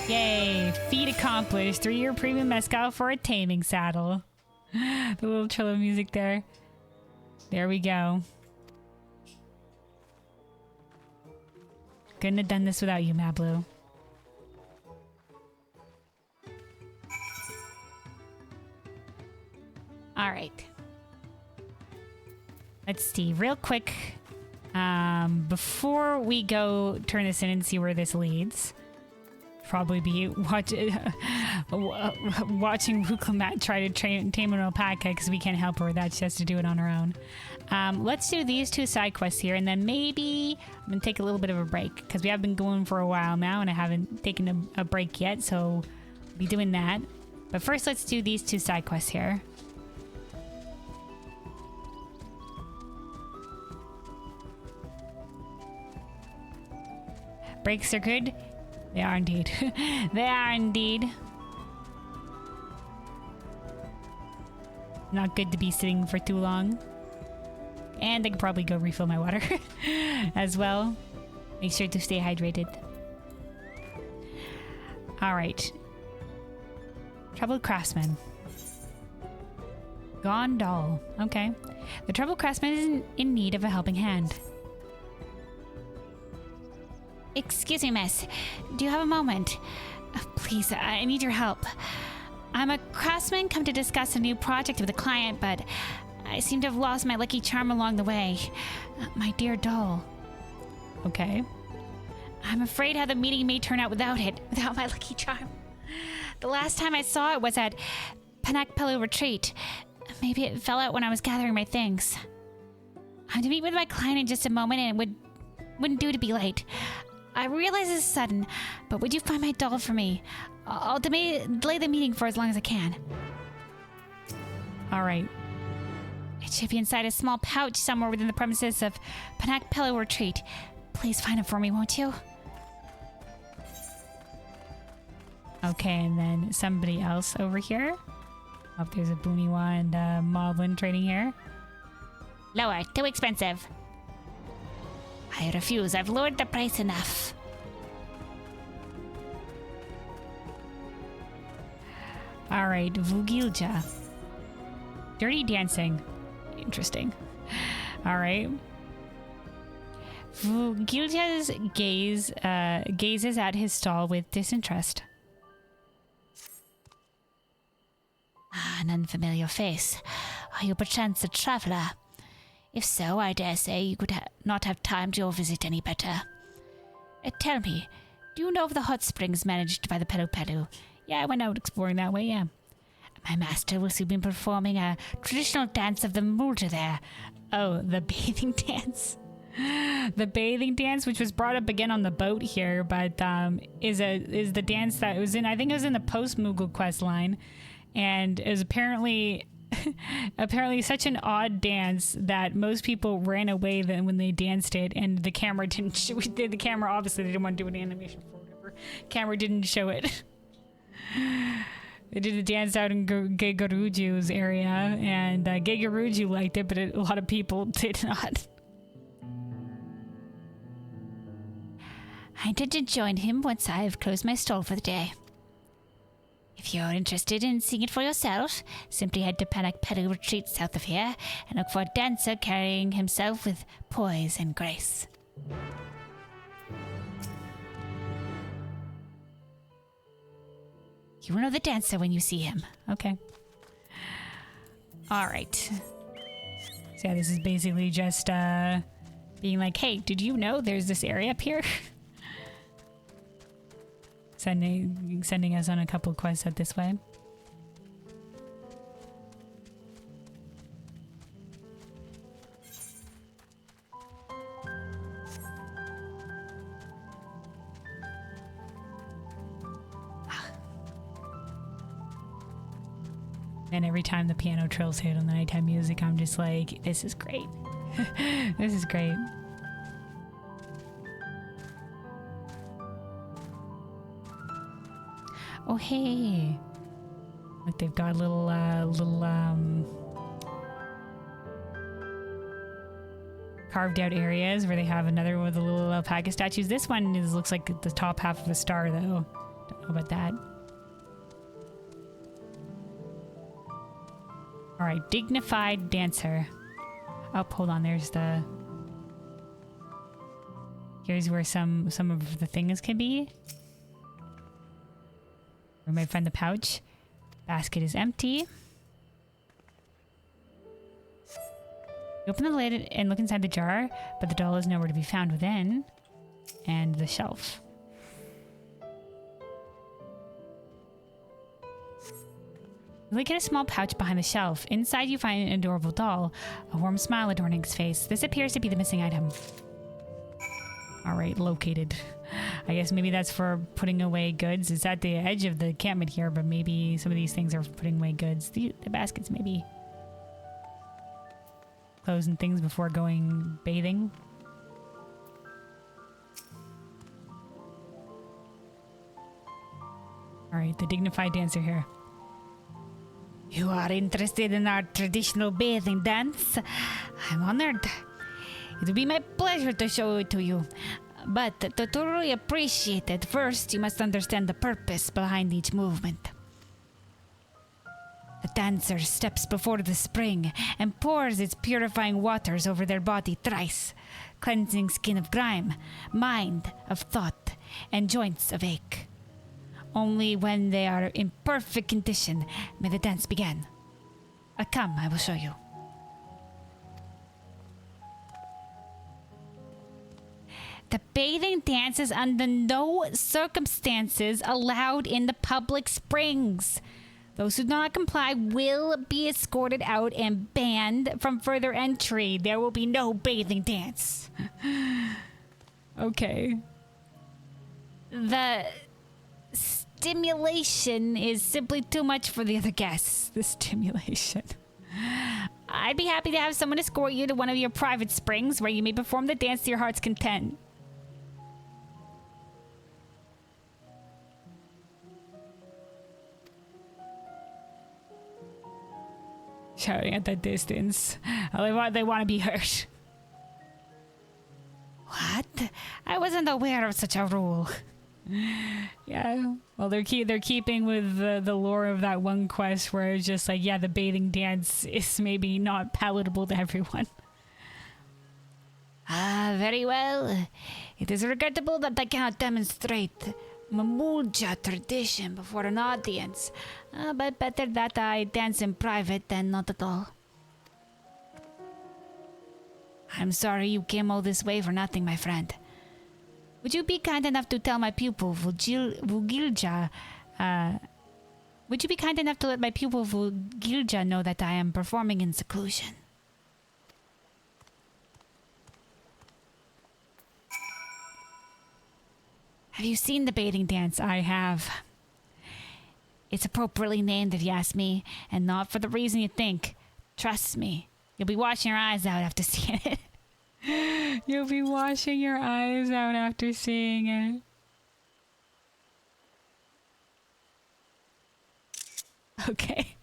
Yay! Feat accomplished. 3-year premium mezcal for a taming saddle. The little cello music there. There we go. Couldn't have done this without you, Mablu. All right. Let's see, real quick. Before we go turn this in and see where this leads, probably be watching Ruklamat try to tame an alpaca because we can't help her with that. She has to do it on her own. Let's do these 2 side quests here, and then maybe I'm gonna take a little bit of a break because we have been going for a while now, and I haven't taken a break yet, so we'll be doing that. But first, let's do these 2 side quests here. Breaks are good. They are indeed. They are indeed. Not good to be sitting for too long. And I could probably go refill my water as well. Make sure to stay hydrated. Alright. Troubled Craftsman. Gone doll. Okay. The Troubled Craftsman is in need of a helping hand. Excuse me, miss. Do you have a moment? Please, I need your help. I'm a craftsman come to discuss a new project with a client, but I seem to have lost my lucky charm along the way. My dear doll. Okay. I'm afraid how the meeting may turn out without my lucky charm. The last time I saw it was at Panakpelu Retreat. Maybe it fell out when I was gathering my things. I'm to meet with my client in just a moment, and it wouldn't do to be late. I realize it's sudden, but would you find my doll for me? I'll delay the meeting for as long as I can. All right. It should be inside a small pouch somewhere within the premises of Panakpelu Retreat. Please find it for me, won't you? Okay, and then somebody else over here. Oh, there's a Booniwa and Moblin trading here. Lower, too expensive. I refuse. I've lowered the price enough. All right, Vugilja. Dirty dancing. Interesting. All right. Vugilja's gazes at his stall with disinterest. An unfamiliar face. Are you perchance a traveler? If so, I dare say you could not have timed your visit any better. Tell me, do you know of the hot springs managed by the Pelu Pelu? Yeah, I went out exploring that way, yeah. My master will soon be performing a traditional dance of the Mulder there. Oh, the bathing dance. The bathing dance, which was brought up again on the boat here, but is the dance that was in, I think it was in the post-Moogle quest line, and is apparently such an odd dance that most people ran away then when they danced it, and the camera didn't show it. The camera, obviously they didn't want to do an animation for whatever. Camera didn't show it. They did a dance out in Gegaruju's area, and Gegaruju liked it, but a lot of people did not. I intend to join him once I have closed my stall for the day. If you're interested in seeing it for yourself, simply head to Panakpelu Retreat south of here and look for a dancer carrying himself with poise and grace. You will know the dancer when you see him. Okay. All right. So yeah, this is basically just being like, hey, did you know there's this area up here? Sending us on a couple quests out this way. And every time the piano trills hit on the nighttime music, I'm just like, this is great. This is great. Oh, hey. Like they've got little carved out areas where they have another one with the little alpaca statues. This one looks like the top half of a star, though. Don't know about that. All right, dignified dancer. Oh, hold on. There's the. Here's where some of the things can be. We might find the pouch. Basket is empty. You open the lid and look inside the jar, but the doll is nowhere to be found within. And the shelf. You look at a small pouch behind the shelf. Inside you find an adorable doll, a warm smile adorning its face. This appears to be the missing item. Alright, located. I guess maybe that's for putting away goods. It's at the edge of the encampment here, but maybe some of these things are for putting away goods. The baskets, maybe. Clothes and things before going bathing. Alright, the dignified dancer here. You are interested in our traditional bathing dance? I'm honored. It will be my pleasure to show it to you. But to truly appreciate it, first you must understand the purpose behind each movement. The dancer steps before the spring and pours its purifying waters over their body thrice, cleansing skin of grime, mind of thought, and joints of ache. Only when they are in perfect condition may the dance begin. Come, I will show you. The bathing dance is under no circumstances allowed in the public springs. Those who do not comply will be escorted out and banned from further entry. There will be no bathing dance. Okay. The stimulation is simply too much for the other guests. The stimulation. I'd be happy to have someone escort you to one of your private springs where you may perform the dance to your heart's content. Shouting at that distance. Oh, they want to be heard. What? I wasn't aware of such a rule. Yeah. Well, they're keeping with the lore of that one quest where it's just like, yeah, the bathing dance is maybe not palatable to everyone. Very well. It is regrettable that I cannot demonstrate Mamuja tradition before an audience. But better that I dance in private than not at all. I'm sorry you came all this way for nothing, my friend. Would you be kind enough to tell my pupil, Vugilja, would you be kind enough to let my pupil Vugilja know that I am performing in seclusion? Have you seen the bathing dance? I have. It's appropriately named if you ask me, and not for the reason you think. Trust me, you'll be washing your eyes out after seeing it. You'll be washing your eyes out after seeing it. Okay.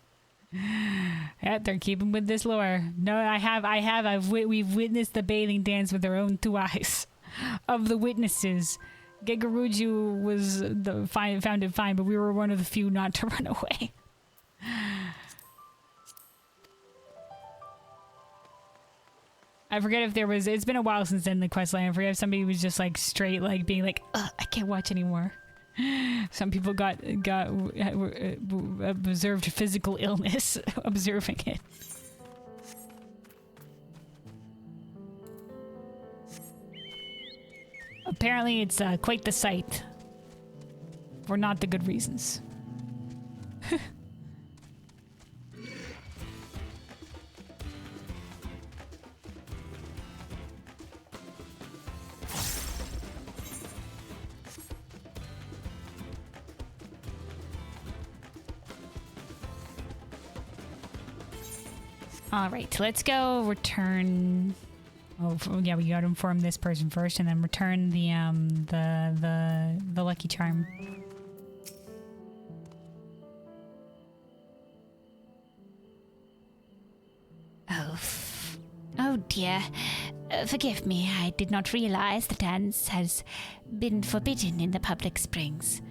Yeah, they're keeping with this lore. No, we've witnessed the bathing dance with our own two eyes. Of the witnesses, Gegaruju was found it fine, but we were one of the few not to run away. I forget if there was. It's been a while since in the quest line. I forget if somebody was just like straight, like being like, "Ugh, I can't watch anymore." Some people got observed physical illness observing it. Apparently, it's quite the sight. For not the good reasons. All right, let's go return. Oh, yeah, we gotta inform this person first, and then return the lucky charm. Oh dear. Forgive me, I did not realize the dance has been forbidden in the public springs.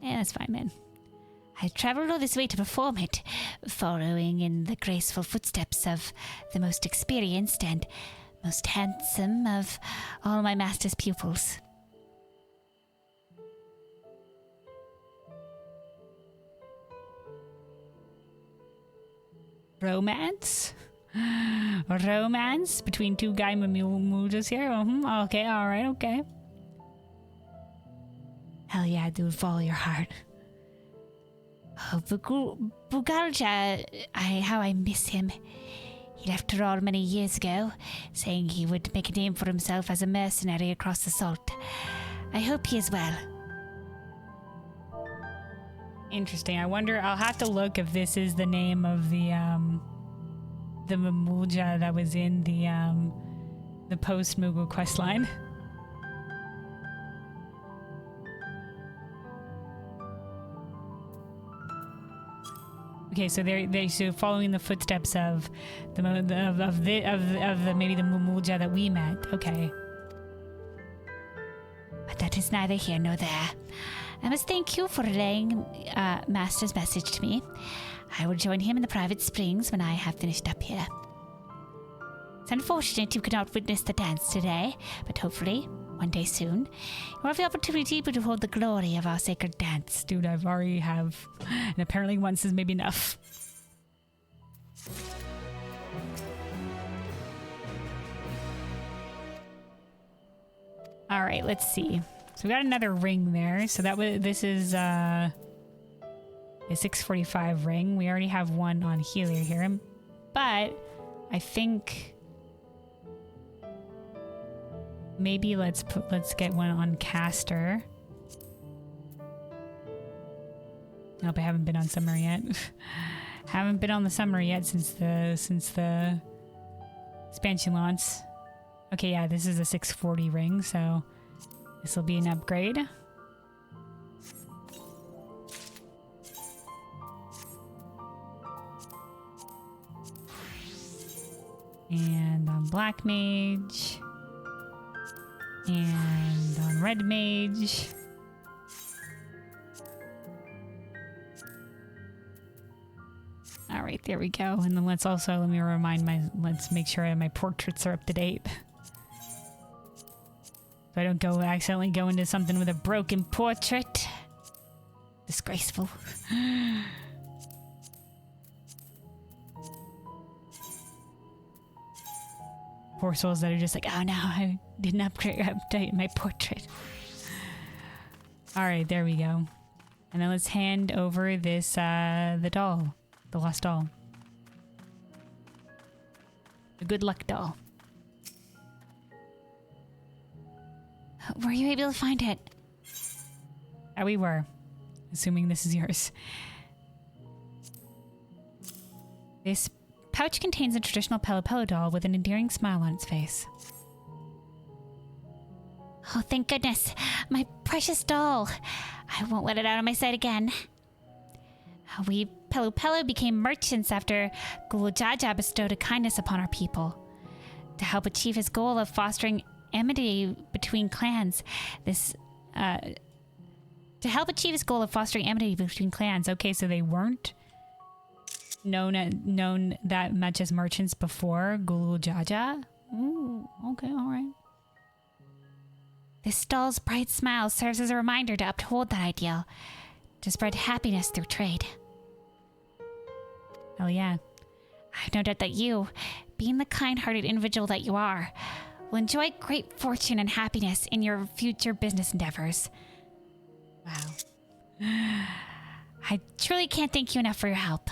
Yeah, that's fine, man. I traveled all this way to perform it, following in the graceful footsteps of the most experienced and most handsome of all my master's pupils. Romance? Romance between two guy mujas here? Okay, alright, okay. Hell yeah, dude, follow your heart. Oh, Bugalja, how I miss him. He left Tyrol many years ago, saying he would make a name for himself as a mercenary across the salt. I hope he is well. Interesting. I wonder, I'll have to look if this is the name of the Mamulja that was in the post-Moogle questline. Okay, so they so following the footsteps of the maybe the Mamulja that we met. Okay. But that is neither here nor there. I must thank you for relaying Master's message to me. I will join him in the private springs when I have finished up here. It's unfortunate you could not witness the dance today, but hopefully, one day soon, you'll have the opportunity to behold the glory of our sacred dance. Dude, I've already have, and apparently once is maybe enough. All right, let's see. So we got another ring there. So this is a 645 ring. We already have one on healer here, but I think maybe let's get one on caster. Nope, I haven't been on summer yet. Haven't been on the summer yet since the expansion launch. Okay, yeah, this is a 640 ring, so this will be an upgrade. And on Black Mage. And on Red Mage. Alright, there we go. And then let's make sure my portraits are up to date. So I don't accidentally go into something with a broken portrait. Disgraceful. Poor souls that are just like, oh no, I didn't update my portrait. Alright, there we go. And then let's hand over this, the doll. The lost doll. The good luck doll. Were you able to find it? We were. Assuming this is yours. This pouch contains a traditional Pelo doll with an endearing smile on its face. Oh, thank goodness. My precious doll. I won't let it out of my sight again. We Pelo became merchants after Gulujaja bestowed a kindness upon our people. To help achieve his goal of fostering amity between clans, okay, so they weren't known that much as merchants before Gulujaja? Ooh, okay, alright. This doll's bright smile serves as a reminder to uphold that ideal, to spread happiness through trade. Hell yeah. I've no doubt that you, being the kind-hearted individual that you are, will enjoy great fortune and happiness in your future business endeavors. Wow. I truly can't thank you enough for your help.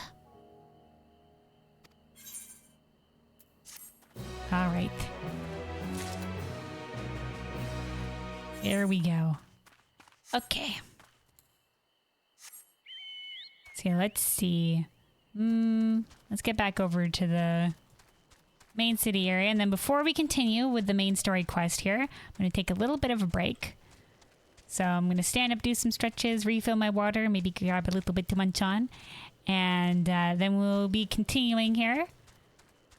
All right. There we go. Okay. So let's see. Let's get back over to the main city area. And then before we continue with the main story quest here, I'm going to take a little bit of a break. So I'm going to stand up, do some stretches, refill my water, maybe grab a little bit to munch on. And then we'll be continuing here.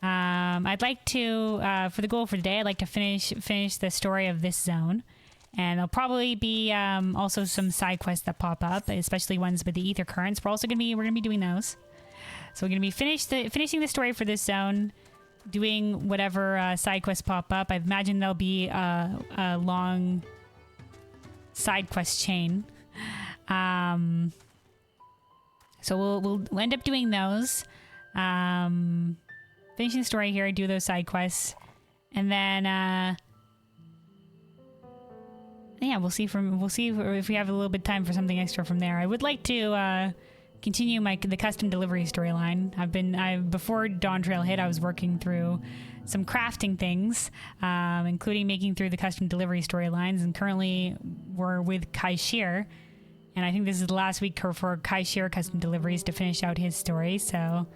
I'd like to, for the goal for today, I'd like to finish the story of this zone. And there'll probably be also some side quests that pop up, especially ones with the ether currents. We're gonna be doing those. So we're gonna be finishing the story for this zone, doing whatever side quests pop up. I imagine there'll be a long side quest chain. So we'll end up doing those. Finishing the story here, do those side quests, and then yeah, we'll see if we have a little bit of time for something extra from there. I would like to continue the custom delivery storyline. Before Dawntrail hit, I was working through some crafting things, including making through the custom delivery storylines, and currently we're with Kai Shear. And I think this is the last week for Kai Shear custom deliveries to finish out his story, so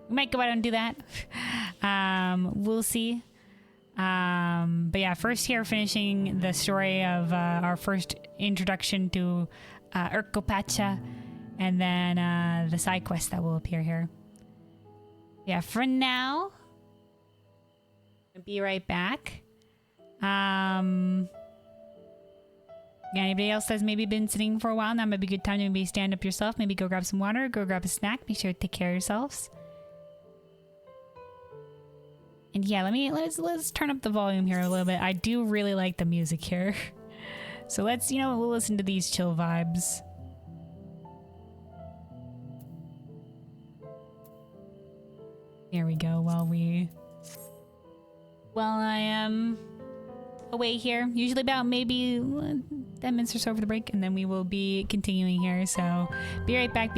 we might go out and do that. We'll see. But yeah, first here finishing the story of our first introduction to Urkopacha, and then the side quest that will appear here. Yeah, for now, I'll be right back. Yeah, anybody else that's maybe been sitting for a while, now might be a good time to maybe stand up yourself, maybe go grab some water, go grab a snack, make sure to take care of yourselves. And yeah, let's turn up the volume here a little bit. I do really like the music here. So let's, we'll listen to these chill vibes. Here we go, while I am away here, usually about maybe 10 minutes or so for the break, and then we will be continuing here. So be right back.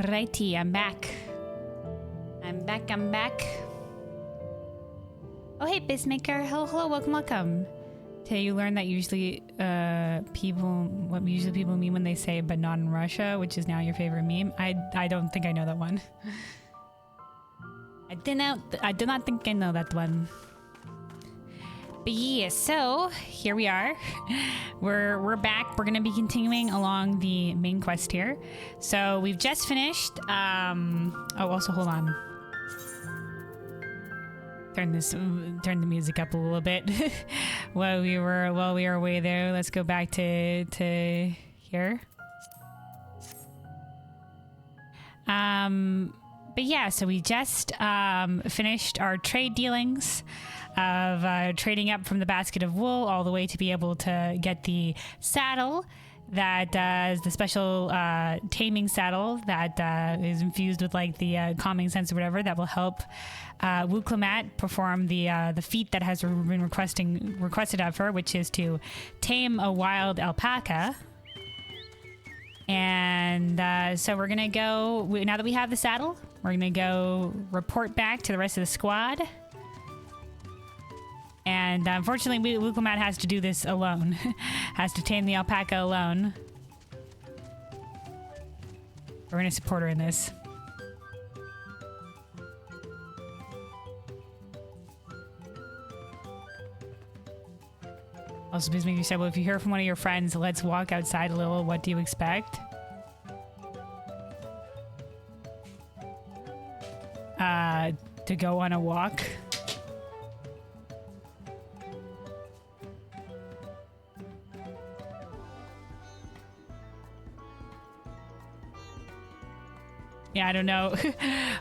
Alrighty, I'm back. I'm back. Oh, hey, Bizmaker. Hello, welcome. Today you learned that usually what people mean when they say "but not in Russia," which is now your favorite meme. I don't think I know that one. I do not think I know that one. But yeah, so here we are. We're back. We're gonna be continuing along the main quest here. So we've just finished. Also hold on. Turn the music up a little bit while we were away there. Let's go back to here. But yeah, so we just finished our trade dealings of trading up from the basket of wool all the way to be able to get the saddle that is the special taming saddle that is infused with like the calming sense or whatever that will help Wuklemat perform the feat that has been requested of her, which is to tame a wild alpaca. And so we're gonna go, now that we have the saddle, we're gonna go report back to the rest of the squad. And unfortunately, Wuklemat has to do this alone. Has to tame the alpaca alone. We're gonna support her in this. Also, Bismarck said, well, if you hear from one of your friends, let's walk outside a little. What do you expect? To go on a walk. Yeah, I don't know.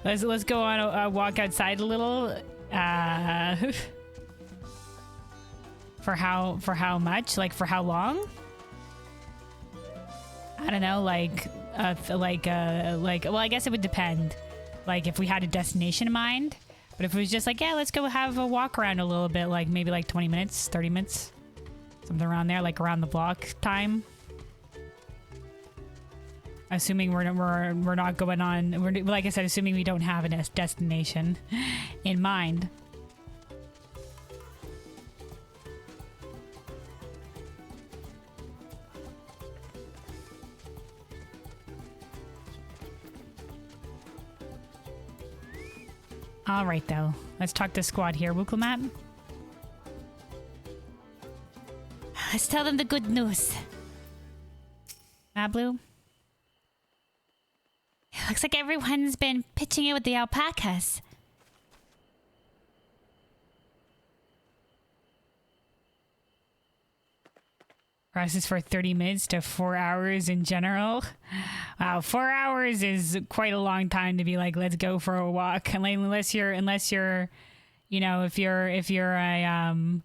let's go on a walk outside a little. For how much? Like for how long? I don't know. Well, I guess it would depend. Like if we had a destination in mind, but if it was just like, yeah, let's go have a walk around a little bit, like maybe like 20 minutes, 30 minutes, something around there, like around the block time. Assuming we're not going on, like I said, assuming we don't have a destination in mind. All right, though. Let's talk to squad here. Wuklemat? Let's tell them the good news. Blue? Looks like everyone's been pitching in with the alpacas. Prices for 30 minutes to 4 hours in general. Wow, 4 hours is quite a long time to be like, let's go for a walk. Unless you're, you know, if you're a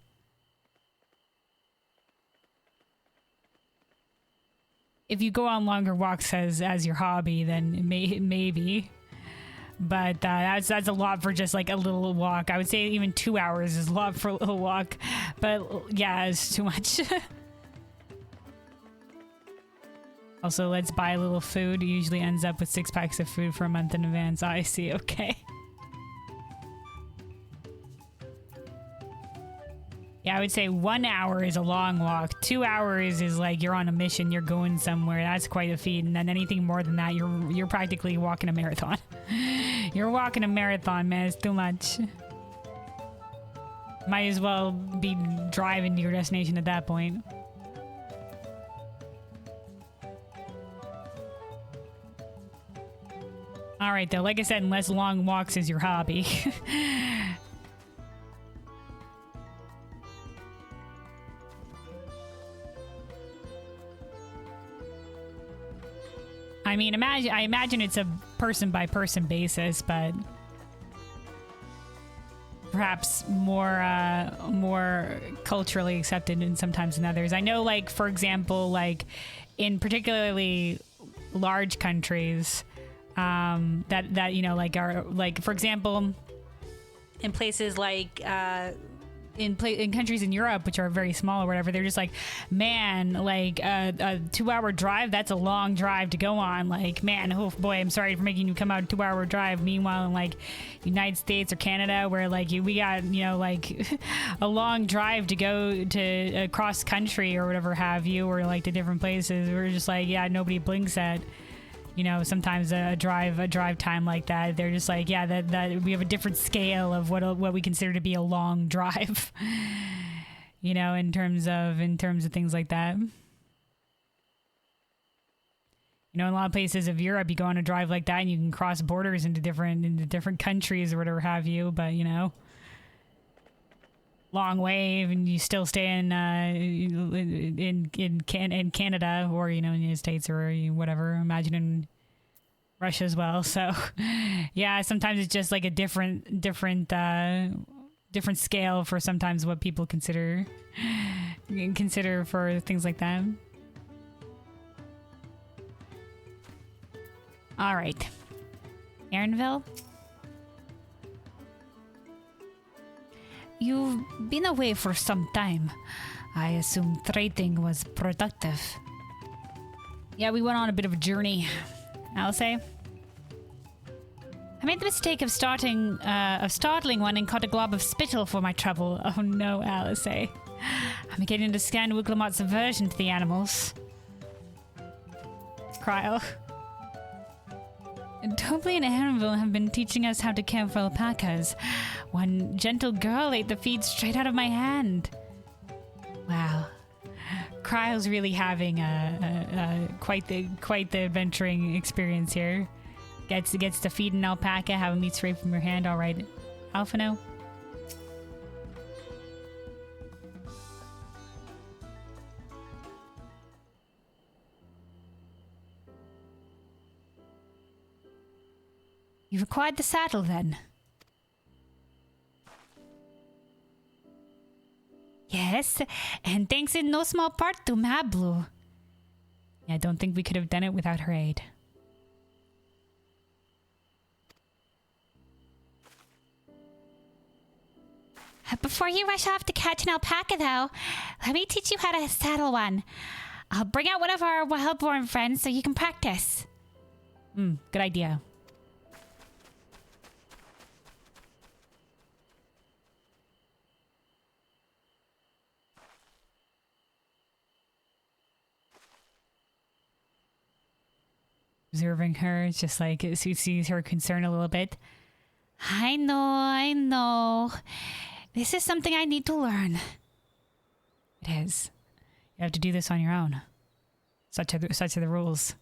if you go on longer walks as your hobby, then maybe. But that's a lot for just like a little walk. I would say even 2 hours is a lot for a little walk. But yeah, it's too much. Also, let's buy a little food. It usually ends up with 6 packs of food for a month in advance. I see, okay. Yeah, I would say 1 hour is a long walk. 2 hours is like you're on a mission, you're going somewhere. That's quite a feat. And then anything more than that, you're practically walking a marathon. You're walking a marathon, man. It's too much. Might as well be driving to your destination at that point. All right, though. Like I said, unless long walks is your hobby. I mean, I imagine it's a person-by-person basis, but perhaps more culturally accepted and sometimes in others. I know, like, for example, like in particularly large countries, that you know, like are like, for example, in places like in countries in Europe, which are very small or whatever, they're just like, man, like a 2-hour drive, that's a long drive to go on. Like, man, oh boy, I'm sorry for making you come out a 2-hour drive. Meanwhile, in like United States or Canada, where like we got, you know, like a long drive to go to across country or whatever have you, or like to different places, we're just like, yeah, nobody blinks at, you know, sometimes a drive time like that. They're just like, yeah, that we have a different scale of what we consider to be a long drive, you know, in terms of things like that. You know, in a lot of places of Europe, you go on a drive like that and you can cross borders into different countries or whatever have you, but you know, long way, and you still stay in Canada, or you know, in the United States, or whatever. Imagine in Russia as well. So yeah, sometimes it's just like a different scale for sometimes what people consider for things like that. All right, Aaronville. You've been away for some time. I assume trading was productive. Yeah, we went on a bit of a journey, I'll say. I made the mistake of startling one and caught a glob of spittle for my trouble. Oh no, Alice. I'm beginning to scan Wuklamot's aversion to the animals. Cryle. Tobley and Aaronville have been teaching us how to care for alpacas. One gentle girl ate the feed straight out of my hand. Wow. Cryle's really having quite the adventuring experience here. Gets to feed an alpaca, have him eat straight from your hand. All right, Alphino. You've acquired the saddle, then? Yes, and thanks in no small part to Mablu. I don't think we could have done it without her aid. Before you rush off to catch an alpaca, though, let me teach you how to saddle one. I'll bring out one of our wild-born friends so you can practice. Good idea. Observing her, it's just like she sees her concern a little bit. I know. This is something I need to learn. It is. You have to do this on your own. Such are the rules.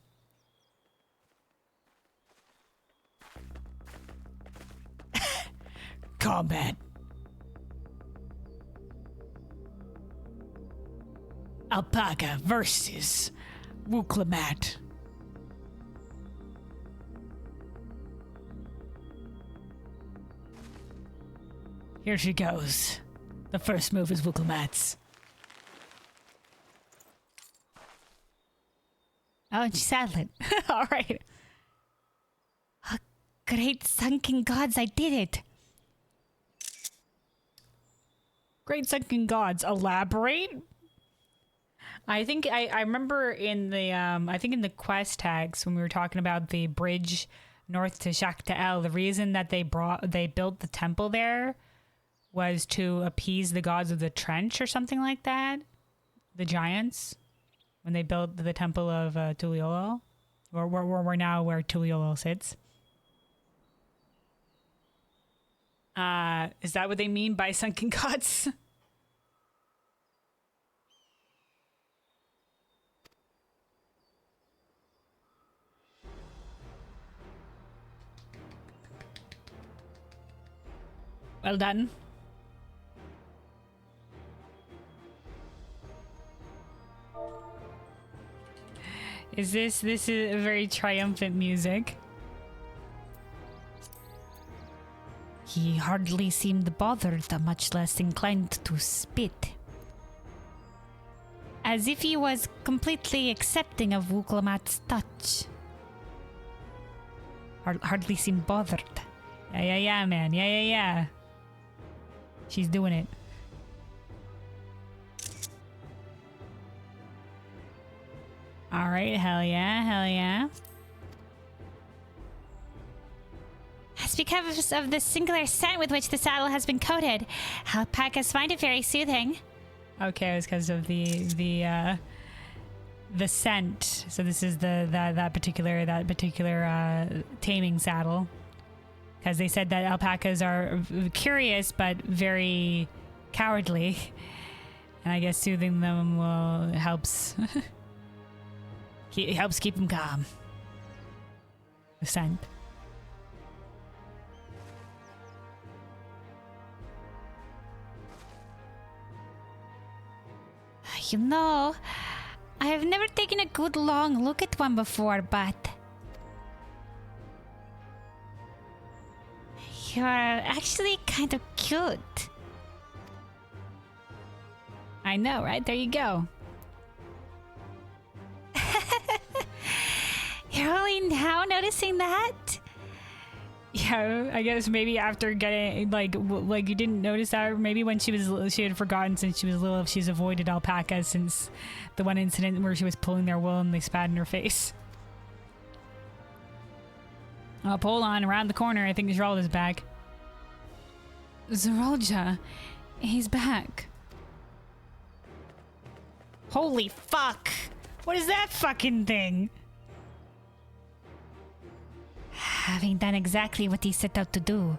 Combat. Alpaca versus Wuklamat. Here she goes. The first move is Wuklamat's. Oh, and she saddled it. All right. Oh, great sunken gods, I did it. Great sunken gods. Elaborate? I think I remember in the quest tags when we were talking about the bridge north to Shakta-El, the reason that they built the temple there was to appease the gods of the trench or something like that. The giants, when they built the temple of Tuliolo, or we're now where Tuliolo sits. Is that what they mean by sunken gods? Well done. This is a very triumphant music. He hardly seemed bothered, much less inclined to spit. As if he was completely accepting of Wuklamat's touch. Hardly seemed bothered. Yeah, man. Yeah. She's doing it. right, hell yeah, hell yeah. It's because of the singular scent with which the saddle has been coated. Alpacas find it very soothing. Okay, it was because of the scent. So this is that particular taming saddle. Because they said that alpacas are curious but very cowardly, and I guess soothing them helps helps keep them calm. The scent. You know, I have never taken a good long look at one before, but you're actually kind of cute. I know, right? There you go. You're only now noticing that? Yeah, I guess maybe after getting like you didn't notice that, or maybe when she had forgotten since she was little, if she's avoided alpacas since the one incident where she was pulling their wool and they spat in her face. Oh, hold on, around the corner, I think Zeralda's back. Zeralda, he's back. Holy fuck! What is that fucking thing? Having done exactly what he set out to do.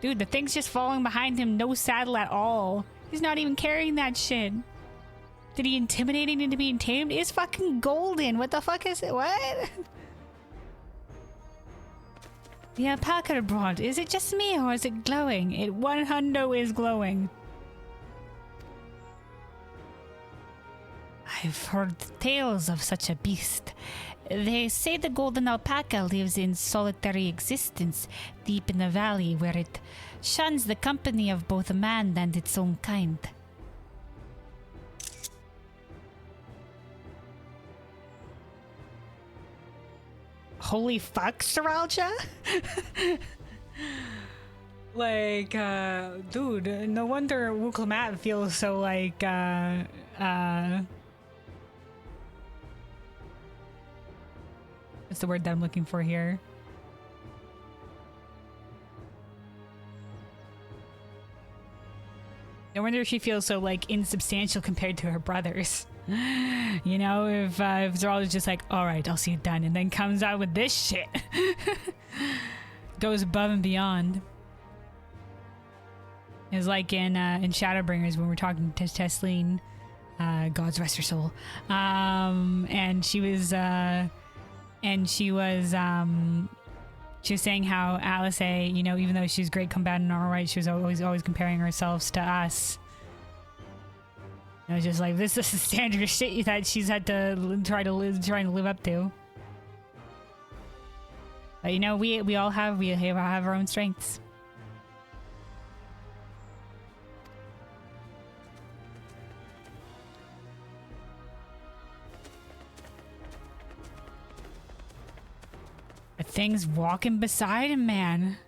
Dude, the thing's just following behind him, no saddle at all. He's not even carrying that shit. Did he intimidate him into being tamed? It's fucking golden. What the fuck is it? What? The alpaca brought. Is it just me or is it glowing? It 100 is glowing. I've heard tales of such a beast. They say the golden alpaca lives in solitary existence deep in the valley where it shuns the company of both man and its own kind. Holy fuck, Zeralda? Like, dude, no wonder Wuklamat feels so like, what's the word that I'm looking for here? No wonder she feels so like insubstantial compared to her brothers. You know, if Zeralda's just like, all right, I'll see it done, and then comes out with this shit. Goes above and beyond. It's like in Shadowbringers when we're talking to Tesleen, God's rest her soul, and she was saying how Alice, you know, even though she's great combatant and all right, she was always comparing herself to us. It was just like, this is the standard shit that she's had to trying to live up to. But you know, we all have our own strengths. The thing's walking beside him, man.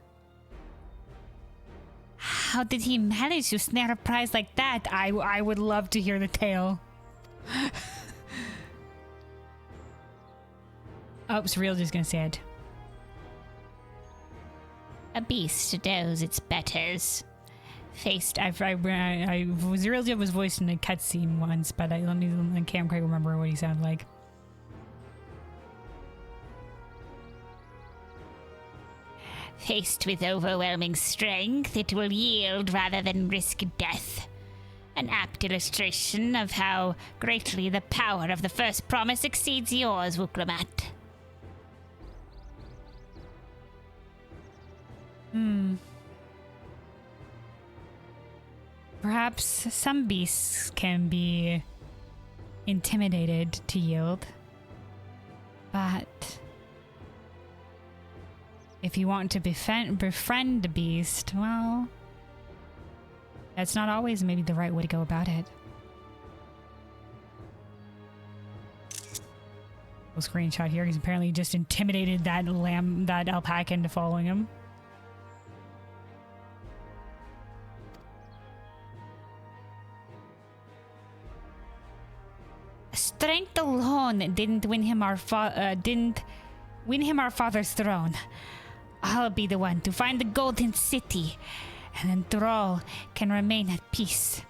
How did he manage to snare a prize like that? I would love to hear the tale. Oh, Zeralda's gonna say it. A beast knows its betters. Zeralda was voiced in a cutscene once, but I can't quite remember what he sounded like. Faced with overwhelming strength, it will yield rather than risk death. An apt illustration of how greatly the power of the first promise exceeds yours, Wuklamat. Perhaps some beasts can be intimidated to yield, but if you want to befriend a beast, well, that's not always maybe the right way to go about it. We'll screenshot here. He's apparently just intimidated that alpaca into following him. A strength alone didn't win him our father's throne. I'll be the one to find the Golden City, and then Thrall can remain at peace.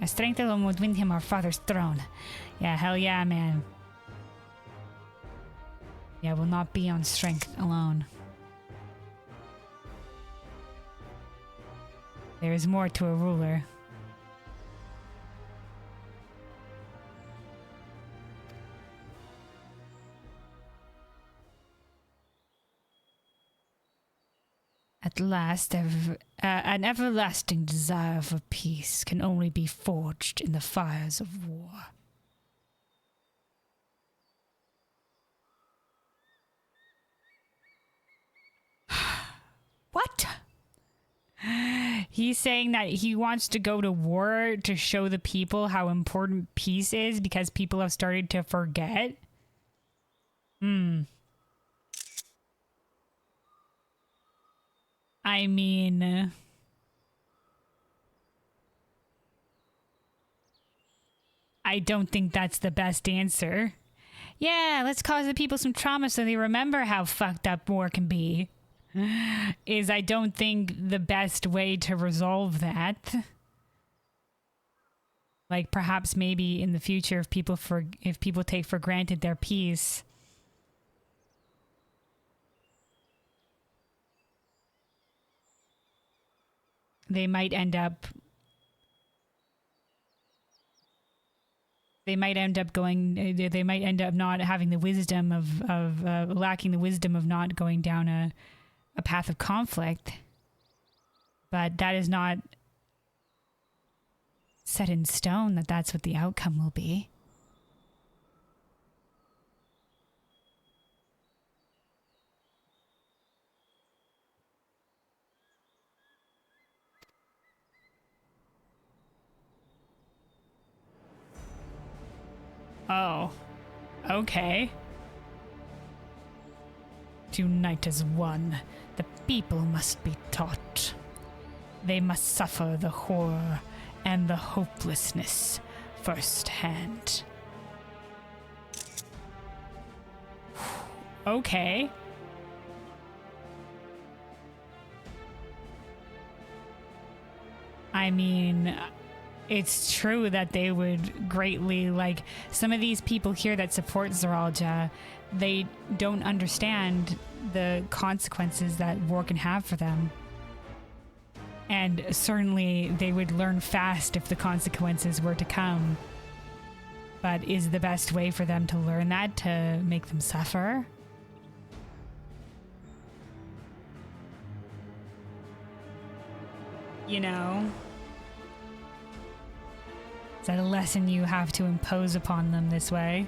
Strength alone would win him our father's throne. Yeah, hell yeah, man. Yeah, will not be on strength alone. There is more to a ruler. At last, an everlasting desire for peace can only be forged in the fires of war. What? He's saying that he wants to go to war to show the people how important peace is because people have started to forget? I mean... I don't think that's the best answer. Yeah, let's cause the people some trauma so they remember how fucked up war can be. I don't think the best way to resolve that. Like perhaps maybe in the future if people take for granted their peace, they might end up not having the wisdom of lacking the wisdom of not going down a path of conflict. But that is not set in stone that that's what the outcome will be. Oh, okay. To unite as one, the people must be taught. They must suffer the horror and the hopelessness firsthand. Okay. I mean... it's true that they would greatly, like, some of these people here that support Zeralja, they don't understand the consequences that war can have for them. And certainly they would learn fast if the consequences were to come. But is the best way for them to learn that to make them suffer? You know? Is that a lesson you have to impose upon them this way?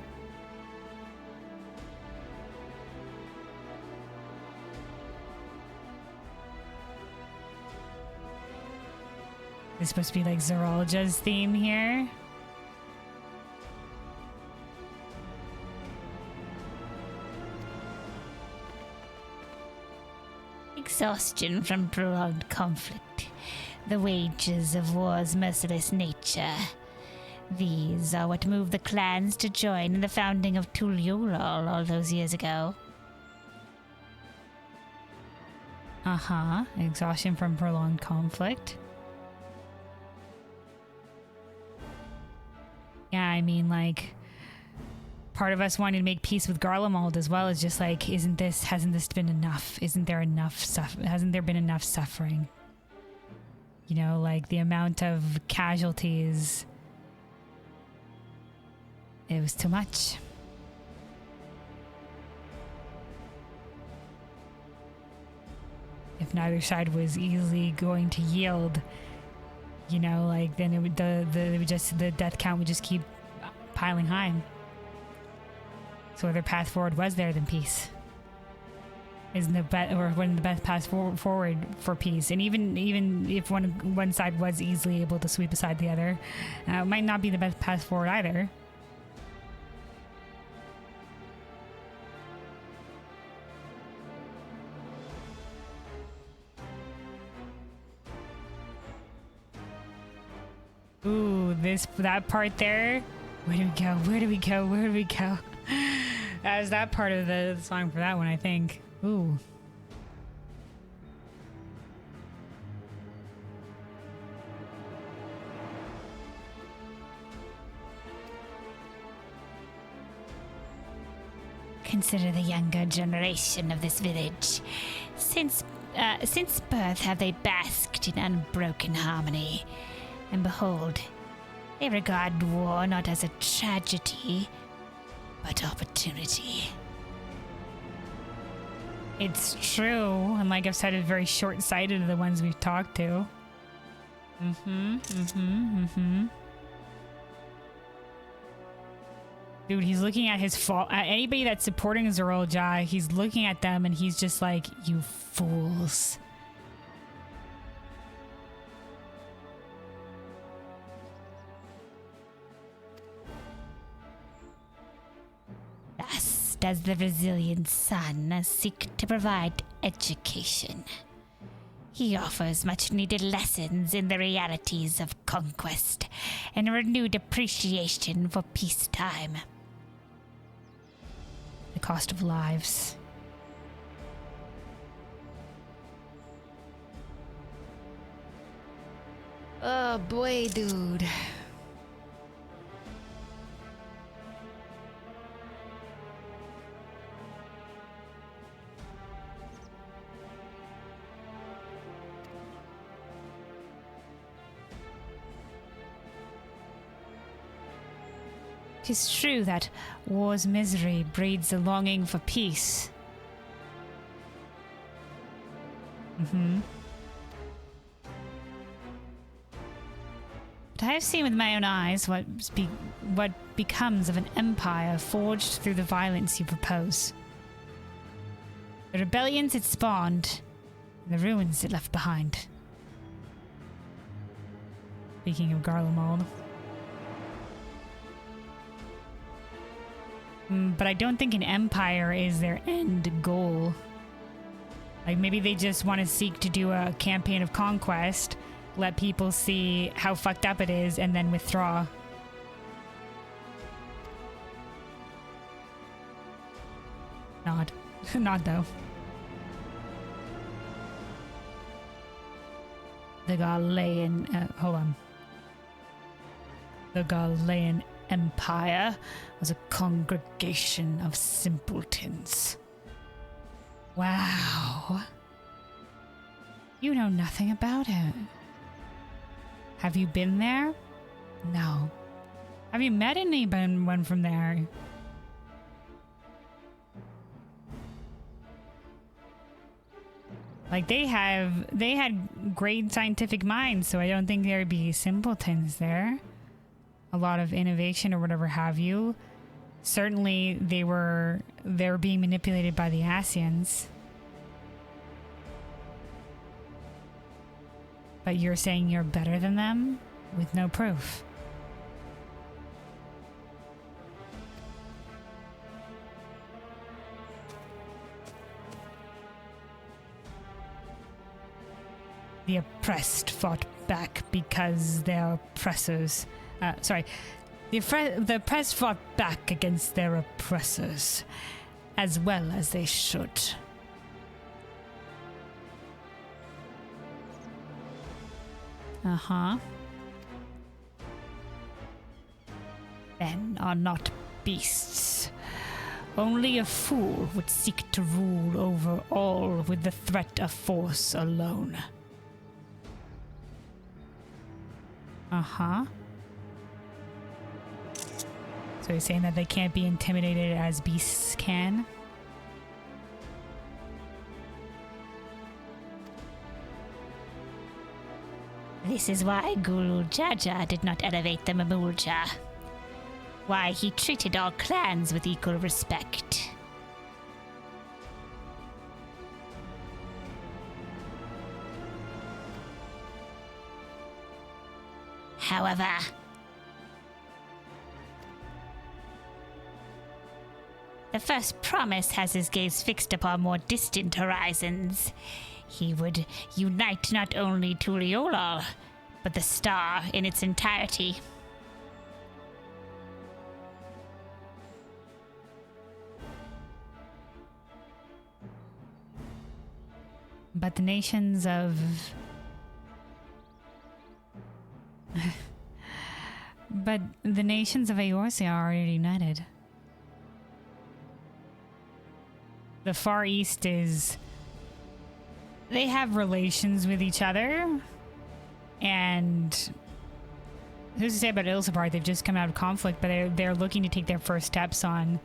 Is supposed to be like Zeralja's theme here? Exhaustion from prolonged conflict. The wages of war's merciless nature. These are what moved the clans to join in the founding of Tuliolol all those years ago. Uh-huh. Exhaustion from prolonged conflict. Yeah, I mean, like, part of us wanting to make peace with Garlemald as well is just like, hasn't this been enough? Hasn't there been enough suffering? You know, like the amount of casualties... it was too much. If neither side was easily going to yield, you know, like then it would the death count would just keep piling high. So other path forward was there than peace. Isn't the best path forward for peace? And even if one side was easily able to sweep aside the other, it might not be the best path forward either. Ooh, that part there. Where do we go? Where do we go? Where do we go? That was that part of the song for that one, I think. Ooh. Consider the younger generation of this village. Since birth have they basked in unbroken harmony. And behold, they regard war not as a tragedy, but opportunity. It's true, and like I've said, it's very short-sighted, the ones we've talked to. Dude, he's looking at his fault. Anybody that's supporting Zorolja, he's looking at them and he's just like, you fools. Thus does the resilient son seek to provide education. He offers much needed lessons in the realities of conquest and a renewed appreciation for peacetime. The cost of lives. Oh boy, dude. Tis true that war's misery breeds a longing for peace. But I have seen with my own eyes what becomes of an empire forged through the violence you propose. The rebellions it spawned, and the ruins it left behind. Speaking of Garlemald. But I don't think an empire is their end goal. Like, maybe they just want to seek to do a campaign of conquest, let people see how fucked up it is, and then withdraw. Not. Not though. The Galilean... hold on. The Galilean Empire was a congregation of simpletons. Wow. You know nothing about it. Have you been there? No. Have you met anyone from there? Like, they had great scientific minds, so I don't think there'd be simpletons there. A lot of innovation or whatever have you. Certainly they were being manipulated by the Asians. But you're saying you're better than them with no proof. The oppressed fought back because their oppressors... The oppressed fought back against their oppressors, as well as they should. Men are not beasts. Only a fool would seek to rule over all with the threat of force alone. So he's saying that they can't be intimidated as beasts can? This is why Guru Jaja did not elevate the Mamulja. Why he treated all clans with equal respect. However, the first promise has his gaze fixed upon more distant horizons. He would unite not only Tuliolal, but the star in its entirety. But the nations of... But the nations of Eorzea are already united. The Far East is... They have relations with each other. And... Who's to say about Ilsapart? They've just come out of conflict, but they're looking to take their first steps on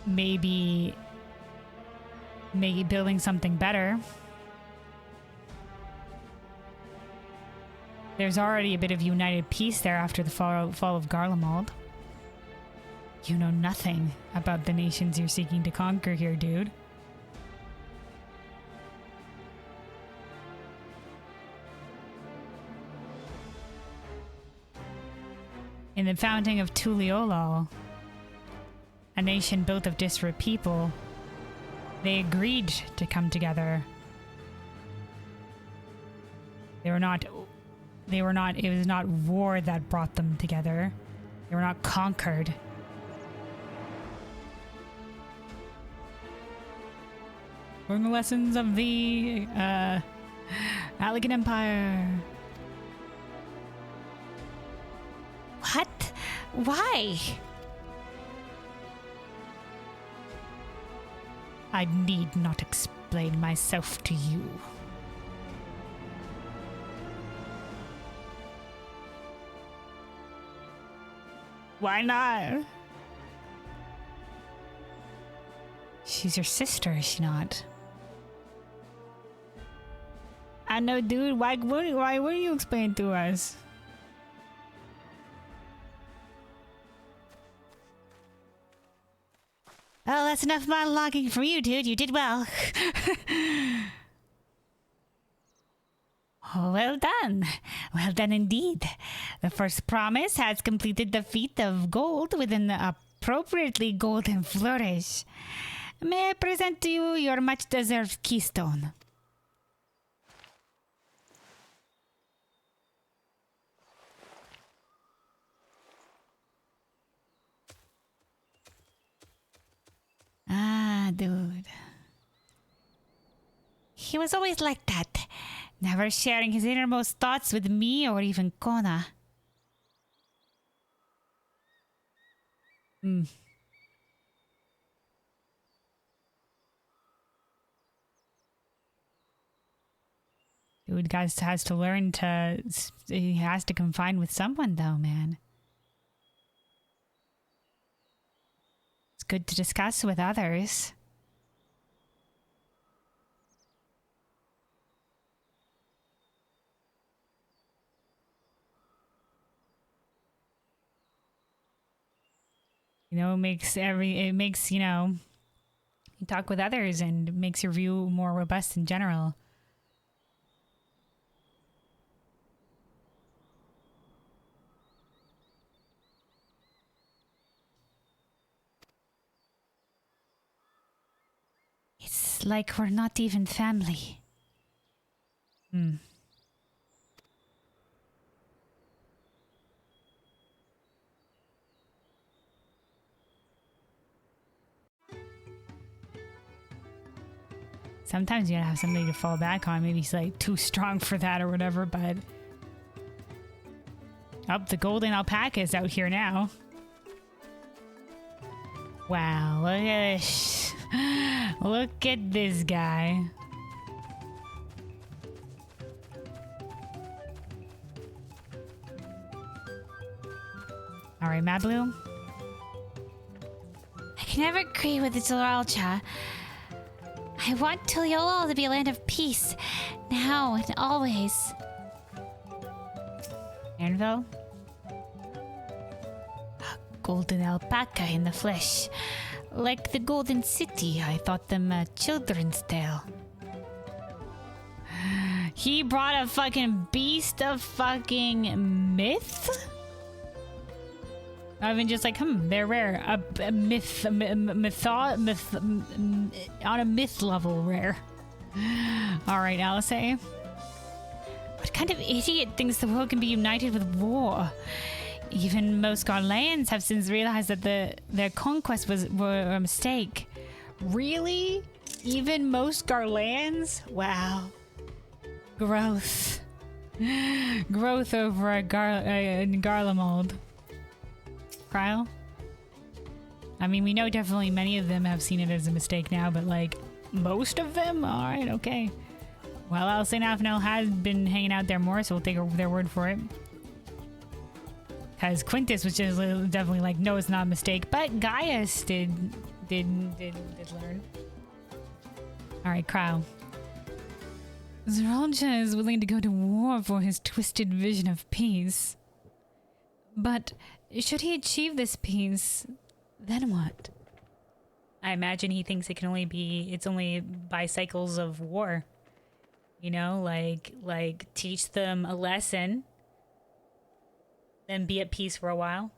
maybe building something better. There's already a bit of united peace there after the fall of Garlemald. You know nothing about the nations you're seeking to conquer here, dude. In the founding of Tuliolal, a nation built of disparate people, they agreed to come together. It was not war that brought them together. They were not conquered. Learn the lessons of the Allegan Empire. What? Why? I need not explain myself to you. Why not? She's your sister, is she not? I know, dude. Why wouldn't you explain to us? Well, that's enough monologuing from you, dude. You did well. Oh, well done. Well done indeed. The first promise has completed the feat of gold within the appropriately golden flourish. May I present to you your much-deserved keystone? Ah, dude. He was always like that. Never sharing his innermost thoughts with me or even Kona. Dude, guys has to learn to... He has to confine with someone, though, man. It's good to discuss with others. You know, it makes, you know, you talk with others and makes your view more robust in general. It's like we're not even family. Sometimes you gotta have somebody to fall back on. Maybe he's like too strong for that or whatever, but... Oh, the golden alpaca is out here now. Wow, look at this. Look at this guy. Alright, Mad Blue. I can never agree with the Zeralcha. I want Tuliolal to be a land of peace, now and always. Anvil? A golden alpaca in the flesh. Like the Golden City, I thought them a children's tale. He brought a fucking beast of fucking myth? Not even just like, they're rare. A myth, on a myth level rare. All right, Alice. What kind of idiot thinks the world can be united with war? Even most Gharleans have since realized that their conquest were a mistake. Really? Even most Gharleans? Wow. Growth. Growth over a Garlemald. Cryo? I mean, we know definitely many of them have seen it as a mistake now, but like, most of them? Alright, okay. Well, I'll say Nafnel has been hanging out there more, so we'll take their word for it. Because Quintus was just definitely like, no, it's not a mistake, but Gaius did learn. Alright, Cryo. Zeralja is willing to go to war for his twisted vision of peace. But should he achieve this peace, then what? I imagine he thinks it's only by cycles of war. You know, like teach them a lesson, then be at peace for a while.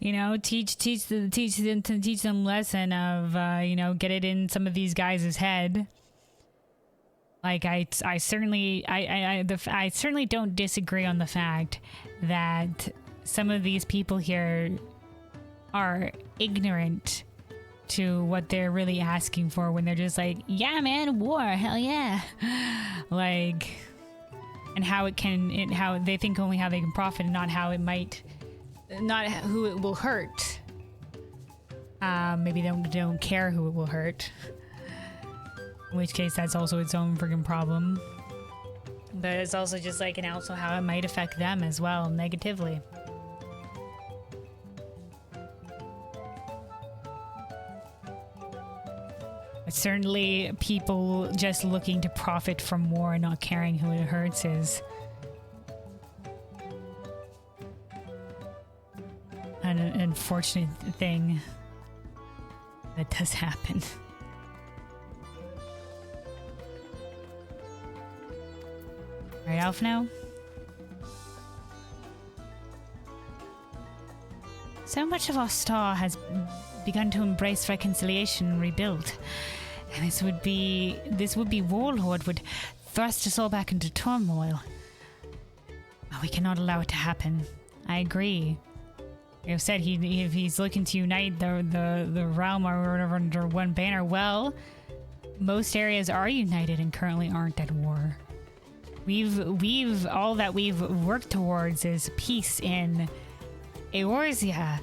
You know, teach them lesson of you know, get it in some of these guys' head. Like I certainly don't disagree on the fact that some of these people here are ignorant to what they're really asking for when they're just like, yeah, man, war, hell yeah. Like, and how how they think only how they can profit and not how it might, not who it will hurt. Maybe they don't care who it will hurt. In which case, that's also its own friggin' problem. But it's also just like, and also how it might affect them as well, negatively. But certainly, people just looking to profit from war and not caring who it hurts is an unfortunate thing that does happen. Right, Alphino? So much of our star has begun to embrace reconciliation and rebuild. And this would be Warlord would thrust us all back into turmoil. But we cannot allow it to happen. I agree. You said if he's looking to unite the realm or whatever under one banner, well, most areas are united and currently aren't at war. We've all that we've worked towards is peace in Eorzea,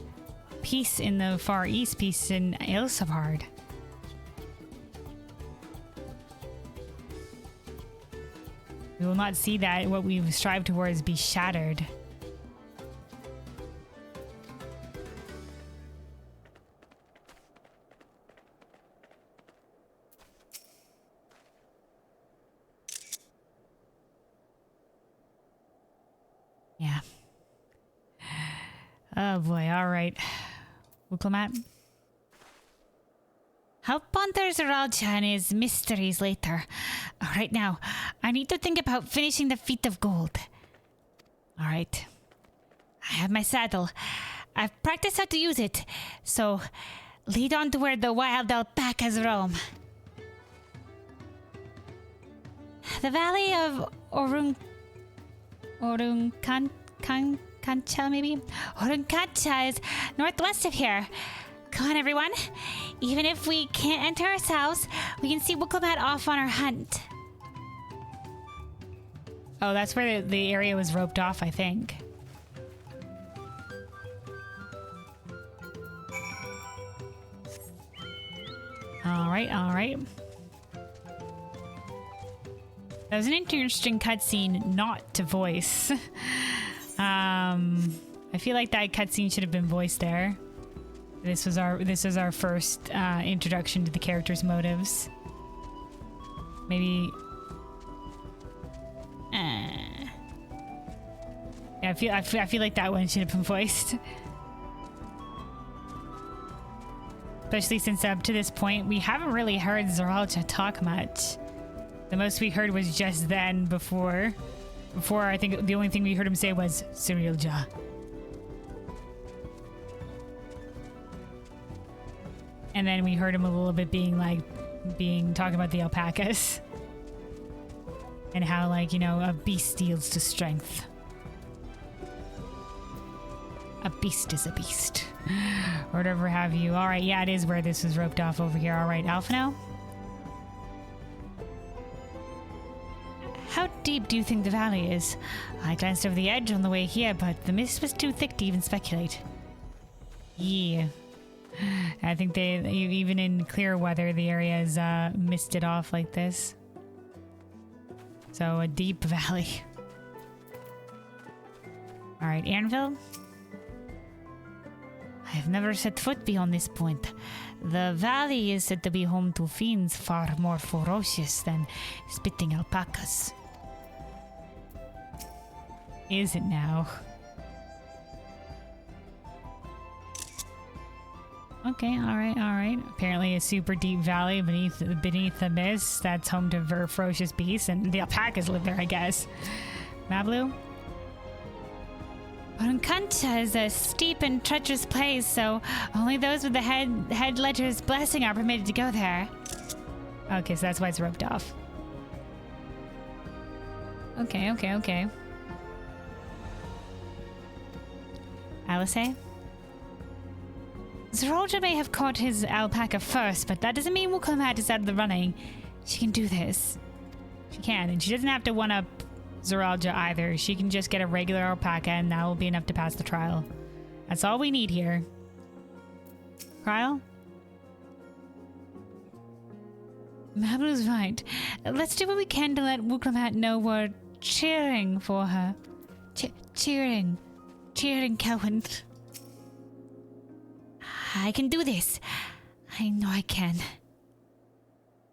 peace in the Far East, peace in Elsabard. We will not see that what we've strived towards be shattered. Yeah. Oh boy, alright. Uklamat? Help ponder Zeralja and his mysteries later. Right now, I need to think about finishing the Feet of Gold. Alright. I have my saddle. I've practiced how to use it, so lead on to where the wild alpacas roam. The valley of Oruncancha, maybe? Oruncancha is northwest of here. Come on, everyone. Even if we can't enter ourselves, we can see Wooklamat off on our hunt. Oh, that's where the area was roped off, I think. Alright, alright. That was an interesting cutscene not to voice. I feel like that cutscene should have been voiced there. This was our first introduction to the character's motives. Maybe. Yeah, I feel like that one should have been voiced. Especially since up to this point we haven't really heard Zeralja talk much. The most we heard was just then before I think the only thing we heard him say was Cyrilja. And then we heard him a little bit talking about the alpacas. And how, like, you know, a beast yields to strength. A beast is a beast. Or whatever have you. Alright, yeah, it is where this is roped off over here. Alright, Alphino? How deep do you think the valley is? I glanced over the edge on the way here, but the mist was too thick to even speculate. Yeah. I think even in clear weather, the area is misted off like this. So, a deep valley. Alright, Anvil? I have never set foot beyond this point. The valley is said to be home to fiends far more ferocious than spitting alpacas. Is it now? Okay, alright. Apparently a super deep valley beneath the mist that's home to ferocious beasts, and the alpacas live there, I guess. Mablu? Unkanta is a steep and treacherous place, so only those with the head ledger's blessing are permitted to go there. Okay, so that's why it's roped off. Okay. Alice? Zeralda may have caught his alpaca first, but that doesn't mean Wukulmat is out of the running. She can do this. She can, and she doesn't have to one-up Zeralda either. She can just get a regular alpaca, and that will be enough to pass the trial. That's all we need here. Kyle? Mablu's right. Let's do what we can to let Wukulmat know we're cheering for her. Cheering, Kelwyn. I can do this. I know I can.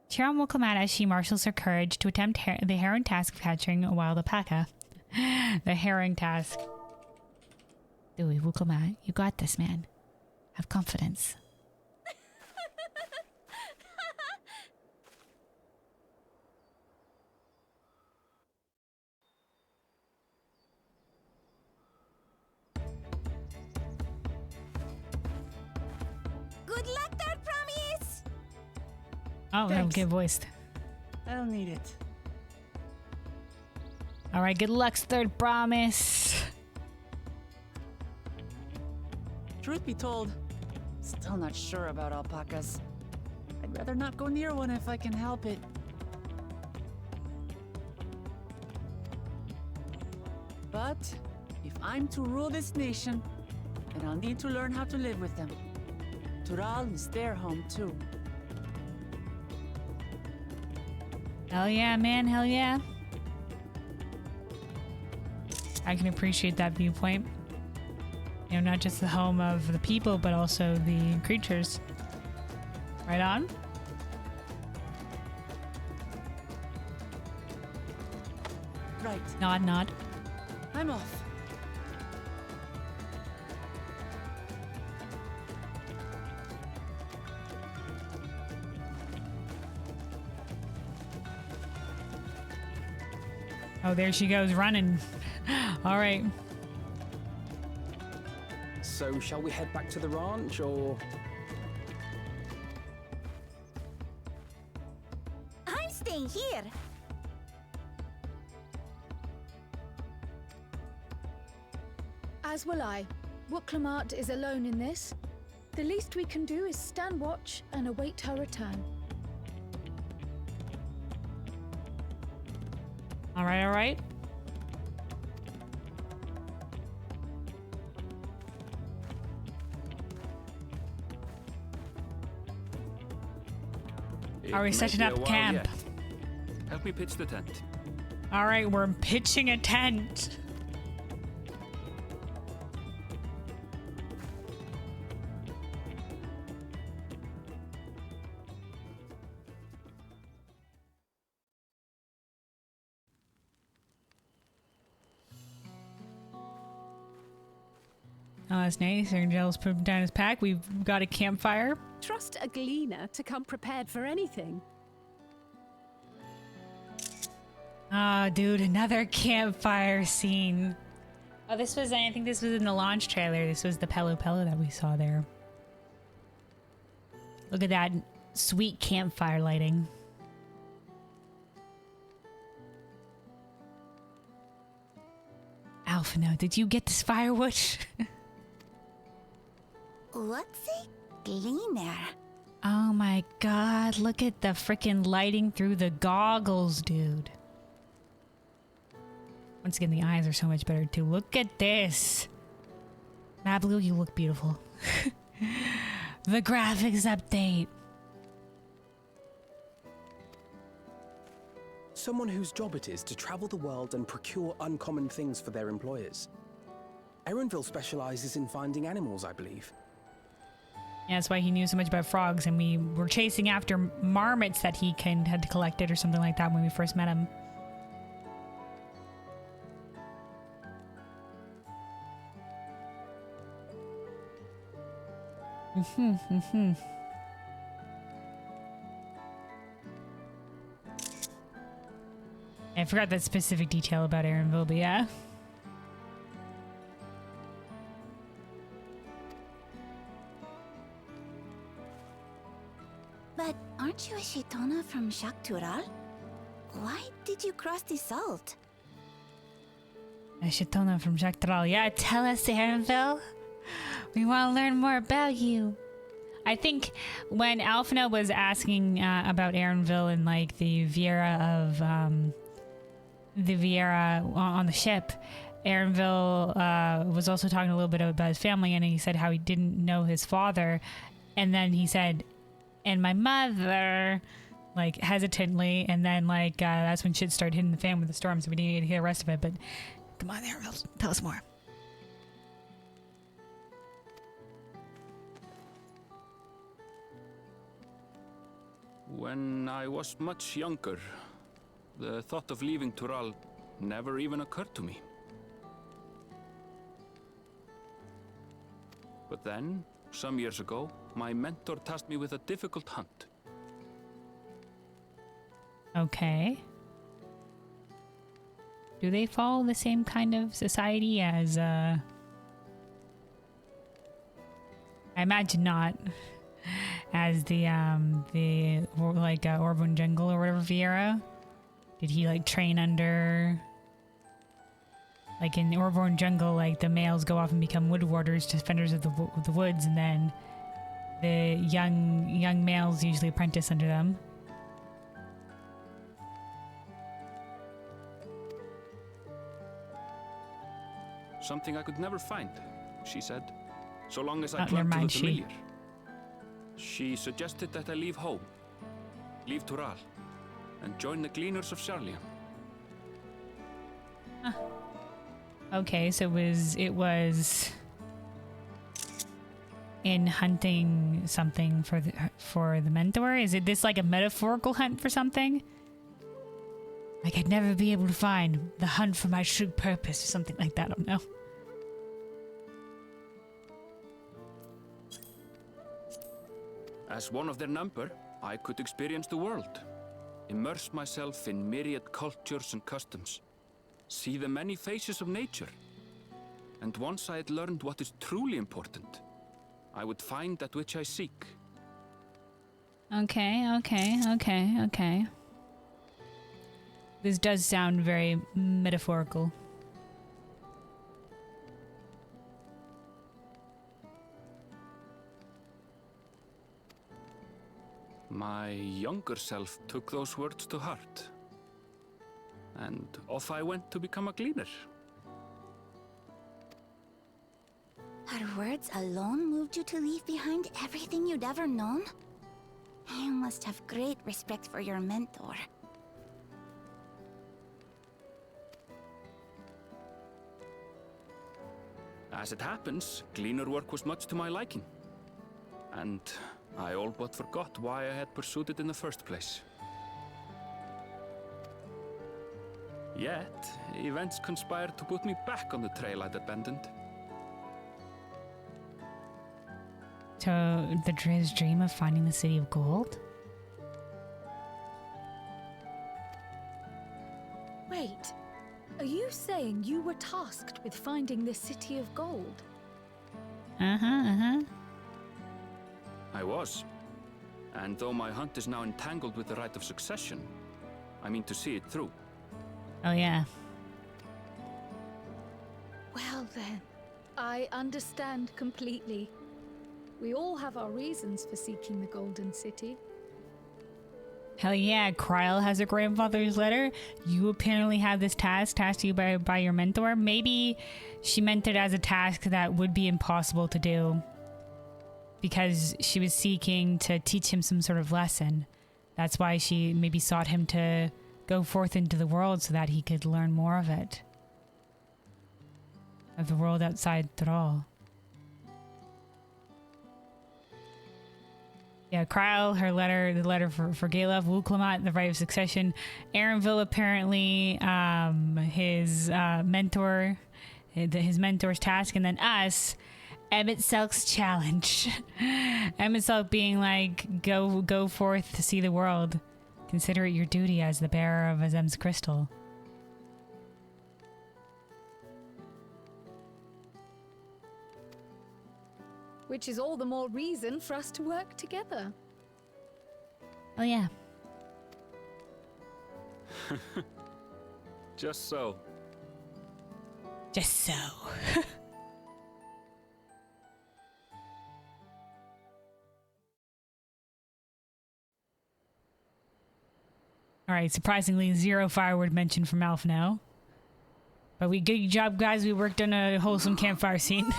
Cheer on Wukulmat as she marshals her courage to attempt the harrowing task of capturing a wild alpaca. The harrowing task. Do it, Wukulmat. You got this, man. Have confidence. Good luck there, Promise! Oh, that'll get voiced. I'll need it. Alright, good luck, third promise. Truth be told, still not sure about alpacas. I'd rather not go near one if I can help it. But if I'm to rule this nation, then I'll need to learn how to live with them. Tural is their home too. Hell yeah, man, hell yeah. I can appreciate that viewpoint. You know, not just the home of the people, but also the creatures. Right on. Right. Nod. I'm off. Oh, there she goes, running. All right. So, shall we head back to the ranch, or...? I'm staying here. As will I. Wukulmat is alone in this. The least we can do is stand watch and await her return. All right. Are we setting up camp? Help me pitch the tent. All right, we're pitching a tent. Oh, that's nice. Angel's put down his pack. We've got a campfire. Trust a gleaner to come prepared for anything. Ah, dude, another campfire scene. Oh, I think this was in the launch trailer. This was the Pelu that we saw there. Look at that sweet campfire lighting. Alphino, did you get this firewood? What's a gleaner? Oh my god, look at the freaking lighting through the goggles, dude. Once again, the eyes are so much better too. Look at this. Mablu, you look beautiful. The graphics update. Someone whose job it is to travel the world and procure uncommon things for their employers. Erenville specializes in finding animals, I believe. Yeah, that's why he knew so much about frogs, and we were chasing after marmots that he had collected or something like that when we first met him. I forgot that specific detail about Erenville, but yeah. But aren't you a Shitona from Shaktural? Why did you cross the salt? A Shitona from Jactral. Yeah, tell us, Erenville. We want to learn more about you. I think when Alphino was asking about Erenville and like the Viera on the ship, Erenville was also talking a little bit about his family, and he said how he didn't know his father, and then he said, and my mother, like hesitantly, and then like that's when shit started hitting the fan with the storm, so we didn't get to hear the rest of it. But come on, Erenville, tell us more. When I was much younger, the thought of leaving Tural never even occurred to me. But then, some years ago, my mentor tasked me with a difficult hunt. Okay. Do they follow the same kind of society as, I imagine not. As the Orban Jungle or whatever Viera? Did he like train under, like in the Orborn Jungle, like the males go off and become wood warders, defenders of the woods, and then the young males usually apprentice under them. Something I could never find, she said, so long as I clung to the familiar. She suggested that I leave home, leave Tural, and join the Gleaners of Charlian. Okay, so it was in hunting something for the mentor? Is it this like a metaphorical hunt for something? Like I'd never be able to find the hunt for my true purpose or something like that, I don't know. As one of their number, I could experience the world, immerse myself in myriad cultures and customs, see the many faces of nature. And once I had learned what is truly important, I would find that which I seek. Okay. This does sound very metaphorical. My younger self took those words to heart, and off I went to become a gleaner. Her words alone moved you to leave behind everything you'd ever known? You must have great respect for your mentor. As it happens, gleaner work was much to my liking, and I all but forgot why I had pursued it in the first place. Yet, events conspired to put me back on the trail I'd abandoned. So, his dream of finding the City of Gold? Wait, are you saying you were tasked with finding the City of Gold? I was. And though my hunt is now entangled with the right of succession, I mean to see it through. Oh yeah. then, I understand completely. We all have our reasons for seeking the Golden City. Hell yeah, Kryle has a grandfather's letter. You apparently have this tasked to you by your mentor. Maybe she meant it as a task that would be impossible to do because she was seeking to teach him some sort of lesson. That's why she maybe sought him to go forth into the world so that he could learn more of it. Of the world outside Thrall. Yeah, Kryle, her letter, the letter for Galef, Wuklamot, the right of succession. Aaronville, apparently, his mentor, his mentor's task, and then us, Emmett Selk's challenge. Emmett Selk being like, go forth to see the world. Consider it your duty as the bearer of Azem's crystal. Which is all the more reason for us to work together. Oh yeah. Just so. Just so. Alright, surprisingly, 0 firewood mentioned from Alf now. But good job, guys. We worked on a wholesome campfire scene.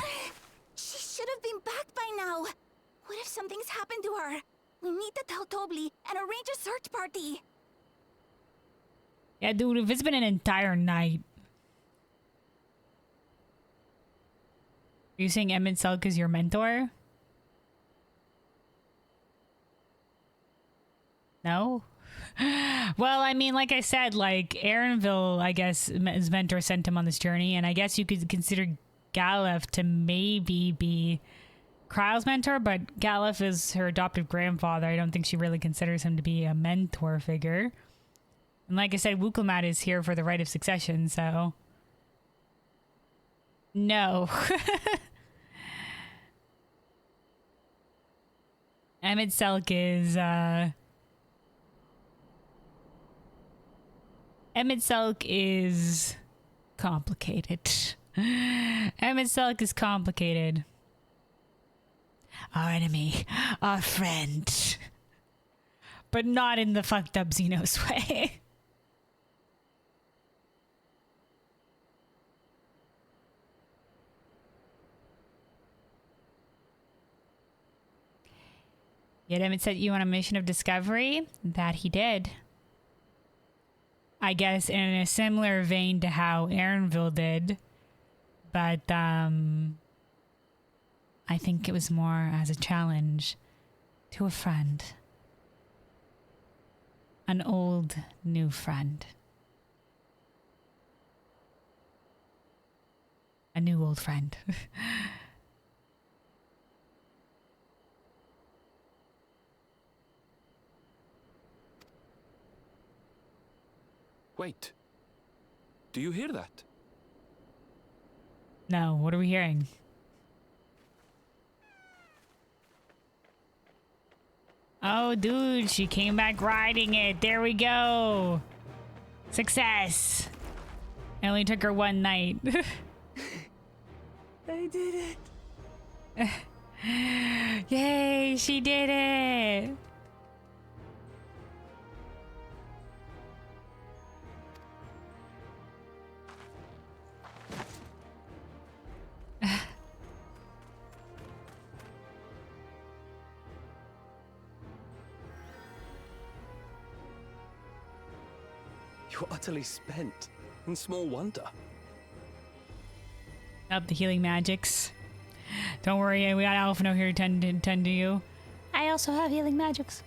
She should have been back by now. What if something's happened to her? We need to tell Tobli and arrange a search party. Yeah, dude, if it's been an entire night. Are you saying Emmett Selk is your mentor? No? Well, I mean, like I said, like, Aaronville, I guess, his mentor sent him on this journey, and I guess you could consider Galef to maybe be Kryle's mentor, but Galef is her adoptive grandfather. I don't think she really considers him to be a mentor figure. And like I said, Wuklamot is here for the right of succession, so... No. Emmett Selk is, Emmett Selk is complicated. Emmett Selk is complicated. Our enemy, our friend. But not in the fucked up Xenos way. Yet Emmett set you on a mission of discovery. That he did. I guess in a similar vein to how Aaronville did. But, I think it was more as a challenge to a friend. An old, new friend. A new old friend. Wait. Do you hear that? No, what are we hearing? Oh, dude, she came back riding it. There we go. Success. It only took her one night. I did it. Yay, she did it. You're utterly spent, and small wonder. Up the healing magics. Don't worry, we got Alphino here to tend to you. I also have healing magics.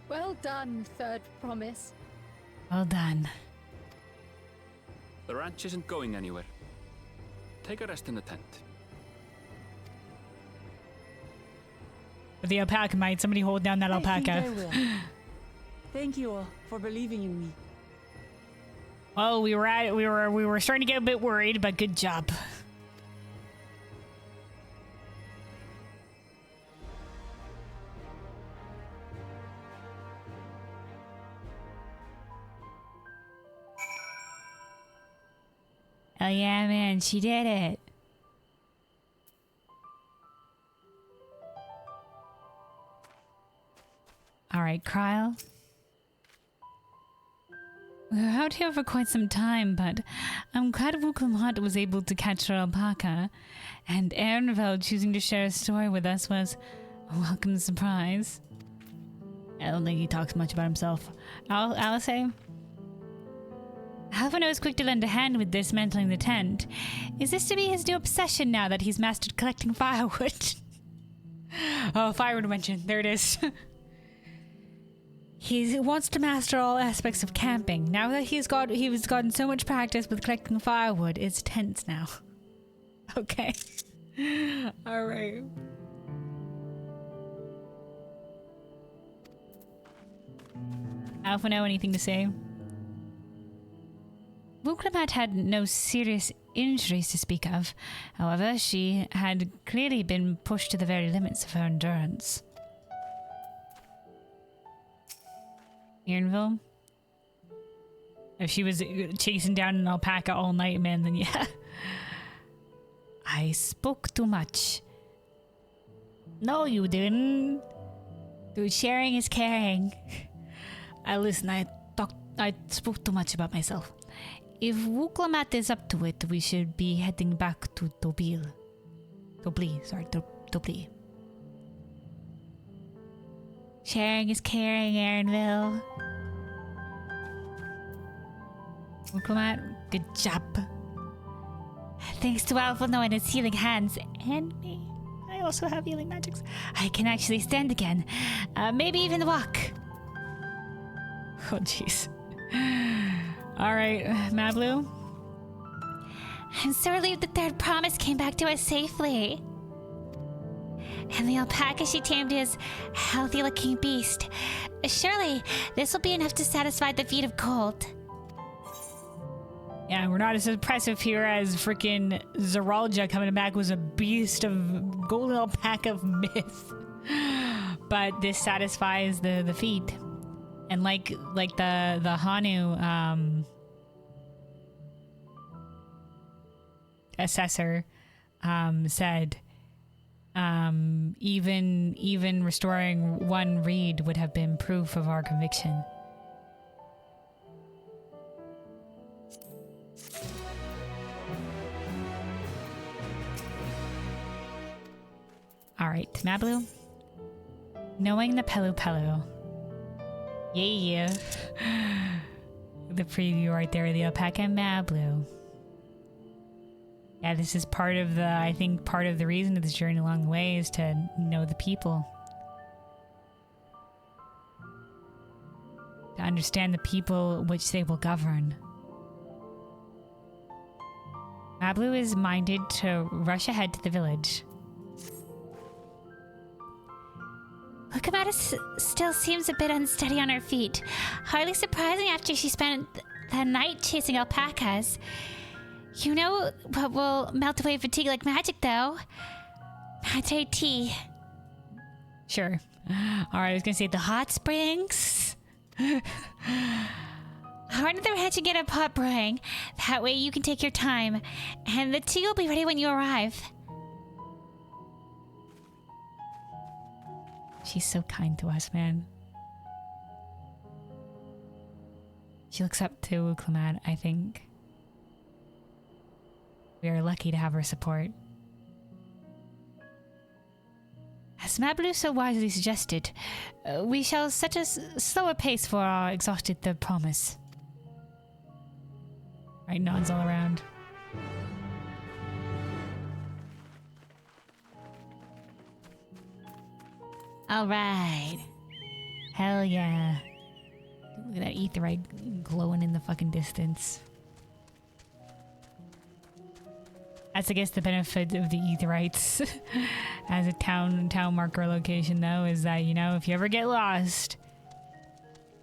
Well done, Third Promise. Well done. The ranch isn't going anywhere. Take a rest in the tent. But the alpaca might. Somebody hold down that alpaca. I think I will. Thank you all for believing in me. Well, we were starting to get a bit worried, but good job. Hell yeah, man, she did it. Alright, Kryle. We were out here for quite some time, but I'm glad Wuklamhat was able to catch her alpaca, and Ernveld choosing to share a story with us was a welcome surprise. I don't think he talks much about himself. I'll say. Alphino is quick to lend a hand with dismantling the tent. Is this to be his new obsession now that he's mastered collecting firewood? Oh, firewood mention. There it is. He wants to master all aspects of camping. Now that he's gotten so much practice with collecting firewood, it's tents now. Okay. Alright. Alphino, anything to say? Wuklamhat had no serious injuries to speak of. However, she had clearly been pushed to the very limits of her endurance. Ironville? If she was chasing down an alpaca all night, man, then yeah. I spoke too much. No, you didn't. Dude, sharing is caring. I spoke too much about myself. If Wuklamhat is up to it, we should be heading back to Tobli. Sharing is caring, Aaronville. Wuklamhat, good job. Thanks to Alphino and his healing hands, and me. I also have healing magics. I can actually stand again. Maybe even walk. Oh, jeez. Alright, Mablu. I'm so relieved the third promise came back to us safely. And the alpaca she tamed is a healthy-looking beast. Surely, this will be enough to satisfy the feet of cold. Yeah, we're not as impressive here as freaking Zeralja coming back was a beast of golden alpaca of myth. But this satisfies the feet. And like the Hanu assessor said, even restoring one reed would have been proof of our conviction. Alright, Mablu. Knowing the Pelu Pelu. Yeah. The preview right there, the alpaca and Mablu. Yeah, this is part of the reason of this journey along the way is to know the people. To understand the people which they will govern. Mablu is minded to rush ahead to the village. Wuklamhat still seems a bit unsteady on her feet. Hardly surprising after she spent the night chasing alpacas. You know what will melt away fatigue like magic, though? Mate tea. Sure. Alright, I was gonna say the hot springs. Run to the ranch and get a pot brewing. That way you can take your time. And the tea will be ready when you arrive. She's so kind to us, man. She looks up to Wuklamhat, I think. We are lucky to have her support. As Mablu so wisely suggested, we shall set a slower pace for our exhausted third promise. Right, nods all around. Alright. Hell yeah. Look at that aetheryte glowing in the fucking distance. That's, I guess, the benefit of the aetherytes as a town marker location, though, is that, you know, if you ever get lost,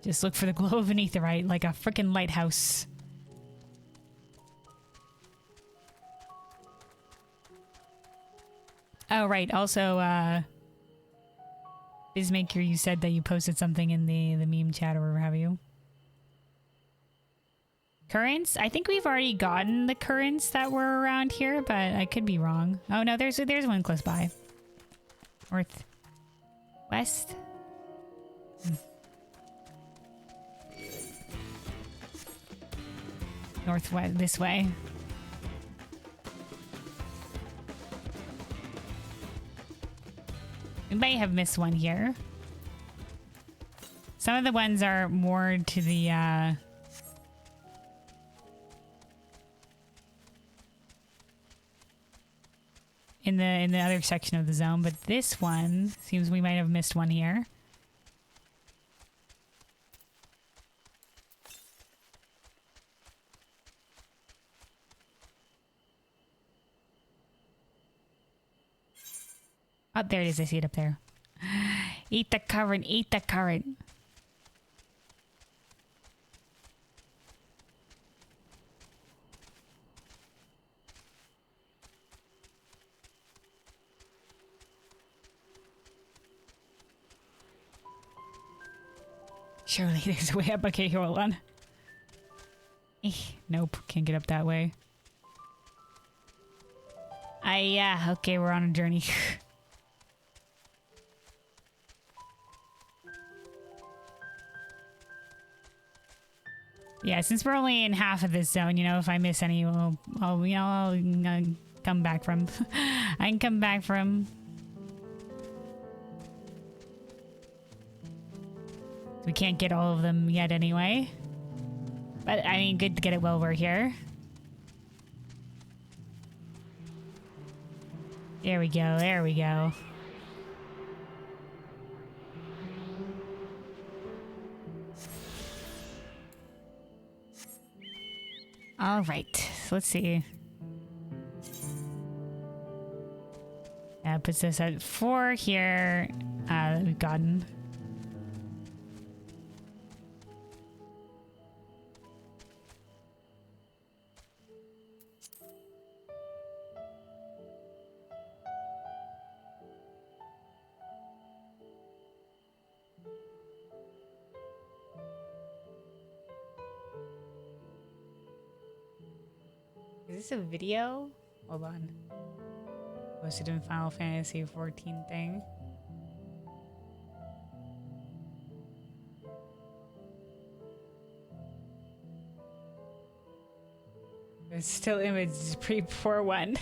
just look for the glow of an aetheryte like a freaking lighthouse. Oh, right. Also, Bizmaker, you said that you posted something in the meme chat, or have you? Currents? I think we've already gotten the currents that were around here, but I could be wrong. Oh no, there's one close by. North. West? Northwest, this way. We may have missed one here. Some of the ones are more to the, in the other section of the zone, but this one seems we might have missed one here. Oh, there it is. I see it up there. Eat the current. Eat the current. Surely there's a way up. Okay, hold on. Nope, can't get up that way. Yeah, okay, we're on a journey. Yeah, since we're only in half of this zone, you know, if I miss any, I'll come back from. I can come back from. We can't get all of them yet anyway. But, I mean, good to get it while we're here. There we go, there we go. All right, so let's see. That puts us at 4 here. We've gotten. Is this a video? Hold on. Posted in Final Fantasy XIV thing. It's still image pre before one.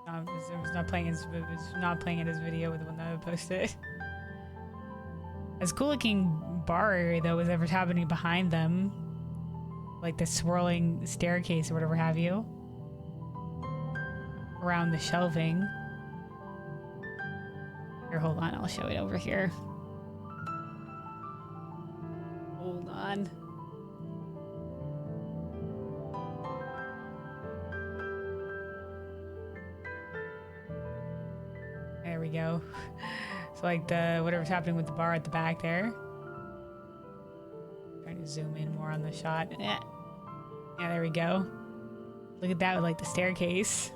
It's not playing his. It's not playing in his video with the one that I posted. As cool looking bar area though was ever happening behind them. Like the swirling staircase or whatever have you. Around the shelving. Here, hold on, I'll show it over here. Hold on. There we go. So like the whatever's happening with the bar at the back there. Trying to zoom in more on the shot. Yeah, there we go. Look at that with like the staircase.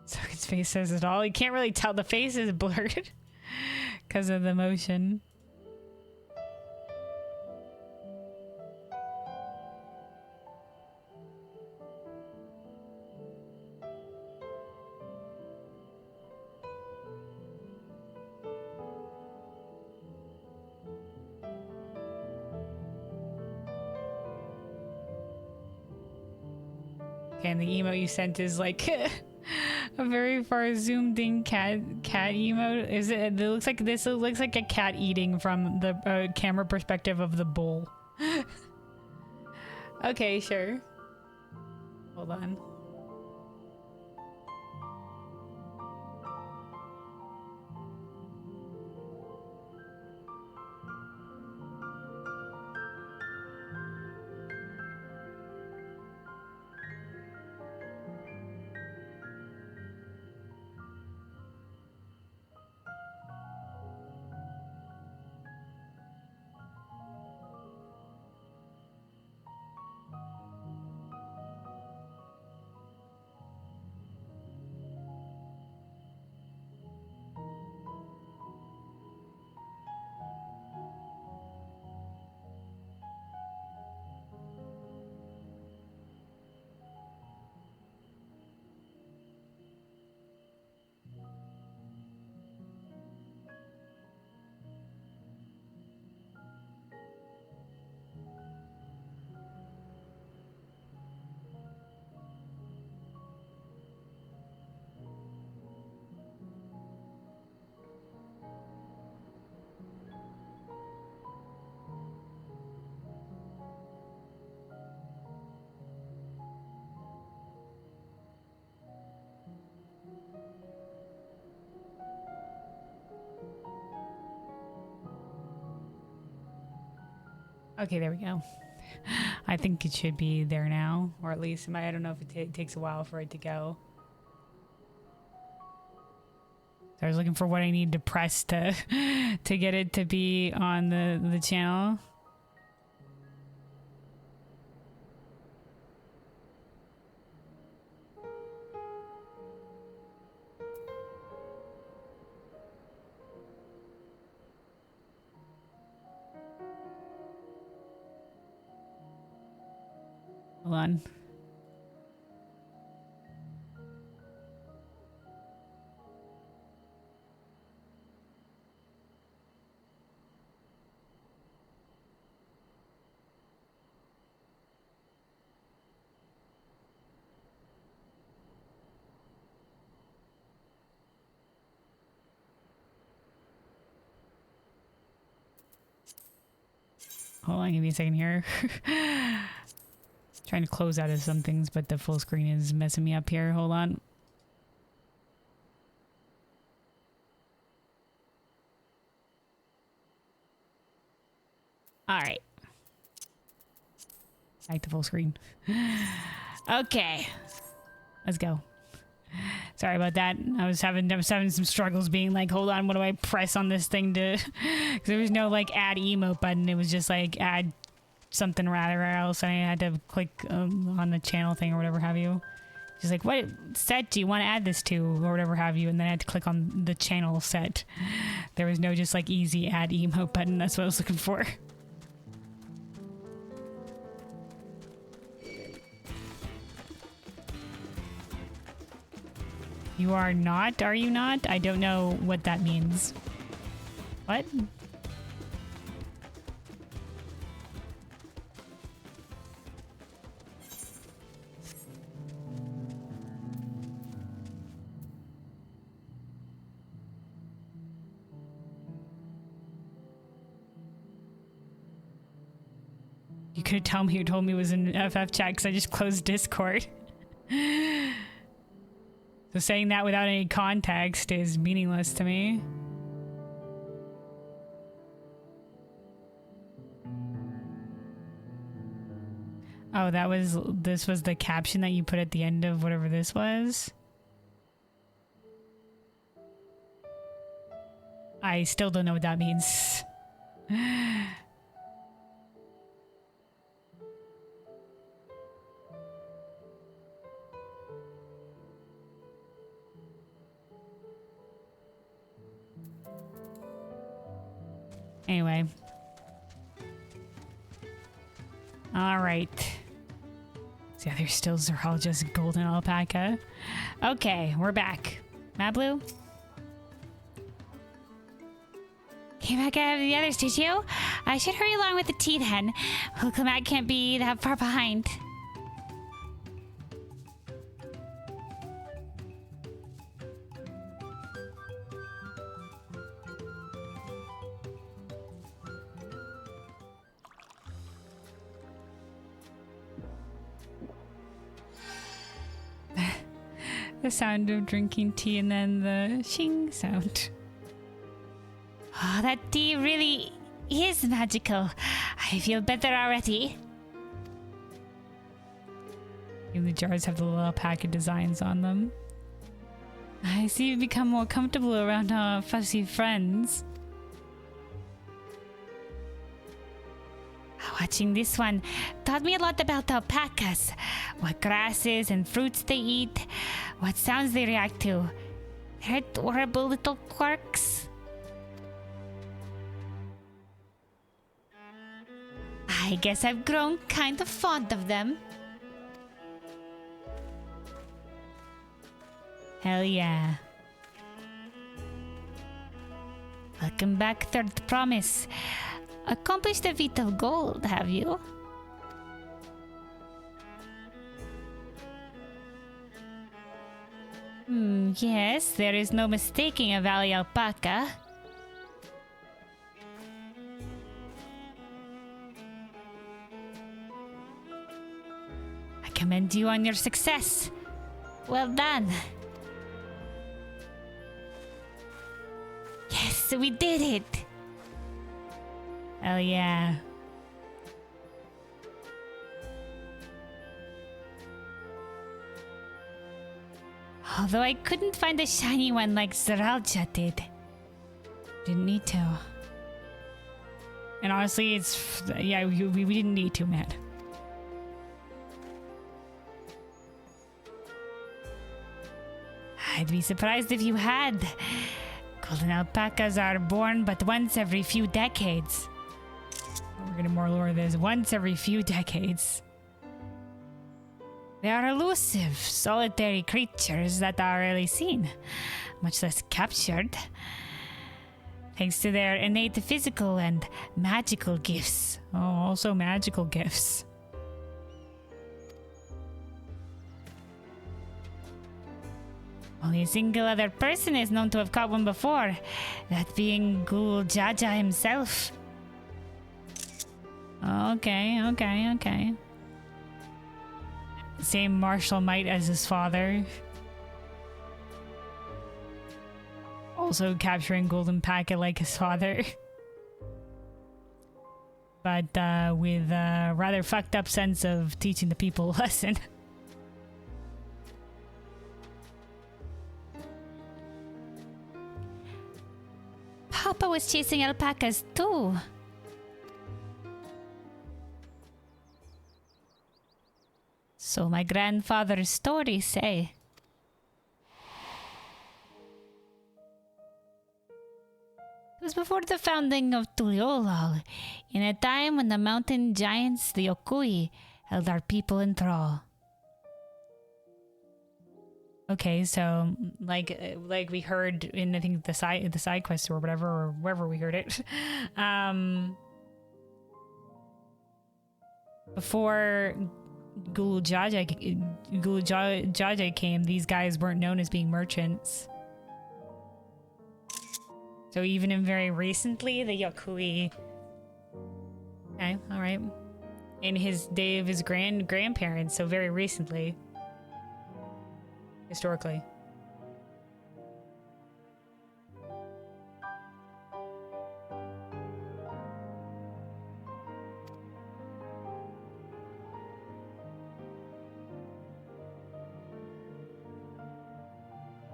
So his face says it all. You can't really tell, the face is blurred because of the motion. Okay, and the emote you sent is like a very far zoomed in cat emote. Is it? It looks like this. It looks like a cat eating from the camera perspective of the bowl. Okay, sure. Hold on. Okay, there we go. I think it should be there now, or at least I don't know if it takes a while for it to go. So I was looking for what I need to press to to get it to be on the channel. Hold on. Hold on, give me a second here. Trying to close out of some things, but the full screen is messing me up here. Hold on. All right. Back to full screen. Okay. Let's go. Sorry about that. I was having some struggles being like, hold on, what do I press on this thing to... Because there was no like add emote button. It was just like add something rather else. And I had to click on the channel thing or whatever have you. Just like, what set do you want to add this to or whatever have you? And then I had to click on the channel set. There was no just like easy add emote button. That's what I was looking for. You are not? Are you not? I don't know what that means. What? You could tell me you told me it was in FF chat because I just closed Discord. So saying that without any context is meaningless to me. Oh, this was the caption that you put at the end of whatever this was? I still don't know what that means. Anyway. All right. The other stills are all just golden alpaca. Okay, we're back. Matt Blue? Came back out of the others, did you? I should hurry along with the tea then. Huklamat can't be that far behind. The sound of drinking tea and then the shing sound. Oh, that tea really is magical. I feel better already. Even the jars have the little alpaca designs on them. I see you've become more comfortable around our fussy friends. Watching this one taught me a lot about alpacas. What grasses and fruits they eat. What sounds they react to. They're adorable little quirks. I guess I've grown kind of fond of them. Hell yeah. Welcome back, Third Promise. Accomplished a feat of gold, have you? Yes, there is no mistaking a valley alpaca. I commend you on your success. Well done. Yes, we did it. Oh yeah. Although I couldn't find a shiny one like Zeralja did. Didn't need to. And honestly, yeah, we didn't need to, man. I'd be surprised if you had. Golden alpacas are born but once every few decades. We're gonna more lore this. Once every few decades. They are elusive, solitary creatures that are rarely seen, much less captured. Thanks to their innate physical and magical gifts. Oh, also magical gifts. Only a single other person is known to have caught one before, that being Ghoul Jaja himself. Okay. Same martial might as his father. Also capturing golden packet like his father. But with a rather fucked up sense of teaching the people a lesson. Papa was chasing alpacas too. So my grandfather's stories say. It was before the founding of Tuliolal, in a time when the mountain giants, the Yokui, held our people in thrall. Okay, so like we heard in I think the side quest or whatever, or wherever we heard it, before Ghoul Jaja came, these guys weren't known as being merchants. So even in very recently, the Yokui. Okay, all right. In his day of his grandparents, so very recently. Historically.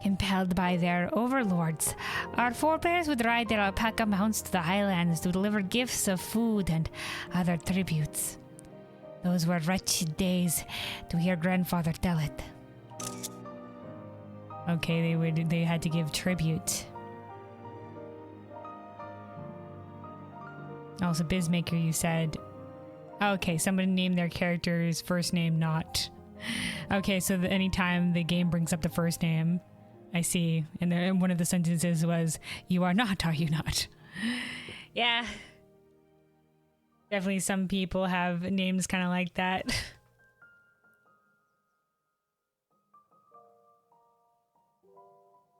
Compelled by their overlords, our forebears would ride their alpaca mounts to the highlands to deliver gifts of food and other tributes. Those were wretched days, to hear grandfather tell it. Okay, they had to give tribute. Also, Bizmaker, you said. Okay, somebody named their character's first name not. Okay, so anytime the game brings up the first name, I see. And then one of the sentences was, "You are not, are you not?" Yeah. Definitely some people have names kind of like that.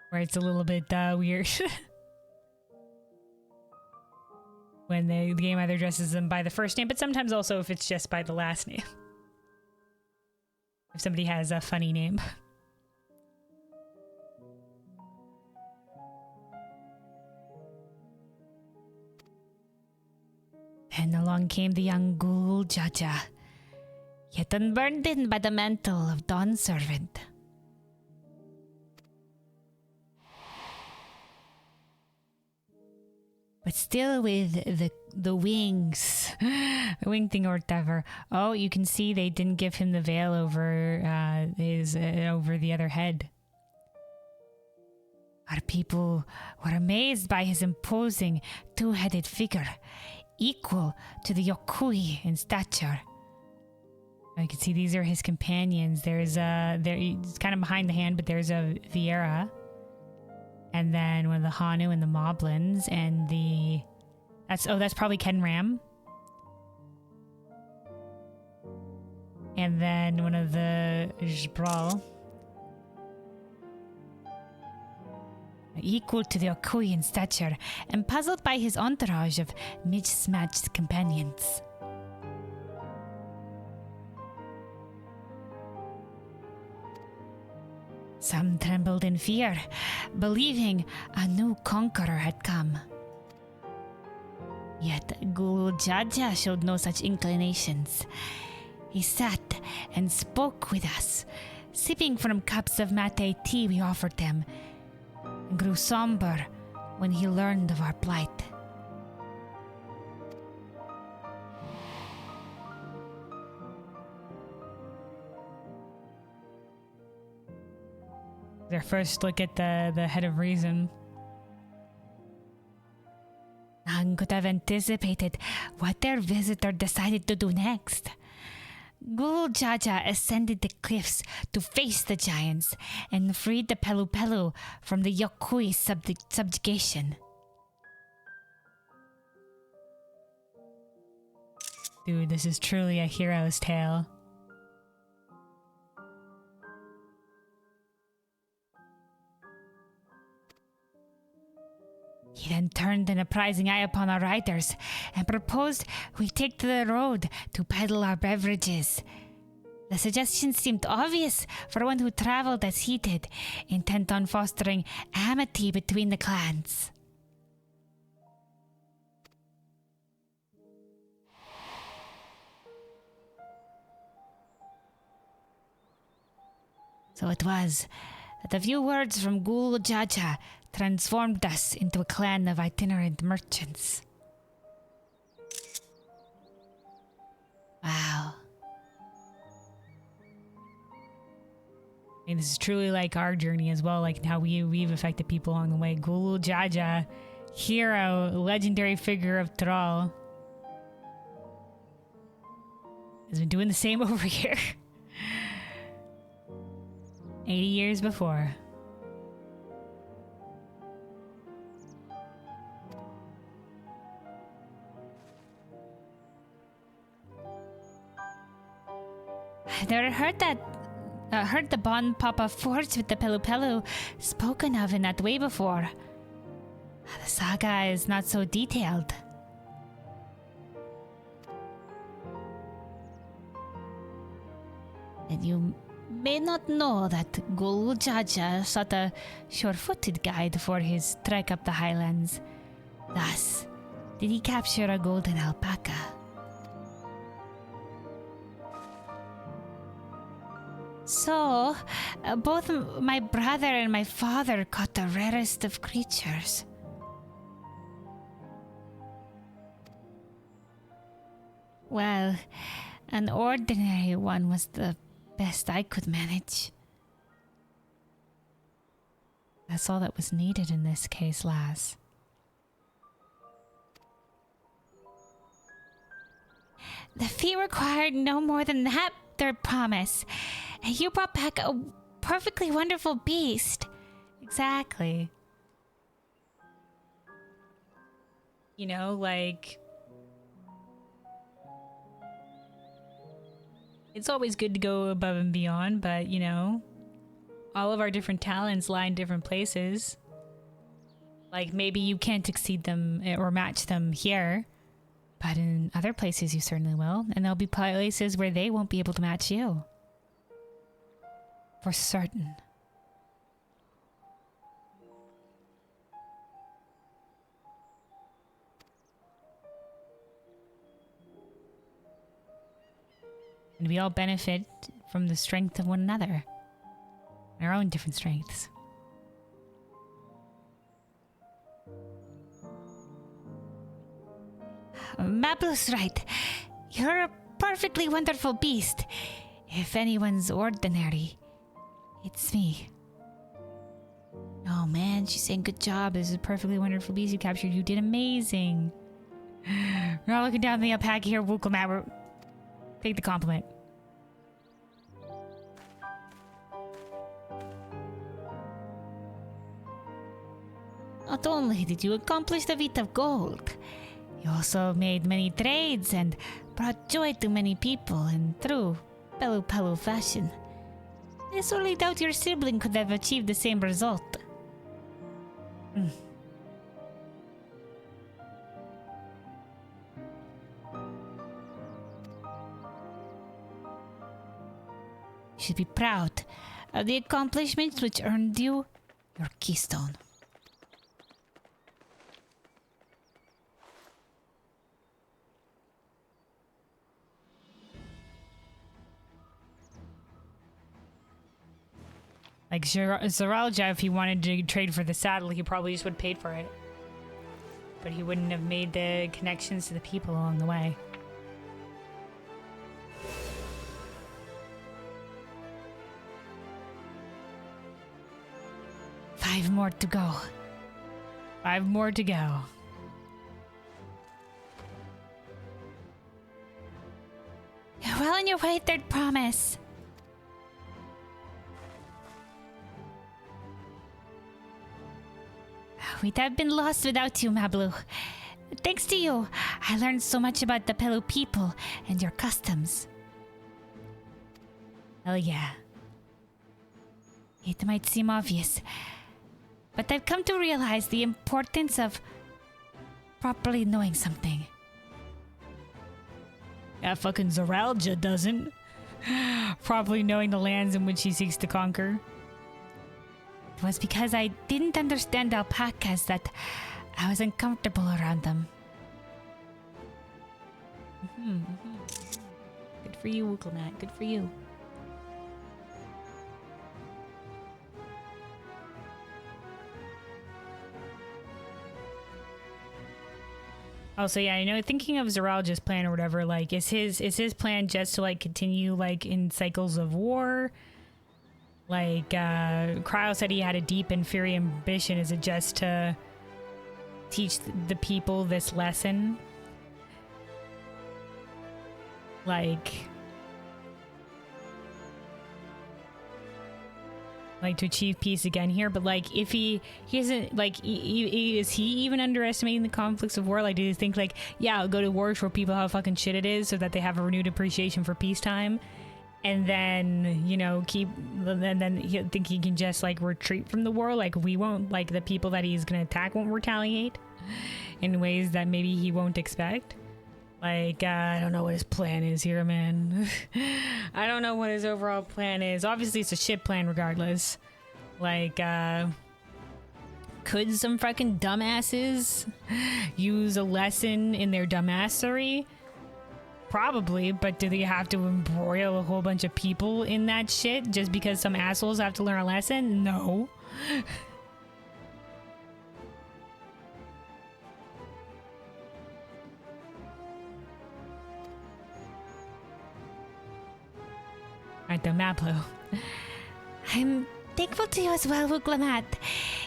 Where it's a little bit weird. When the game either addresses them by the first name, but sometimes also if it's just by the last name. If somebody has a funny name. And along came the young Ghoul Jaja, yet unburdened by the mantle of Dawn Servant. But still with the wings, the wing thing or whatever. Oh, you can see they didn't give him the veil over over the other head. Our people were amazed by his imposing two-headed figure, equal to the Yokui in stature. You can see these are his companions. It's kind of behind the hand, but there's a Viera. And then one of the Hanu and the Moblins and that's probably Kenram. And then one of the Jbral. Equal to the Okui in stature and puzzled by his entourage of mismatched companions. Some trembled in fear, believing a new conqueror had come. Yet Ghoul Jaja showed no such inclinations. He sat and spoke with us, sipping from cups of mate tea we offered them, and grew somber when he learned of our plight. Their first look at the head of reason. None could have anticipated what their visitor decided to do next. Gul Jaja ascended the cliffs to face the giants and freed the Pelu Pelu from the Yokui subjugation. Dude, this is truly a hero's tale. He then turned an apprising eye upon our riders and proposed we take to the road to peddle our beverages. The suggestion seemed obvious for one who traveled as he did, intent on fostering amity between the clans. So it was that a few words from Gul Jaja transformed us into a clan of itinerant merchants. Wow. And this is truly like our journey as well, like how we've affected people along the way. Gulu Jaja, hero, legendary figure of Thrall, has been doing the same over here. 80 years before. I've never heard the Bon Papa forged with the Pelu Pelu spoken of in that way before. The saga is not so detailed. And you may not know that Gulu Jaja sought a sure-footed guide for his trek up the highlands. Thus, did he capture a golden alpaca. So, both my brother and my father caught the rarest of creatures. Well, an ordinary one was the best I could manage. That's all that was needed in this case, lass. The fee required no more than that, their promise. You brought back a perfectly wonderful beast. Exactly. You know, like, it's always good to go above and beyond, but, you know, all of our different talents lie in different places. Like, maybe you can't exceed them or match them here, but in other places you certainly will. And there'll be places where they won't be able to match you. For certain. And we all benefit from the strength of one another. Our own different strengths. Mablu's right. You're a perfectly wonderful beast. If anyone's ordinary, it's me. Oh man, she's saying good job. This is a perfectly wonderful beast you captured. You did amazing. We're all looking down the alpaca here, Wukelmat. Take the compliment. Not only did you accomplish the feat of gold, you also made many trades and brought joy to many people in true Pelu Pelu fashion. I sorely doubt your sibling could have achieved the same result. You should be proud of the accomplishments which earned you your keystone. Like Zaralja, if he wanted to trade for the saddle, he probably just would have paid for it. But he wouldn't have made the connections to the people along the way. Five more to go. 5 more to go. You're well on your way, third promise. We'd have been lost without you, Mablu. Thanks to you, I learned so much about the Pelu people and your customs. Hell yeah. It might seem obvious, but I've come to realize the importance of properly knowing something. Yeah, fucking Zaralja doesn't. Properly knowing the lands in which he seeks to conquer. It was because I didn't understand alpacas that I was uncomfortable around them. Good for you, Wuklemat. Good for you. Also, yeah, you know, thinking of Zaralja's plan or whatever, like, is his plan just to, like, continue, like, in cycles of war? Like, Cryo said he had a deep and fiery ambition. Is it just to teach the people this lesson? Like to achieve peace again here, but like if he isn't, like is he even underestimating the conflicts of war? Like, do you think like, yeah, I'll go to war, show people how fucking shit it is so that they have a renewed appreciation for peacetime, and then, you know, and then he'll think he can just like retreat from the war? Like, we won't, like, the people that he's gonna attack won't retaliate in ways that maybe he won't expect. Like, I don't know what his plan is here, man. I don't know what his overall plan is. Obviously, it's a shit plan regardless. Like, could some fucking dumbasses use a lesson in their dumbassery? Probably, but do they have to embroil a whole bunch of people in that shit just because some assholes have to learn a lesson? No. Alright, the Maplo. I'm thankful to you as well, Wuglamat.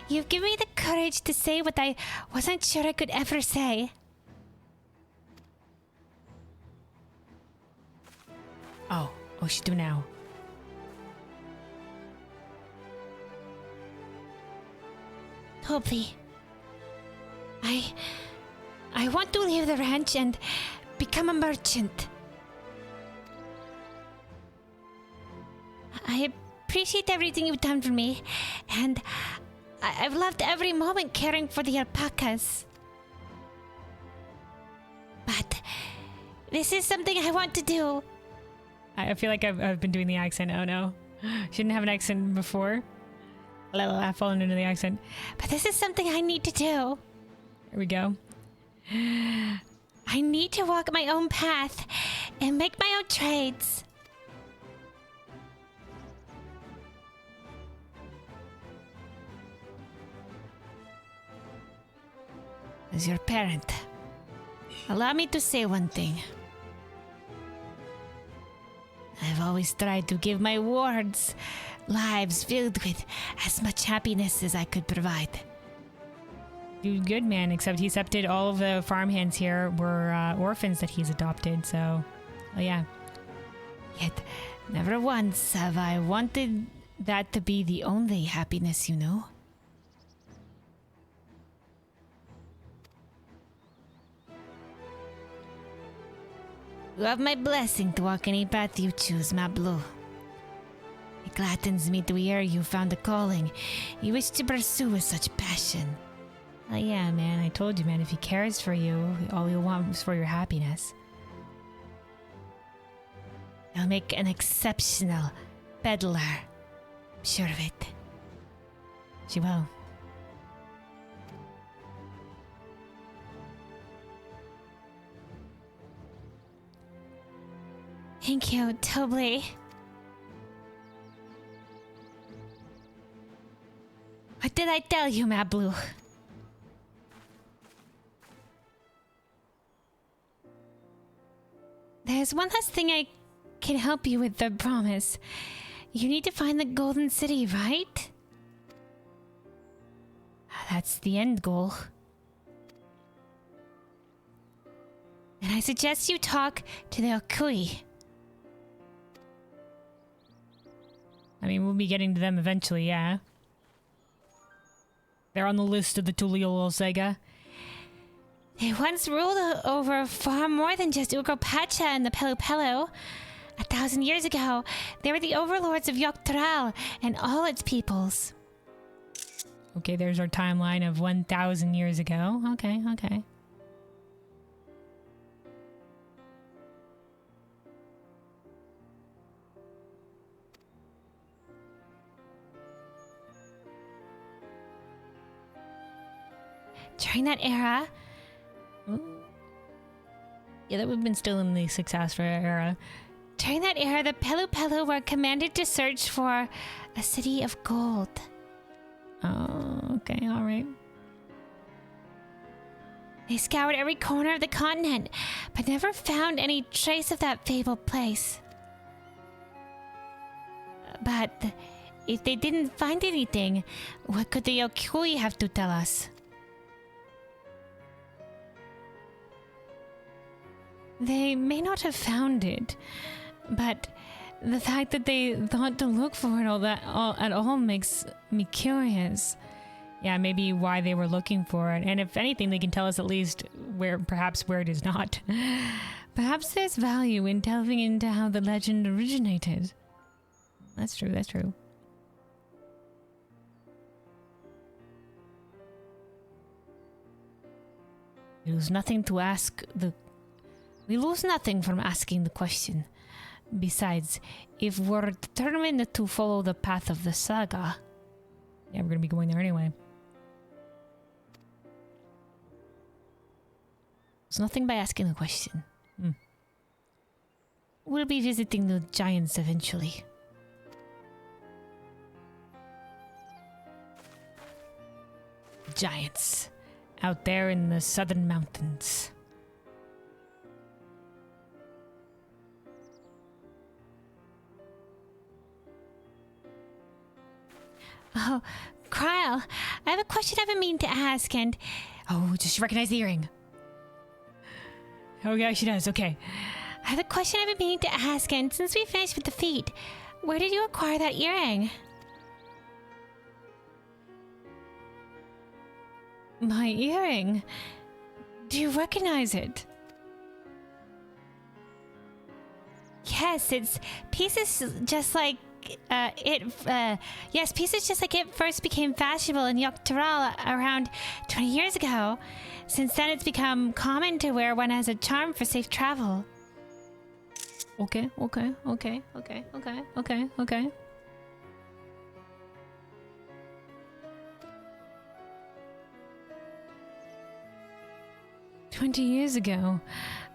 You've given me the courage to say what I wasn't sure I could ever say. Oh, she do now. Hopefully. I want to leave the ranch and become a merchant. I appreciate everything you've done for me, and I've loved every moment caring for the alpacas. But this is something I want to do. I feel like I've been doing the accent. Oh no. Shouldn't have an accent before. I've fallen into the accent. But this is something I need to do. Here we go. I need to walk my own path and make my own trades. As your parent, allow me to say one thing. I've always tried to give my wards lives filled with as much happiness as I could provide. Dude, good man, except he accepted all of the farmhands here were orphans that he's adopted, so... Oh yeah. Yet, never once have I wanted that to be the only happiness, you know? You have my blessing to walk any path you choose, Mablu. It gladdens me to hear you found a calling you wish to pursue with such passion. Oh yeah, man, I told you, man, if he cares for you, all you want is for your happiness. You'll make an exceptional peddler. I'm sure of it. She will. Thank you, Tobly. What did I tell you, Mablu? There's one last thing I can help you with, I promise. You need to find the Golden City, right? That's the end goal. And I suggest you talk to the Okui. I mean, we'll be getting to them eventually, yeah. They're on the list of the Tuliol Sega. They once ruled over far more than just Ugropacha and the Pelu Pelu. 1,000 years ago, they were the overlords of Dawntrail and all its peoples. Okay, there's our timeline of 1,000 years ago. Okay, okay. During that era... Yeah, that would have been still in the successful era. During that era, the Pelu Pelu were commanded to search for a city of gold. Oh, okay, alright. They scoured every corner of the continent, but never found any trace of that fabled place. But if they didn't find anything, what could the Okui have to tell us? They may not have found it, but the fact that they thought to look for it at all makes me curious. Yeah, maybe why they were looking for it, and if anything, they can tell us at least perhaps where it is not. Perhaps there's value in delving into how the legend originated. That's true, that's true. We lose nothing from asking the question. Besides, if we're determined to follow the path of the saga, yeah, we're gonna be going there anyway. There's nothing by asking the question. We'll be visiting the giants eventually. Giants out there in the southern mountains. Oh, Krile, I have a question I've been meaning to ask, and... Oh, does she recognize the earring? Oh yeah, she does, okay. I have a question I've been meaning to ask, and since we finished with the feat, where did you acquire that earring? My earring? Do you recognize it? Yes, it's pieces just like pieces just like it first became fashionable in Dawntrail around 20 years ago. Since then, it's become common to wear one as a charm for safe travel. Okay. 20 years ago,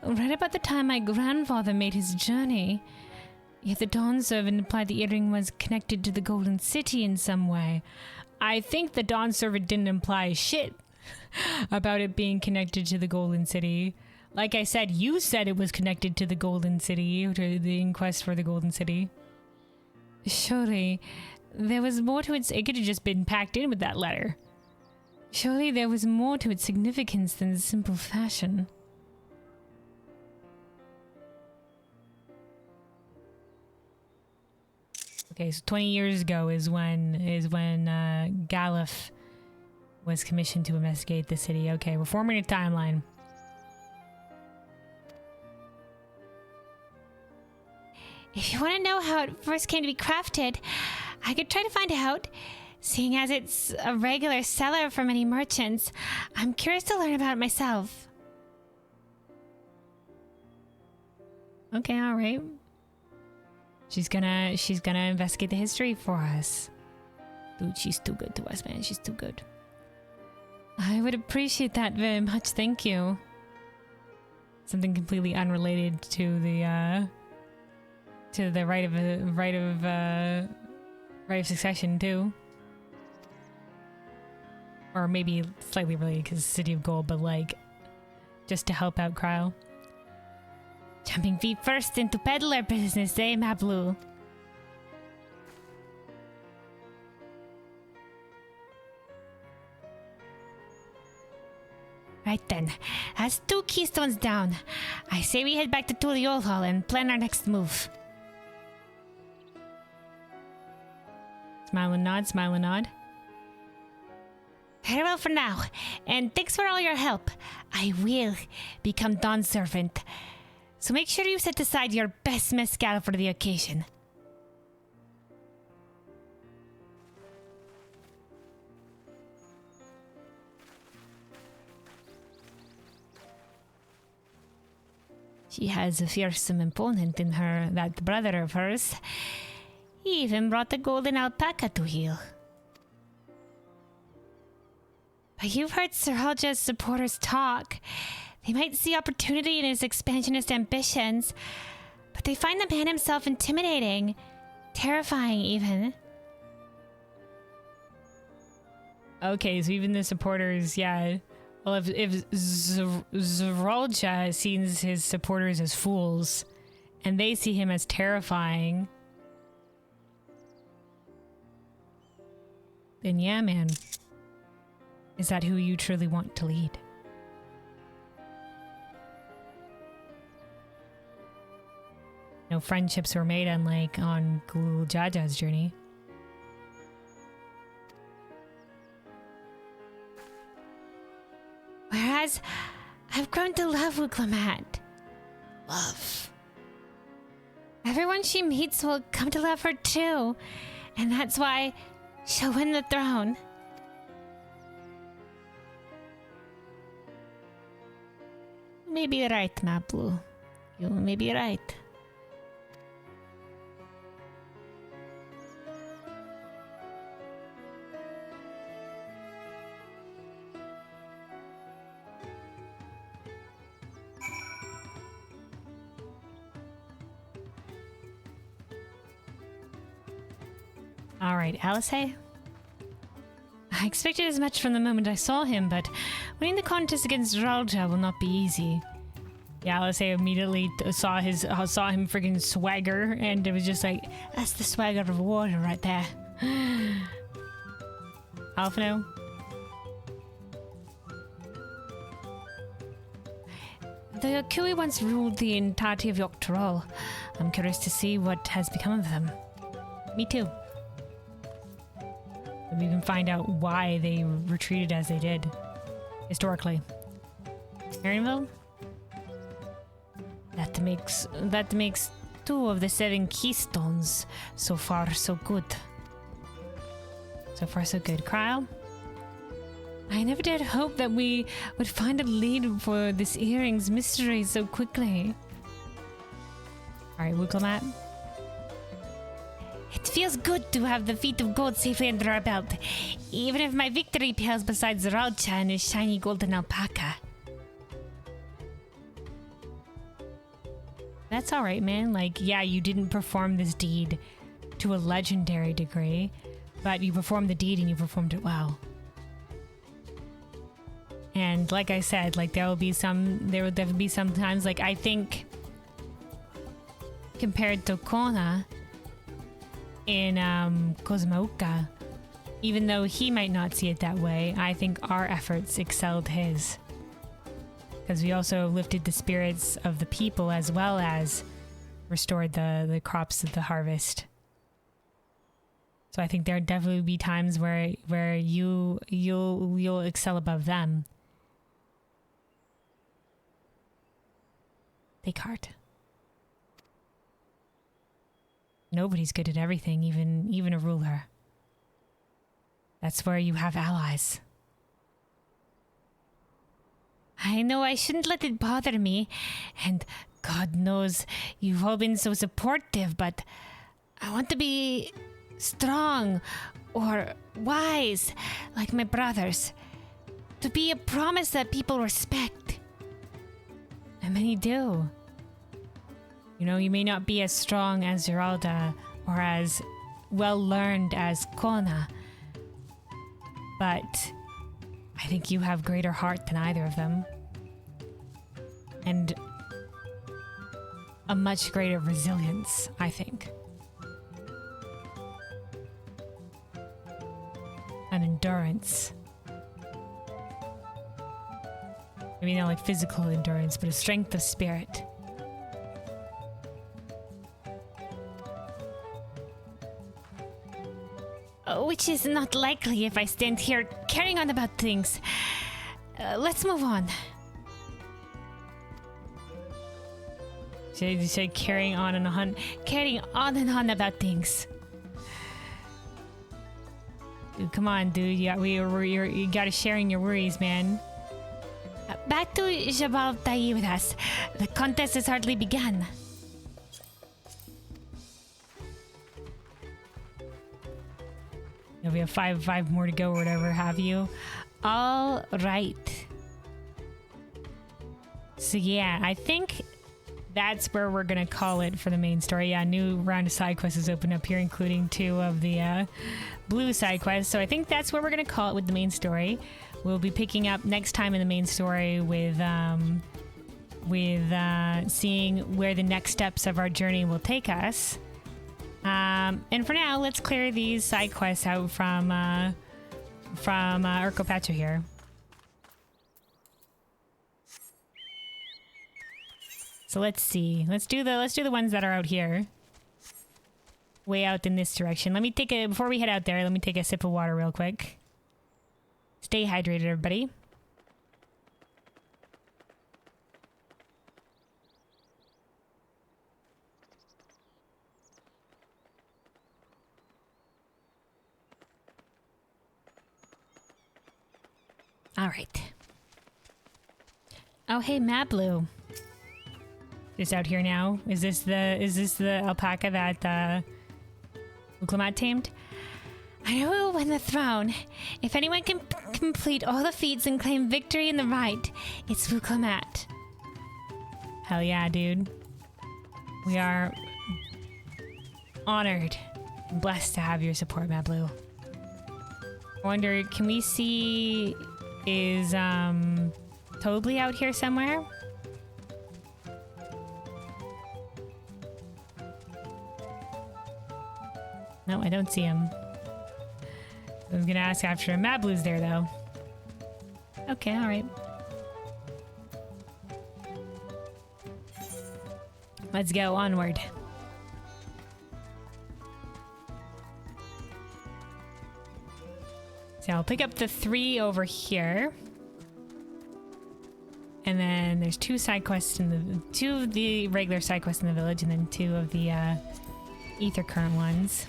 right about the time my grandfather made his journey. Yet the Dawn Servant implied the earring was connected to the Golden City in some way. I think the Dawn Servant didn't imply shit about it being connected to the Golden City. Like I said, you said it was connected to the Golden City, to the inquest for the Golden City. Surely, there was more to it could have just been packed in with that letter. Surely there was more to its significance than simple fashion. Okay, so 20 years ago is when Galuf was commissioned to investigate the city. Okay, we're forming a timeline. If you want to know how it first came to be crafted, I could try to find out. Seeing as it's a regular seller for many merchants, I'm curious to learn about it myself. Okay, all right. She's gonna investigate the history for us. Dude, she's too good to us, man. She's too good. I would appreciate that very much. Thank you. Something completely unrelated to the right of succession too. Or maybe slightly related because it's City of Gold, but like, just to help out Cryo. Jumping feet first into peddler business, eh, Mablu? Right then, that's 2 keystones down. I say we head back to Tuliol Hall and plan our next move. Smile and nod, smile and nod. Farewell for now, and thanks for all your help. I will become Dawn's servant. So make sure you set aside your best mezcal for the occasion. She has a fearsome opponent in her, that brother of hers. He even brought a golden alpaca to heal. But you've heard Sir Halja's supporters talk. They might see opportunity in his expansionist ambitions, but they find the man himself intimidating, terrifying even. Okay, so even the supporters, yeah. Well, if Zeralja sees his supporters as fools, and they see him as terrifying, then yeah, man. Is that who you truly want to lead? No friendships were made unlike on Gul Jaja's journey. Whereas, I've grown to love Wuklamat. Love. Everyone she meets will come to love her too, and that's why she'll win the throne. You may be right, Mablu. You may be right. All right, Alice. I expected as much from the moment I saw him, but winning the contest against Ralja will not be easy. Yeah, Alice immediately saw him freaking swagger, and it was just like, that's the swagger of water right there. Alphino? The Kui once ruled the entirety of Yogg-Toroil. I'm curious to see what has become of them. Me too. We can find out why they retreated as they did, historically. Marienville? That makes 2 of the 7 keystones. So far, so good. So far, so good. Cryo? I never dared hope that we would find a lead for this earring's mystery so quickly. Alright, Wuklamat? It feels good to have the feet of gold safely under our belt, even if my victory pales beside Zeralcha and his shiny golden alpaca. That's alright, man. Like, yeah, you didn't perform this deed to a legendary degree, but you performed the deed and you performed it well. And like I said, like there will definitely be some times, like I think compared to Kona in Kozumauka, even though he might not see it that way, I think our efforts excelled his. Because we also lifted the spirits of the people as well as restored the crops of the harvest. So I think there'll definitely be times where you'll excel above them. Take heart. Nobody's good at everything, even a ruler. That's where you have allies. I know I shouldn't let it bother me, and God knows you've all been so supportive, but I want to be strong or wise like my brothers. To be a promise that people respect. And many do. You know, you may not be as strong as Zeralda or as well learned as Kona, but I think you have greater heart than either of them. And a much greater resilience, I think. An endurance. Maybe not like physical endurance, but a strength of spirit. Which is not likely if I stand here carrying on about things. Let's move on. Should I say carrying on and on about things? Dude, come on, dude. You gotta share in your worries, man. Back to Jabal Ta'i with us. The contest has hardly begun. We have five more to go or whatever have you. All right. So yeah, I think that's where we're gonna call it for the main story. Yeah, new round of side quests has opened up here, including 2 of the blue side quests. So I think that's where we're gonna call it with the main story. We'll be picking up next time in the main story with seeing where the next steps of our journey will take us. And for now, let's clear these side quests out from Urkopacha here. So let's see. Let's do the ones that are out here. Way out in this direction. Let me before we head out there, let me take a sip of water real quick. Stay hydrated, everybody. All right. Oh, hey, Mablu. Just out here now. Is this the alpaca that Uklamat tamed? I know who will win the throne. If anyone can complete all the feats and claim victory in the right, it's Vuklamat. Hell yeah, dude. We are honored and blessed to have your support, Mablu. I wonder, can we see... Is Tobly out here somewhere? No, I don't see him. I was gonna ask after him. Mablu's there though. Okay, alright. Let's go onward. So I'll pick up the 3 over here. And then there's 2 side quests in the 2 of the regular side quests in the village, and then 2 of the ether current ones.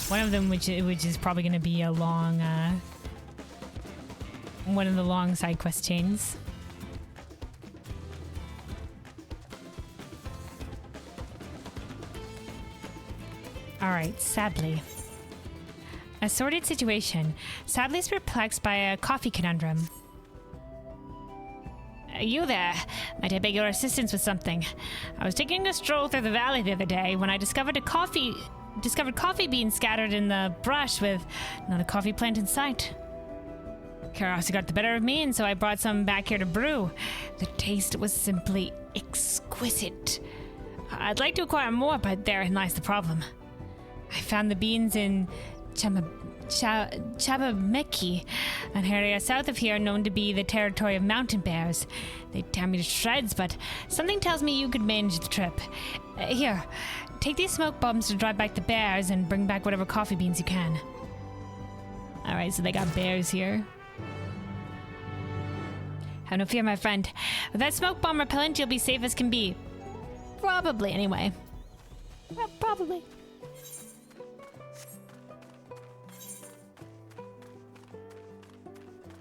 One of them which is probably gonna be a long one of the long side quest chains. Alright, sadly. A sordid situation. Sadly is perplexed by a coffee conundrum. You there? Might I beg your assistance with something? I was taking a stroll through the valley the other day when I discovered coffee beans scattered in the brush with not a coffee plant in sight. Curiosity got the better of me, and so I brought some back here to brew. The taste was simply exquisite. I'd like to acquire more, but therein lies the problem. I found the beans in Chabameki, an area south of here known to be the territory of mountain bears. They tear me to shreds, but something tells me you could manage the trip. Here, take these smoke bombs to drive back the bears and bring back whatever coffee beans you can. Alright, so they got bears here. Have no fear, my friend. With that smoke bomb repellent, you'll be safe as can be. Probably, anyway. Well, probably.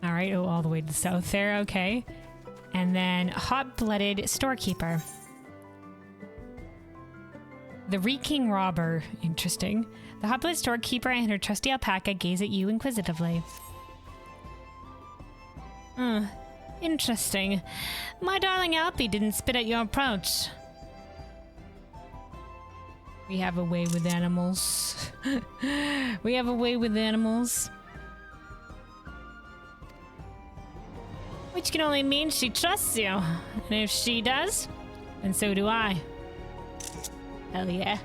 Alright, oh, all the way to the south there, okay. And then hot-blooded storekeeper. The reeking robber, interesting. The hot-blooded storekeeper and her trusty alpaca gaze at you inquisitively. Interesting. My darling Alpy didn't spit at your approach. We have a way with animals. We have a way with animals. which can only mean she trusts you. And if she does, then so do I. Hell yeah.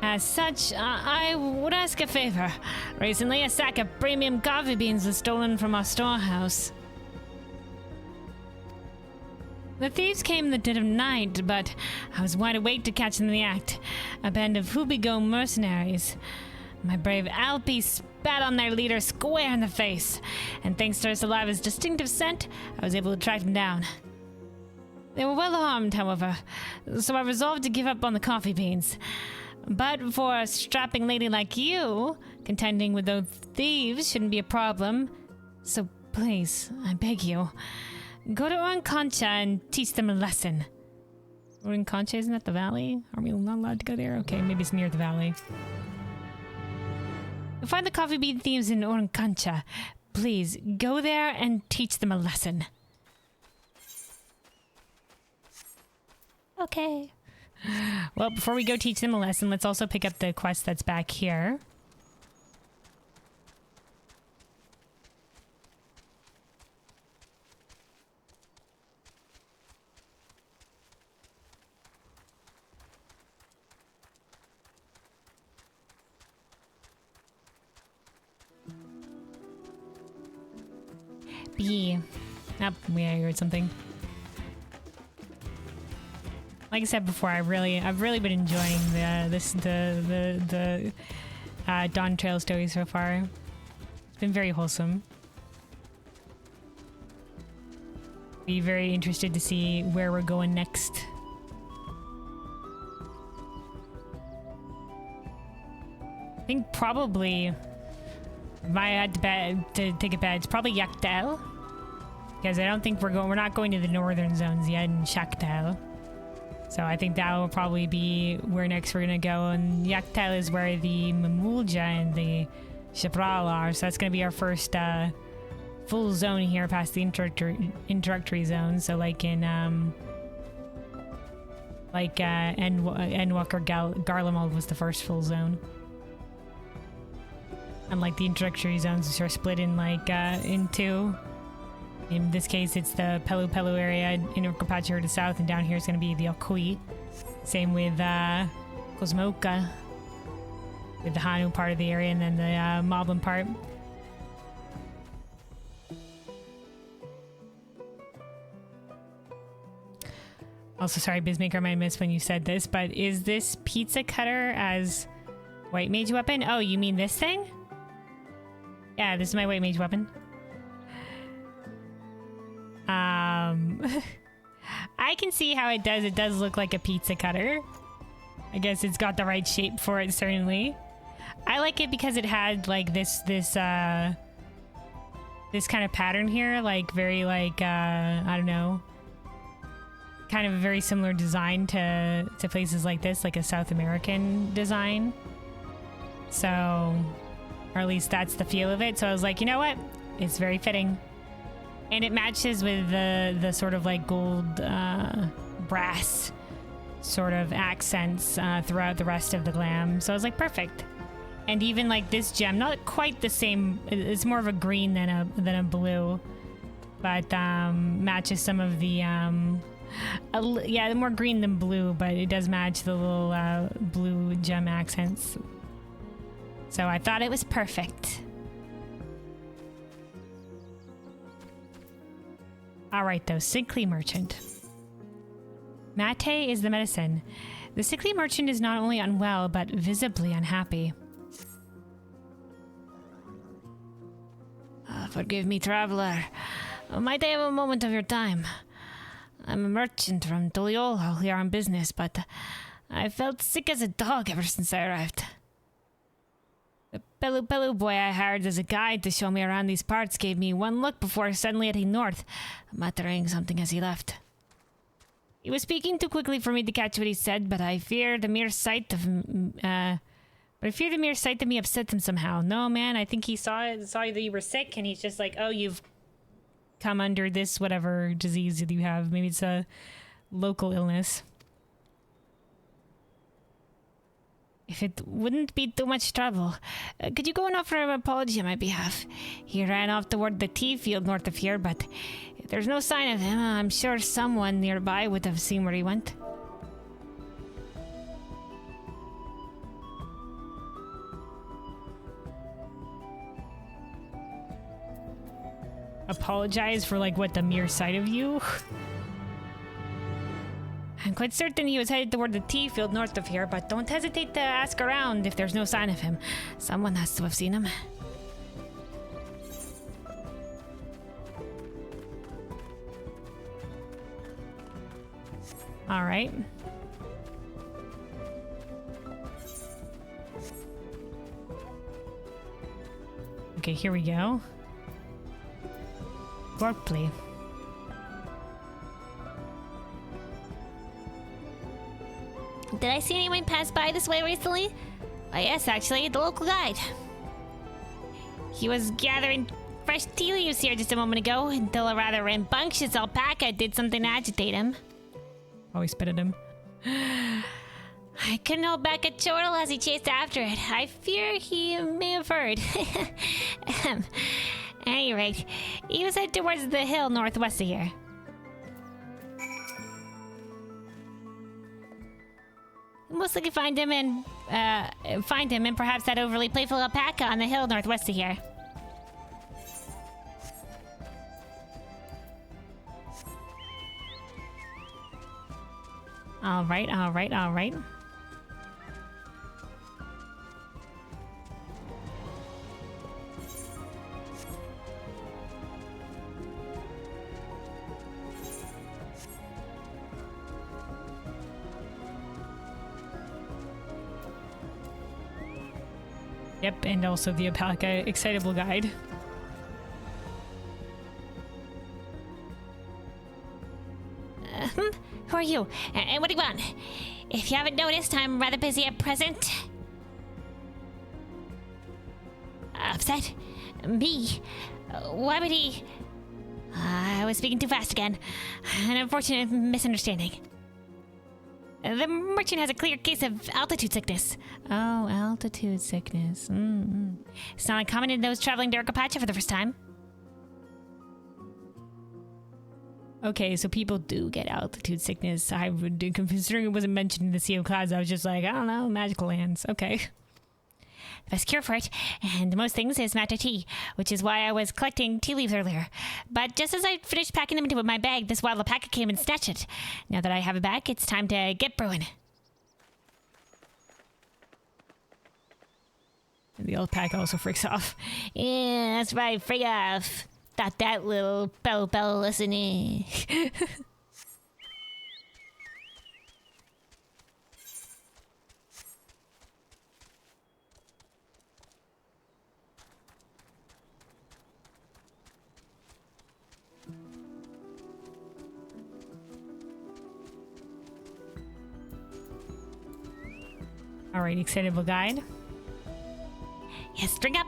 As such, I would ask a favor. Recently, a sack of premium coffee beans was stolen from our storehouse. The thieves came in the dead of night, but I was wide awake to catch them in the act. A band of hoobie-go mercenaries. My brave Alpi spat on their leader square in the face, and thanks to her saliva's distinctive scent, I was able to track them down. They were well armed, however, so I resolved to give up on the coffee beans. But for a strapping lady like you, contending with those thieves shouldn't be a problem. So please, I beg you, go to Oranconcha and teach them a lesson. Oranconcha, isn't that the valley? Are we not allowed to go there? Okay, maybe it's near the valley. You'll find the coffee bean thieves in Oranconcha. Please, go there and teach them a lesson. Okay. Well, before we go teach them a lesson, let's also pick up the quest that's back here. B. Oh, yeah, I heard something. Like I said before, I've really been enjoying the Dawntrail story so far. It's been very wholesome. Be very interested to see where we're going next. I think probably, if I had to take a bet, it's probably Yaktel, because I don't think we're not going to the northern zones yet in Shaktel. So I think that will probably be where next we're gonna go, and Yaktel is where the Mamulja and the Chapral are. So that's gonna be our first full zone here past the introductory zone. So like in Endwalker Garlemald was the first full zone. Unlike the introductory zones, which are split in like into. In this case, it's the Pelu Pelu area in Urkapacha to the south, and down here is going to be the Okui. Same with Cosmoka, with the Hanu part of the area, and then the Moblin part. Also, sorry, Bizmaker, I might have missed when you said this, but is this pizza cutter as white mage weapon? Oh, you mean this thing? Yeah, this is my white mage weapon. I can see how it does look like a pizza cutter. I guess it's got the right shape for it, certainly. I like it because it had like this kind of pattern here, like very like I don't know, kind of a very similar design to places like this, like a South American design. So, or at least that's the feel of it. So I was like, you know what? It's very fitting. And it matches with the sort of like gold brass sort of accents throughout the rest of the glam. So I was like, perfect. And even like this gem, not quite the same. It's more of a green than a blue, but matches some of the yeah, more green than blue, but it does match the little blue gem accents. So I thought it was perfect. Alright though, sickly merchant. Mate is the medicine. The sickly merchant is not only unwell, but visibly unhappy. Forgive me, traveler. Might I have a moment of your time? I'm a merchant from Toliolo here on business, but I felt sick as a dog ever since I arrived. The Pelu Pelu boy I hired as a guide to show me around these parts gave me one look before suddenly heading north, muttering something as he left. He was speaking too quickly for me to catch what he said, but I fear the mere sight of me upset him somehow. No, man, I think he saw that you were sick, and he's just like, oh, you've come under this whatever disease that you have. Maybe it's a local illness. If it wouldn't be too much trouble, could you go and offer an apology on my behalf? He ran off toward the tea field north of here, but there's no sign of him. I'm sure someone nearby would have seen where he went. Apologize for, like, what, the mere sight of you? I'm quite certain he was headed toward the tea field north of here, but don't hesitate to ask around if there's no sign of him. Someone has to have seen him. All right. Okay, here we go. Wordplay. Did I see anyone pass by this way recently? Why, yes, actually, the local guide. He was gathering fresh tea leaves here just a moment ago until a rather rambunctious alpaca did something to agitate him. Oh, he spit at him. I couldn't hold back a chortle as he chased after it. I fear he may have heard. At any rate, he was headed towards the hill northwest of here. Most likely find him and perhaps that overly playful alpaca on the hill northwest of here. All right, all right, all right. Yep, and also the alpaca excitable guide. Who are you? And what do you want? If you haven't noticed, I'm rather busy at present. Upset? Me? Why would he... I was speaking too fast again. An unfortunate misunderstanding. The merchant has a clear case of altitude sickness. Oh, altitude sickness. It's not uncommon in those traveling to Arcapacha for the first time. Okay, so people do get altitude sickness. I would, considering it wasn't mentioned in the Sea of Clouds, I was just like, I don't know, magical lands. Okay. The best cure for it, and most things, is matcha tea, which is why I was collecting tea leaves earlier. But just as I finished packing them into my bag, this wild alpaca came and snatched it. Now that I have it back, it's time to get brewing. The alpaca also freaks off. Yeah, that's right, freak off. Thought that little bell listening. Alright, excitable guide. Yes, drink up.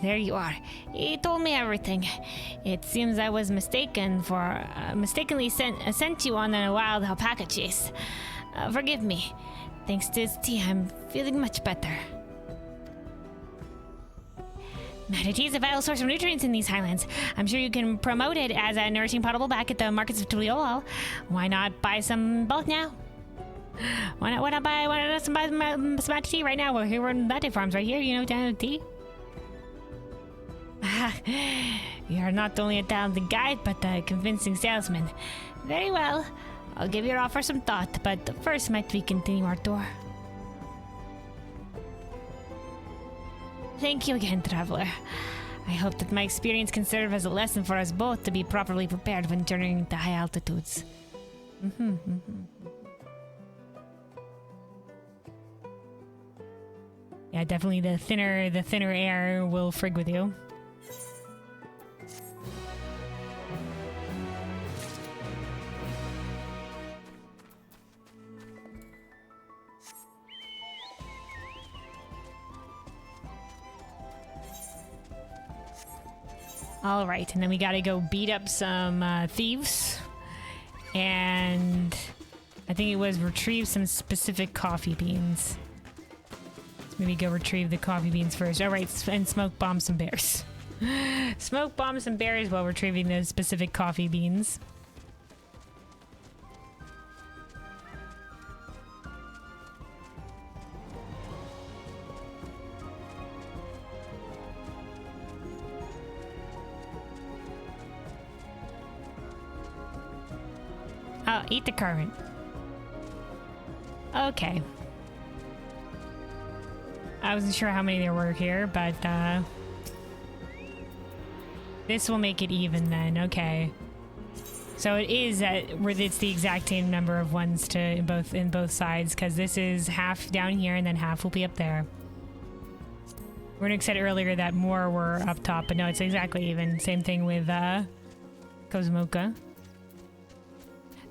There you are. He told me everything. It seems I was mistaken for mistakenly sent you on a wild alpaca chase. Forgive me. Thanks to his tea, I'm feeling much better. Matcha tea is a vital source of nutrients in these highlands. I'm sure you can promote it as a nourishing potable back at the markets of Tuliolal. Why not buy some bulk now? Why not buy some matcha tea right now? We're in latte farms right here, you know, down at tea. You are not only a talented guide, but a convincing salesman. Very well. I'll give your offer some thought, but first might we continue our tour? Thank you again, traveler. I hope that my experience can serve as a lesson for us both to be properly prepared when journeying to high altitudes. Yeah, definitely the thinner air will frig with you. All right, and then we gotta go beat up some thieves. And at think it was retrieve some specific coffee beans. Let's maybe go retrieve the coffee beans first. All right, and smoke bomb some bears. Smoke bomb some bears while retrieving those specific coffee beans. Oh, eat the current. Okay. I wasn't sure how many there were here, but this will make it even then. Okay. So it is where it's the exact same number of ones to in both sides, because this is half down here and then half will be up there. Runic said earlier that more were up top, but no, it's exactly even. Same thing with Kozumoka.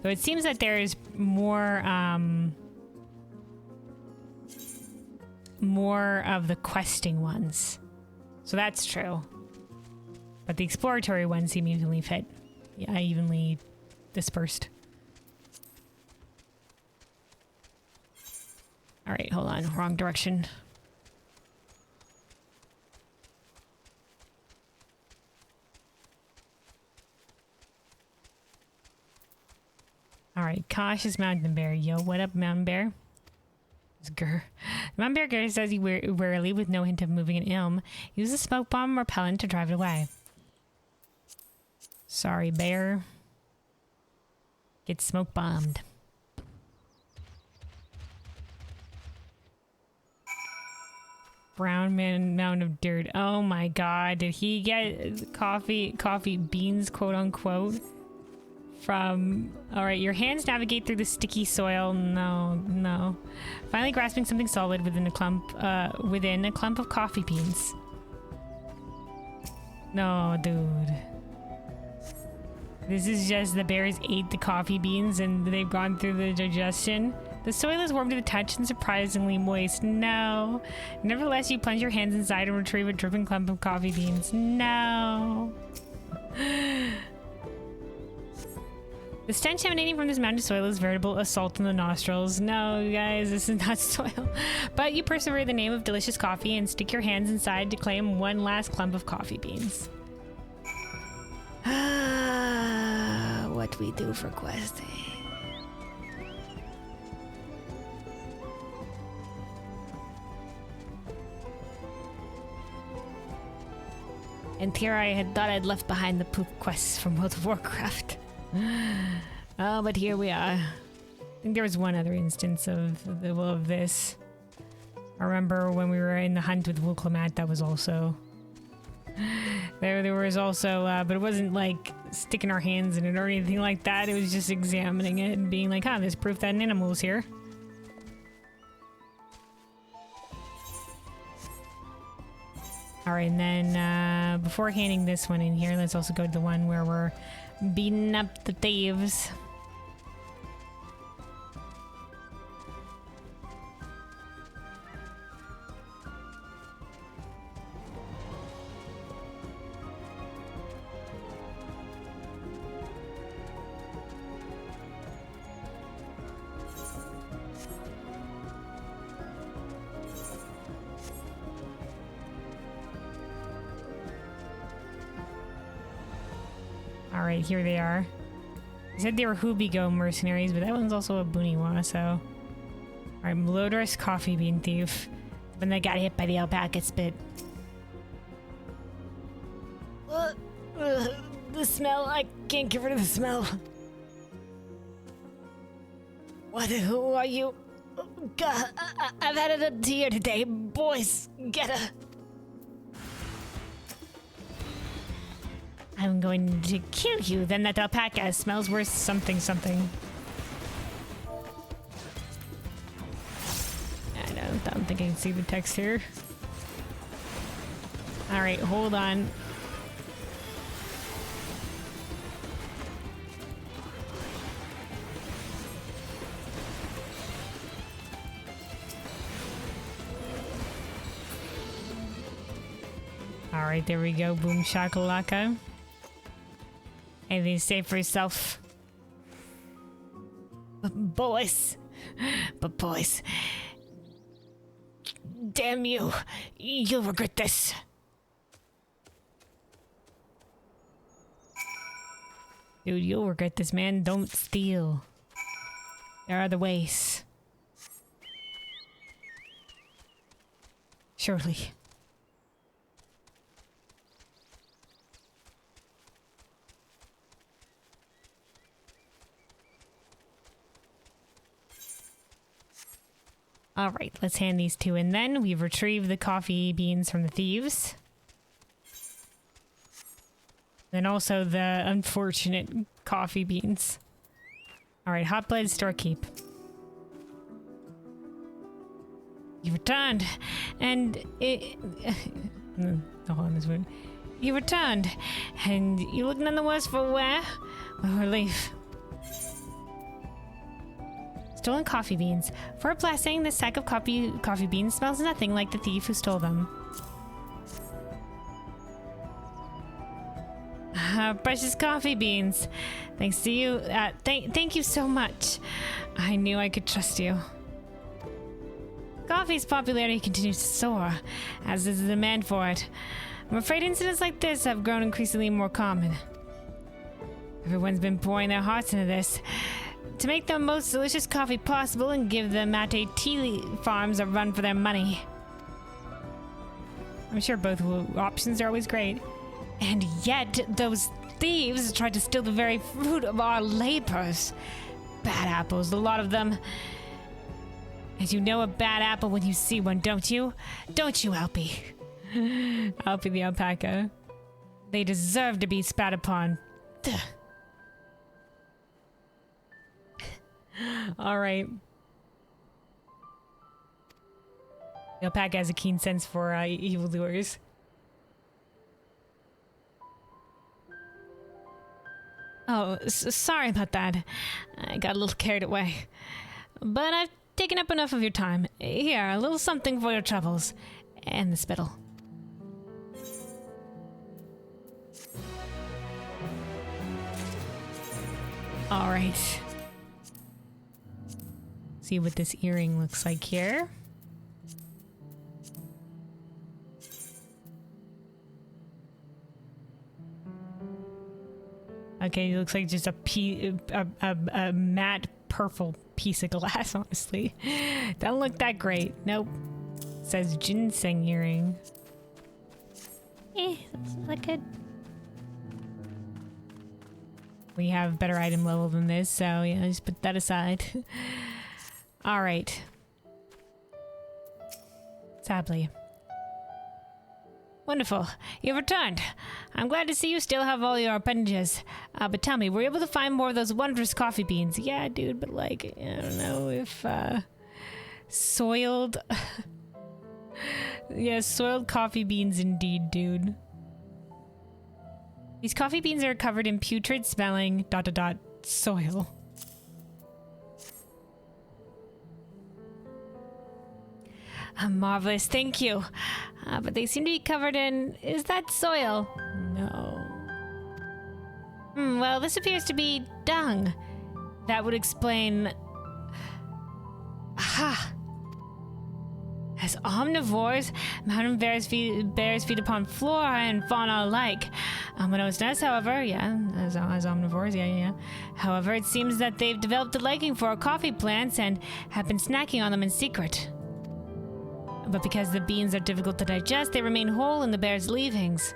Though it seems that there's more of the questing ones. So that's true. But the exploratory ones seem evenly fit. Yeah, evenly dispersed. Alright, hold on. Wrong direction. Alright, cautious mountain bear. Yo, what up, mountain bear? It's Grr. Mountain bear says he warily, with no hint of moving an ilm, use a smoke bomb repellent to drive it away. Sorry, bear. Get smoke bombed. Brown man mound of dirt. Oh my god, did he get coffee beans, quote unquote? From... Alright, your hands navigate through the sticky soil. No. Finally grasping something solid within a clump of coffee beans. No, dude. This is just the bears ate the coffee beans and they've gone through the digestion. The soil is warm to the touch and surprisingly moist. No. Nevertheless, you plunge your hands inside and retrieve a dripping clump of coffee beans. No. The stench emanating from this mountain soil is veritable assault on the nostrils. No, guys, this is not soil. But you persevere in the name of delicious coffee and stick your hands inside to claim one last clump of coffee beans. What we do for questing. And here I had thought I'd left behind the poop quests from World of Warcraft. Oh, but here we are. I think there was one other instance of this. I remember when we were in the hunt with Wuklemat, that was also... There was also, but it wasn't like sticking our hands in it or anything like that. It was just examining it and being like, huh, there's proof that an animal was here. Alright, and then before handing this one in here, let's also go to the one where we're beating up the thieves. Alright, here they are. They said they were Hubigo mercenaries, but that one's also a Buniwa, so... Alright, Melodorous coffee bean thief. When they got hit by the alpaca spit. The smell, I can't get rid of the smell. Who are you? God, I've had it up to here today. Boys, get her. I'm going to kill you. Then that alpaca smells worse something. I don't think I can see the text here. Alright, hold on. Alright, there we go. Boom shakalaka. Anything to say for yourself? Boys. But boys. Damn you. You'll regret this. Dude, you'll regret this, man. Don't steal. There are other ways. Surely. All right, let's hand these two in then. We've retrieved the coffee beans from the thieves. Then also the unfortunate coffee beans. All right, hot-blooded storekeep. You returned, and hold on, this one. You returned, and you look none the worse for wear or relief. Stolen coffee beans. For a blessing, this sack of coffee beans smells nothing like the thief who stole them. Precious coffee beans. Thanks to you. Thank you so much. I knew I could trust you. Coffee's popularity continues to soar, as is the demand for it. I'm afraid incidents like this have grown increasingly more common. Everyone's been pouring their hearts into this. To make the most delicious coffee possible and give the Mate tea farms a run for their money. I'm sure both options are always great. And yet, those thieves tried to steal the very fruit of our labors. Bad apples, a lot of them. And you know a bad apple when you see one, don't you? Don't you, Alpy? Alpy the alpaca. They deserve to be spat upon. All right. The alpaca has a keen sense for evildoers. Oh, sorry about that. I got a little carried away. But I've taken up enough of your time. Here, a little something for your troubles. And the spittle. Alright. See what this earring looks like here. Okay, it looks like just a matte purple piece of glass, honestly. Doesn't look that great. Nope. It says ginseng earring. That's not good. We have better item level than this, so yeah, just put that aside. Alright. Sadly. Wonderful. You've returned. I'm glad to see you still have all your appendages. But tell me, were you able to find more of those wondrous coffee beans? Yeah, dude, but like, I don't know if, soiled... yeah, soiled coffee beans indeed, dude. These coffee beans are covered in putrid smelling ... soil. Marvelous, thank you. But they seem to be covered in... Is that soil? No. Well, this appears to be dung. That would explain... Aha! As omnivores, mountain bears feed upon flora and fauna alike. Unbeknownst to us, however, as omnivores, yeah. However, it seems that they've developed a liking for coffee plants and have been snacking on them in secret. But because the beans are difficult to digest, they remain whole in the bear's leavings.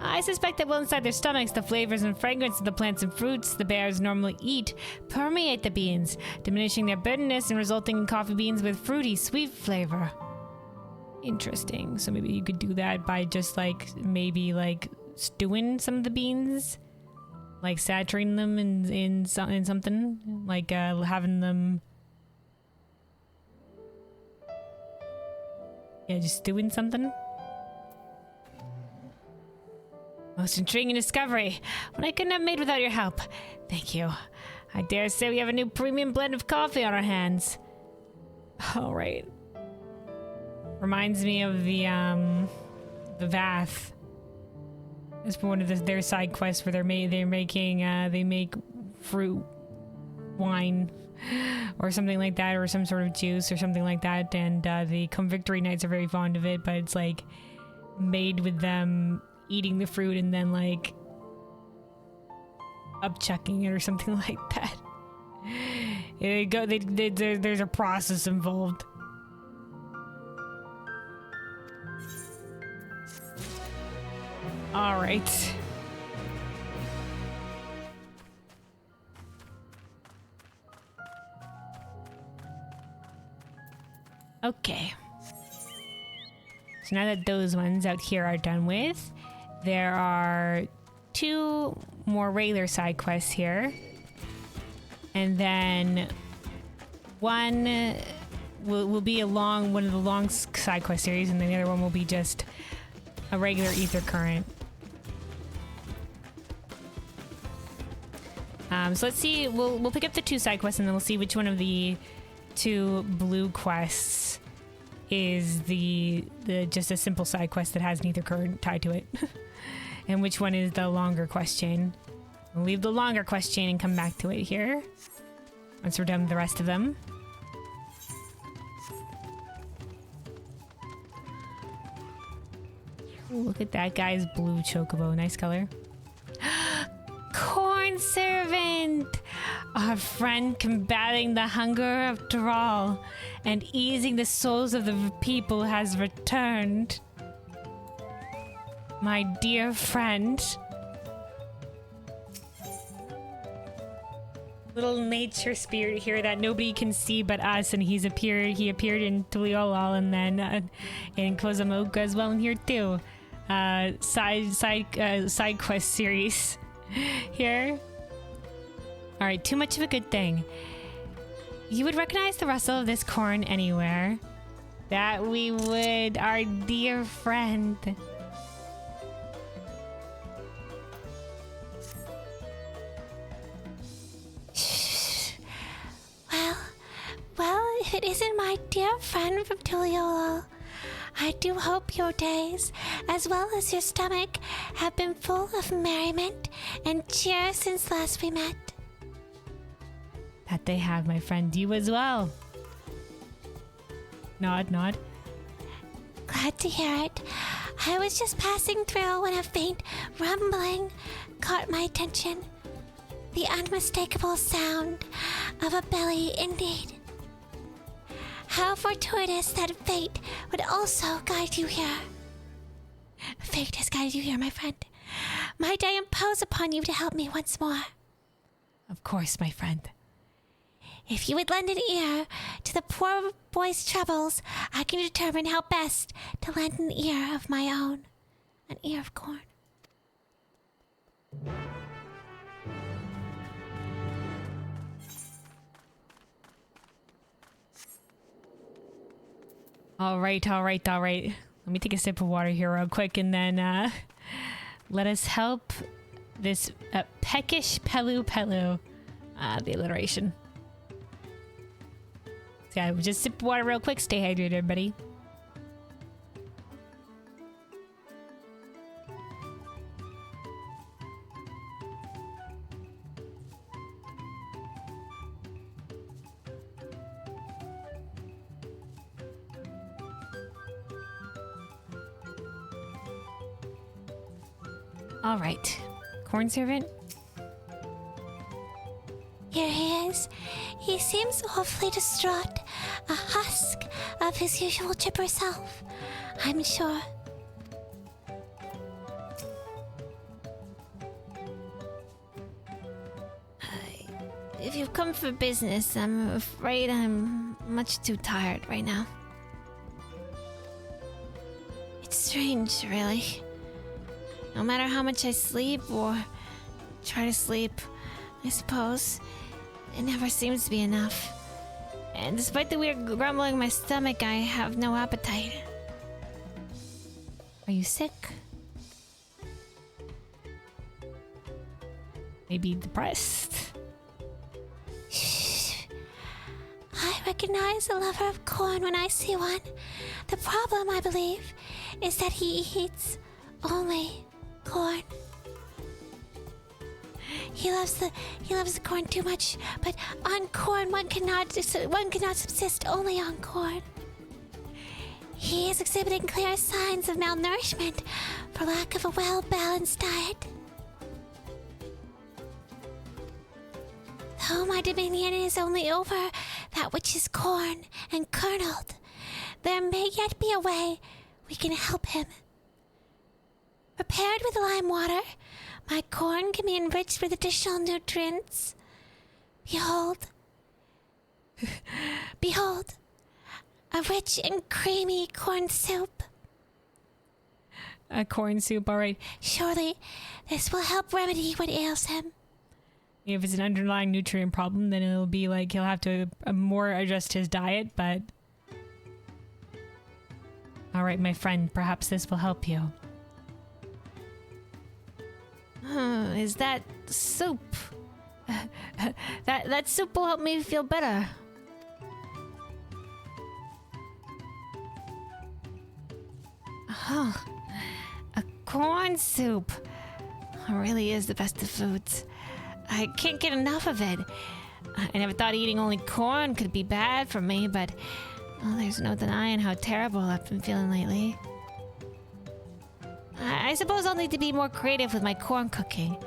I suspect that well inside their stomachs, the flavors and fragrance of the plants and fruits the bears normally eat permeate the beans, diminishing their bitterness and resulting in coffee beans with fruity, sweet flavor. Interesting. So maybe you could do that by just maybe stewing some of the beans, like saturating them in something, like having them. Yeah, just stewing something. Most intriguing discovery. One I couldn't have made without your help. Thank you. I dare say we have a new premium blend of coffee on our hands. All right. Reminds me of the Vath. It's one of their side quests where they make fruit wine or something like that, or some sort of juice or something like that. And the Convictory Knights are very fond of it, but it's like made with them eating the fruit and then like upchucking it or something like that. There's a process involved. All right. Okay. So now that those ones out here are done with, there are 2 more regular side quests here. And then one will be one of the long side quest series, and then the other one will be just a regular ether current. So let's see, we'll pick up the 2 side quests and then we'll see which one of the 2 blue quests is the just a simple side quest that has an ether current tied to it. And which one is the longer quest chain. We'll leave the longer quest chain and come back to it here once we're done with the rest of them. Ooh, look at that guy's blue chocobo. Nice color. Corn Servant! Our friend combating the hunger of Thrall and easing the souls of the people has returned. My dear friend. Little nature spirit here that nobody can see but us, and he appeared in Tuliolal and then in Kozamoka as well in here too. Side quest series here. All right, too much of a good thing. You would recognize the rustle of this corn anywhere. That we would, our dear friend. Well, if it isn't my dear friend from Tuliolal, I do hope your days, as well as your stomach, have been full of merriment and cheer since last we met. That they have, my friend. You as well. Nod, nod. Glad to hear it. I was just passing through when a faint rumbling caught my attention. The unmistakable sound of a belly indeed. How fortuitous that fate would also guide you here. Fate has guided you here, my friend. Might I impose upon you to help me once more? Of course, my friend. If you would lend an ear to the poor boy's troubles, I can determine how best to lend an ear of my own. An ear of corn. All right. Let me take a sip of water here real quick, and then let us help this peckish Pelu. The alliteration. So yeah, just sip water real quick. Stay hydrated, everybody. All right, Corn Servant. Here he is. He seems awfully distraught, a husk of his usual chipper self, I'm sure. If you've come for business, I'm afraid I'm much too tired right now. It's strange, really. No matter how much I sleep or try to sleep, I suppose, it never seems to be enough. And despite the weird grumbling in my stomach, I have no appetite. Are you sick? Maybe depressed? Shh. I recognize a lover of corn when I see one. The problem, I believe, is that he eats only corn. He loves the corn too much, but on corn one cannot subsist only on corn. He is exhibiting clear signs of malnourishment for lack of a well-balanced diet. Though my dominion is only over that which is corn and kerneled, there may yet be a way we can help him. Prepared with lime water, my corn can be enriched with additional nutrients. Behold. Behold. A rich and creamy corn soup. A corn soup, alright. Surely, this will help remedy what ails him. If it's an underlying nutrient problem, then it'll be like he'll have to more adjust his diet, but... Alright, my friend, perhaps this will help you. Is that soup? That soup will help me feel better. Oh, a corn soup. It really is the best of foods. I can't get enough of it. I never thought eating only corn could be bad for me, but there's no denying how terrible I've been feeling lately. I suppose I'll need to be more creative with my corn cooking.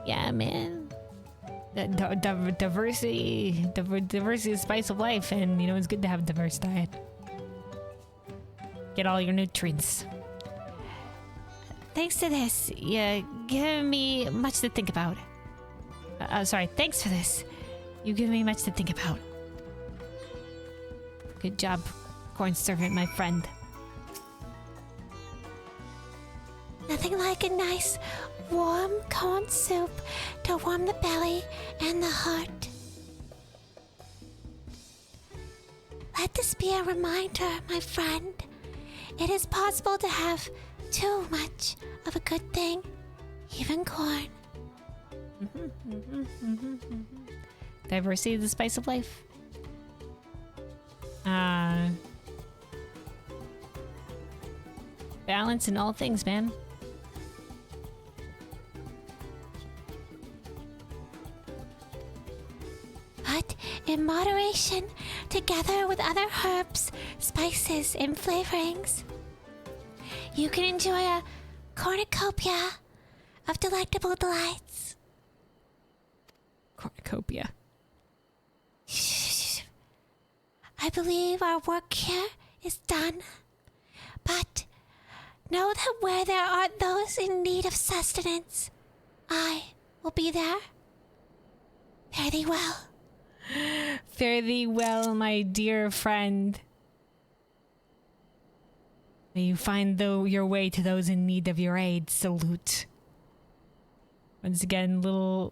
Yeah, man. Diversity is the spice of life, and it's good to have a diverse diet. Get all your nutrients. Thanks to this, you're giving me much to think about. Thanks for this. You give me much to think about. Good job, corn servant, my friend. Nothing like a nice, warm corn soup to warm the belly and the heart. Let this be a reminder, my friend. It is possible to have too much of a good thing, even corn. Diversity is the spice of life. Balance in all things, man. But in moderation, together with other herbs, spices, and flavorings, you can enjoy a cornucopia of delectable delights. Cornucopia. I believe our work here is done. But know that where there are those in need of sustenance, I will be there. Fare thee well. Fare thee well, my dear friend. May you find your way to those in need of your aid. Salute. Once again, little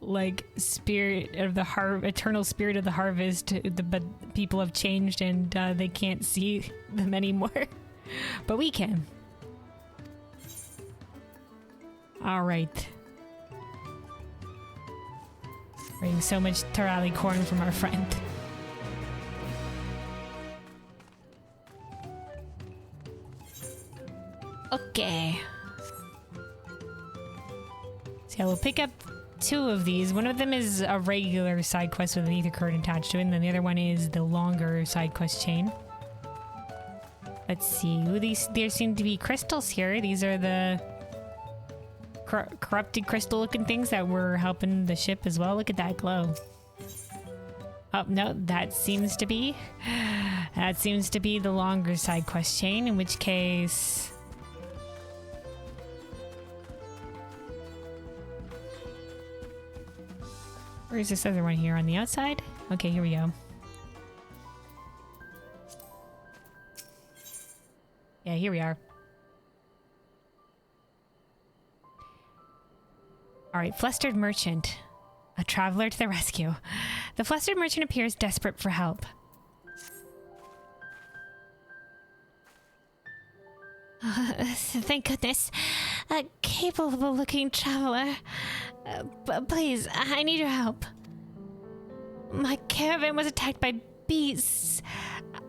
spirit of the eternal spirit of the harvest. But people have changed and they can't see them anymore. But we can. All right. Bring so much Tarali corn from our friend. Okay. So yeah, we'll pick up 2 of these. One of them is a regular side quest with an ether current attached to it, and then the other one is the longer side quest chain. Let's see. Ooh, there seem to be crystals here. These are the corrupted crystal looking things that were helping the ship as well. Look at that glow. Oh, no, that seems to be the longer side quest chain, in which case... Where's this other one here? On the outside? Okay, here we go. Yeah, here we are. Alright, Flustered Merchant. A traveler to the rescue. The flustered merchant appears desperate for help. Thank goodness. A capable-looking traveler. Please, I need your help. My caravan was attacked by beasts.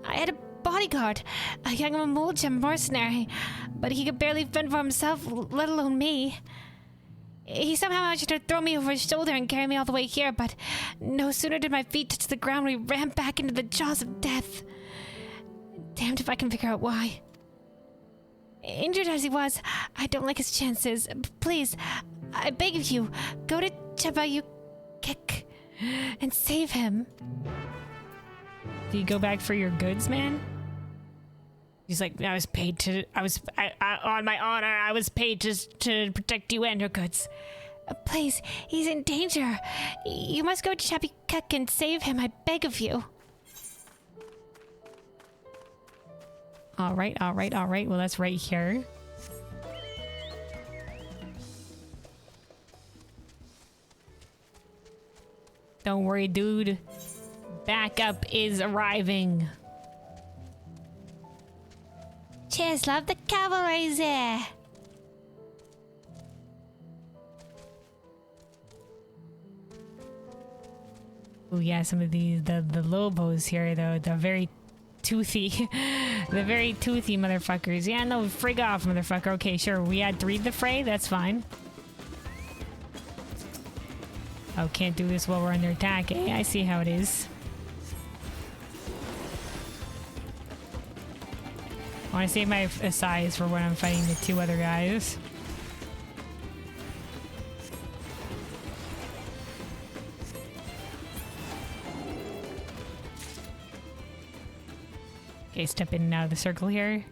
I had a bodyguard, a young Mamuljam mercenary, but he could barely fend for himself, let alone me. He somehow managed to throw me over his shoulder and carry me all the way here, but no sooner did my feet touch the ground, we ran back into the jaws of death. Damned if I can figure out why. Injured as he was, I don't like his chances. Please, I beg of you, go to Chebayukek and save him. Do you go back for your goods, man? He's like, on my honor, I was paid to protect you and your goods. Please, he's in danger. You must go to Chebayukek and save him, I beg of you. All right. Well, that's right here. Don't worry, dude. Backup is arriving. Cheers, love the cavalry there. Oh yeah, some of these the lobos here though, they're very toothy. The very toothy motherfuckers. Yeah, no, frig off, motherfucker. Okay, sure, we had to read the fray, that's fine. Oh, can't do this while we're under attack. Eh, I see how it is. I want to save my size for when I'm fighting the two other guys. Okay, step in and out of the circle here.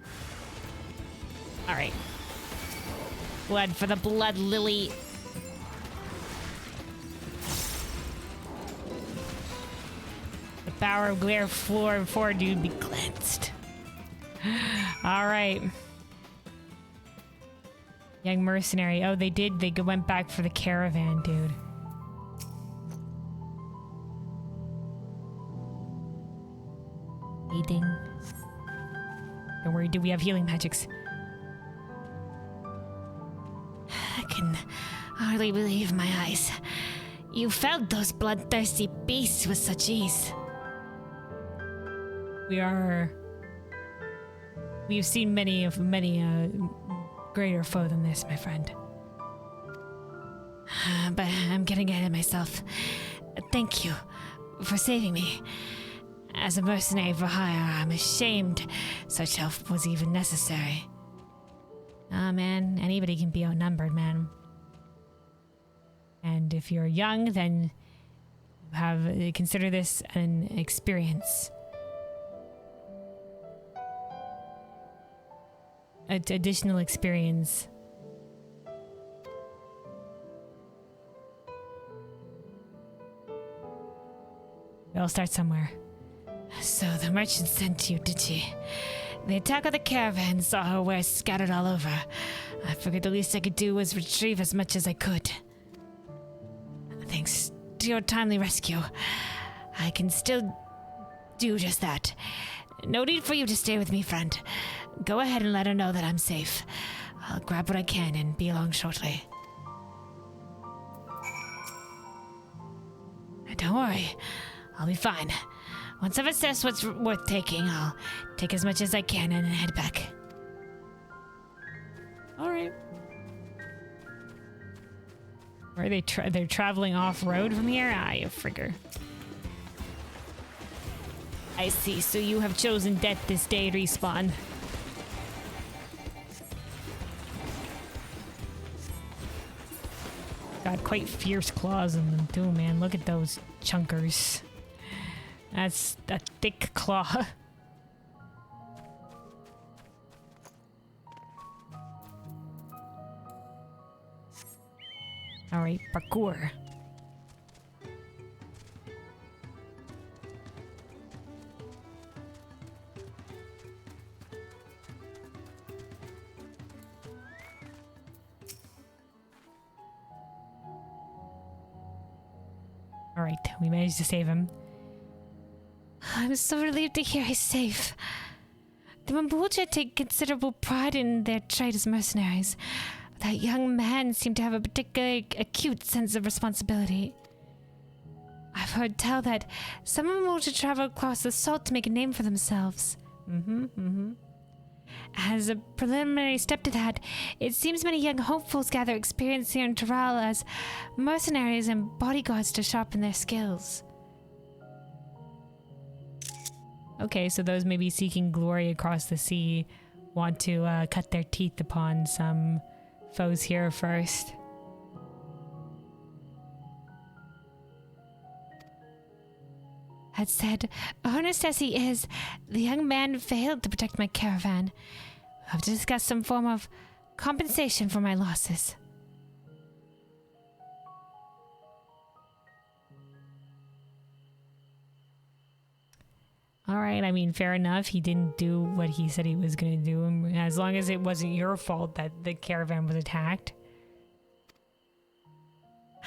Alright. Blood for the blood lily. The power of glare floor for dude be cleansed. Alright. Young mercenary. Oh, they went back for the caravan, dude. Eating. Don't worry, do we have healing magics? I can hardly believe my eyes. You felled those bloodthirsty beasts with such ease. We've seen many greater foe than this, my friend. But I'm getting ahead of myself. Thank you for saving me. As a mercenary for hire, I'm ashamed such help was even necessary. Ah, man, anybody can be outnumbered, man. And if you're young, then consider this an experience. Additional experience. We all start somewhere. So the merchant sent you, did she? The attack of the caravan saw her wares scattered all over. I figured the least I could do was retrieve as much as I could. Thanks to your timely rescue, I can still do just that. No need for you to stay with me, friend. Go ahead and let her know that I'm safe. I'll grab what I can and be along shortly. Don't worry, I'll be fine. Once I've assessed what's worth taking, I'll take as much as I can and head back. Alright. Where are they? They're traveling off-road from here? Ah, you frigger. I see, so you have chosen death this day, Respawn. Got quite fierce claws in them too, man. Look at those chunkers. That's a thick claw. Alright, parkour. Alright, we managed to save him. I'm so relieved to hear he's safe. The Mambuja take considerable pride in their trade as mercenaries. That young man seemed to have a particularly acute sense of responsibility. I've heard tell that some Mambuja travel across the salt to make a name for themselves. As a preliminary step to that, it seems many young hopefuls gather experience here in Terral as mercenaries and bodyguards to sharpen their skills. Okay, so those maybe seeking glory across the sea want to cut their teeth upon some foes here first. That said, earnest as he is, the young man failed to protect my caravan. We'll have to discuss some form of compensation for my losses. All right, I mean, fair enough. He didn't do what he said he was going to do. And as long as it wasn't your fault that the caravan was attacked.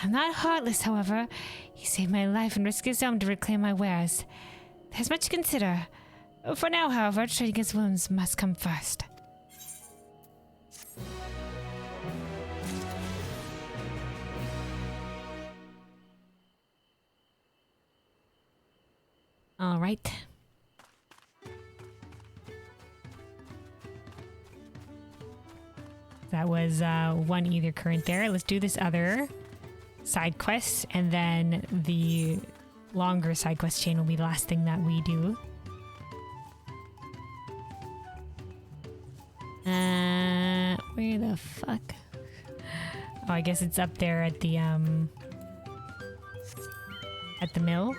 I'm not heartless, however. He saved my life and risked his own to reclaim my wares. There's much to consider. For now, however, treating his wounds must come first. All right. That was one ether current there. Let's do this other side quest, and then the longer side quest chain will be the last thing that we do. Where the fuck? Oh, I guess it's up there at the mill.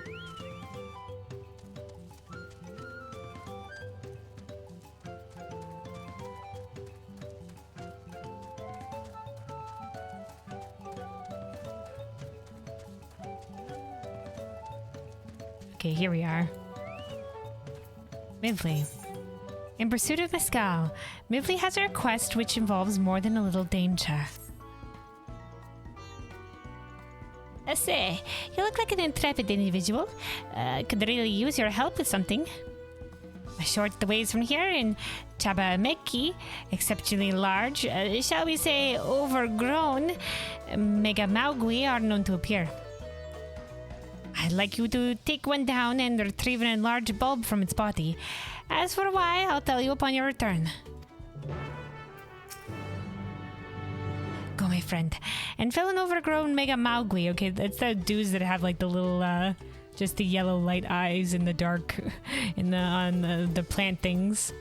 Okay, here we are. Mivli. In pursuit of Mescal, Mivli has a request which involves more than a little danger. I say, you look like an intrepid individual. Could really use your help with something. A short ways from here in Chabameki, exceptionally large, shall we say overgrown, Mega Maugui are known to appear. I'd like you to take one down and retrieve an enlarged bulb from its body. As for why, I'll tell you upon your return. Go, my friend, and fill an overgrown Mega Maugui. Okay, that's the dudes that have like the little, just the yellow light eyes in the dark, on the plant things.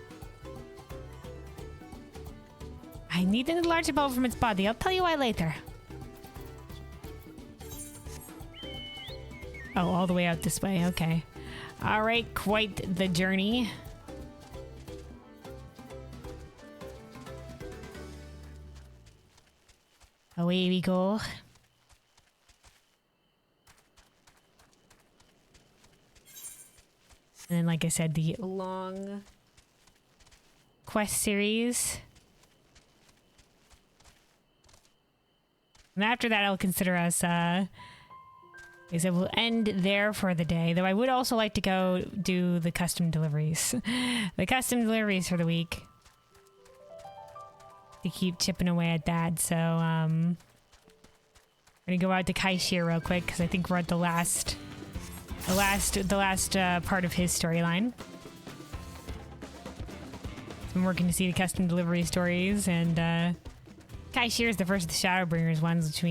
I need an enlarged bulb from its body. I'll tell you why later. Oh, all the way out this way. Okay. All right, quite the journey. Away we go. And then, like I said, the long quest series. And after that, I'll consider us, is it will end there for the day. Though I would also like to go do the custom deliveries. The custom deliveries for the week. To keep chipping away at that. So, I'm gonna go out to Kaishir real quick because I think we're at the last part of his storyline. I'm working to see the custom delivery stories, and Kaishir is the first of the Shadowbringers ones, which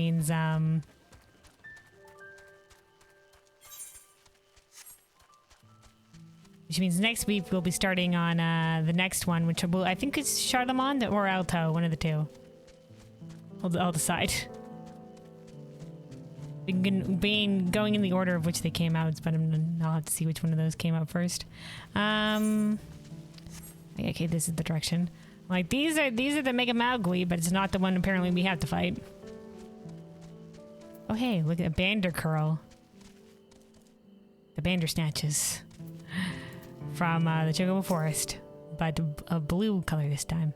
means next week we'll be starting on the next one, which will, I think it's Charlemagne or Alto, one of the two. I'll decide. Being going in the order of which they came out, but I'll have to see which one of those came out first. Okay, this is the direction. Like these are the Mega Maugui, but it's not the one apparently we have to fight. Oh hey, look at Bander Curl. The Bandersnatches. From the Chocobo Forest, but a blue color this time.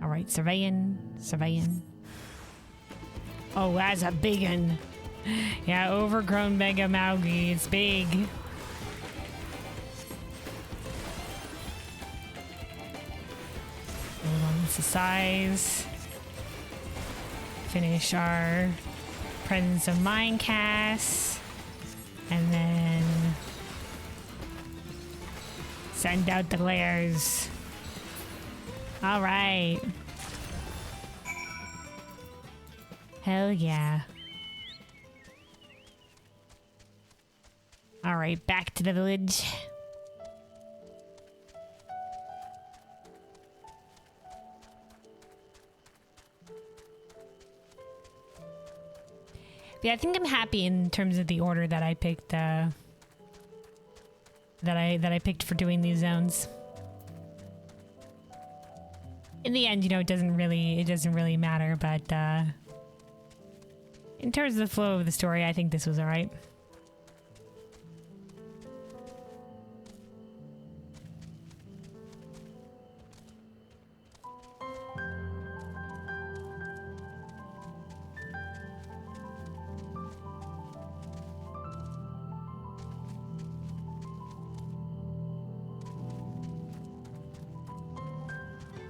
Alright, surveying. Oh, that's a big one. Yeah, overgrown Mega Maugui. It's big. Hold on, it's the size. Finish our Presence of Mind cast. And then send out the glares. All right. Hell yeah. All right, back to the village. Yeah, I think I'm happy in terms of the order that I picked. That I picked for doing these zones. In the end, you know, it doesn't really matter. But in terms of the flow of the story, I think this was all right.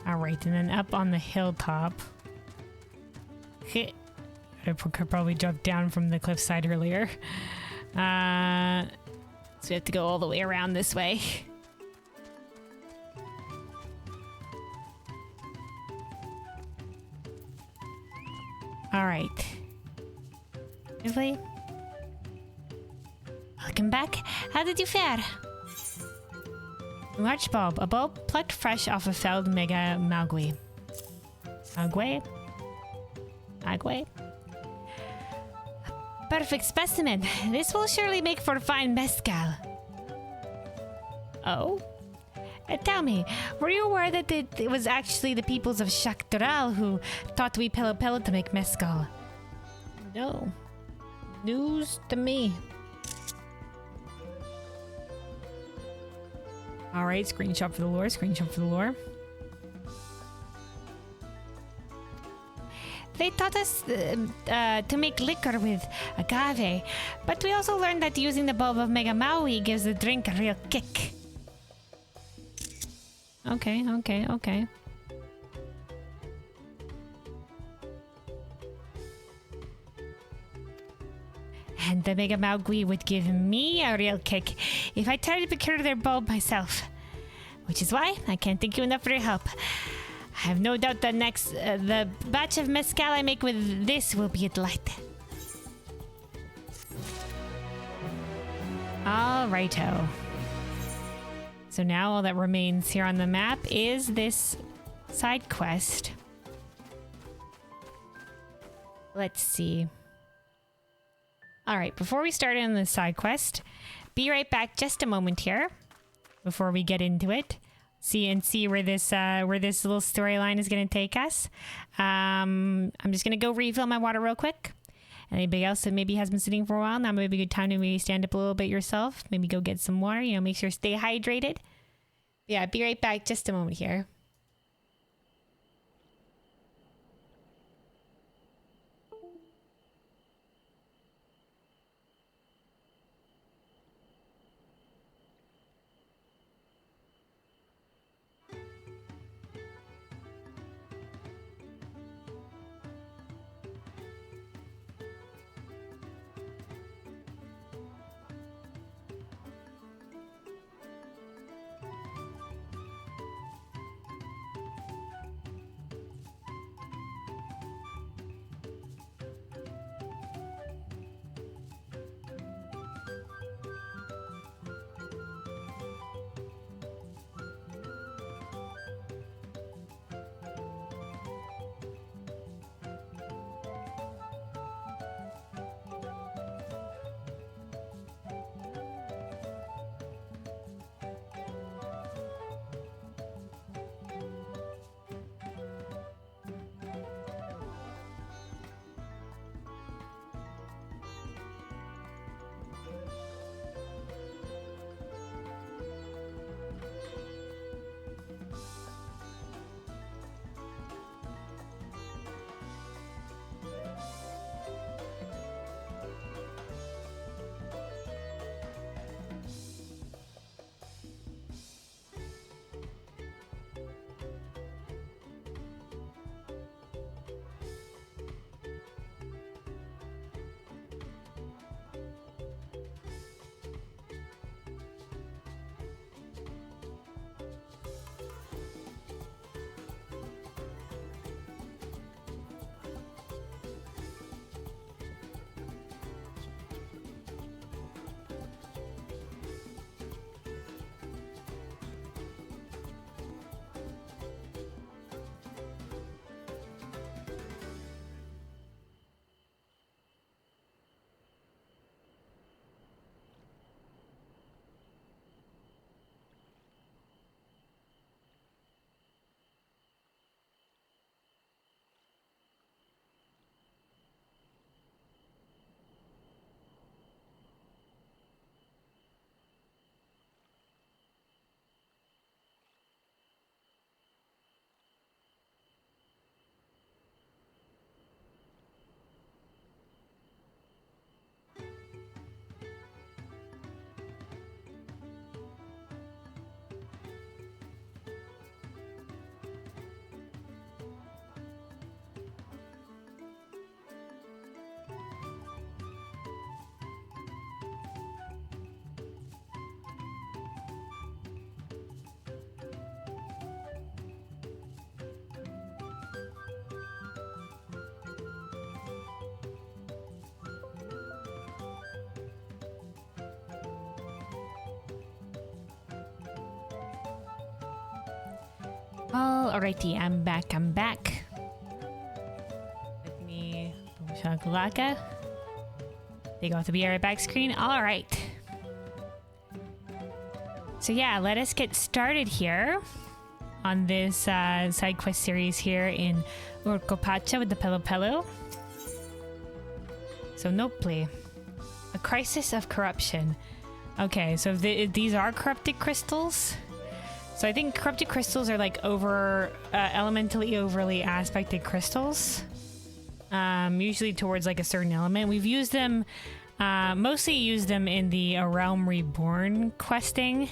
Alright, and then up on the hilltop. I could probably jump down from the cliffside earlier. So we have to go all the way around this way. Alright. This way. Welcome back. How did you fare? Large bulb. A bulb plucked fresh off a felled mega malgui. Agwe? Perfect specimen. This will surely make for fine mezcal. Oh? Tell me, were you aware that it was actually the peoples of Shaktoral who taught we Pelo Pelo to make mezcal? No. News to me. Alright, screenshot for the lore, They taught us to make liquor with agave, but we also learned that using the bulb of Mega Maui gives the drink a real kick. Okay. And the Mega Maui would give me a real kick if I tried to procure their bulb myself. Which is why I can't thank you enough for your help. I have no doubt that the batch of mezcal I make with this will be a delight. Alrighto. So now all that remains here on the map is this side quest. Let's see. Alright, before we start on the side quest, be right back just a moment here before we get into it. See where this little storyline is going to take us. I'm just going to go refill my water real quick. Anybody else that maybe has been sitting for a while, now may be a good time to maybe stand up a little bit yourself. Maybe go get some water, make sure to stay hydrated. Yeah, be right back just a moment here. Alrighty, I'm back. Let me shakalaka. Take off the Be Right Back screen. Alright. So yeah, let us get started here on this side quest series here in Urkopacha with the Pelo. So Nople, a crisis of corruption. Okay, so these are corrupted crystals. So I think corrupted crystals are like elementally overly aspected crystals. Usually towards like a certain element. We've used them, mostly used them in the A Realm Reborn questing.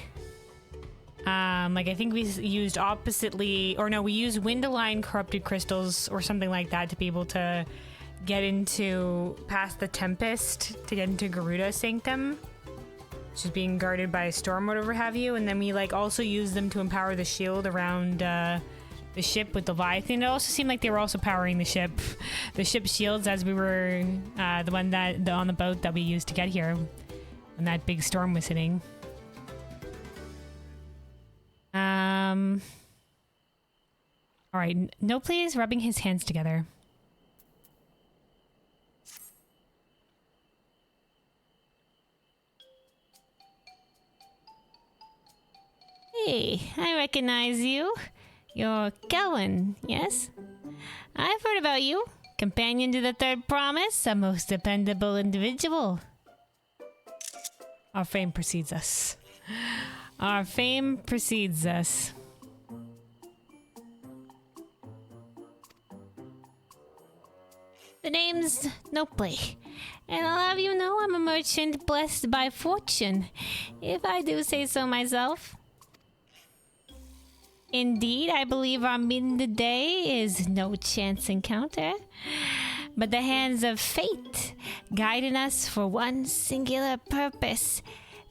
Like I think we used we used wind-aligned corrupted crystals or something like that to be able to get into past the Tempest to get into Garuda Sanctum, which is being guarded by a storm, whatever have you. And then we like also used them to empower the shield around the ship with the Leviathan. It also seemed like they were also powering the ship's shields as we were on the boat that we used to get here when that big storm was hitting. All right, no, please, rubbing his hands together. Hey, I recognize you. You're Kelvin, yes? I've heard about you. Companion to the Third Promise, a most dependable individual. Our fame precedes us. Our fame precedes us. The name's Nople, and I'll have you know I'm a merchant blessed by fortune, if I do say so myself. Indeed, I believe our meeting today is no chance encounter, but the hands of fate guiding us for one singular purpose: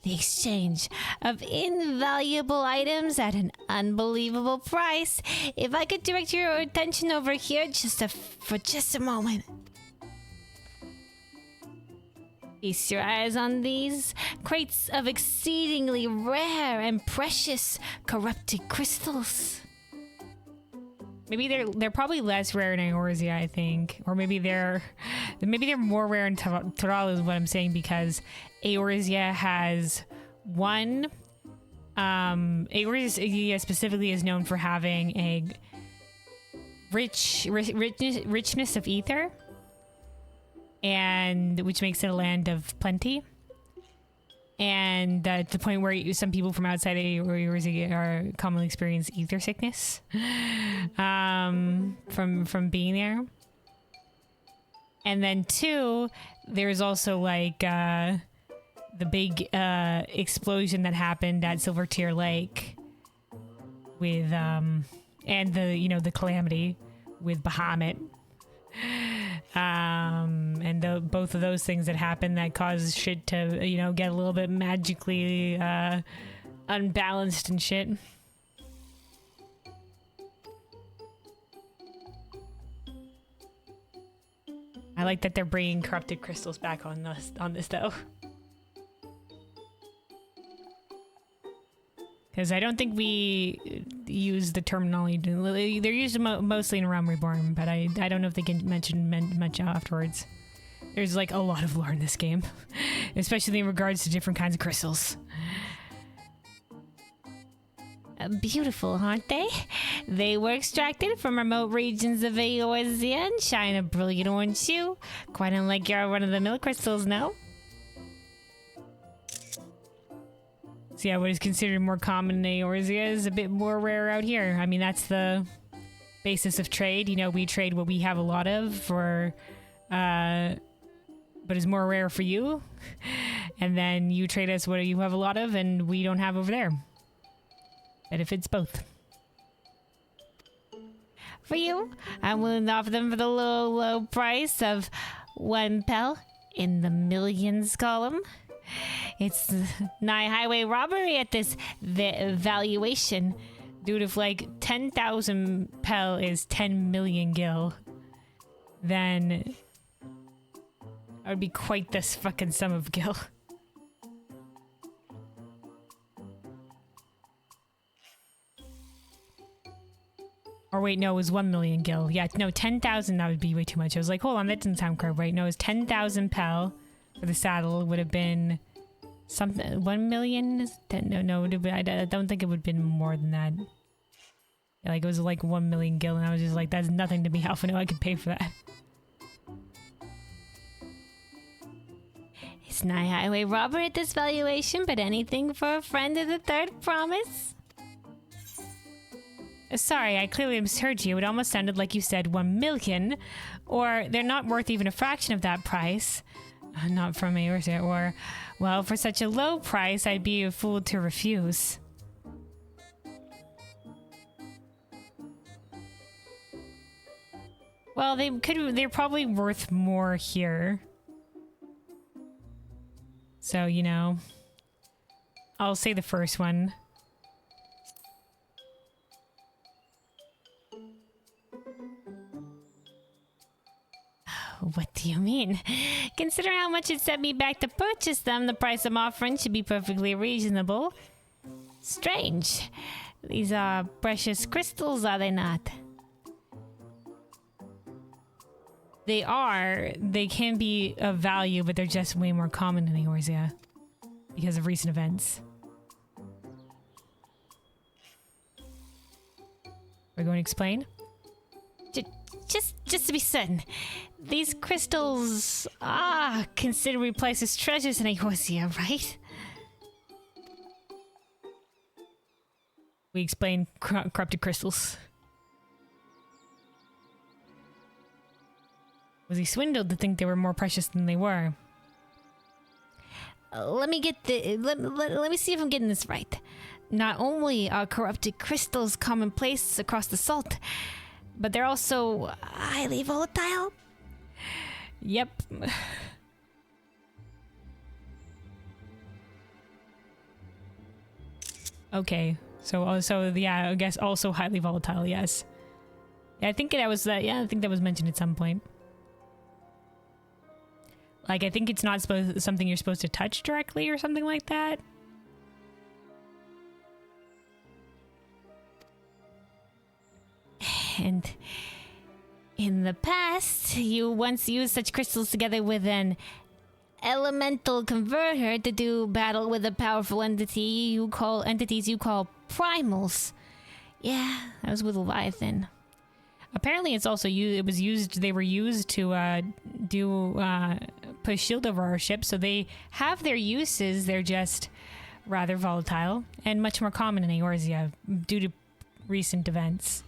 the exchange of invaluable items at an unbelievable price. If I could direct your attention over here for just a moment. Feast your eyes on these crates of exceedingly rare and precious corrupted crystals. Maybe they're probably less rare in Eorzea, I think, or maybe they're more rare in Toral is what I'm saying, because Eorzea has one. Eorzea specifically is known for having a richness of ether, and which makes it a land of plenty. And to the point where some people from outside of Eorzea are commonly experience ether sickness from being there. And then two, there's also like the big explosion that happened at Silvertear Lake with and the calamity with Bahamut. And both of those things that happened that caused shit to, get a little bit magically unbalanced and shit. I like that they're bringing corrupted crystals back on this though. Because I don't think we use the terminology. They're used mostly in Realm Reborn, but I don't know if they can mention much afterwards. There's like a lot of lore in this game, especially in regards to different kinds of crystals. Beautiful, aren't they? They were extracted from remote regions of Eorzea and shine a brilliant orange hue, quite unlike your run-of-the-mill crystals, no? So yeah, what is considered more common in Eorzea is a bit more rare out here. I mean, that's the basis of trade. We trade what we have a lot of for, but is more rare for you. And then you trade us what you have a lot of and we don't have over there. Benefits both. For you, I'm willing to offer them for the low price of 1 pel in the millions column. It's nigh highway robbery at this valuation. Dude, if like 10,000 pel is 10 million gil, then that would be quite this fucking sum of gil. Or wait, no, it was 1 million gil. Yeah, no, 10,000, that would be way too much. I was like, hold on, that didn't sound correct, right? No, it was 10,000 pel for the saddle. Would have been something, 1 million? No, I don't think it would have been more than that. Yeah, like, it was like 1 million gil, and I was just like, that's nothing to me. How I know I could pay for that. It's not highway robbery at this valuation, but anything for a friend of the third promise. Sorry, I clearly misheard you. It almost sounded like you said 1 million, or they're not worth even a fraction of that price. Not from me, or, well, for such a low price, I'd be a fool to refuse. Well, they're probably worth more here. So, you know, I'll say the first one. What do you mean? Considering how much it set me back to purchase them, the price I'm offering should be perfectly reasonable. Strange. These are precious crystals, are they not? They are. They can be of value, but they're just way more common in Eorzea because of recent events. We're going to explain? Just to be certain, these crystals are considerably priced as treasures in Eorzea, right? We explain corrupted crystals. Was he swindled to think they were more precious than they were? Let me see if I'm getting this right. Not only are corrupted crystals commonplace across the salt, but they're also highly volatile? Yep. Okay. So yeah, I guess also highly volatile, yes. Yeah, I think that was I think that was mentioned at some point. Like, I think it's not something you're supposed to touch directly or something like that. And in the past, you once used such crystals together with an elemental converter to do battle with a powerful entities you call primals. Yeah, that was with Leviathan. Apparently, it's also used. They were used to push shield over our ship. So they have their uses. They're just rather volatile and much more common in Eorzea due to recent events.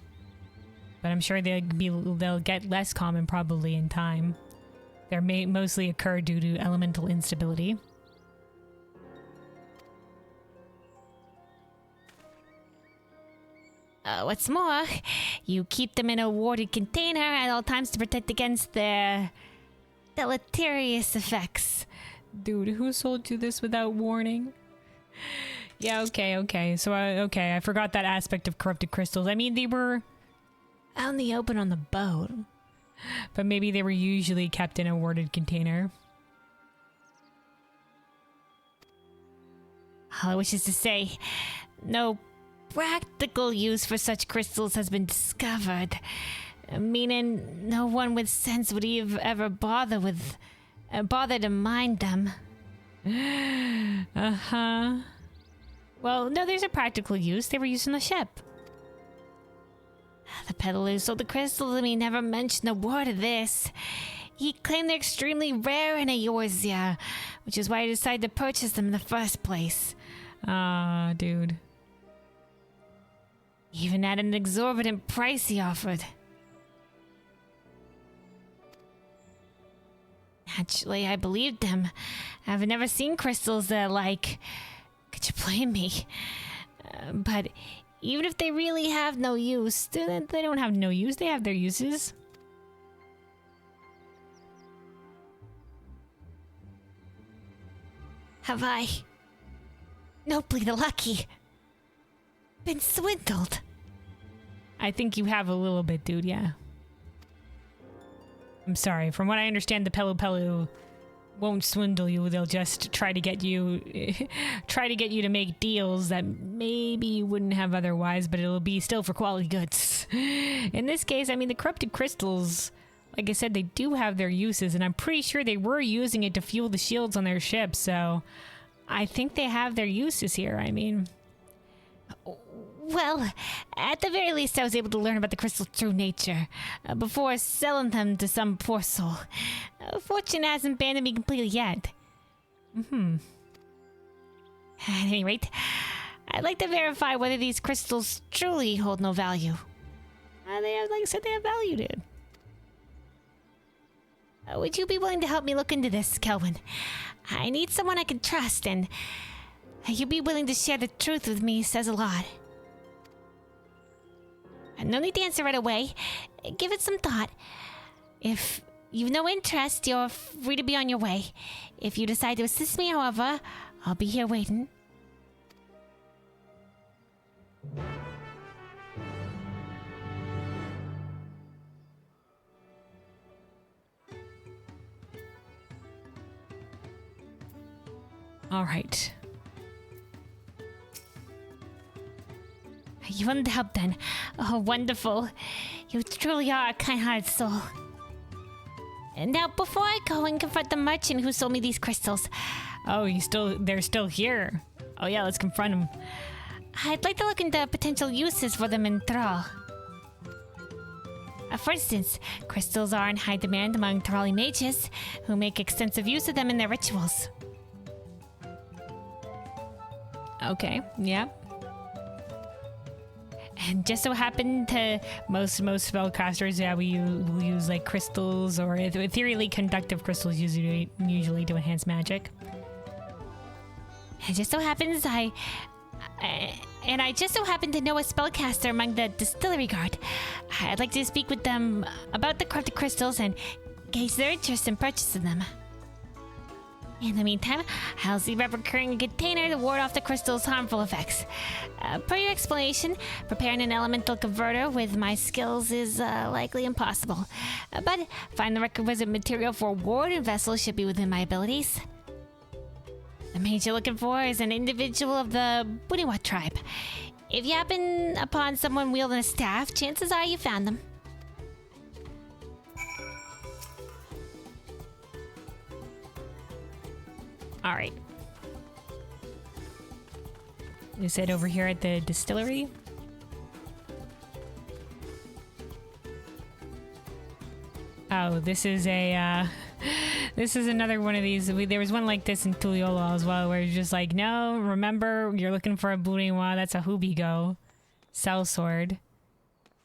But I'm sure they'll get less common probably in time. They mostly occur due to elemental instability. What's more, you keep them in a warded container at all times to protect against their deleterious effects. Dude, who sold you this without warning? Yeah, okay. So, I forgot that aspect of corrupted crystals. I mean, they were out in the open on the boat. But maybe they were usually kept in a warded container. Which is to say, no practical use for such crystals has been discovered. Meaning, no one with sense would ever bother to mine them. Uh-huh. Well, no, there's a practical use. They were used on the ship. The peddler who sold the crystals to me never mentioned a word of this. He claimed they're extremely rare in Eorzea, which is why I decided to purchase them in the first place. Ah, dude. Even at an exorbitant price he offered. Naturally, I believed him. I've never seen crystals that like. Could you blame me? But even if they really have no use, they don't have no use. They have their uses. Have I, nobly the lucky, been swindled? I think you have a little bit, dude, yeah. I'm sorry. From what I understand, the Pelu won't swindle you. They'll just try to get you to make deals that maybe you wouldn't have otherwise, but it'll be still for quality goods. In this case, I mean, the corrupted crystals, like I said, they do have their uses, and I'm pretty sure they were using it to fuel the shields on their ships, so I think they have their uses here. I mean, Well, at the very least, I was able to learn about the crystal's true nature before selling them to some poor soul. Fortune hasn't abandoned me completely yet. At any rate, I'd like to verify whether these crystals truly hold no value. They have, like I said, they have value, dude. Would you be willing to help me look into this, Kelvin? I need someone I can trust, and you be willing to share the truth with me says a lot. No need to answer right away. Give it some thought. If you've no interest, you're free to be on your way. If you decide to assist me, however, I'll be here waiting. All right. You wanted to help then. Oh, wonderful. You truly are a kind-hearted soul. And now, before I go and confront the merchant who sold me these crystals... Oh, they're still here. Oh yeah, let's confront them. I'd like to look into potential uses for them in Thrall. For instance, crystals are in high demand among Thralli mages, who make extensive use of them in their rituals. Okay, yeah. And just so happened to most spellcasters, yeah, will use like crystals or ethereally conductive crystals usually to enhance magic. It just so happens I just so happen to know a spellcaster among the distillery guard. I'd like to speak with them about the corrupted crystals and gauge their interest in purchasing them. In the meantime, I'll see about procuring a container to ward off the crystal's harmful effects. Per your explanation, preparing an elemental converter with my skills is likely impossible. But find the requisite material for a warden vessel should be within my abilities. The mage you're looking for is an individual of the Buniwa tribe. If you happen upon someone wielding a staff, chances are you found them. All right. You said over here at the distillery? Oh, this is a, this is another one of these. There was one like this in Tuliolo as well, where it's just like, no, remember, you're looking for a Buniwa, that's a Hubigo. Sellsword.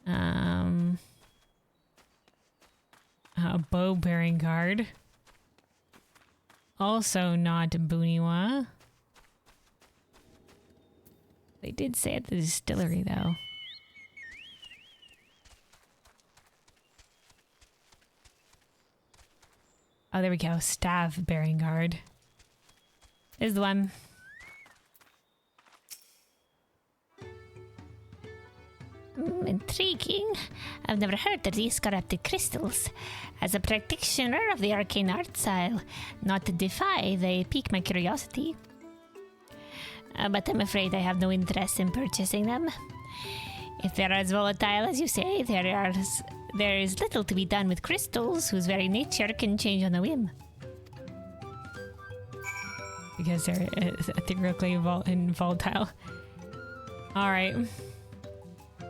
A bow bearing card. Also not Buniwa. They did say at the distillery, though. Oh, there we go. Staff bearing guard. Is the one. Intriguing. I've never heard of these corrupted crystals. As a practitioner of the arcane arts, I'll not defy, they pique my curiosity. But I'm afraid I have no interest in purchasing them. If they're as volatile as you say, there is little to be done with crystals whose very nature can change on a whim. Because they're ethereally volatile. Alright.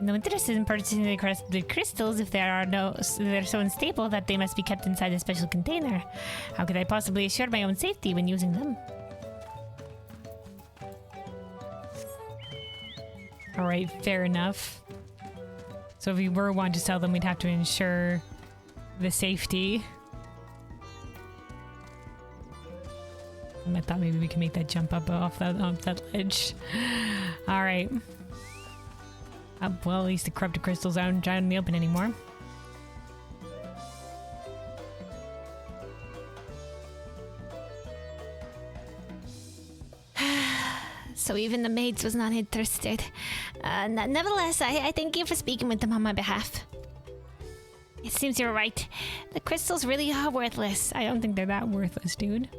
No interest in purchasing the crystals if they're so unstable that they must be kept inside a special container. How could I possibly assure my own safety when using them? Alright, fair enough. So if we were wanting to sell them, we'd have to ensure the safety. I thought maybe we could make that jump up off that ledge. Alright. Well, at least the corrupted crystals aren't out in the open anymore. So even the maids was not interested. Nevertheless, I thank you for speaking with them on my behalf. It seems you're right. The crystals really are worthless. I don't think they're that worthless, dude.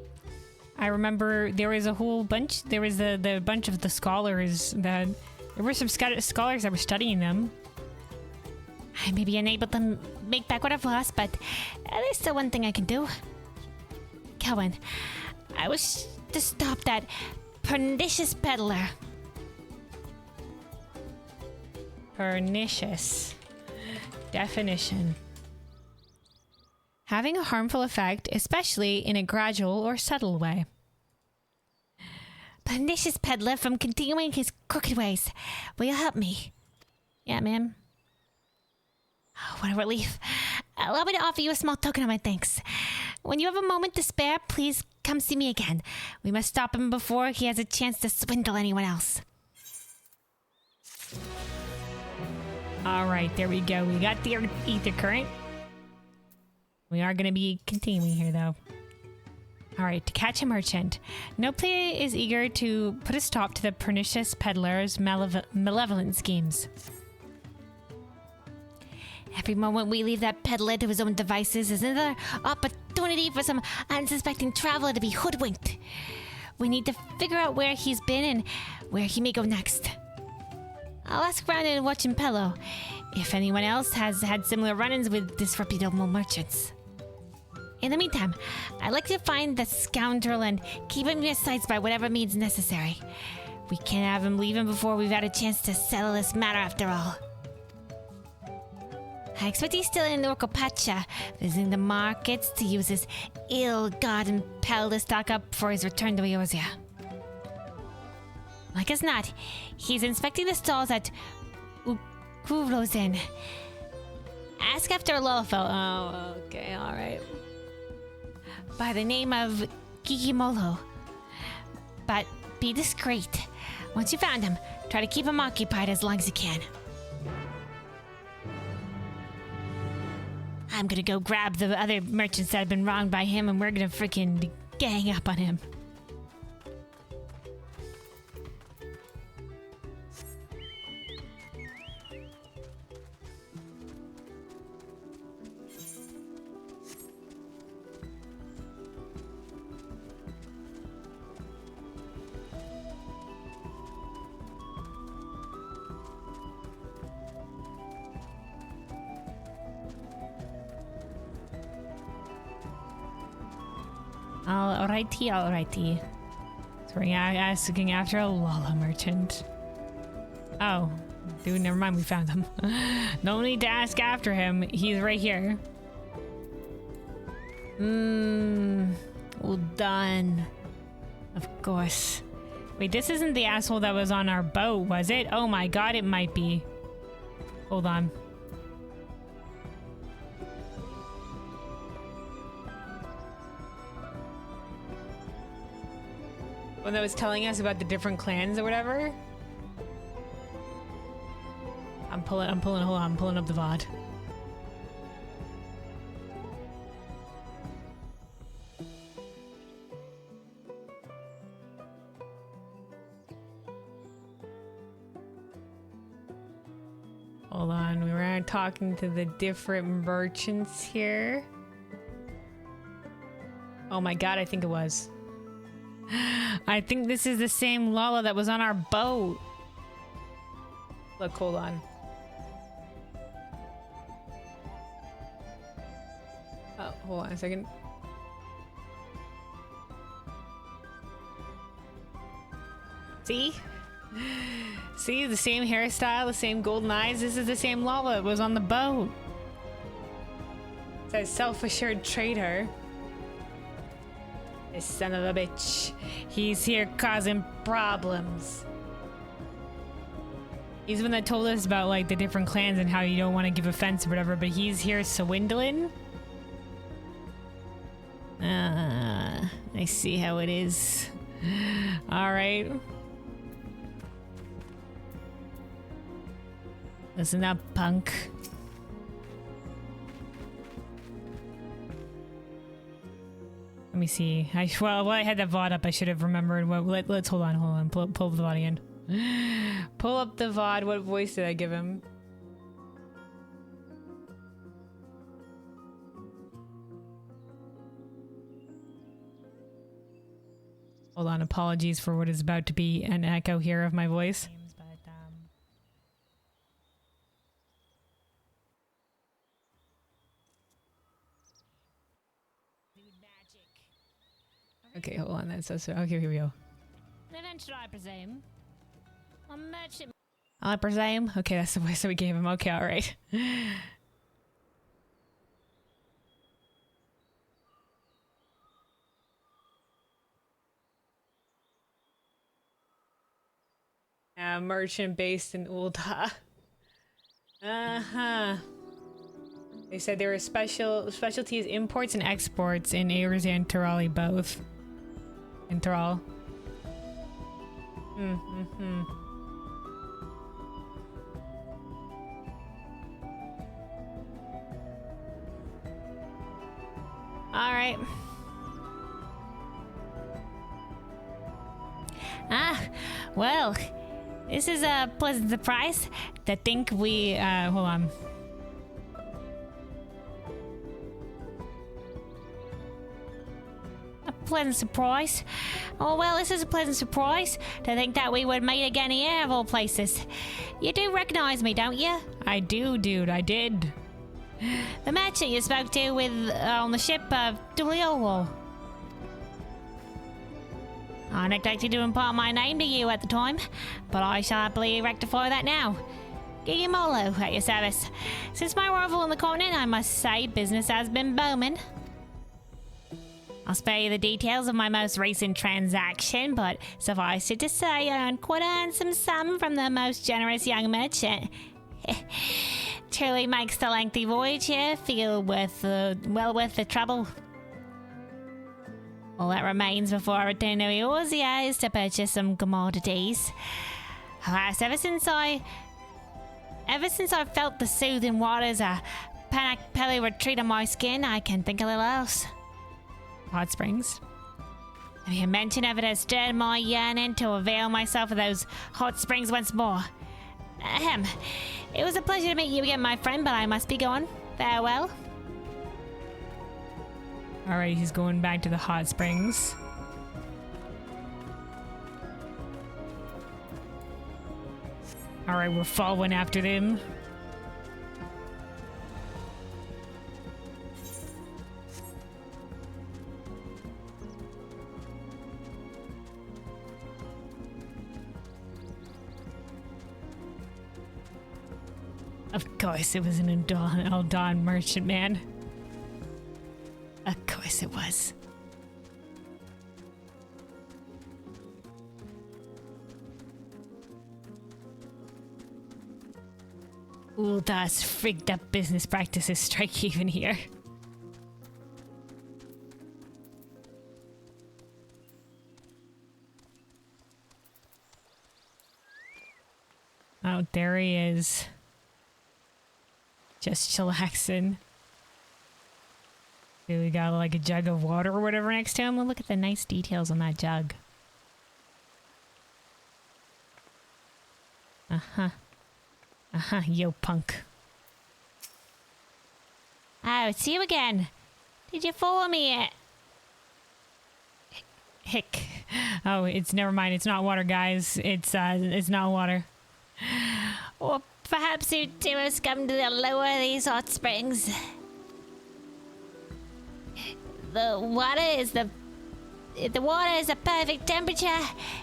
I remember there was a whole bunch. There was the bunch of the scholars that... There were some scholars that were studying them. I may be unable to make back what I've lost, but there's still one thing I can do. Kelvin, I wish to stop that pernicious peddler. Pernicious. Definition. Having a harmful effect, especially in a gradual or subtle way. Pernicious peddler from continuing his crooked ways. Will you help me? Yeah, ma'am. Oh, what a relief. Allow me to offer you a small token of my thanks. When you have a moment to spare, please come see me again. We must stop him before he has a chance to swindle anyone else. All right, there we go. We got the ether current. We are going to be continuing here, though. All right, to catch a merchant. No player is eager to put a stop to the pernicious peddler's malevolent schemes. Every moment we leave that peddler to his own devices is another opportunity for some unsuspecting traveler to be hoodwinked. We need to figure out where he's been and where he may go next. I'll ask around and watch Impello if anyone else has had similar run-ins with disreputable merchants. In the meantime, I'd like to find the scoundrel and keep him in your sights by whatever means necessary. We can't have him leaving before we've had a chance to settle this matter after all. I expect he's still in Orcopacha, visiting the markets to use his ill-gotten pell to stock up for his return to Eorzea. Like as not, he's inspecting the stalls at Ukuro's Inn. Ask after a Lullafell. Oh, okay, alright. By the name of Kikimolo. But be discreet. Once you found him, try to keep him occupied as long as you can. I'm gonna go grab the other merchants that have been wronged by him, and we're gonna freaking gang up on him. Alrighty. So we're asking after a Lala merchant. Oh, dude, never mind, we found him. No need to ask after him. He's right here. Well done. Of course. Wait, this isn't the asshole that was on our boat, was it? Oh my god, it might be. Hold on. When that was telling us about the different clans or whatever. I'm pulling up the VOD. Hold on, we were talking to the different merchants here. Oh my god, I think it was. I think this is the same Lala that was on our boat. Look, hold on. Oh, hold on a second. See? See, the same hairstyle, the same golden eyes. This is the same Lala that was on the boat. It says self-assured trader. This son of a bitch. He's here causing problems. He's the one that told us about like the different clans and how you don't want to give offense or whatever, but he's here swindling? I see how it is. Alright. Listen up, punk. Let me see. Well, I had that VOD up. I should have remembered. Let's hold on. Pull up the VOD again. Pull up the VOD. What voice did I give him? Hold on, apologies for what is about to be an echo here of my voice. Okay, hold on. That's so. Okay, here we go. Eventually, I presume. A merchant. I presume. Okay, that's the voice that we gave him. Okay, all right. Merchant based in Ulta. They said there were specialties imports and exports in Ayers and Tirali both. In Tiral. Alright. Well, this is a pleasant surprise to think we, hold on. A pleasant surprise? Oh, well, this is a pleasant surprise to think that we would meet again here of all places. You do recognize me, don't you? I do, dude. I did. The merchant you spoke to with, on the ship of Duliolo. I neglected to impart my name to you at the time, but I shall happily rectify that now. Gigimolo at your service. Since my arrival on the continent, I must say business has been booming. I'll spare you the details of my most recent transaction, but suffice it to say I earned quite a handsome sum from the most generous young merchant. Truly makes the lengthy voyage here feel well worth the trouble. All that remains before I return to Eorzea is to purchase some commodities. Alas, ever since I felt the soothing waters of Panakpeli retreat on my skin, I can think a little else. Hot springs. The mere mention of it has stirred my yearning to avail myself of those hot springs once more. Ahem. It was a pleasure to meet you again, my friend, but I must be going. Farewell. Alright, he's going back to the hot springs. Alright, we're following after them. Of course it was an Eldon merchant man. Of course it was. Ulda's frigged up business practices strike even here. Oh, there he is. Just chillaxing. We got like a jug of water or whatever next to him. Well, look at the nice details on that jug. Yo, punk. Oh, it's you again. Did you follow me yet? Hick. Oh, it's never mind. It's not water, guys. It's not water. Or perhaps you two have come to the lower of these hot springs. The water is the perfect temperature,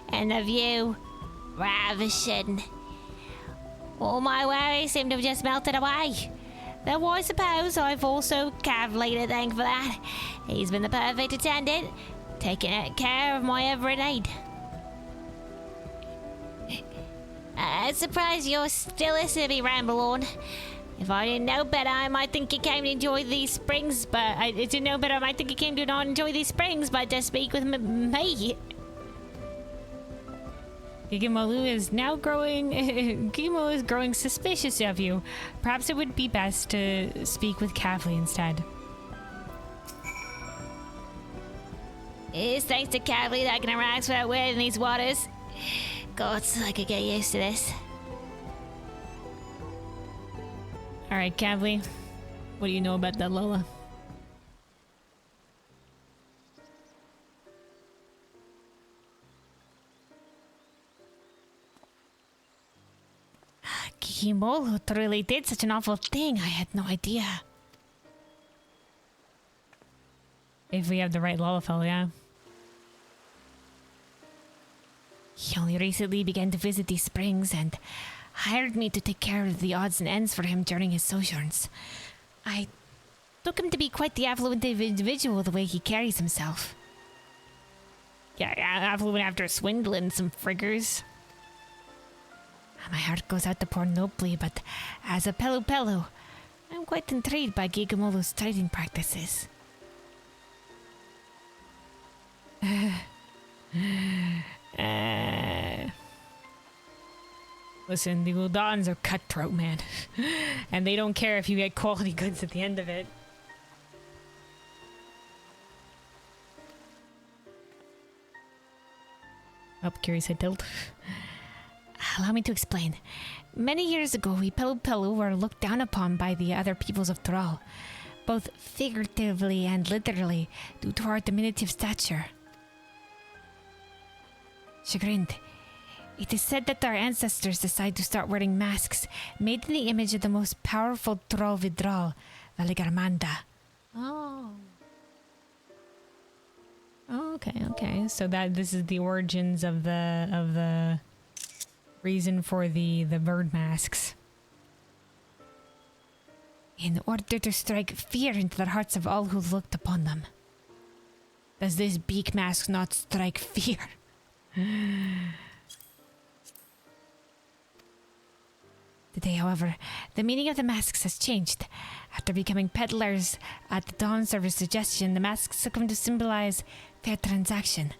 and the view ravishing. All my worries seem to have just melted away. Though I suppose I've also Cavalier to thank for that. He's been the perfect attendant, taking care of my every need. I'm surprised you're still listening to me ramble on. If I didn't know better, I might think you came to enjoy these springs, but I didn't know better, I might think you came to not enjoy these springs, but to speak with me. Gigimolu is now growing. Gigimolu is growing suspicious of you. Perhaps it would be best to speak with Cavli instead. It's thanks to Cavli that I can relax without wading these waters. Gods, I could get used to this. Alright, Cavli. What do you know about that Lola? Kikimolo really did such an awful thing. I had no idea. If we have the right Lullafell, yeah. He only recently began to visit these springs and hired me to take care of the odds and ends for him during his sojourns. I took him to be quite the affluent individual the way he carries himself. Yeah, affluent after swindling some friggers. My heart goes out to poor Nopli, but as a Pelu, I'm quite intrigued by Gigamolo's trading practices. Listen, the Udans are cutthroat, man. And they don't care if you get quality goods at the end of it. Oh, curious head tilt. Allow me to explain. Many years ago, we Pelu were looked down upon by the other peoples of Thrall, both figuratively and literally, due to our diminutive stature. Chagrined, it is said that our ancestors decided to start wearing masks made in the image of the most powerful Thrall Vidral, Valigarmanda. Oh. Oh, okay. So this is the origins of the reason for the bird masks. In order to strike fear into the hearts of all who looked upon them. Does this beak mask not strike fear? Today, however, the meaning of the masks has changed. After becoming peddlers at the Dawn Server's suggestion, the masks have come to symbolize fair transaction.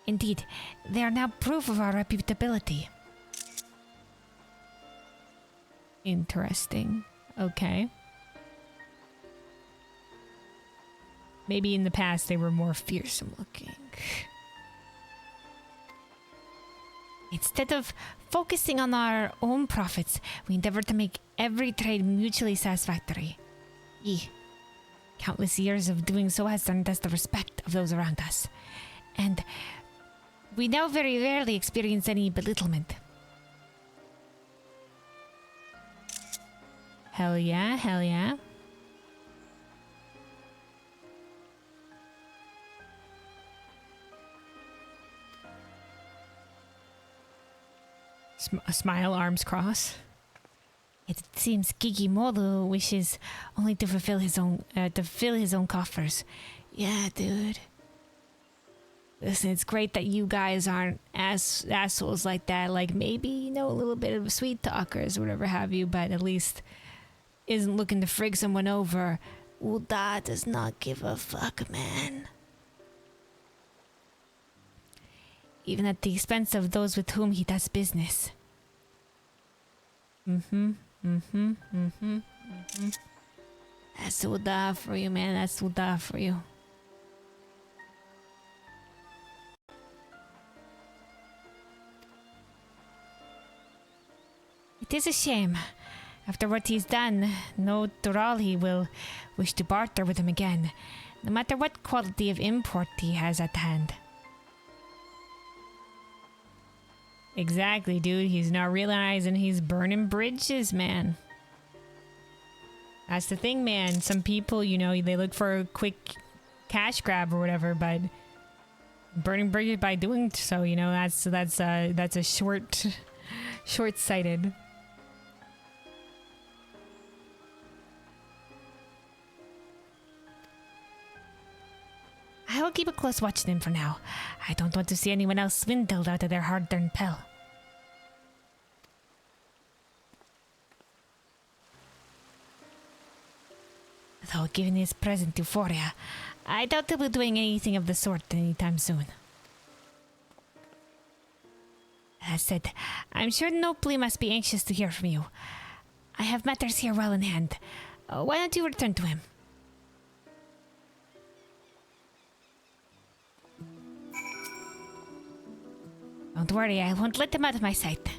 Indeed, they are now proof of our reputability. Interesting. Okay. Maybe in the past they were more fearsome looking. Instead of focusing on our own profits, we endeavor to make every trade mutually satisfactory. Countless years of doing so has earned us the respect of those around us. And we now very rarely experience any belittlement. Hell yeah. A smile, arms cross. It seems Gigimolo wishes only to fill his own coffers. Yeah, dude. Listen, it's great that you guys aren't assholes like that. Like, maybe, a little bit of sweet talkers or whatever have you, but at least isn't looking to frig someone over. Uda does not give a fuck, man. Even at the expense of those with whom he does business. That's Uda for you, man. That's Uda for you. It is a shame. After what he's done, no Durali will wish to barter with him again, no matter what quality of import he has at hand. Exactly, dude. He's not realizing he's burning bridges, man. That's the thing, man. Some people, they look for a quick cash grab or whatever, but burning bridges by doing so, that's a short-sighted. I will keep a close watch on him for now. I don't want to see anyone else swindled out of their hard-earned pill. Though, given his present euphoria, I doubt he'll be doing anything of the sort anytime soon. That said, I'm sure Nopli must be anxious to hear from you. I have matters here well in hand. Why don't you return to him? Don't worry, I won't let him out of my sight.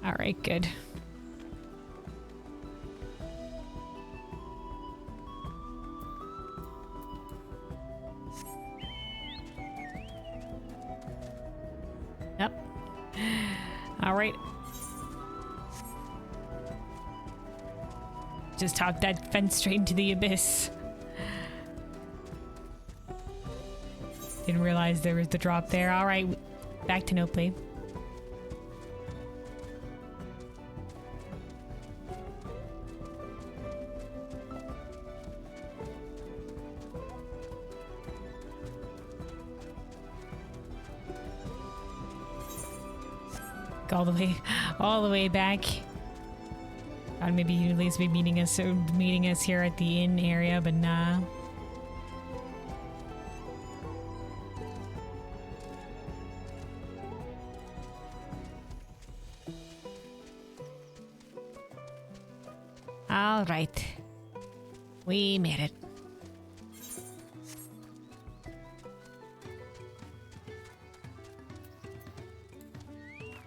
Alright, good. Yep. Alright. Just top that fence straight into the abyss. Didn't realize there was the drop there. All right, back to Nopley. All the way back. Thought maybe you'd at least be meeting us here at the inn area, but nah. All right. We made it.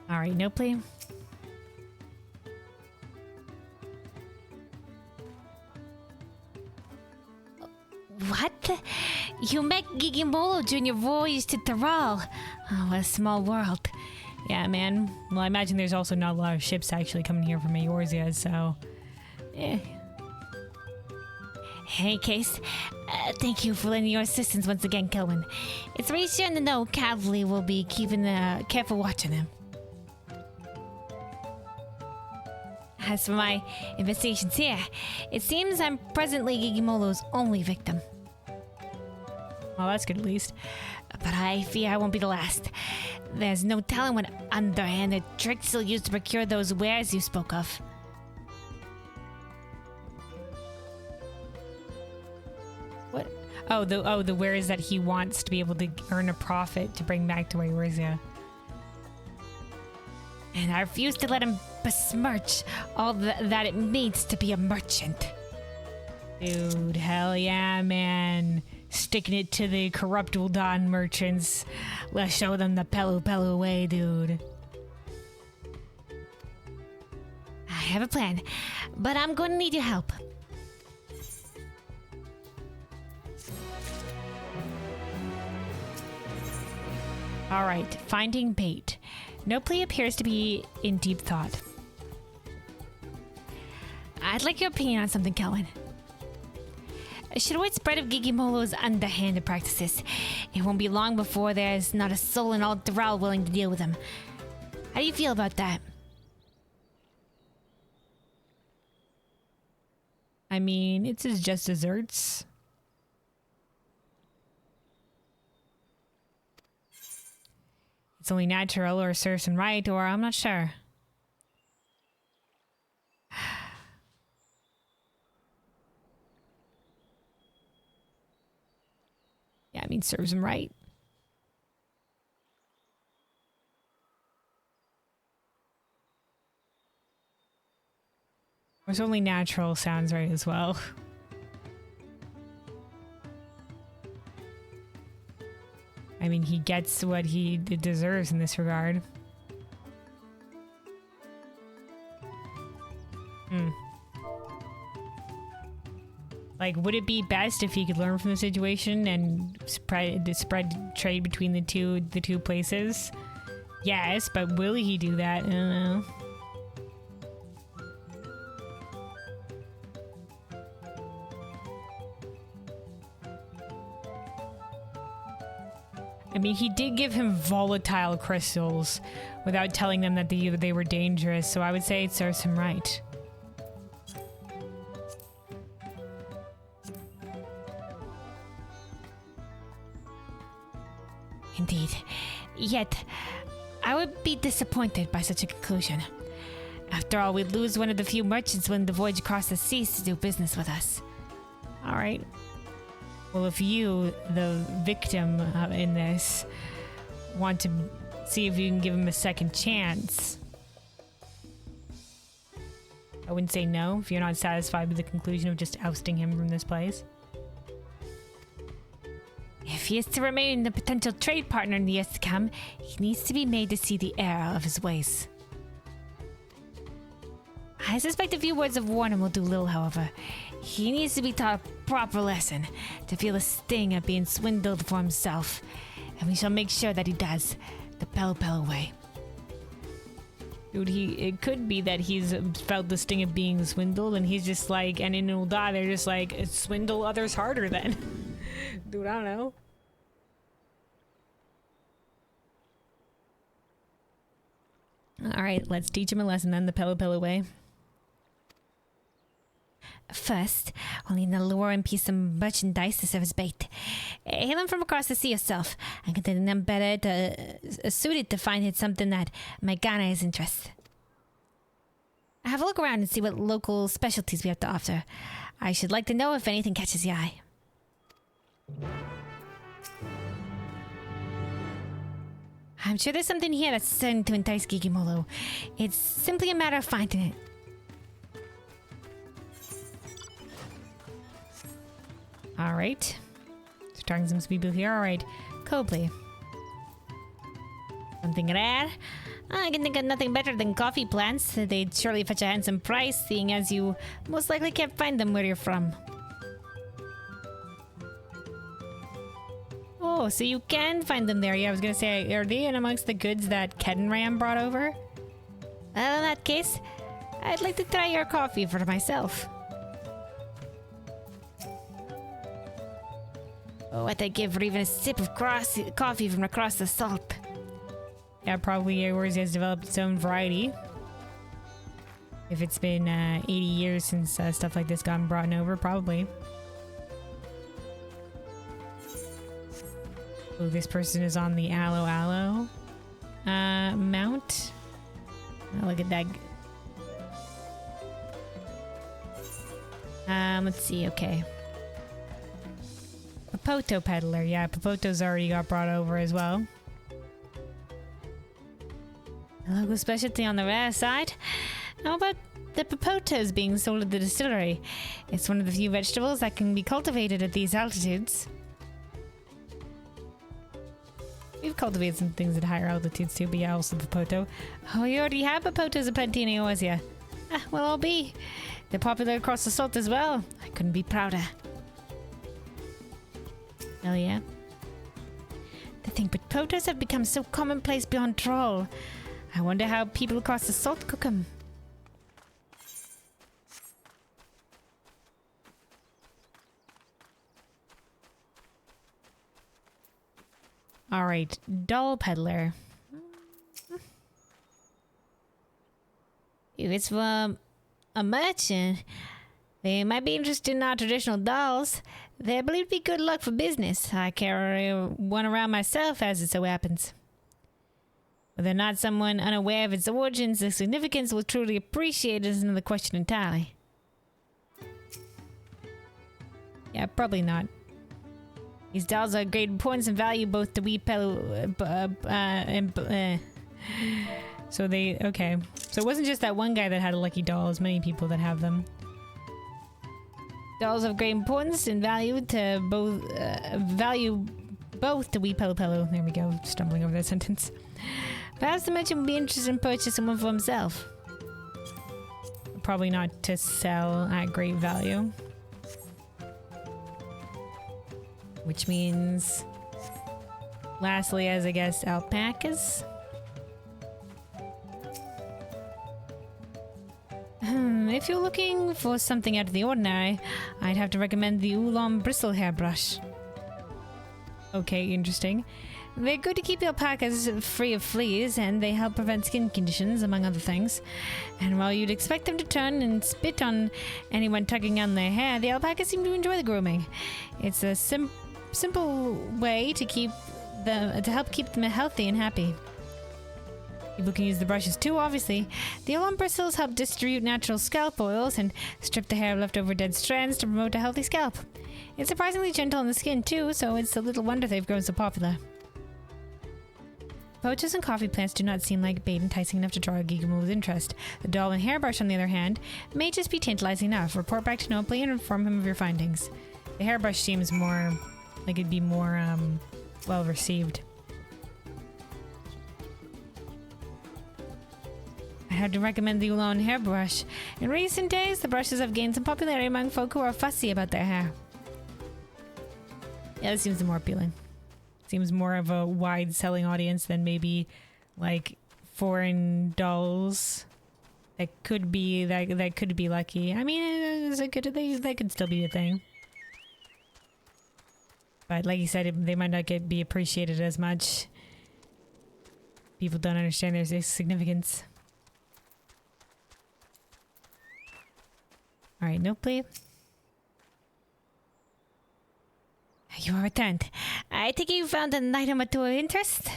All right, Nopley. What? You met Gigimolo during your voyage to Thrall. Oh, what a small world. Yeah, man. Well, I imagine there's also not a lot of ships actually coming here from Eorzea, so... In any case, thank you for lending your assistance once again, Kelvin. It's reassuring to know Cavalry will be keeping a careful watch on him. As for my investigations here, it seems I'm presently Gigimolo's only victim. Well, that's good at least. But I fear I won't be the last. There's no telling what underhanded tricks he'll use to procure those wares you spoke of. What? Oh, the wares that he wants to be able to earn a profit to bring back to Eorzea. And I refuse to let him besmirch all that it means to be a merchant. Dude, hell yeah, man. Sticking it to the corrupt Ul'Dan merchants. Let's show them the Pelu Pelu way, dude. I have a plan, but I'm going to need your help. All right, finding bait. Nopley appears to be in deep thought. I'd like your opinion on something, Kelvin. Should avoid spread of Gigimolo's underhanded practices. It won't be long before there's not a soul in all Thrall willing to deal with him. How do you feel about that? I mean, it's just desserts. It's only natural or serves him right, or I'm not sure. Yeah, I mean, serves him right. It's only natural sounds right as well. I mean, he gets what he deserves in this regard. Like, would it be best if he could learn from the situation and spread trade between the two places? Yes, but will he do that? I don't know. I mean, he did give him volatile crystals without telling them that they were dangerous, so I would say it serves him right. Indeed. Yet, I would be disappointed by such a conclusion. After all, we'd lose one of the few merchants willing to voyage across the seas to do business with us. All right. Well, if you, the victim in this, want to see if you can give him a second chance, I wouldn't say no if you're not satisfied with the conclusion of just ousting him from this place. If he is to remain a potential trade partner in the years to come, he needs to be made to see the error of his ways. I suspect a few words of warning will do little, however. He needs to be taught a proper lesson to feel the sting of being swindled for himself, and we shall make sure that he does the Pelu Pelu way. Dude, it could be that he's felt the sting of being swindled and he's just like, and in will die, they're just like, swindle others harder then. Dude, I don't know. Alright, let's teach him a lesson then the Pelo way. First, we'll need a lure and piece of merchandise to serve as bait. Hail them from across the sea yourself, and consider them better suited to find it something that might garner his interest. Have a look around and see what local specialties we have to offer. I should like to know if anything catches your eye. I'm sure there's something here that's certain to entice Gigimolo. It's simply a matter of finding it. Alright. Starting some people here. Alright. Copley. Something to add? I can think of nothing better than coffee plants. They'd surely fetch a handsome price, seeing as you most likely can't find them where you're from. Oh, so you can find them there. Yeah, I was gonna say, are they in amongst the goods that Kedenram brought over? Well, in that case, I'd like to try your coffee for myself. Oh, what I'd give for even a sip of coffee from across the salt. Yeah, probably yours has developed its own variety. If it's been 80 years since stuff like this got brought over, probably. Oh, this person is on the aloe mount. Oh, look at that. Let's see, okay. Popoto peddler, yeah, Popoto's already got brought over as well. A local specialty on the rare side. How about the popotos being sold at the distillery? It's one of the few vegetables that can be cultivated at these altitudes. We've cultivated some things at higher altitudes too, but yeah, also Popoto. Oh, you already have popotos aplenty in Eorzea. Ah, well, I'll be. They're popular across the salt as well. I couldn't be prouder. Hell yeah. To think popotos have become so commonplace beyond troll. I wonder how people across the salt cook them. Alright, doll peddler. If it's for a merchant, they might be interested in our traditional dolls. They're believed to be good luck for business. I carry one around myself, as it so happens. Whether or not someone unaware of its origins or significance will truly appreciate it is another question entirely. Yeah, probably not. These dolls are of great importance and value both to So they, okay. So it wasn't just that one guy that had a lucky doll, there's many people that have them. Dolls of great importance and value to both, to Wee Pelo Pelo. There we go, stumbling over that sentence. Perhaps the merchant would be interested in purchasing one for himself. Probably not to sell at great value. Which means, lastly, as I guess, alpacas? If you're looking for something out of the ordinary, I'd have to recommend the Oolong bristle hairbrush. Okay, interesting. They're good to keep the alpacas free of fleas, and they help prevent skin conditions, among other things. And while you'd expect them to turn and spit on anyone tugging on their hair, the alpacas seem to enjoy the grooming. It's a simple way to help keep them healthy and happy. People can use the brushes too, obviously. The Oolong bristles help distribute natural scalp oils and strip the hair of leftover dead strands to promote a healthy scalp. It's surprisingly gentle on the skin too, so it's a little wonder they've grown so popular. Poachers and coffee plants do not seem like bait enticing enough to draw Gigimolo's interest. The doll and hairbrush, on the other hand, may just be tantalizing enough. Report back to Nopley and inform him of your findings. The hairbrush seems more like it'd be more well received. I have to recommend the Oolong hairbrush. In recent days, the brushes have gained some popularity among folk who are fussy about their hair. Yeah, this seems more appealing. Seems more of a wide selling audience than maybe like foreign dolls that could be lucky. I mean, that could still be a thing. But like you said, they might not be appreciated as much. People don't understand their significance. Alright, no play. You are returned. I think you found an item of interest?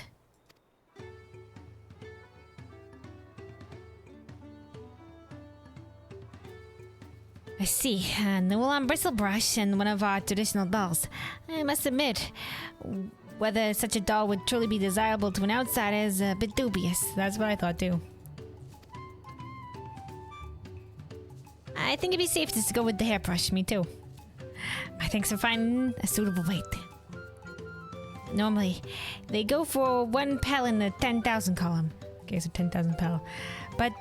I see. A Newland bristle brush and one of our traditional dolls. I must admit, whether such a doll would truly be desirable to an outsider is a bit dubious. That's what I thought too. I think it'd be safe just to go with the hairbrush. Me too. My thanks for finding a suitable weight. Normally, they go for 1 pel in the 10,000 column. Okay, so 10,000 pel. But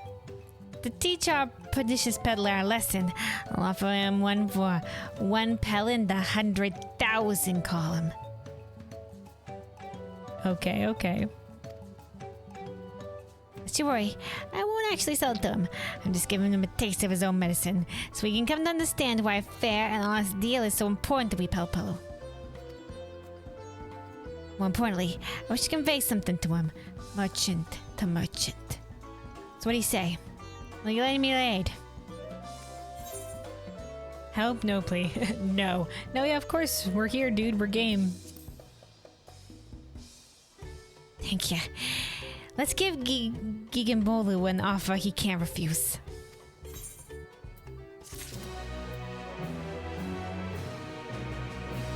to teach our pernicious peddler a lesson, I'll offer him one for 1 pel in the 100,000 column. Okay, okay. Don't you worry, I won't actually sell it to him. I'm just giving him a taste of his own medicine, so he can come to understand why a fair and honest deal is so important to Pelpello. More importantly, I wish to convey something to him. Merchant to merchant. So what do you say? Will you lend me your aid? Help? No, please. No. No, yeah, of course. We're here, dude. We're game. Thank you. Let's give Gigambolu an offer he can't refuse.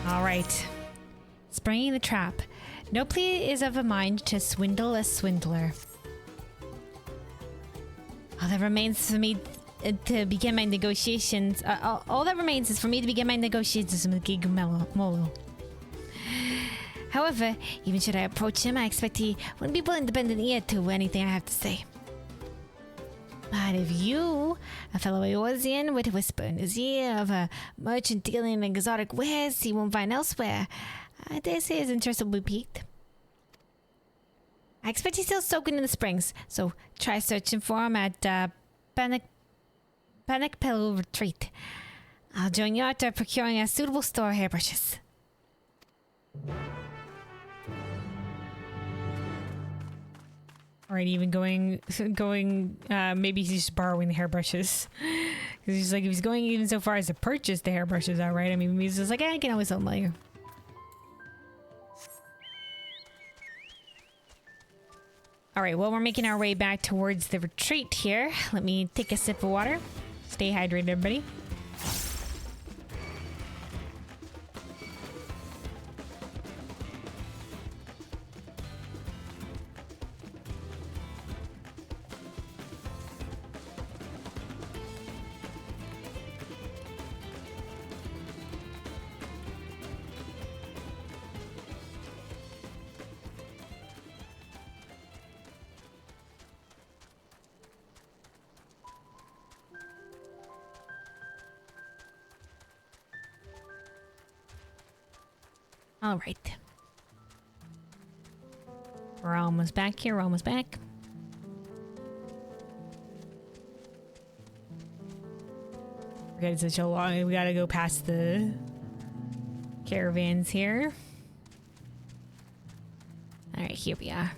Alright. Springing the trap. No plea is of a mind to swindle a swindler. All that remains for me to begin my negotiations. All that remains is for me to begin my negotiations with Gigambolu. However, even should I approach him, I expect he wouldn't be willing to bend an ear to anything I have to say. But if you, a fellow Eorzean, were to whisper in his ear of a merchant dealing in exotic wares he won't find elsewhere, I dare say his interest will be piqued. I expect he's still soaking in the springs, so try searching for him at Panikpelu Retreat. I'll join you after procuring a suitable store of hairbrushes. Alright, even going, maybe he's just borrowing the hairbrushes. Because he's like, if he's going even so far as to purchase the hairbrushes outright, I mean, he's just like, I can always sell them later. Alright, well, we're making our way back towards the retreat here. Let me take a sip of water. Stay hydrated, everybody. All right. We're almost back here. We're almost back. Okay, it's such a long... We gotta go past the caravans here. All right, here we are.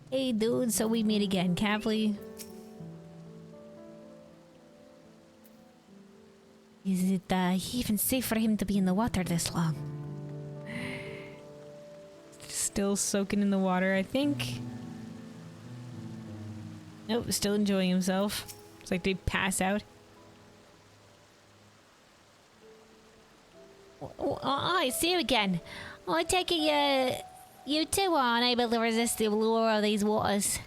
Hey, dude. So we meet again, Cavly. Is it even safe for him to be in the water this long? Still soaking in the water, I think. Nope, still enjoying himself. It's like they pass out. Oh, I see you again. Oh, I take it you too are unable to resist the allure of these waters.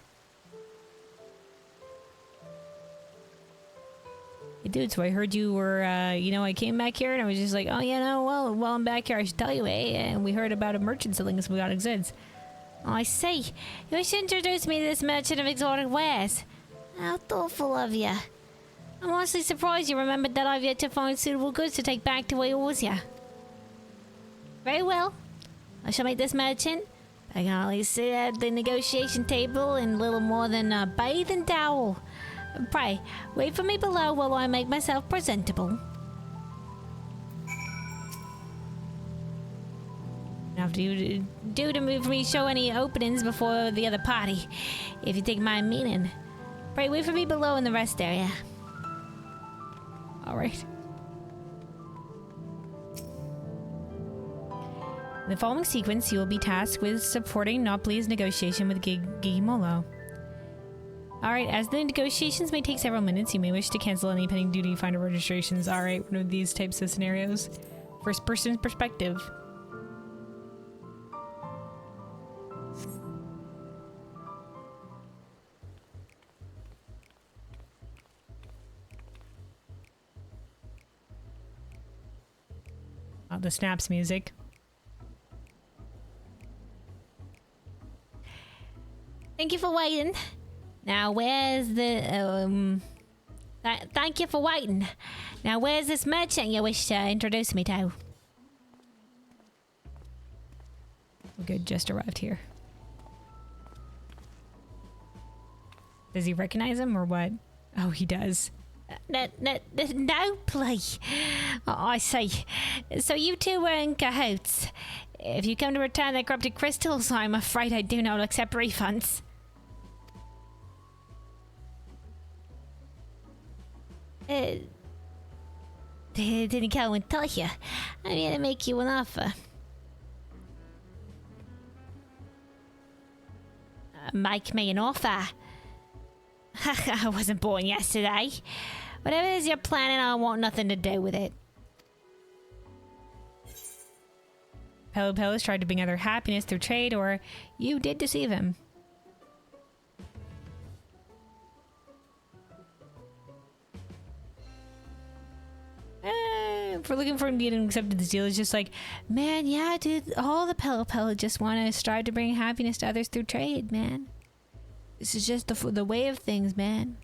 Hey, dude, so I heard you were, I came back here and I was just like, oh, while I'm back here, I should tell you, and we heard about a merchant selling some exotic goods. Oh, I see. You should introduce me to this merchant of exotic wares. How thoughtful of you. I'm honestly surprised you remembered that I've yet to find suitable goods to take back to Eorzea. Very well. I shall make this merchant I can only sit at the negotiation table in little more than a bathing towel. Pray, wait for me below while I make myself presentable. Now, do to move for me show any openings before the other party, if you take my meaning. Pray, wait for me below in the rest area. Alright. In the following sequence, you will be tasked with supporting Nopli's negotiation with Gigimolo. Alright, as the negotiations may take several minutes, you may wish to cancel any pending duty finder registrations. Alright, one of these types of scenarios. First person's perspective. Oh, the snaps music. Thank you for waiting. Now, where's the, thank you for waiting. Now, where's this merchant you wish to introduce me to? Good, just arrived here. Does he recognize him or what? Oh, he does. No, please. Oh, I see. So you two were in cahoots. If you come to return the corrupted crystals, I'm afraid I do not accept refunds. Didn't go and tell you. I'm here to make you an offer. Make me an offer? I wasn't born yesterday. Whatever it is you're planning, I want nothing to do with it. Pelo has tried to bring other happiness through trade, or you did deceive him. If we're looking for him to get accepted this deal, it's just like, man, yeah, dude, all the Pelo just want to strive to bring happiness to others through trade, man. This is just the way of things, man.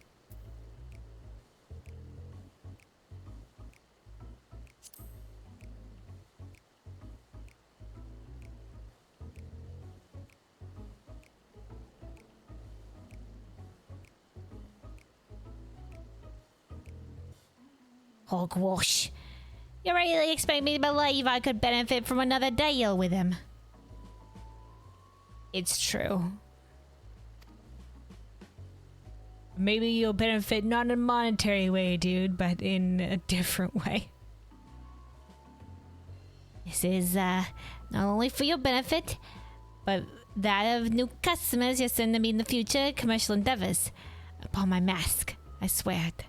Hogwash. You really expect me to believe I could benefit from another deal with him? It's true. Maybe you'll benefit not in a monetary way, dude, but in a different way. This is not only for your benefit, but that of new customers you're sending me in the future commercial endeavors. Upon my mask, I swear it.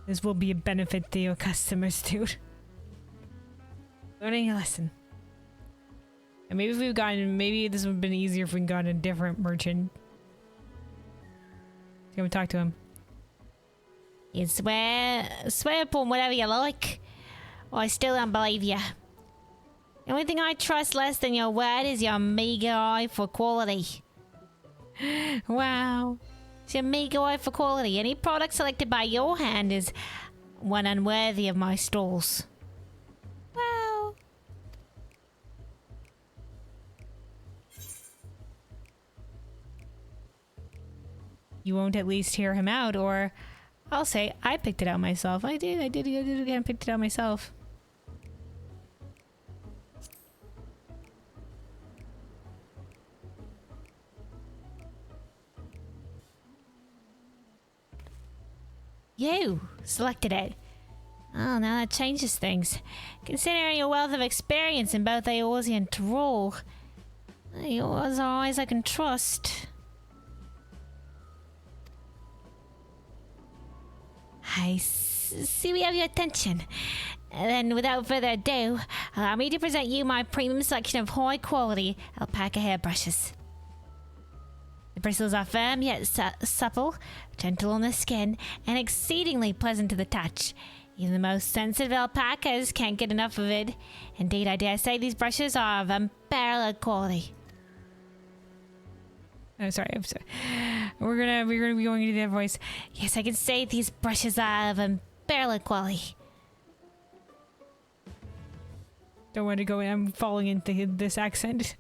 This will be a benefit to your customers, dude. Learning a lesson. And maybe if we've gotten, maybe this would have been easier if we got a different merchant. Can we talk to him? You swear upon whatever you like, or I still don't believe you. The only thing I trust less than your word is your meager eye for quality. Wow. It's your meager eye for quality. Any product selected by your hand is one unworthy of my stalls. Wow. You won't at least hear him out, or I'll say I picked it out myself. I did again, picked it out myself. You selected it. Oh, now that changes things. Considering your wealth of experience in both Eorzea and Tyrol, yours are eyes I can trust. I see we have your attention. Then, without further ado, allow me to present you my premium selection of high-quality alpaca hairbrushes. The bristles are firm yet supple, gentle on the skin, and exceedingly pleasant to the touch. Even the most sensitive alpacas can't get enough of it. Indeed, I dare say these brushes are of unparalleled quality. I'm sorry. We're gonna be going into that voice. Yes, I can say these brushes are of unparalleled quality. Don't want to go in. I'm falling into this accent.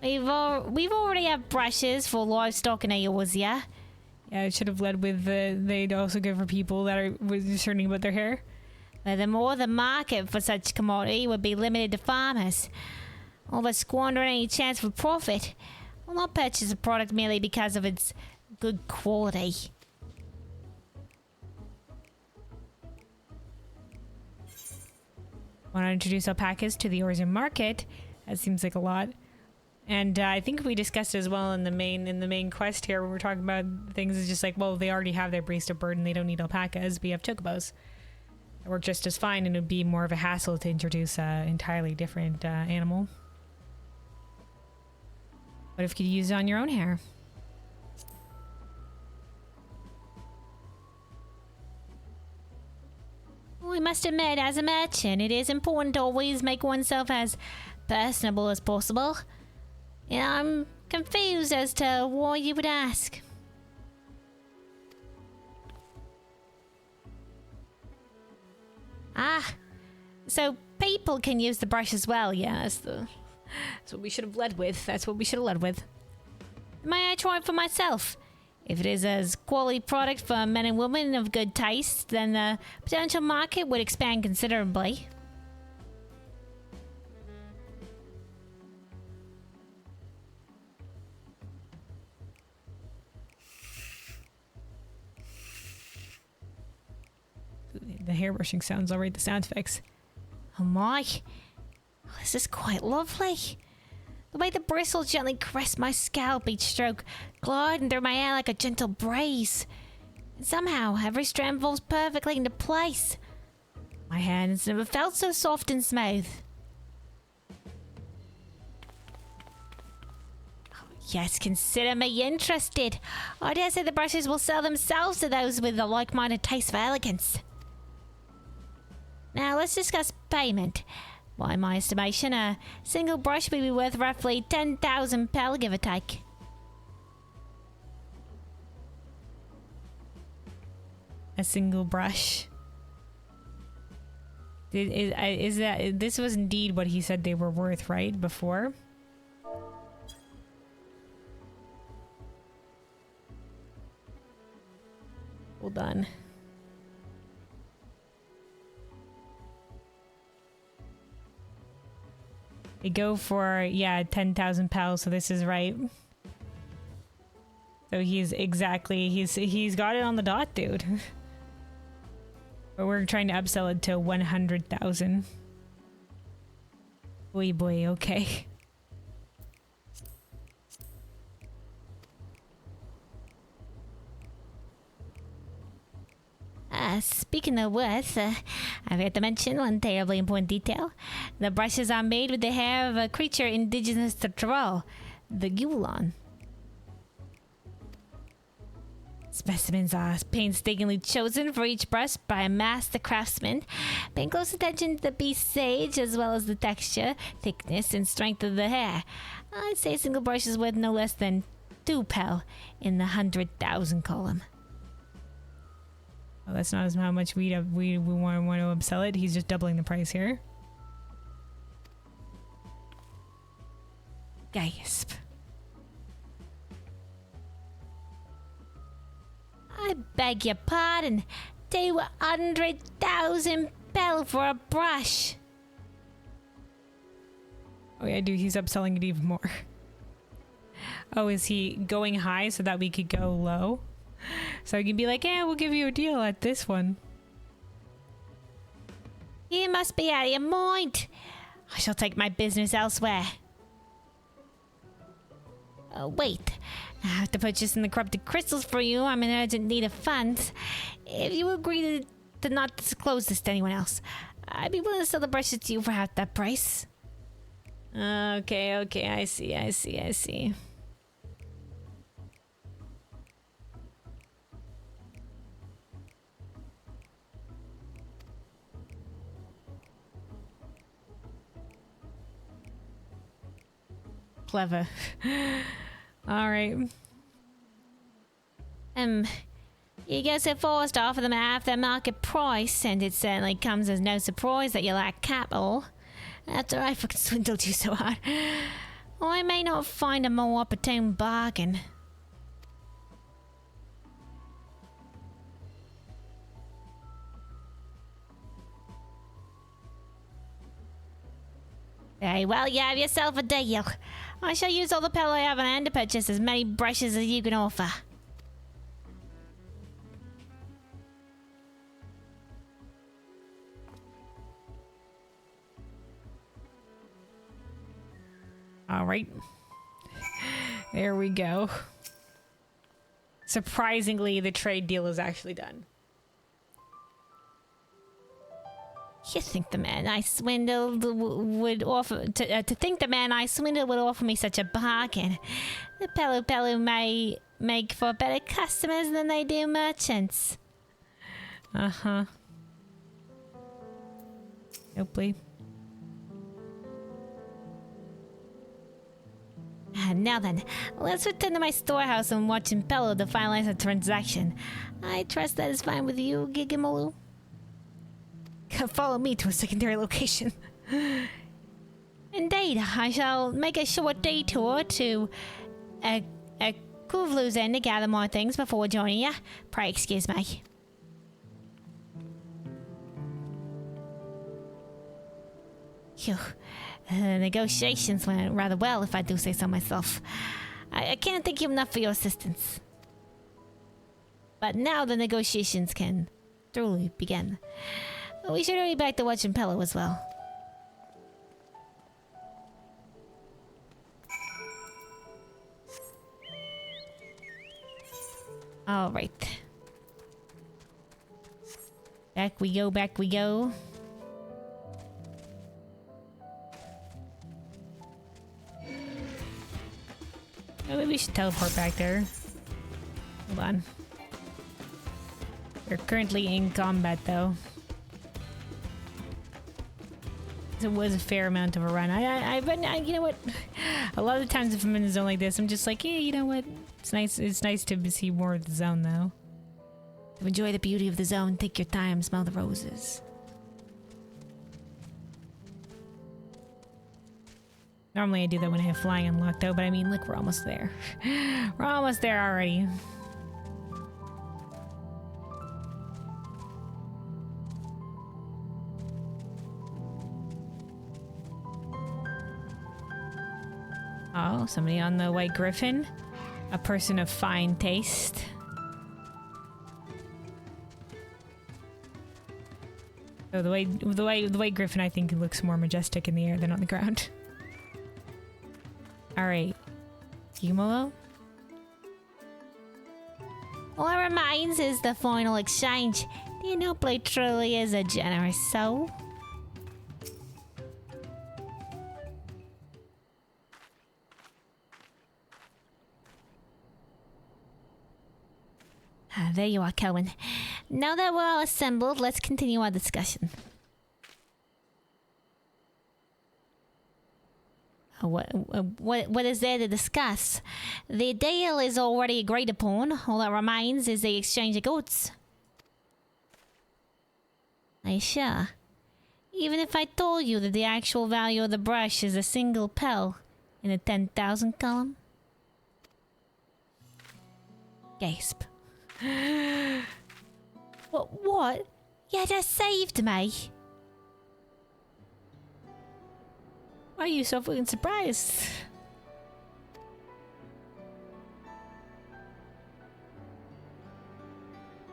We've already have brushes for livestock and eels, yeah? Yeah, I should have led with they'd also go for people that are discerning about their hair. Furthermore, the market for such commodity would be limited to farmers. All but squandering any chance for profit will not purchase a product merely because of its good quality. Want to introduce alpacas to the Orzen market? That seems like a lot. And I think we discussed as well in the main quest here when we're talking about things is just like, well, they already have their beast of burden. They don't need alpacas. We have chocobos. They work just as fine, and it would be more of a hassle to introduce an entirely different animal. What if you could use it on your own hair? We must admit, as a merchant, it is important to always make oneself as personable as possible. And I'm confused as to why you would ask. Ah, so people can use the brush as well, yeah, that's what we should have led with. That's what we should have led with. May I try it for myself? If it is a quality product for men and women of good taste, then the potential market would expand considerably. The hairbrushing sounds alright, the sound effects. Oh my. Oh, this is quite lovely. The way the bristles gently caress my scalp each stroke, gliding through my hair like a gentle breeze. And somehow, every strand falls perfectly into place. My hands never felt so soft and smooth. Oh, yes, consider me interested. I dare say the brushes will sell themselves to those with a like-minded taste for elegance. Now, let's discuss payment. By my estimation, a single brush may be worth roughly 10,000 pel, give or take. A single brush. Is that this was indeed what he said they were worth, right? Before. Hold on. They go for, yeah, 10,000 pals, so this is right. So he's exactly, he's got it on the dot, dude. But we're trying to upsell it to 100,000. Boy, boy, okay. Speaking of worth, I forgot to mention one terribly important detail. The brushes are made with the hair of a creature indigenous to Tyrol, the Yulon. Specimens are painstakingly chosen for each brush by a master craftsman, paying close attention to the beast's age as well as the texture, thickness, and strength of the hair. I'd say a single brush is worth no less than 2 pel in the 100,000 column. Oh, that's not as how much we want to upsell it. He's just doubling the price here. Gasp. I beg your pardon. 200,000 pel for a brush. Oh yeah, dude, he's upselling it even more. Oh, is he going high so that we could go low? So we can be like, yeah, we'll give you a deal at this one. You must be out of your mind. I shall take my business elsewhere. Wait. I have to purchase in the corrupted crystals for you. I'm in urgent need of funds. If you agree to not disclose this to anyone else, I'd be willing to sell the brushes to you for half that price. Okay, I see. Clever. All right. You go so far as to offer them half their market price, and it certainly comes as no surprise that you lack capital. After I fucking swindled you so hard. I may not find a more opportune bargain. Very well, you have yourself a deal. I shall use all the pellet I have on hand to purchase as many brushes as you can offer. All right. There we go. Surprisingly, the trade deal is actually done. You think the man I swindled would offer to think the man I swindled would offer me such a bargain? The Pelu may make for better customers than they do merchants. Uh-huh. Hopefully. Now then, let's return to my storehouse and watch Impello to finalize the transaction. I trust that is fine with you, Gigamaloo. Follow me to a secondary location. Indeed, I shall make a short detour to Kuvlu's Inn to gather more things before joining you. Pray excuse me. Phew. The negotiations went rather well, if I do say so myself. I can't thank you enough for your assistance. But now the negotiations can truly begin. We should hurry back to watch Impello as well. Alright. Back we go, back we go. Maybe we should teleport back there. Hold on. We're currently in combat though. It was a fair amount of a run. You know what? A lot of the times if I'm in a zone like this, I'm just like, yeah, you know what? It's nice to see more of the zone though. To enjoy the beauty of the zone, take your time, smell the roses. Normally I do that when I have flying unlocked though, but I mean, look, we're almost there. We're almost there already. Oh, somebody on the White Griffin. A person of fine taste. So the White Griffin I think looks more majestic in the air than on the ground. Alright. Gimolo? All that remains is the final exchange. Do you know Blade truly is a generous soul? There you are, Kelvin. Now that we're all assembled, let's continue our discussion. What is there to discuss? The deal is already agreed upon. All that remains is the exchange of goods. Are you sure? Even if I told you that the actual value of the brush is a single pel in the 10,000 column? Gasp. What? You just saved me. Why are you so fucking surprised?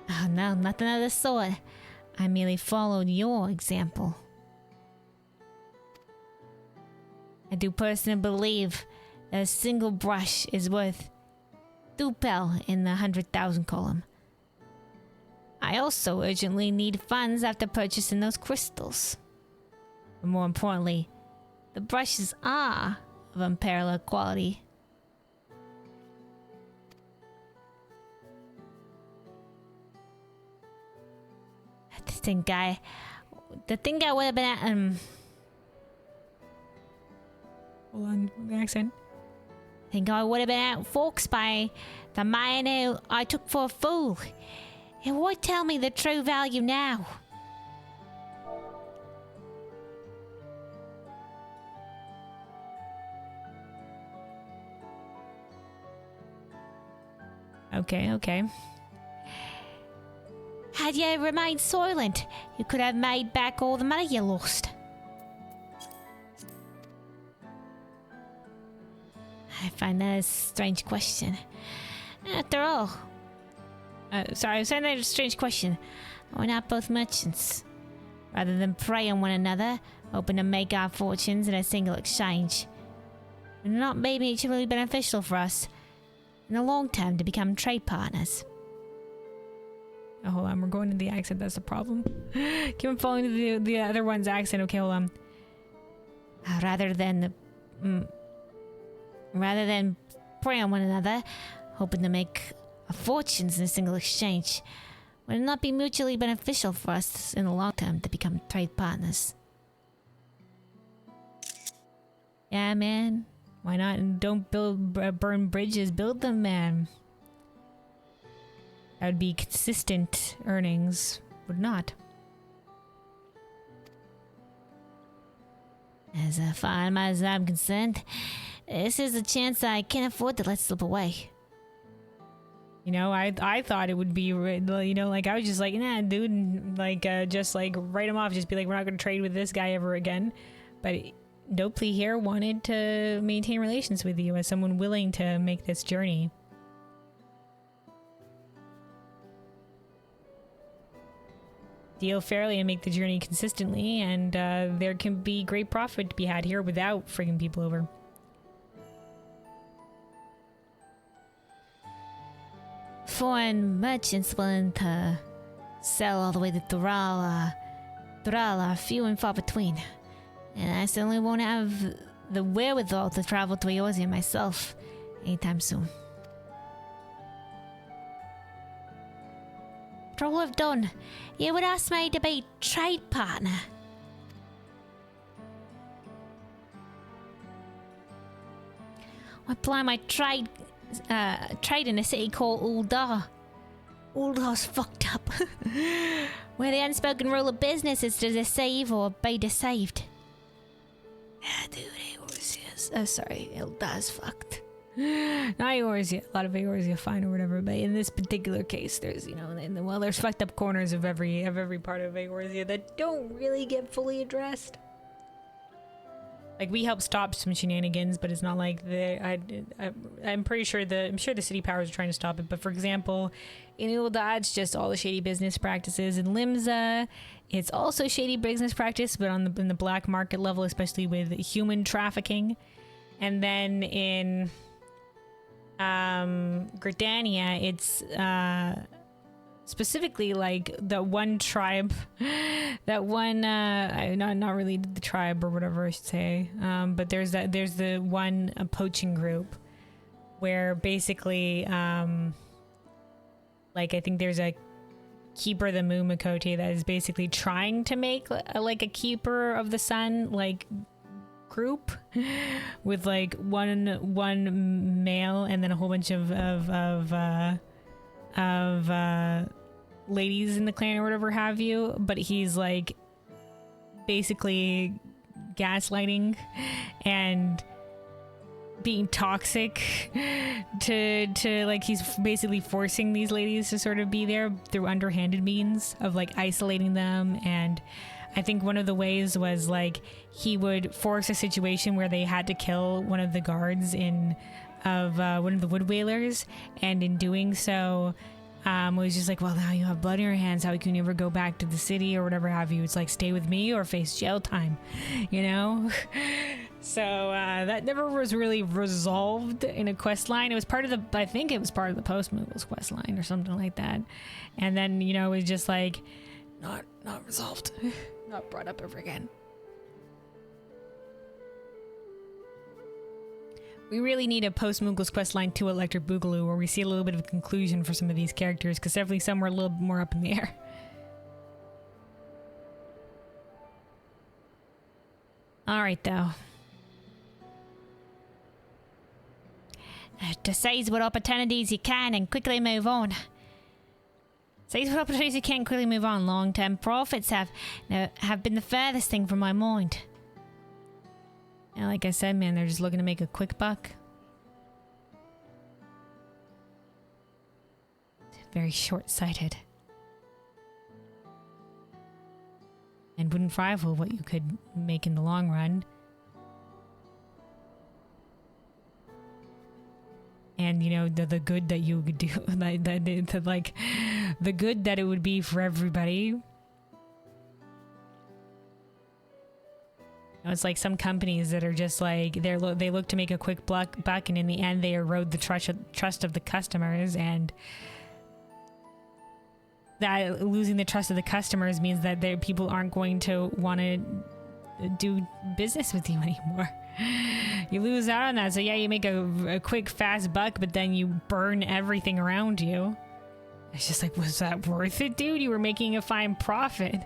Oh no, nothing of the sort. I merely followed your example. I do personally believe that a single brush is worth 2 pel in the 100,000 column. I also urgently need funds after purchasing those crystals. But more importantly, the brushes are of unparalleled quality. The thing I would have been at, Hold on, the accent. think I would have been out forks by the man who I took for a fool. And why tell me the true value now? Okay. Had you remained silent, you could have made back all the money you lost. I find that a strange question. After all... sorry, I was saying that a strange question. We're not both merchants. Rather than prey on one another, hoping to make our fortunes in a single exchange. It would not be mutually beneficial for us in the long term to become trade partners. Oh, hold on, we're going to the accent, that's the problem. Keep on following the other one's accent. Okay, hold on. Rather than prey on one another, hoping to make our fortunes in a single exchange, would it not be mutually beneficial for us in the long term to become trade partners? Yeah, man. Why not? And don't burn bridges, build them, man. That would be consistent earnings, would not. As far as I'm concerned, this is a chance I can't afford to let slip away. You know, I thought it would be, you know, like I was just like, nah, dude, and like just like write him off, just be like, we're not going to trade with this guy ever again. But Dopley here wanted to maintain relations with you as someone willing to make this journey. Deal fairly and make the journey consistently, and there can be great profit to be had here without frigging people over. Foreign merchants willing to sell all the way to Dural are few and far between, and I certainly won't have the wherewithal to travel to Eorzea myself anytime soon. For all I've done, you would ask me to be trade partner. I apply my trade in a city called Uldar. Uldar's fucked up. Where the unspoken rule of business is to deceive or be deceived. Yeah, dude, Eorzea's... sorry, Uldar's fucked. Not Eorzea. A lot of Eorzea fine or whatever, but in this particular case, there's, you know, well, there's fucked up corners of every part of Eorzea that don't really get fully addressed. Like, we help stop some shenanigans, but it's not like I'm pretty sure I'm sure the city powers are trying to stop it. But for example, in Ul'dah, it's just all the shady business practices. In Limsa, it's also shady business practice, but in the black market level, especially with human trafficking. And then in Gridania, it's specifically like the one tribe, that one not really the tribe or whatever I should say, but there's the one poaching group where basically like I think there's a keeper of the Mumakote that is basically trying to make like a keeper of the sun like group with like one male and then a whole bunch of ladies in the clan or whatever have you, but he's like basically gaslighting and being toxic to like he's basically forcing these ladies to sort of be there through underhanded means of like isolating them. And I think one of the ways was like he would force a situation where they had to kill one of the guards of one of the wood whalers, and in doing so it was just like, well, now you have blood in your hands, how can you ever go back to the city or whatever have you? It's like, stay with me or face jail time, you know? So that never was really resolved in a quest line. It was part of the, I think it was part of the Post-Moogle's quest line or something like that. And then, you know, it was just like not resolved, not brought up ever again. We really need a Post-Moogle's questline 2 Electric Boogaloo where we see a little bit of a conclusion for some of these characters, because definitely some were a little more up in the air. Alright, though. To seize what opportunities you can and quickly move on. Seize what opportunities you can and quickly move on. Long-term profits have been the furthest thing from my mind. Yeah, like I said, man, they're just looking to make a quick buck. very short-sighted. And wouldn't rival what you could make in the long run. And, you know, the good that you would do, like, the good that it would be for everybody. You know, it's like some companies that are just like, they look to make a quick buck, and in the end they erode the trust of the customers, and that losing the trust of the customers means that people aren't going to want to do business with you anymore. You lose out on that. So yeah, you make a quick fast buck, but then you burn everything around you. It's just like, was that worth it, dude? You were making a fine profit.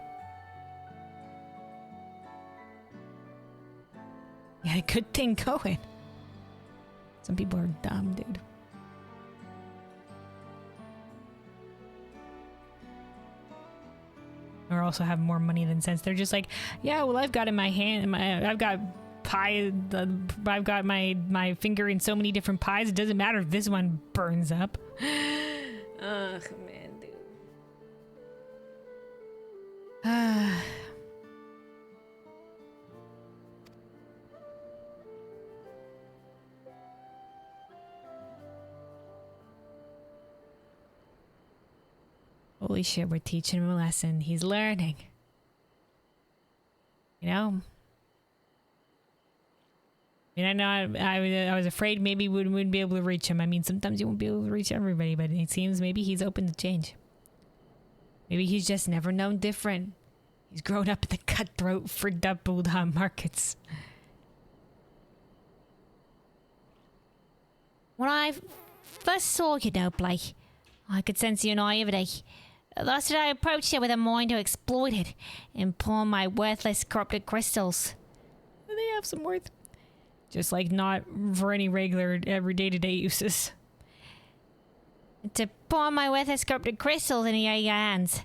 You had a good thing going. Some people are dumb, dude. Or also have more money than sense. They're just like, yeah, well, I've got in my hand, I've got pie, I've got my finger in so many different pies. It doesn't matter if this one burns up. Ugh, man, dude. Holy shit, we're teaching him a lesson. He's learning. You know? I mean, I know I was afraid maybe we wouldn't be able to reach him. I mean, sometimes you won't be able to reach everybody, but it seems maybe he's open to change. Maybe he's just never known different. He's grown up in the cutthroat, frigged up Buddha markets. When I first saw you, though, Blake, I could sense your naivety. Thus did I approach you with a mind to exploit it and pawn my worthless corrupted crystals. They have some worth. Just like not for any regular, every day-to-day uses. To pawn my worthless corrupted crystals into your hands.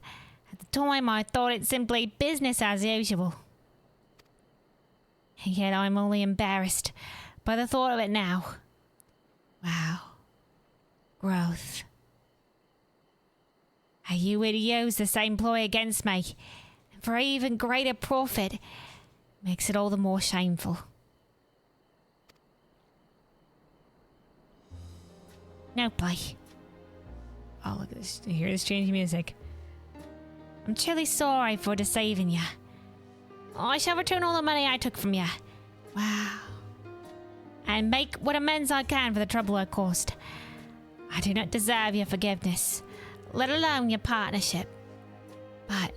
At the time, I thought it simply business as usual. And yet I'm only embarrassed by the thought of it now. Wow. Growth. How you would use the same ploy against me, and for even greater profit, makes it all the more shameful. No play. Oh, look at this. You hear this changing music? I'm truly sorry for deceiving you. I shall return all the money I took from you. Wow. And make what amends I can for the trouble I caused. I do not deserve your forgiveness, let alone your partnership. But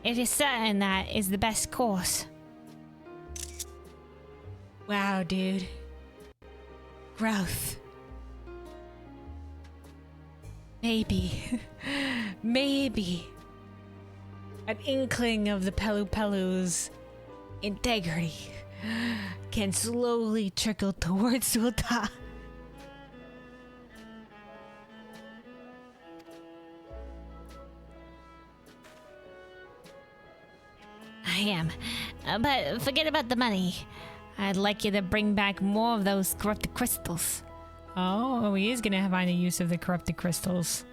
it is certain that is the best course. Wow, dude. Growth. Maybe. Maybe. An inkling of the Pelu-Pelu's integrity can slowly trickle towards Sultan. I am. But forget about the money. I'd like you to bring back more of those corrupted crystals. Oh, he is gonna find a use of the corrupted crystals.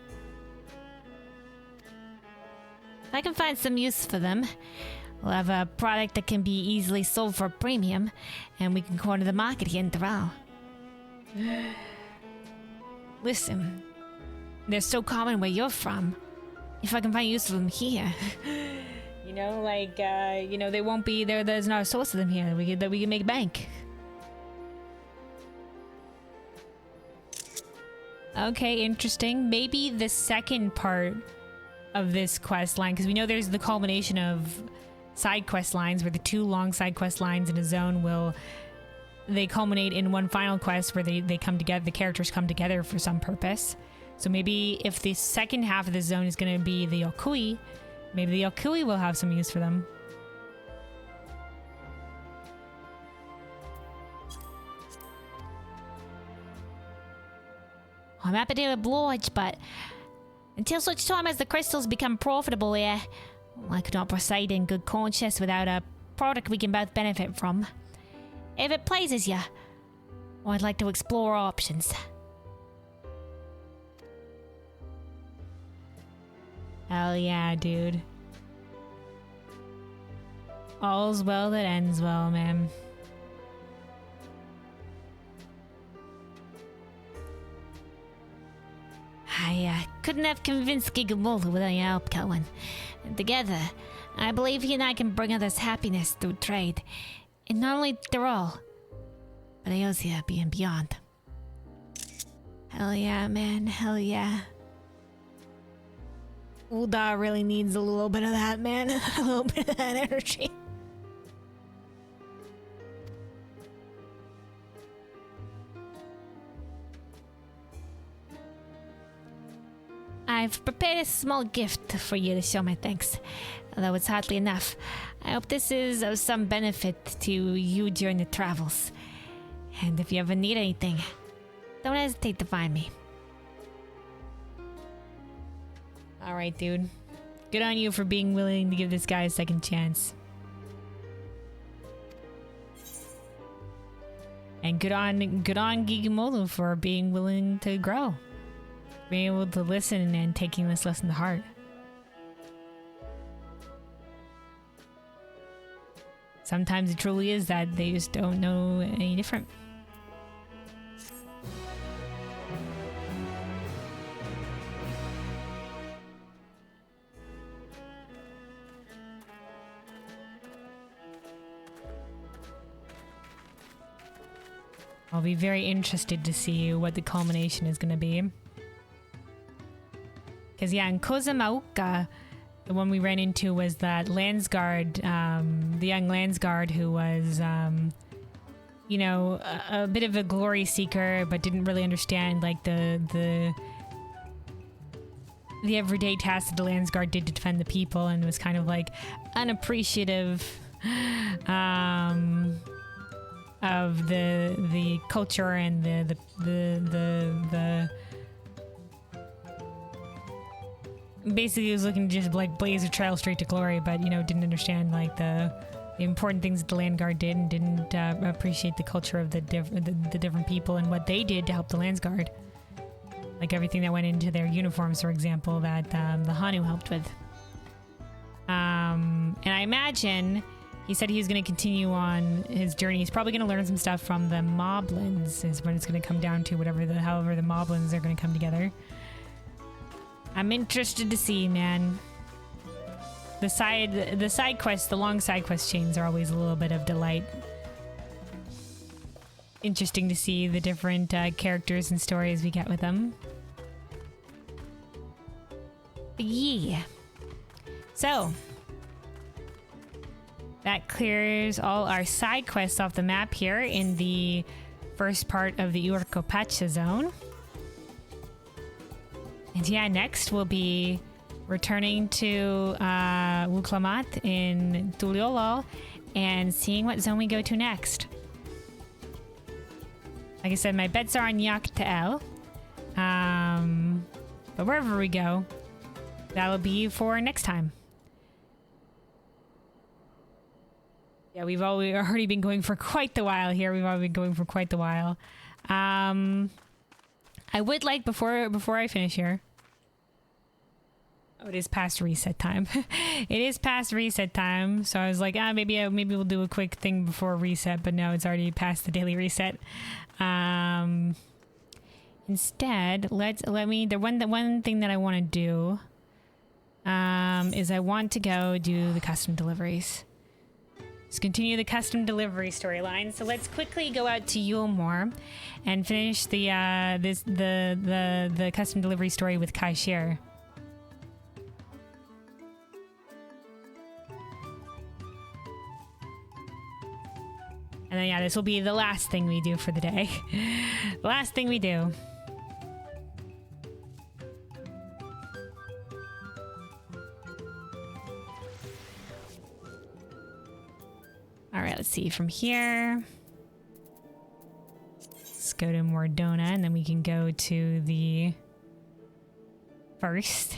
If I can find some use for them, we'll have a product that can be easily sold for a premium, and we can corner the market again throughout. Listen, they're so common where you're from. If I can find use for them here. You know, like, you know, they won't be there. There's not a source of them here that we can make bank. Okay, interesting. Maybe the second part of this quest line, because we know there's the culmination of side quest lines where the two long side quest lines in a zone they culminate in one final quest where they come together, the characters come together for some purpose. So maybe if the second half of the zone is going to be the Yokui, maybe the Yokui will have some use for them. I'm happy to oblige, but until such time as the crystals become profitable here, I could not proceed in good conscience without a product we can both benefit from. If it pleases you, I'd like to explore options. Hell yeah, dude. All's well that ends well, man. I couldn't have convinced Gigamolu without your help, Kelwin. Together, I believe he and I can bring others happiness through trade. And not only through all, but Eosia and beyond. Hell yeah, man. Hell yeah. Ulda really needs a little bit of that, man. A little bit of that energy. I've prepared a small gift for you to show my thanks, although it's hardly enough. I hope this is of some benefit to you during the travels. And if you ever need anything, don't hesitate to find me. Alright, dude. Good on you for being willing to give this guy a second chance. And good on Gigamolu for being willing to grow. Being able to listen and taking this lesson to heart. Sometimes it truly is that they just don't know any different. I'll be very interested to see what the culmination is going to be. Because, yeah, in Kozamauka, the one we ran into was that Landsguard, the young Landsguard who was, you know, a bit of a glory seeker, but didn't really understand, like, the everyday tasks that the Landsguard did to defend the people, and was kind of, like, unappreciative, of the culture and the basically was looking to just like blaze a trail straight to glory, but you know didn't understand like the important things that the Landguard did, and didn't appreciate the culture of the different people and what they did to help the Landsguard, like everything that went into their uniforms, for example, that the Hanu helped with. And I imagine he said he was going to continue on his journey. He's probably going to learn some stuff from the Moblins, is when it's going to come down to however the Moblins are going to come together. I'm interested to see, man. The side quests, the long side quest chains are always a little bit of delight. Interesting to see the different characters and stories we get with them. But yeah. So that clears all our side quests off the map here in the first part of the Urco-Pacha zone. And yeah, next we'll be returning to Wuklamat in Tuliolol and seeing what zone we go to next. Like I said, my bets are on Yaktael. But wherever we go, that'll be for next time. Yeah, we've already been going for quite the while here. We've already been going for quite the while. I would like, before I finish here... Oh, it is past reset time. It is past reset time. So I was like, maybe we'll do a quick thing before reset, but no, it's already past the daily reset. Instead, the one thing that I want to do is I want to go do the custom deliveries. Let's continue the custom delivery storyline. So let's quickly go out to Yulmore and finish the custom delivery story with Kai Shir. And then, yeah, this will be the last thing we do for the day. The last thing we do. All right, let's see from here. Let's go to Mordona, and then we can go to the first.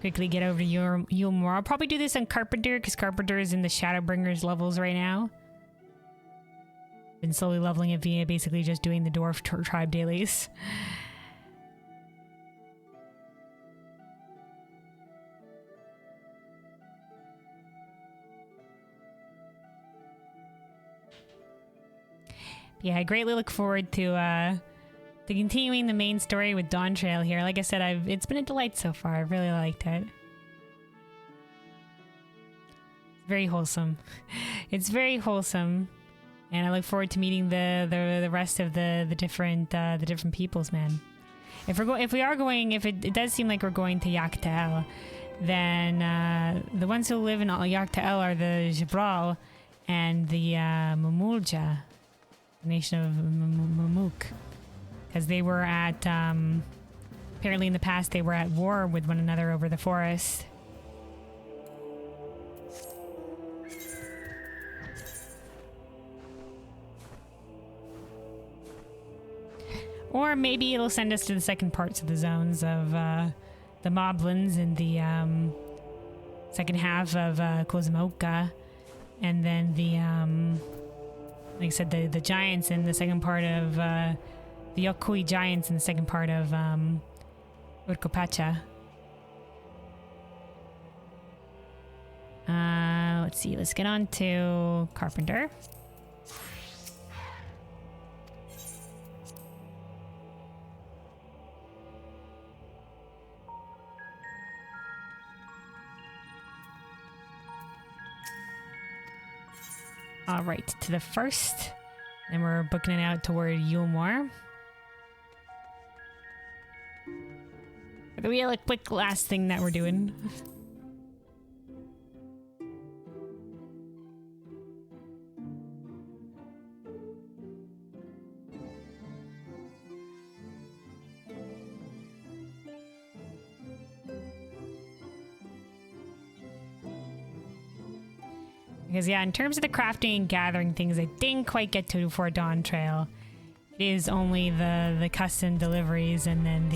Quickly get over to Yulmore. I'll probably do this on Carpenter, because Carpenter is in the Shadowbringers levels right now. Been slowly leveling it via basically just doing the Dwarf Tribe dailies. yeah, I greatly look forward to continuing the main story with Dawntrail here. Like I said, it's been a delight so far. I really liked it. Very wholesome. It's very wholesome, and I look forward to meeting the rest of the different peoples, man. If it does seem like we're going to Yaktael, then the ones who live in Yaktael are the Jabral and the Mamulja, the nation of Mamuk, because they were at apparently in the past they were at war with one another over the forest. Or maybe it'll send us to the second parts of the zones of the Moblins in the second half of Kozmoka, and then the like I said, the giants in the second part of the Yokui giants in the second part of Urkopacha. Let's see. Let's get on to Carpenter. All right, to the first. Then we're booking it out toward Yulmore. We have a quick last thing that we're doing. Because yeah, in terms of the crafting and gathering things, I didn't quite get to for Dawntrail. It is only the custom deliveries and then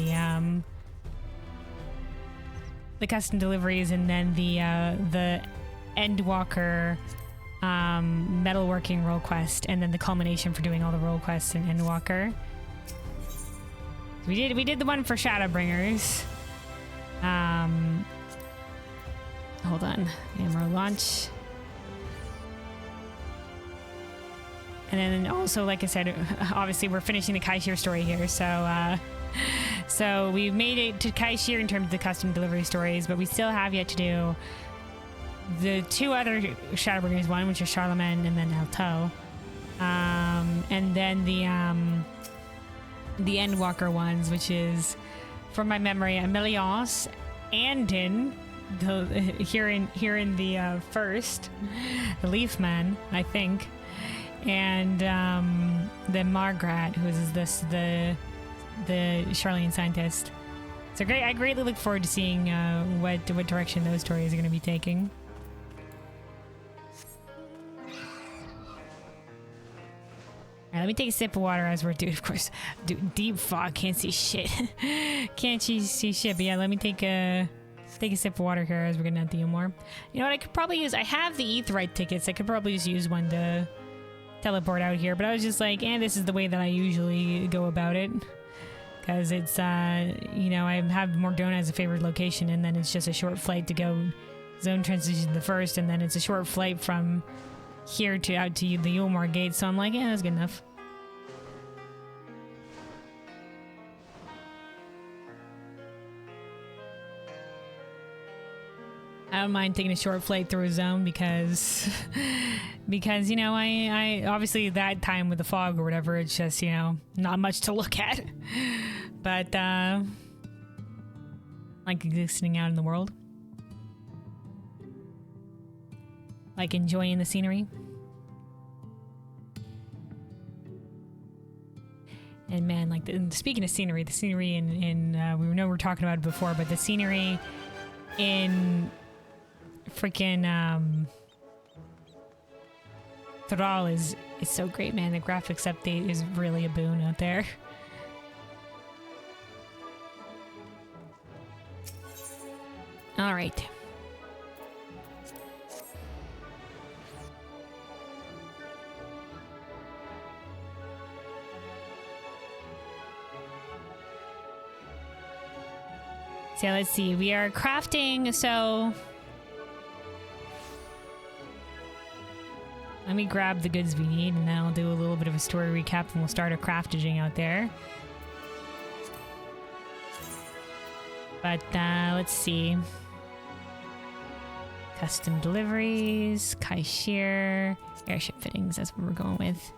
the custom deliveries and then the Endwalker metalworking role quest, and then the culmination for doing all the role quests in Endwalker. We did the one for Shadowbringers. Hold on, Amro launch. And then also, like I said, obviously we're finishing the Kaishir story here, so so we've made it to Kaishir in terms of the custom delivery stories, but we still have yet to do the two other Shadowbringers, one which is Charlemagne and then Alto, and then the Endwalker ones, which is, from my memory, Ameliance, Andin, here in the first, the Leafman, I think. And then Margaret, who is the Charlene scientist. So great! I greatly look forward to seeing what direction those stories are going to be taking. All right, let me take a sip of water as we're doing. Of course, deep fog, can't see shit. Can't see shit. But yeah, let me take a sip of water here as we're getting out the more. You know what? I could probably use. I have the Aetheryte tickets. I could probably just use one to teleport out here, but I was just like, this is the way that I usually go about it, because it's you know, I have Morgdona as a favorite location, and then it's just a short flight to go zone transition to the first, and then it's a short flight from here to out to the Yulmore gate, so I'm like, that's good enough. I don't mind taking a short flight through a zone because you know, I obviously that time with the fog or whatever, it's just, you know, not much to look at. But like existing out in the world, like enjoying the scenery. And man, like speaking of scenery, the scenery in we know we're talking about it before, but the scenery in freaking Thrall is so great, man. The graphics update is really a boon out there. All right. So let's see. We are crafting, so Let me grab the goods we need, and then I'll do a little bit of a story recap, and we'll start a crafting out there. But let's see. Custom deliveries, Kaishir, airship fittings, that's what we're going with.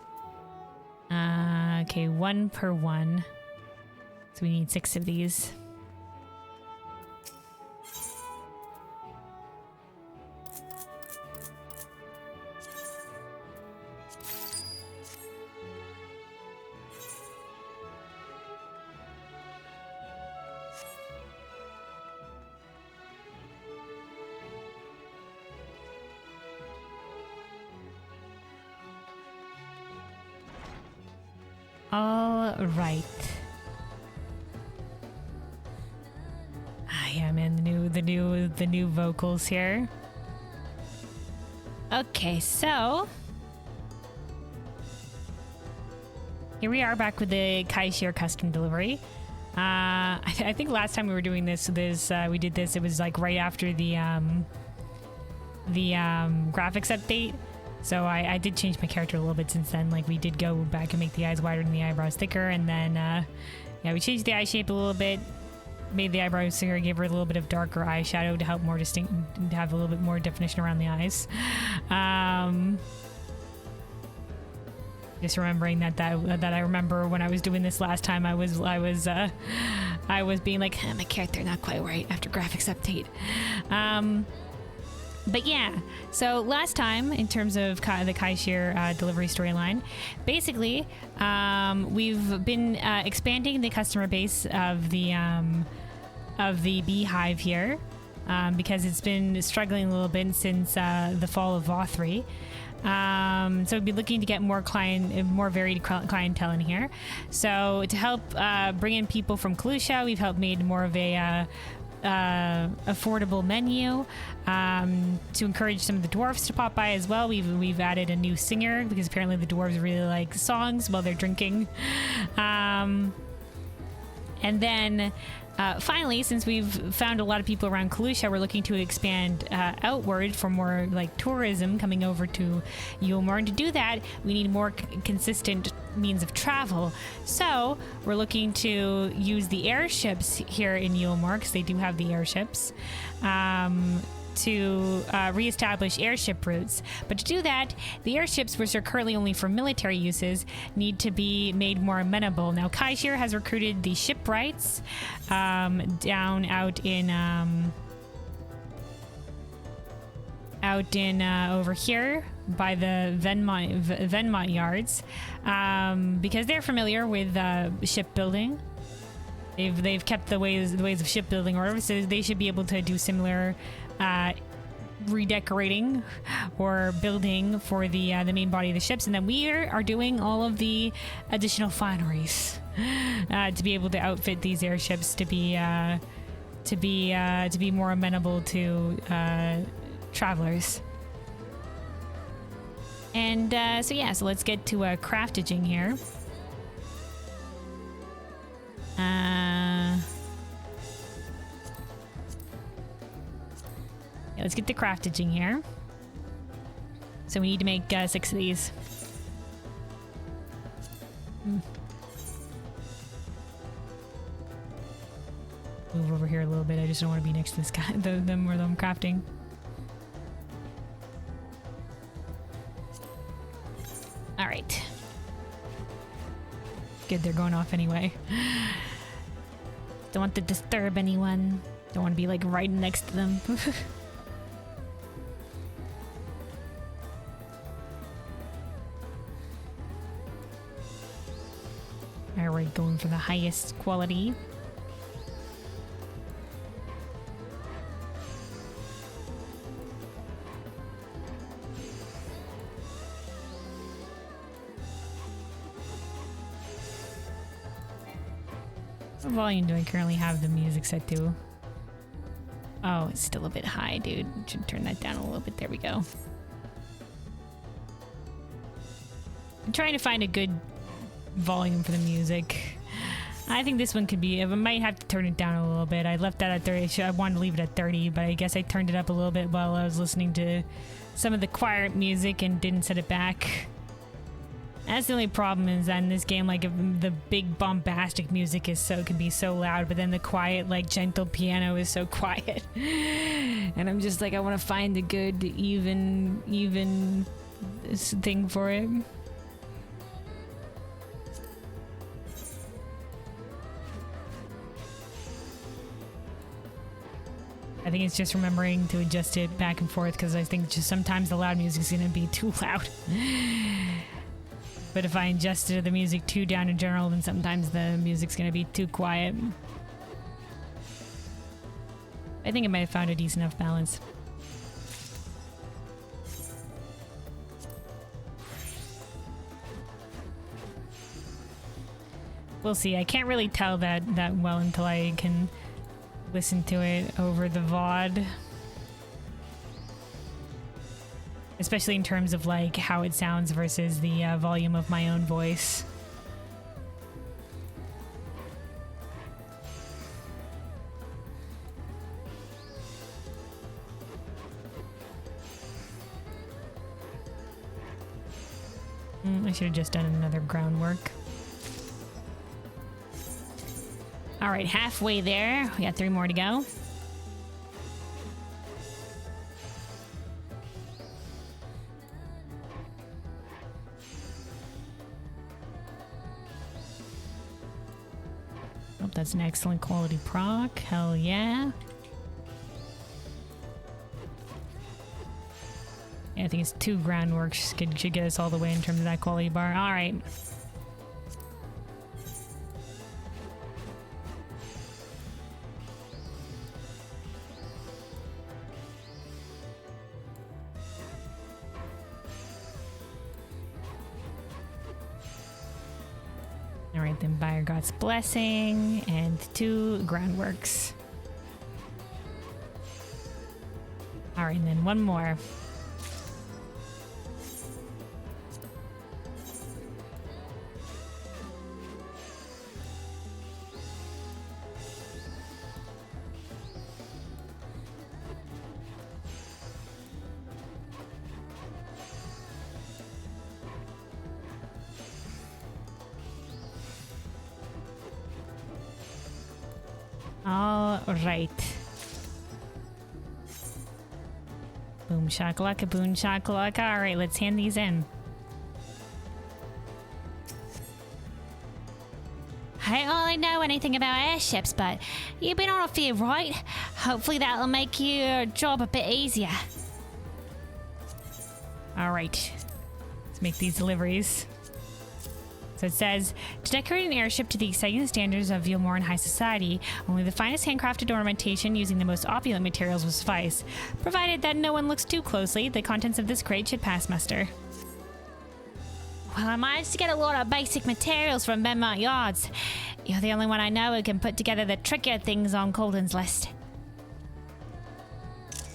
Okay, 1 per 1. So we need 6 of these. All right. Ah, yeah, man, the new vocals here. Okay, so here we are back with the Kaishir custom delivery. I think last time we were doing this, we did this. It was like right after the graphics update. So I did change my character a little bit since then. Like, we did go back and make the eyes wider and the eyebrows thicker, and then yeah, we changed the eye shape a little bit, made the eyebrows thicker, gave her a little bit of darker eyeshadow to help more distinct, to have a little bit more definition around the eyes. Just remembering that I remember when I was doing this last time, I was being like, my character not quite right after graphics update. But yeah, so last time, in terms of the Kaishir delivery storyline, basically, we've been expanding the customer base of the beehive here, because it's been struggling a little bit since the fall of Vothri. So we'd be looking to get more varied clientele in here. So to help bring in people from Kalusha, we've helped made more of a affordable menu to encourage some of the dwarves to pop by as well. We've added a new singer because apparently the dwarves really like songs while they're drinking. And then finally, since we've found a lot of people around Kalusha, we're looking to expand outward for more like tourism coming over to Yulmore. And to do that, we need more consistent means of travel. So we're looking to use the airships here in Yulmore, because they do have the airships, to reestablish airship routes. But to do that, the airships, which are currently only for military uses, need to be made more amenable. Now, Kaishir has recruited the shipwrights down out in over here by the Venmont yards, because they're familiar with shipbuilding. They've kept the ways of shipbuilding order, so they should be able to do similar redecorating or building for the main body of the ships. And then we are doing all of the additional fineries to be able to outfit these airships to be more amenable to travelers. And so let's get to crafting here. Let's get the crafting here. So we need to make 6 of these. Move over here a little bit. I just don't want to be next to this guy. Them crafting. All right. Good, they're going off anyway. Don't want to disturb anyone. Don't want to be like right next to them. Alright, going for the highest quality. What volume do I currently have the music set to? Oh, it's still a bit high, dude. Should turn that down a little bit. There we go. I'm trying to find a good volume for the music. I think this one could be. I might have to turn it down a little bit. I left that at 30. I wanted to leave it at 30, but I guess I turned it up a little bit while I was listening to some of the quiet music and didn't set it back. That's the only problem is that in this game, like, if the big bombastic music can be so loud, but then the quiet, like, gentle piano is so quiet. And I'm just like, I want to find a good, even thing for it. I think it's just remembering to adjust it back and forth, because I think just sometimes the loud music is going to be too loud. But if I adjusted the music too down in general, then sometimes the music's going to be too quiet. I think I might have found a decent enough balance. We'll see. I can't really tell that well until I can listen to it over the VOD. Especially in terms of like how it sounds versus the volume of my own voice. I should have just done another groundwork. All right, halfway there. We got 3 more to go. Oh, that's an excellent quality proc. Hell yeah. Yeah, I think it's 2 groundworks should get us all the way in terms of that quality bar. All right. Alright, then Buyer God's Blessing and 2 groundworks. Alright, and then 1 more. All right. Boom shakalaka, boom shakalaka. All right, let's hand these in. I don't really know anything about airships, but you've been on a few, right? Hopefully that'll make your job a bit easier. All right, let's make these deliveries. So it says, to decorate an airship to the exciting standards of Vilmoran high society, only the finest handcrafted ornamentation using the most opulent materials will suffice. Provided that no one looks too closely, the contents of this crate should pass muster. Well, I managed to get a lot of basic materials from Benmont Yards. You're the only one I know who can put together the trickier things on Colden's list.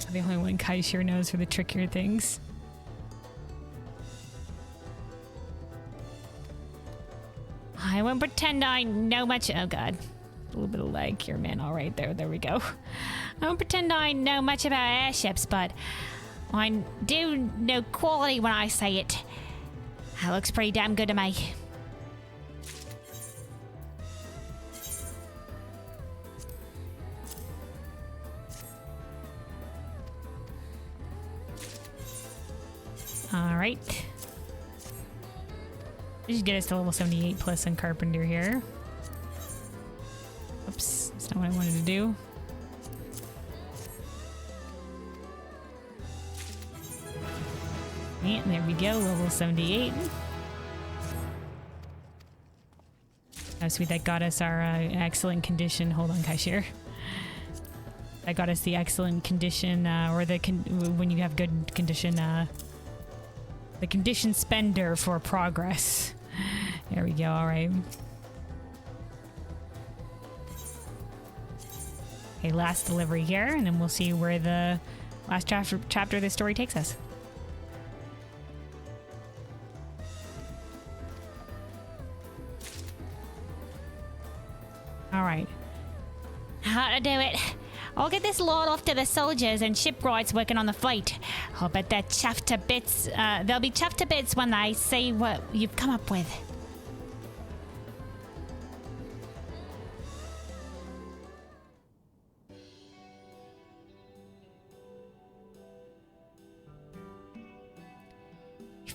I'm the only one Kaishir knows for the trickier things. I won't pretend I know much. Oh god, a little bit of lag here, man. All right, there we go. I won't pretend I know much about airships, but I do know quality when I say it. That looks pretty damn good to me. All right. This should get us to level 78 plus on Carpenter here. Oops, that's not what I wanted to do. Yeah, there we go, level 78. Oh, sweet, that got us our excellent condition. Hold on, Kaishir. That got us the excellent condition, or the when you have good condition, the condition spender for progress. There we go, alright. Okay, last delivery here, and then we'll see where the last chapter of this story takes us. Alright. How to do it? I'll get this lot off to the soldiers and shipwrights working on the fleet. I'll bet they're chuffed to bits. They'll be chuffed to bits when they see what you've come up with.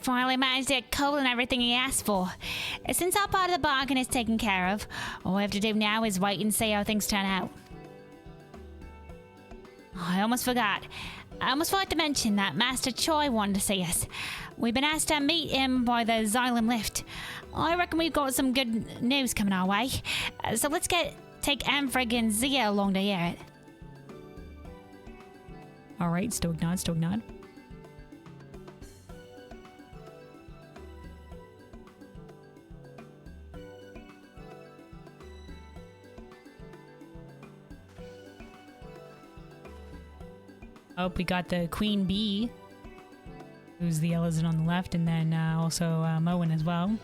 Finally managed to get Cole and everything he asked for. Since our part of the bargain is taken care of, all we have to do now is wait and see how things turn out. Oh, I almost forgot. I almost forgot to mention that Master Choi wanted to see us. We've been asked to meet him by the Xylem lift. I reckon we've got some good news coming our way. So let's take Amfrig and Zia along to hear it. Alright, Stoke nod, Stoke nod. Oh, we got the Queen Bee, who's the Elezen on the left, and then also Moen as well.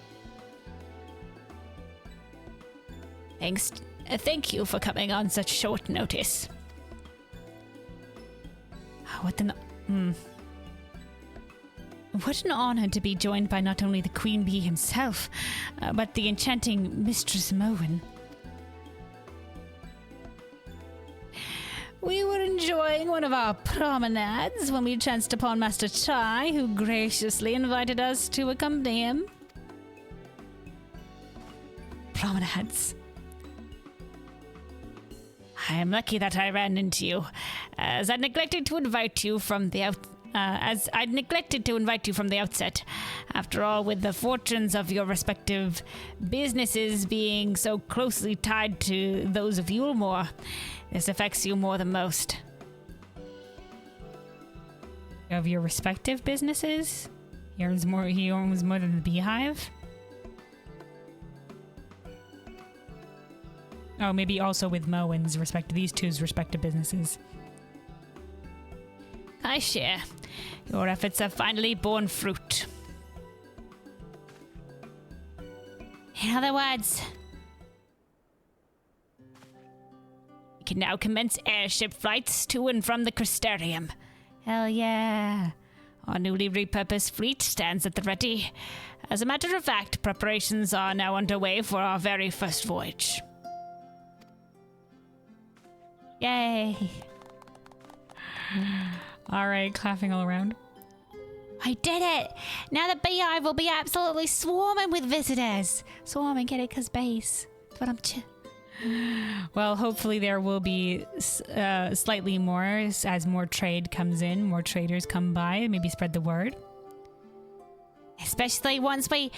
Thanks. Thank you for coming on such short notice. What an honor to be joined by not only the Queen Bee himself, but the enchanting Mistress Moen. We were enjoying one of our promenades when we chanced upon Master Chai, who graciously invited us to accompany him. Promenades. I am lucky that I ran into you, as I'd neglected to invite you from the outset. After all, with the fortunes of your respective businesses being so closely tied to those of Yulmore, this affects you more than most. Of your respective businesses? He owns more than the Beehive? Oh, maybe also with Moen's these two's respective businesses. I share. Your efforts have finally borne fruit. In other words, we can now commence airship flights to and from the Crystarium. Hell yeah. Our newly repurposed fleet stands at the ready. As a matter of fact, preparations are now underway for our very first voyage. Yay. Alright, clapping all around. I did it! Now the Beehive will be absolutely swarming with visitors. Swarming, get it? 'Cause base. That's what I'm Well, hopefully there will be slightly more as more trade comes in, more traders come by, maybe spread the word. Especially once we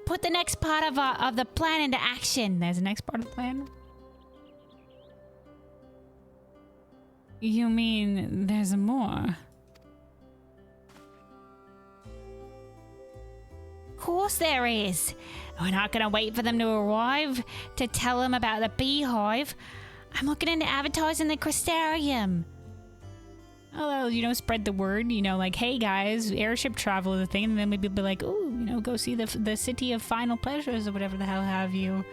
put the next part of the plan into action. There's the next part of the plan? You mean there's more? Of course there is. We're not going to wait for them to arrive to tell them about the Beehive. I'm looking into advertising the Crystarium. Oh, spread the word, like, hey guys, airship travel is a thing, and then maybe be like, ooh, go see the city of final pleasures or whatever the hell have you.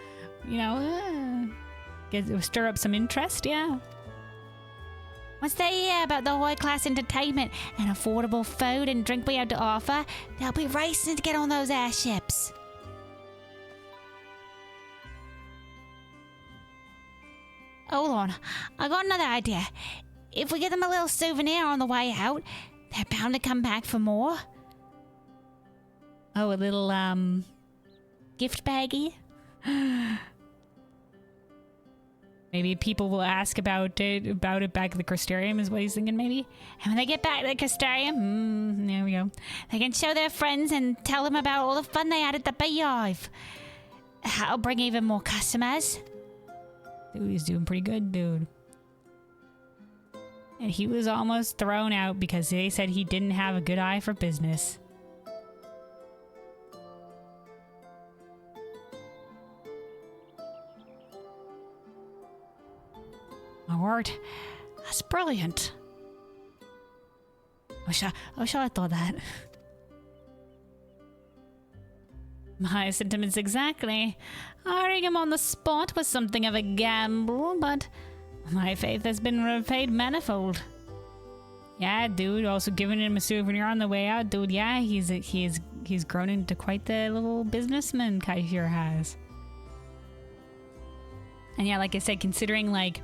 Stir up some interest, yeah. Once they hear about the high-class entertainment and affordable food and drink we have to offer, they'll be racing to get on those airships. Hold on, I got another idea. If we get them a little souvenir on the way out, they're bound to come back for more. Oh, a little, gift baggie? Maybe people will ask about it back at the Crystarium is what he's thinking, maybe. And when they get back to the Crystarium, there we go. They can show their friends and tell them about all the fun they had at the Beehive. That'll bring even more customers. Dude, he's doing pretty good, dude. And he was almost thrown out because they said he didn't have a good eye for business. My word, that's brilliant. Wish I thought that. My sentiments exactly. Hiring him on the spot was something of a gamble, but My faith has been repaid manifold. Yeah, dude. Also giving him a souvenir on the way out, dude. Yeah, he's grown into quite the little businessman Kaishir has. And yeah, like I said, considering like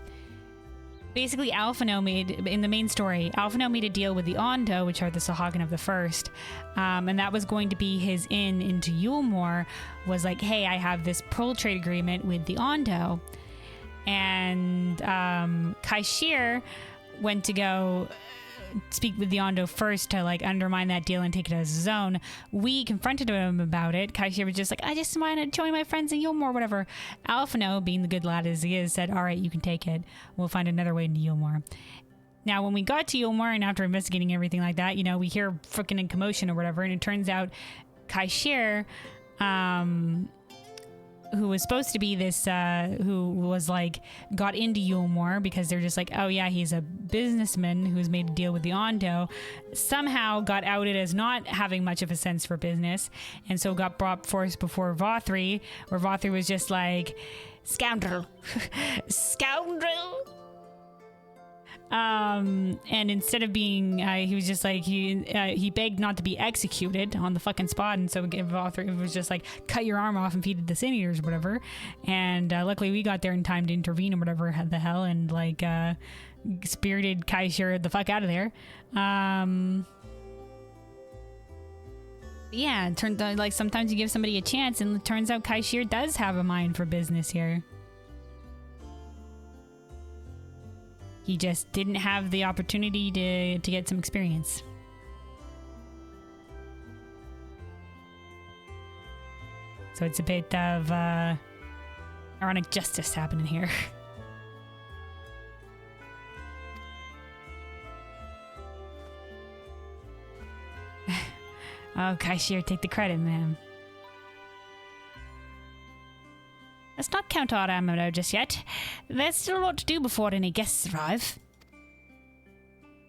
basically Alphino made in the main story, Alphino made a deal with the Ondo, which are the Sahagin of the First, and that was going to be his in into Yulmore. Was like, hey, I have this pearl trade agreement with the Ondo, and Kaishir went to go speak with the Ondo first to like undermine that deal and take it as his own. We confronted him about it. Kaishir was just like, I just want to join my friends in Yulmore, whatever. Alphino, being the good lad as he is, said, all right, you can take it. We'll find another way into Yulmore. Now, when we got to Yulmore and after investigating everything like that, you know, we hear freaking commotion or whatever, and it turns out Kaishir, who was supposed to be this, who was like, got into Yulmore because they're just like, oh yeah, he's a businessman who's made a deal with the Ondo, somehow got outed as not having much of a sense for business, and so got brought forth before Vothri, where Vothri was just like, scoundrel, scoundrel. And instead of being, he was just like, he begged not to be executed on the fucking spot, and so Vothri was just like, cut your arm off and feed it to Sin Eaters or whatever. And luckily we got there in time to intervene or whatever the hell, and like spirited Kaishir the fuck out of there. Yeah, it turned out like sometimes you give somebody a chance, and it turns out Kaishir does have a mind for business here. He just didn't have the opportunity to get some experience. So it's a bit of ironic justice happening here. Oh, Kaishir, take the credit, ma'am. Let's not count our ammo just yet. There's still a lot to do before any guests arrive.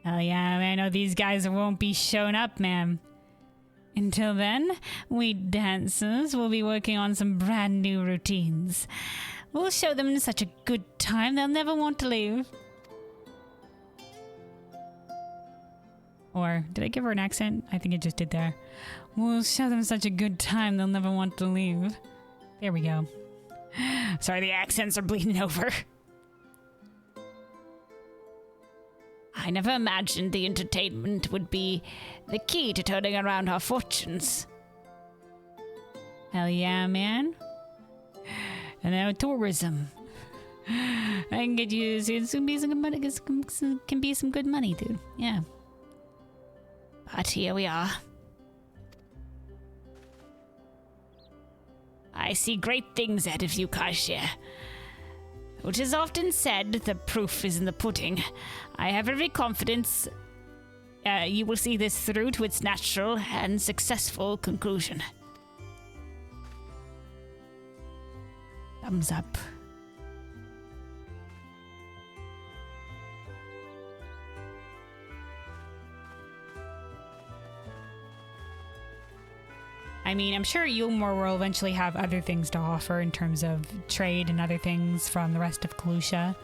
Oh yeah, I know these guys won't be showing up, ma'am. Until then, we dancers will be working on some brand new routines. We'll show them such a good time they'll never want to leave. Or, did I give her an accent? I think I just did there. We'll show them such a good time they'll never want to leave. There we go. Sorry, the accents are bleeding over. I never imagined the entertainment would be the key to turning around our fortunes. Hell yeah, man. And now tourism. I can get you, it's gonna be some good money, can be some good money, dude. Yeah. But here we are. I see great things ahead of you, Kaishir. Which is often said, the proof is in the pudding. I have every confidence you will see this through to its natural and successful conclusion. Thumbs up. I mean, I'm sure Yulmore will eventually have other things to offer in terms of trade and other things from the rest of Kalusha.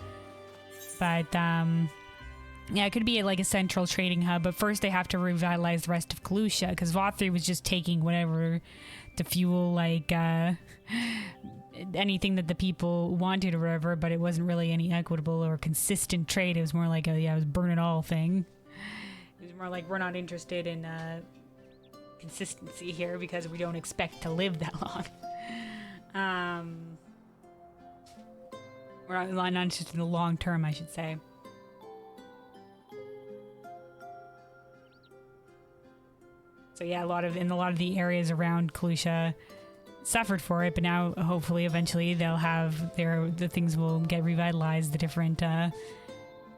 But, yeah, it could be like a central trading hub, but first they have to revitalize the rest of Kalusha, because Vothri was just taking whatever to fuel, like, anything that the people wanted or whatever, but it wasn't really any equitable or consistent trade. It was more like a, yeah, it was burn it all thing. It was more like, we're not interested in, consistency here because we don't expect to live that long. We're not interested in the long term, I should say. So yeah, in a lot of the areas around Kalusha suffered for it, but now hopefully eventually they'll have the things will get revitalized, the different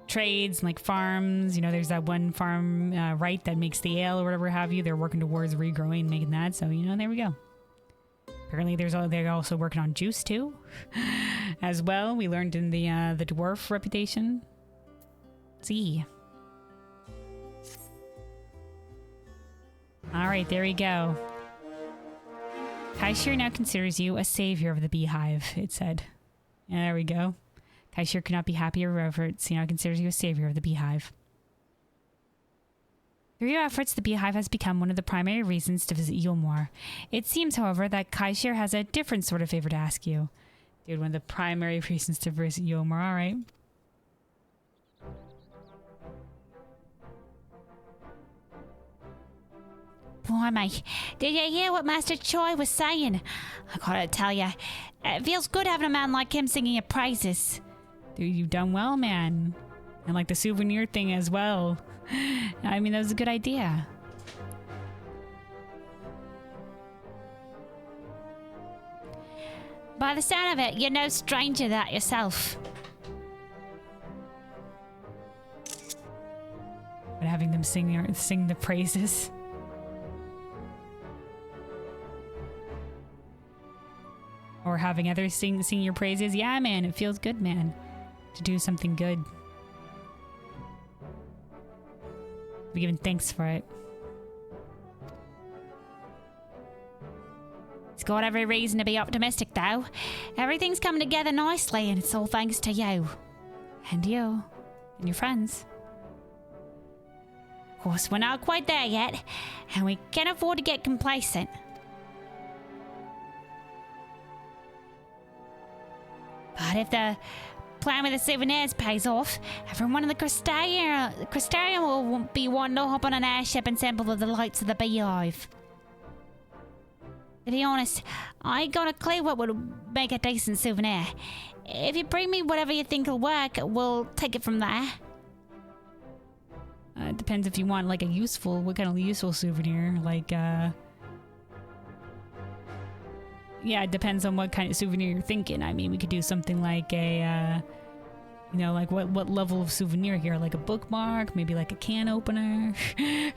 trades and like farms. You know, there's that one farm right that makes the ale or whatever have you. They're working towards regrowing and making that, so you know, there we go. Apparently they're also working on juice too as well. We learned in the dwarf reputation. See. Alright, there we go. Kaishir now considers you a savior of the beehive, it said. Yeah, there we go. Kaishir could not be happier your efforts. Now considers you a savior of the beehive. Through your efforts, the beehive has become one of the primary reasons to visit Yulmore. It seems, however, that Kaishir has a different sort of favor to ask you. Dude, one of the primary reasons to visit Yulmore, alright. Blimey, did you hear what Master Choi was saying? I gotta tell you, it feels good having a man like him singing your praises. Dude, you've done well, man. And like the souvenir thing as well. I mean, that was a good idea. By the sound of it, you're no stranger to that yourself. But having them sing the praises. Or having others sing your praises. Yeah, man, it feels good, man. To do something good. Be giving thanks for it. He's got every reason to be optimistic, though. Everything's coming together nicely, and it's all thanks to you. And you. And your friends. Of course, we're not quite there yet, and we can't afford to get complacent. But if the plan with the souvenirs pays off, everyone in the Crystarium will be wanting to hop on an airship and sample the delights of the beehive. To be honest, I ain't got a clue what would make a decent souvenir. If you bring me whatever you think will work, we'll take it from there. It depends if you want like what kind of useful souvenir, like yeah, it depends on what kind of souvenir you're thinking. I mean, we could do something like a, you know, like what level of souvenir here? Like a bookmark, maybe like a can opener, a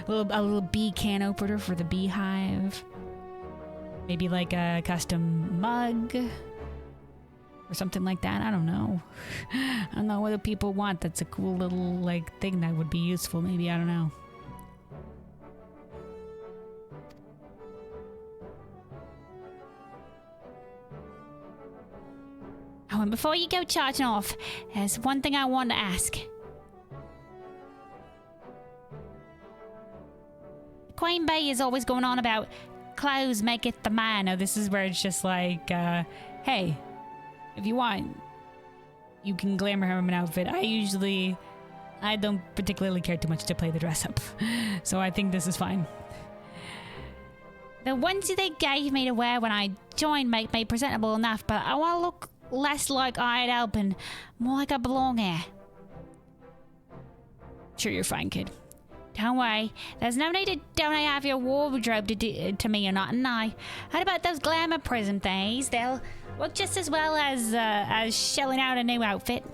little bee can opener for the beehive. Maybe like a custom mug or something like that. I don't know. I don't know what do people want. That's a cool little like thing that would be useful. Maybe, I don't know. Oh, and before you go charging off, there's one thing I want to ask. Queen Bee is always going on about clothes maketh the man. No, this is where it's just like, hey, if you want, you can glamour him an outfit. I don't particularly care too much to play the dress up. So I think this is fine. The ones they gave me to wear when I joined make me presentable enough, but I want to look less like I help and more like I belong here. Sure, you're fine, kid. Don't worry, there's no need to donate half your wardrobe to me or not, and I heard about those glamour prism things. They'll work just as well as shelling out a new outfit.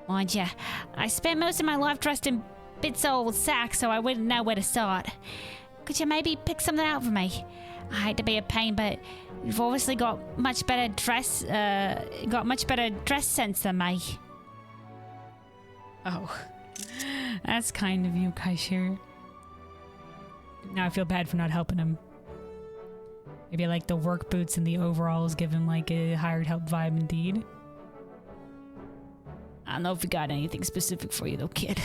Mind you, I spent most of my life dressed in bits of old sacks, so I wouldn't know where to start. Could you maybe pick something out for me? I hate to be a pain, but you've obviously got much better dress sense than me. Oh, that's kind of you, Kaishir. Now I feel bad for not helping him. Maybe like the work boots and the overalls give him like a hired help vibe indeed. I don't know if we got anything specific for you though, kid.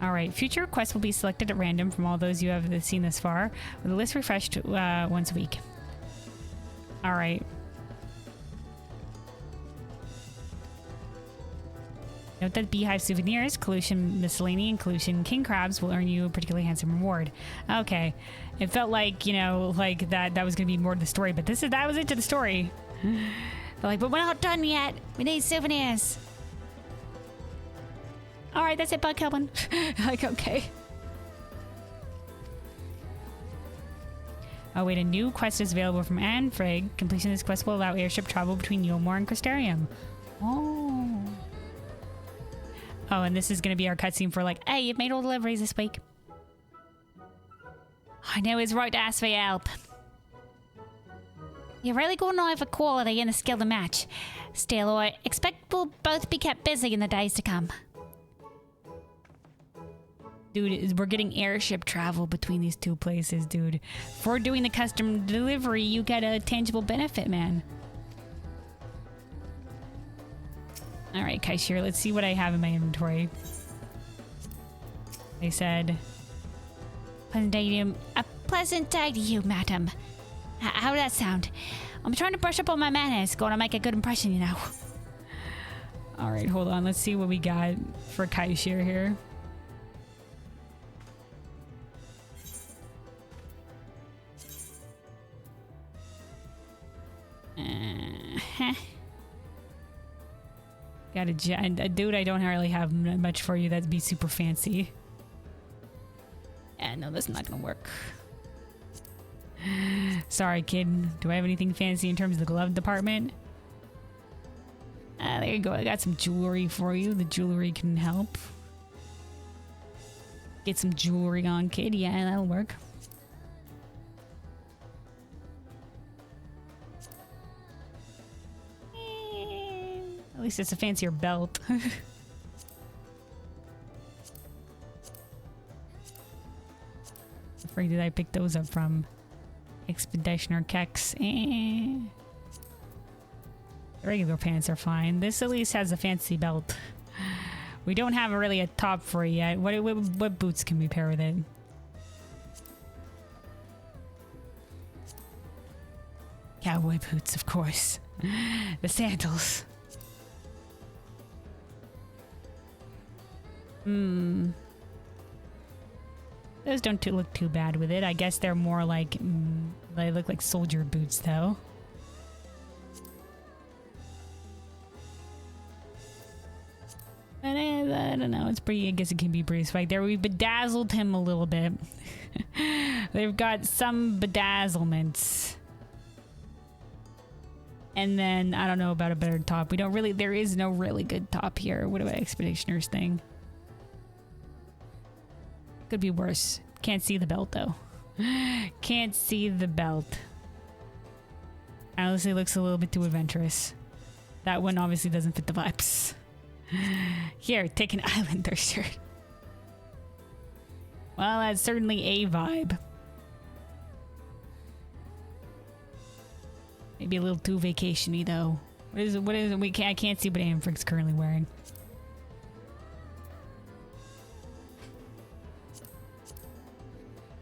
Alright, future requests will be selected at random from all those you have seen thus far, with the list refreshed once a week. Alright. Note that Beehive souvenirs, Collusion Miscellany, and Collusion King Crabs will earn you a particularly handsome reward. Okay. It felt like, you know, like that was going to be more to the story, but that was it to the story. They're like, but we're not done yet. We need souvenirs. Alright, that's it, Bug Kelvin. Like, okay. Oh, wait, a new quest is available from Anne Frigg. Completion of this quest will allow airship travel between Yulmore and Crystarium. Oh. Oh, and this is going to be our cutscene for like, hey, you've made all deliveries this week. I know it's right to ask for your help. You're really got an eye for quality and a skill to match. Still, I expect we'll both be kept busy in the days to come. Dude, we're getting airship travel between these two places, dude. For doing the custom delivery, you get a tangible benefit, man. Alright, Kaishir, let's see what I have in my inventory. They said... A pleasant day to you, madam. How would that sound? I'm trying to brush up on my manners, going to make a good impression, you know. Alright, hold on. Let's see what we got for Kaishir here. Got a dude, I don't really have much for you that'd be super fancy. Yeah, no, that's not gonna work. Sorry, kid. Do I have anything fancy in terms of the glove department? There you go. I got some jewelry for you. The jewelry can help. Get some jewelry on, kid. Yeah, that'll work. At least it's a fancier belt. The freak did I pick those up from? Expeditioner Kex. The regular pants are fine. This at least has a fancy belt. We don't have really a top for it yet. What boots can we pair with it? Cowboy boots, of course. The sandals. Those don't look too bad with it. I guess they're more like... they look like soldier boots, though. But I don't know. It's pretty... I guess it can be pretty swag. There, we bedazzled him a little bit. They've got some bedazzlements. And then, I don't know about a better top. We don't really... There is no really good top here. What about Expeditioner's thing? Could be worse. Can't see the belt, though. Can't see the belt. Honestly, looks a little bit too adventurous. That one obviously doesn't fit the vibes. Here, take an Islander shirt. Well, that's certainly a vibe. Maybe a little too vacation-y, though. What is it? I can't see what Amfric's currently wearing.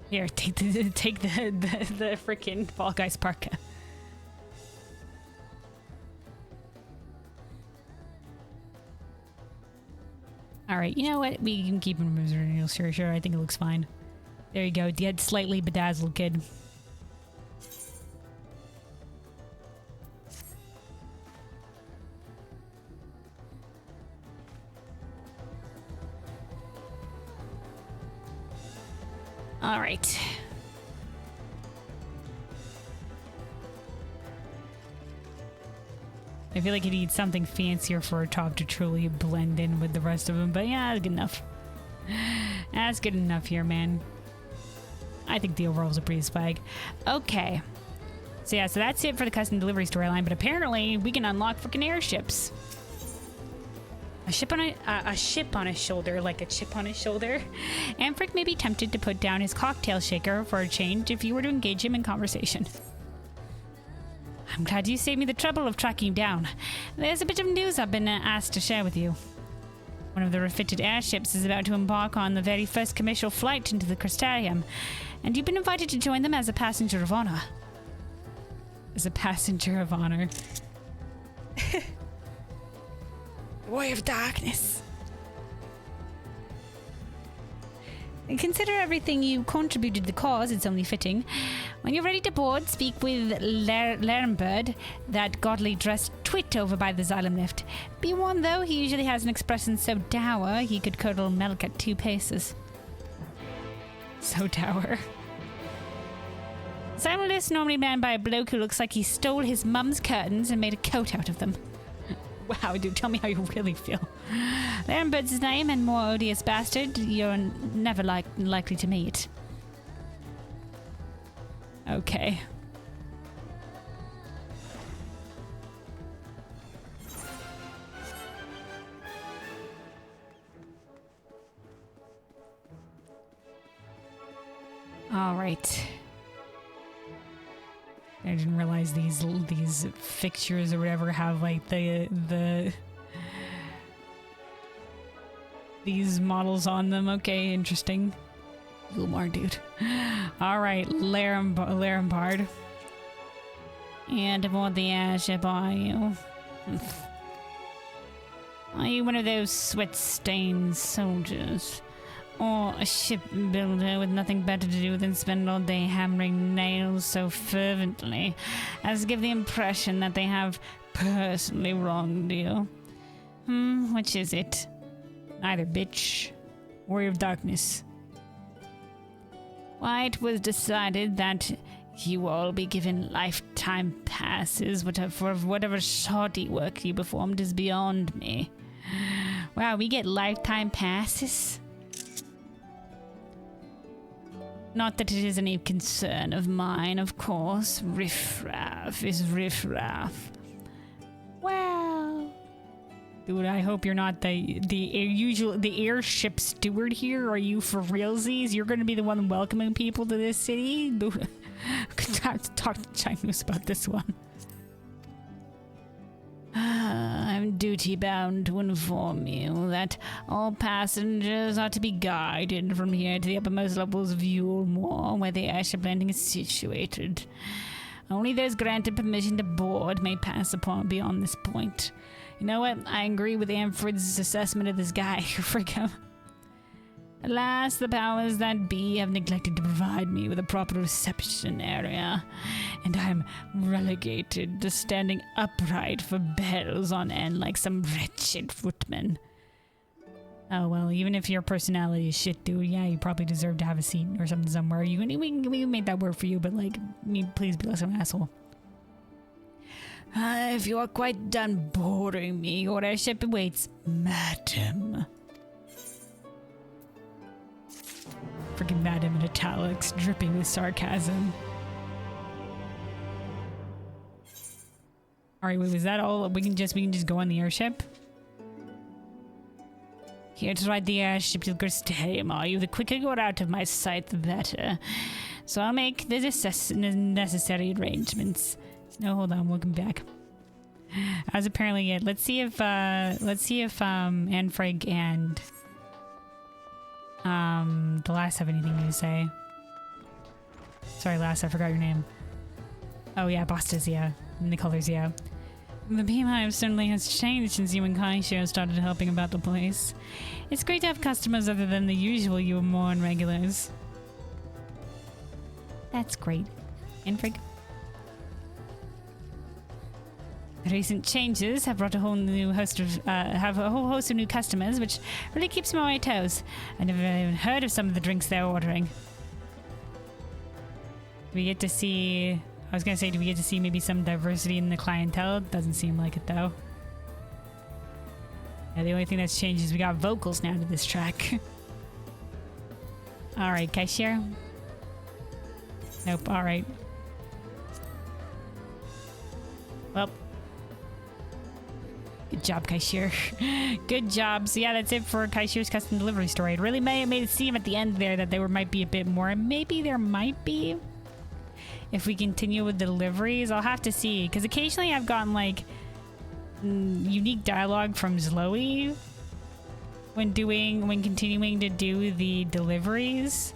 Here, take the freaking Fall Guys parka. All right, you know what? We can keep him in sure. I think it looks fine. There you go. Dead, slightly bedazzled kid. All right. I feel like you need something fancier for a top to truly blend in with the rest of them, but yeah, that's good enough. That's good enough here, man. I think the overalls are pretty swag. Okay. So yeah, so that's it for the custom delivery storyline, but apparently we can unlock freaking airships. A ship on his shoulder, like a chip on his shoulder. Amfric may be tempted to put down his cocktail shaker for a change if you were to engage him in conversation. I'm glad you saved me the trouble of tracking you down. There's a bit of news I've been asked to share with you. One of the refitted airships is about to embark on the very first commercial flight into the Crystarium, and you've been invited to join them as a passenger of honor. As a passenger of honor. Way of darkness. And consider everything you contributed to the cause. It's only fitting. When you're ready to board, speak with Lernbird, that godly dressed twit over by the xylem lift. Be warned, though, he usually has an expression so dour he could curdle milk at 2 paces. So dour. Xylem lifts normally manned by a bloke who looks like he stole his mum's curtains and made a coat out of them. Wow, dude, tell me how you really feel. Lernbird's his name, and more odious bastard you're never likely to meet. Okay. All right. I didn't realize these fixtures or whatever have like these models on them. Okay, interesting. Gulmar, dude. All right, Larambard. And aboard the airship, are you? Are you one of those sweat-stained soldiers? Or a shipbuilder with nothing better to do than spend all day hammering nails so fervently as to give the impression that they have personally wronged you? Which is it? Neither, bitch. Warrior of Darkness. Why, it was decided that you all be given lifetime passes for whatever shoddy work you performed is beyond me. Wow, we get lifetime passes? Not that it is any concern of mine, of course. Riffraff is riffraff. Well, dude, I hope you're not the airship steward here. Are you for realsies? You're going to be the one welcoming people to this city? Dude, I have to talk to Chinese about this one. I'm duty-bound to inform you that all passengers are to be guided from here to the uppermost levels of Yulmore, where the airship landing is situated. Only those granted permission to board may pass upon beyond this point. You know what? I agree with Amfred's assessment of this guy. Frick him. Alas, the powers that be have neglected to provide me with a proper reception area, and I'm relegated to standing upright for bells on end like some wretched footman. Oh, well, even if your personality is shit, dude, yeah, you probably deserve to have a seat or something somewhere. We can make that work for you, but, like, please be less of an asshole. If you are quite done boring me, your airship awaits, madam. Freaking madam in italics, dripping with sarcasm. Alright, wait, was that all? We can just go on the airship? Here to ride the airship, you'll go stay, are you? The quicker you're out of my sight, the better. So I'll make the necessary arrangements. No, hold on, welcome back. As apparently it. Let's see if Anfrig and the last have anything to say. Sorry, last, I forgot your name. Oh yeah, Bastas, yeah. And the colors, yeah. The beehive certainly has changed since you and Kaishio started helping about the place. It's great to have customers other than the usual Yulmore and regulars. That's great. Anfrig? Recent changes have brought a whole host of new customers, which really keeps me on my toes. I never even heard of some of the drinks they're ordering. We get to see... I was gonna say, do we get to see maybe some diversity in the clientele? Doesn't seem like it, though. Yeah, the only thing that's changed is we got vocals now to this track. Alright, cashier? Nope, alright. Well... Good job, Kaishir. Good job. So yeah, that's it for Kaishir's custom delivery story. It really made it seem at the end there that there might be a bit more. And maybe there might be. If we continue with the deliveries, I'll have to see. Because occasionally I've gotten like unique dialogue from Zloe when continuing to do the deliveries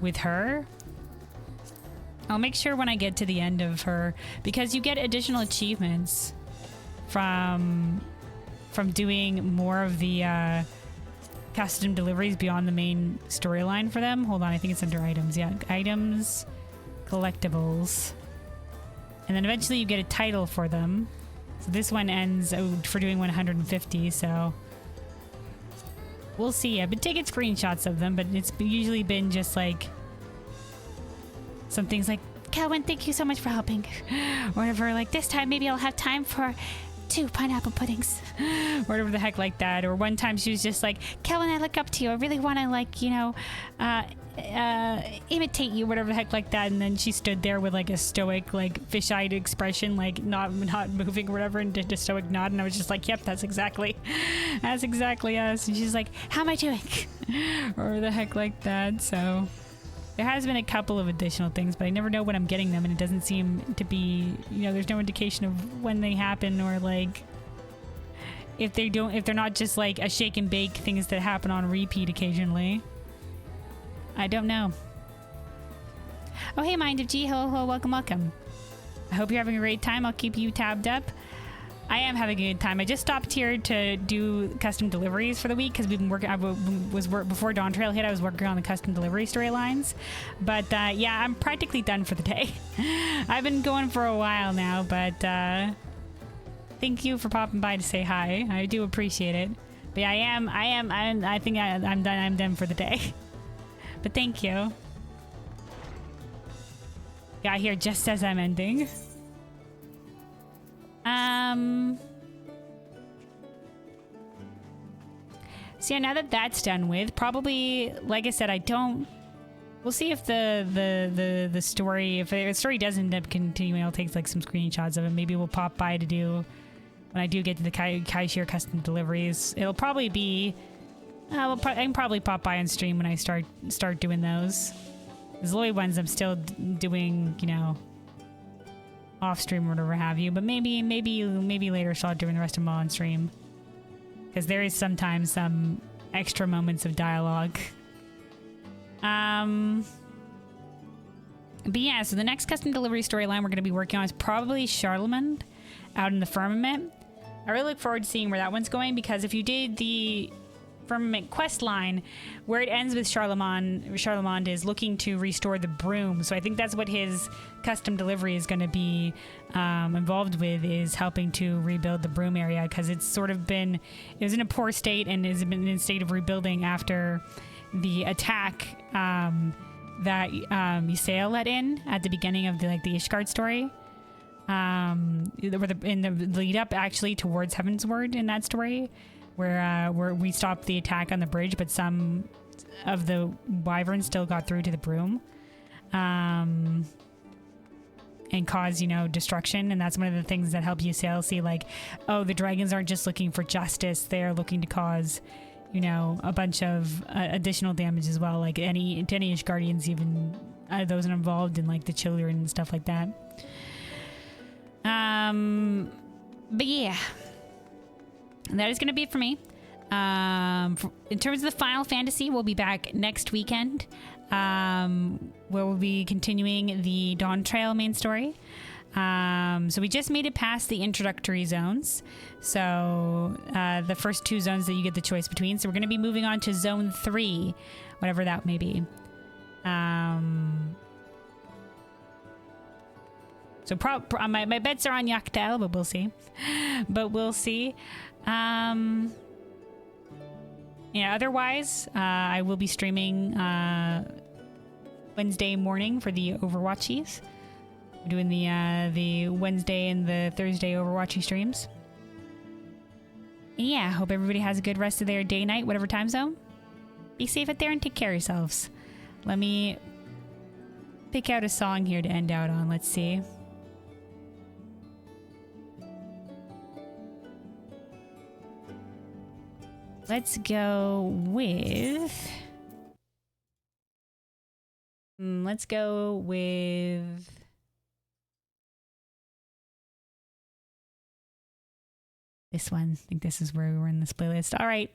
with her. I'll make sure when I get to the end of her, because you get additional achievements from doing more of the custom deliveries beyond the main storyline for them. Hold on, I think it's under items. Yeah, items, collectibles, and then eventually you get a title for them. So this one ends for doing 150, so we'll see. I've been taking screenshots of them, but it's usually been just like some things like, Calvin, thank you so much for helping. Or whatever, like this time maybe I'll have time for 2 pineapple puddings. Or whatever the heck like that. Or one time she was just like, Calvin, I look up to you. I really want to, like, you know, imitate you, whatever the heck like that. And then she stood there with like a stoic, like fish-eyed expression, like not moving or whatever, and did a stoic nod. And I was just like, yep, that's exactly us. And she's like, how am I doing? Or the heck like that. So There has been a couple of additional things, but I never know when I'm getting them, and it doesn't seem to be, you know, there's no indication of when they happen, or like if they're not just like a shake and bake things that happen on repeat occasionally. I don't know. Oh, hey, Mind of G. Hello, welcome. I hope you're having a great time. I'll keep you tabbed up. I am having a good time. I just stopped here to do custom deliveries for the week because we've been working. Before Dawntrail hit, I was working on the custom delivery storylines. But yeah, I'm practically done for the day. I've been going for a while now, but thank you for popping by to say hi. I do appreciate it. But yeah, I think I'm done. I'm done for the day. But thank you. Got here just as I'm ending. So yeah, now that that's done with, probably, like I said, we'll see if the story, if the story does end up continuing, I'll take like some screenshots of it. Maybe we'll pop by to do, when I do get to the Kaishir custom deliveries, it'll probably be, I can probably pop by on stream when I start doing those. The Lloyd ones I'm still doing, you know, off stream or whatever have you, but maybe later I'll start doing the rest of them on stream, because there is sometimes some extra moments of dialogue. But yeah, so the next custom delivery storyline we're going to be working on is probably Charlemagne out in the Firmament. I really look forward to seeing where that one's going, because if you did the Firmament quest line, where it ends with Charlemagne is looking to restore the broom. So I think that's what his custom delivery is going to be involved with, is helping to rebuild the broom area, because it's sort of been, it was in a poor state and has been in a state of rebuilding after the attack that Ysael let in at the beginning of the Ishgard story. In the lead up actually towards Heavensward in that story, where we stopped the attack on the bridge, but some of the wyverns still got through to the broom, and caused, you know, destruction. And that's one of the things that help Ysael see, like, oh, the dragons aren't just looking for justice; they're looking to cause, you know, a bunch of additional damage as well, like to any Ishgardians, even those involved in like the children and stuff like that. But yeah. That is going to be it for me. In terms of the Final Fantasy, we'll be back next weekend, where we'll be continuing the Dawntrail main story. So we just made it past the introductory zones. So the first two zones that you get the choice between. So we're going to be moving on to Zone 3, whatever that may be. So my bets are on Yaktel, but we'll see. Yeah, otherwise, I will be streaming Wednesday morning for the Overwatchies. We're doing the Wednesday and the Thursday Overwatchy streams. And yeah, hope everybody has a good rest of their day, night, whatever time zone. Be safe out there and take care of yourselves. Let me pick out a song here to end out on. Let's see. Let's go with... this one. I think this is where we were in this playlist. All right.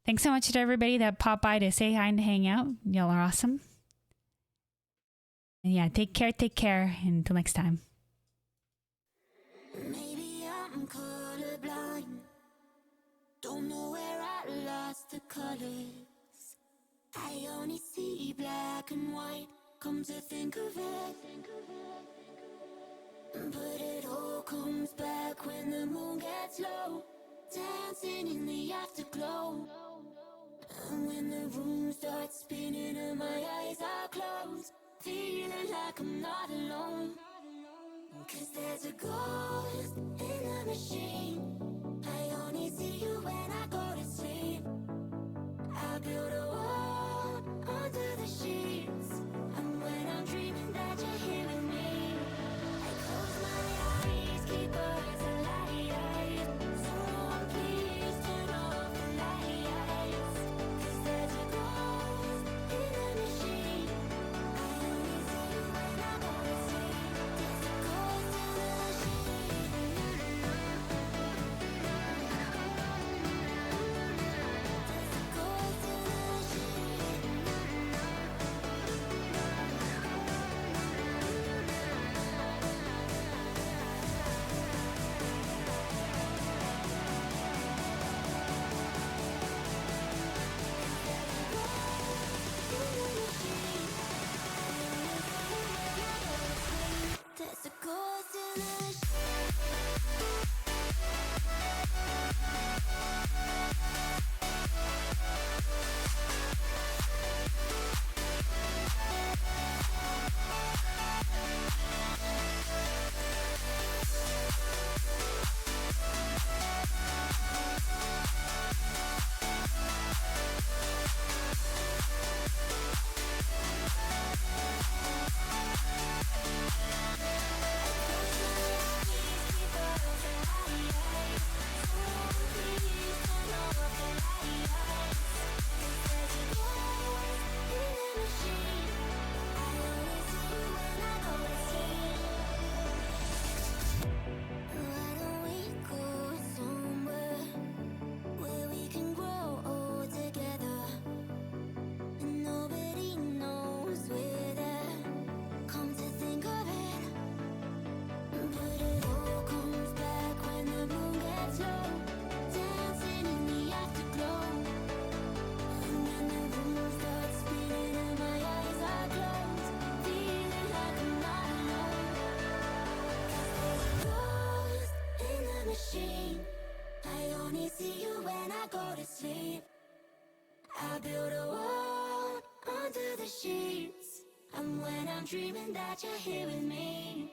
Thanks so much to everybody that popped by to say hi and to hang out. Y'all are awesome. And yeah, take care. Until next time. Maybe I'm colorblind. Don't know where I lost the colors. I only see black and white, come to think of it. But it all comes back when the moon gets low, dancing in the afterglow. And when the room starts spinning and my eyes are closed, feeling like I'm not alone. 'Cause there's a ghost in the machine. I only see you when I go to sleep. I build a wall under the sheets, and when I'm dreaming that you're here with me, I close my eyes, keep us alive. Someone please turn off the lights. 'Cause there's a ghost in the machine. I build a wall under the sheets. And when I'm dreaming that you're here with me,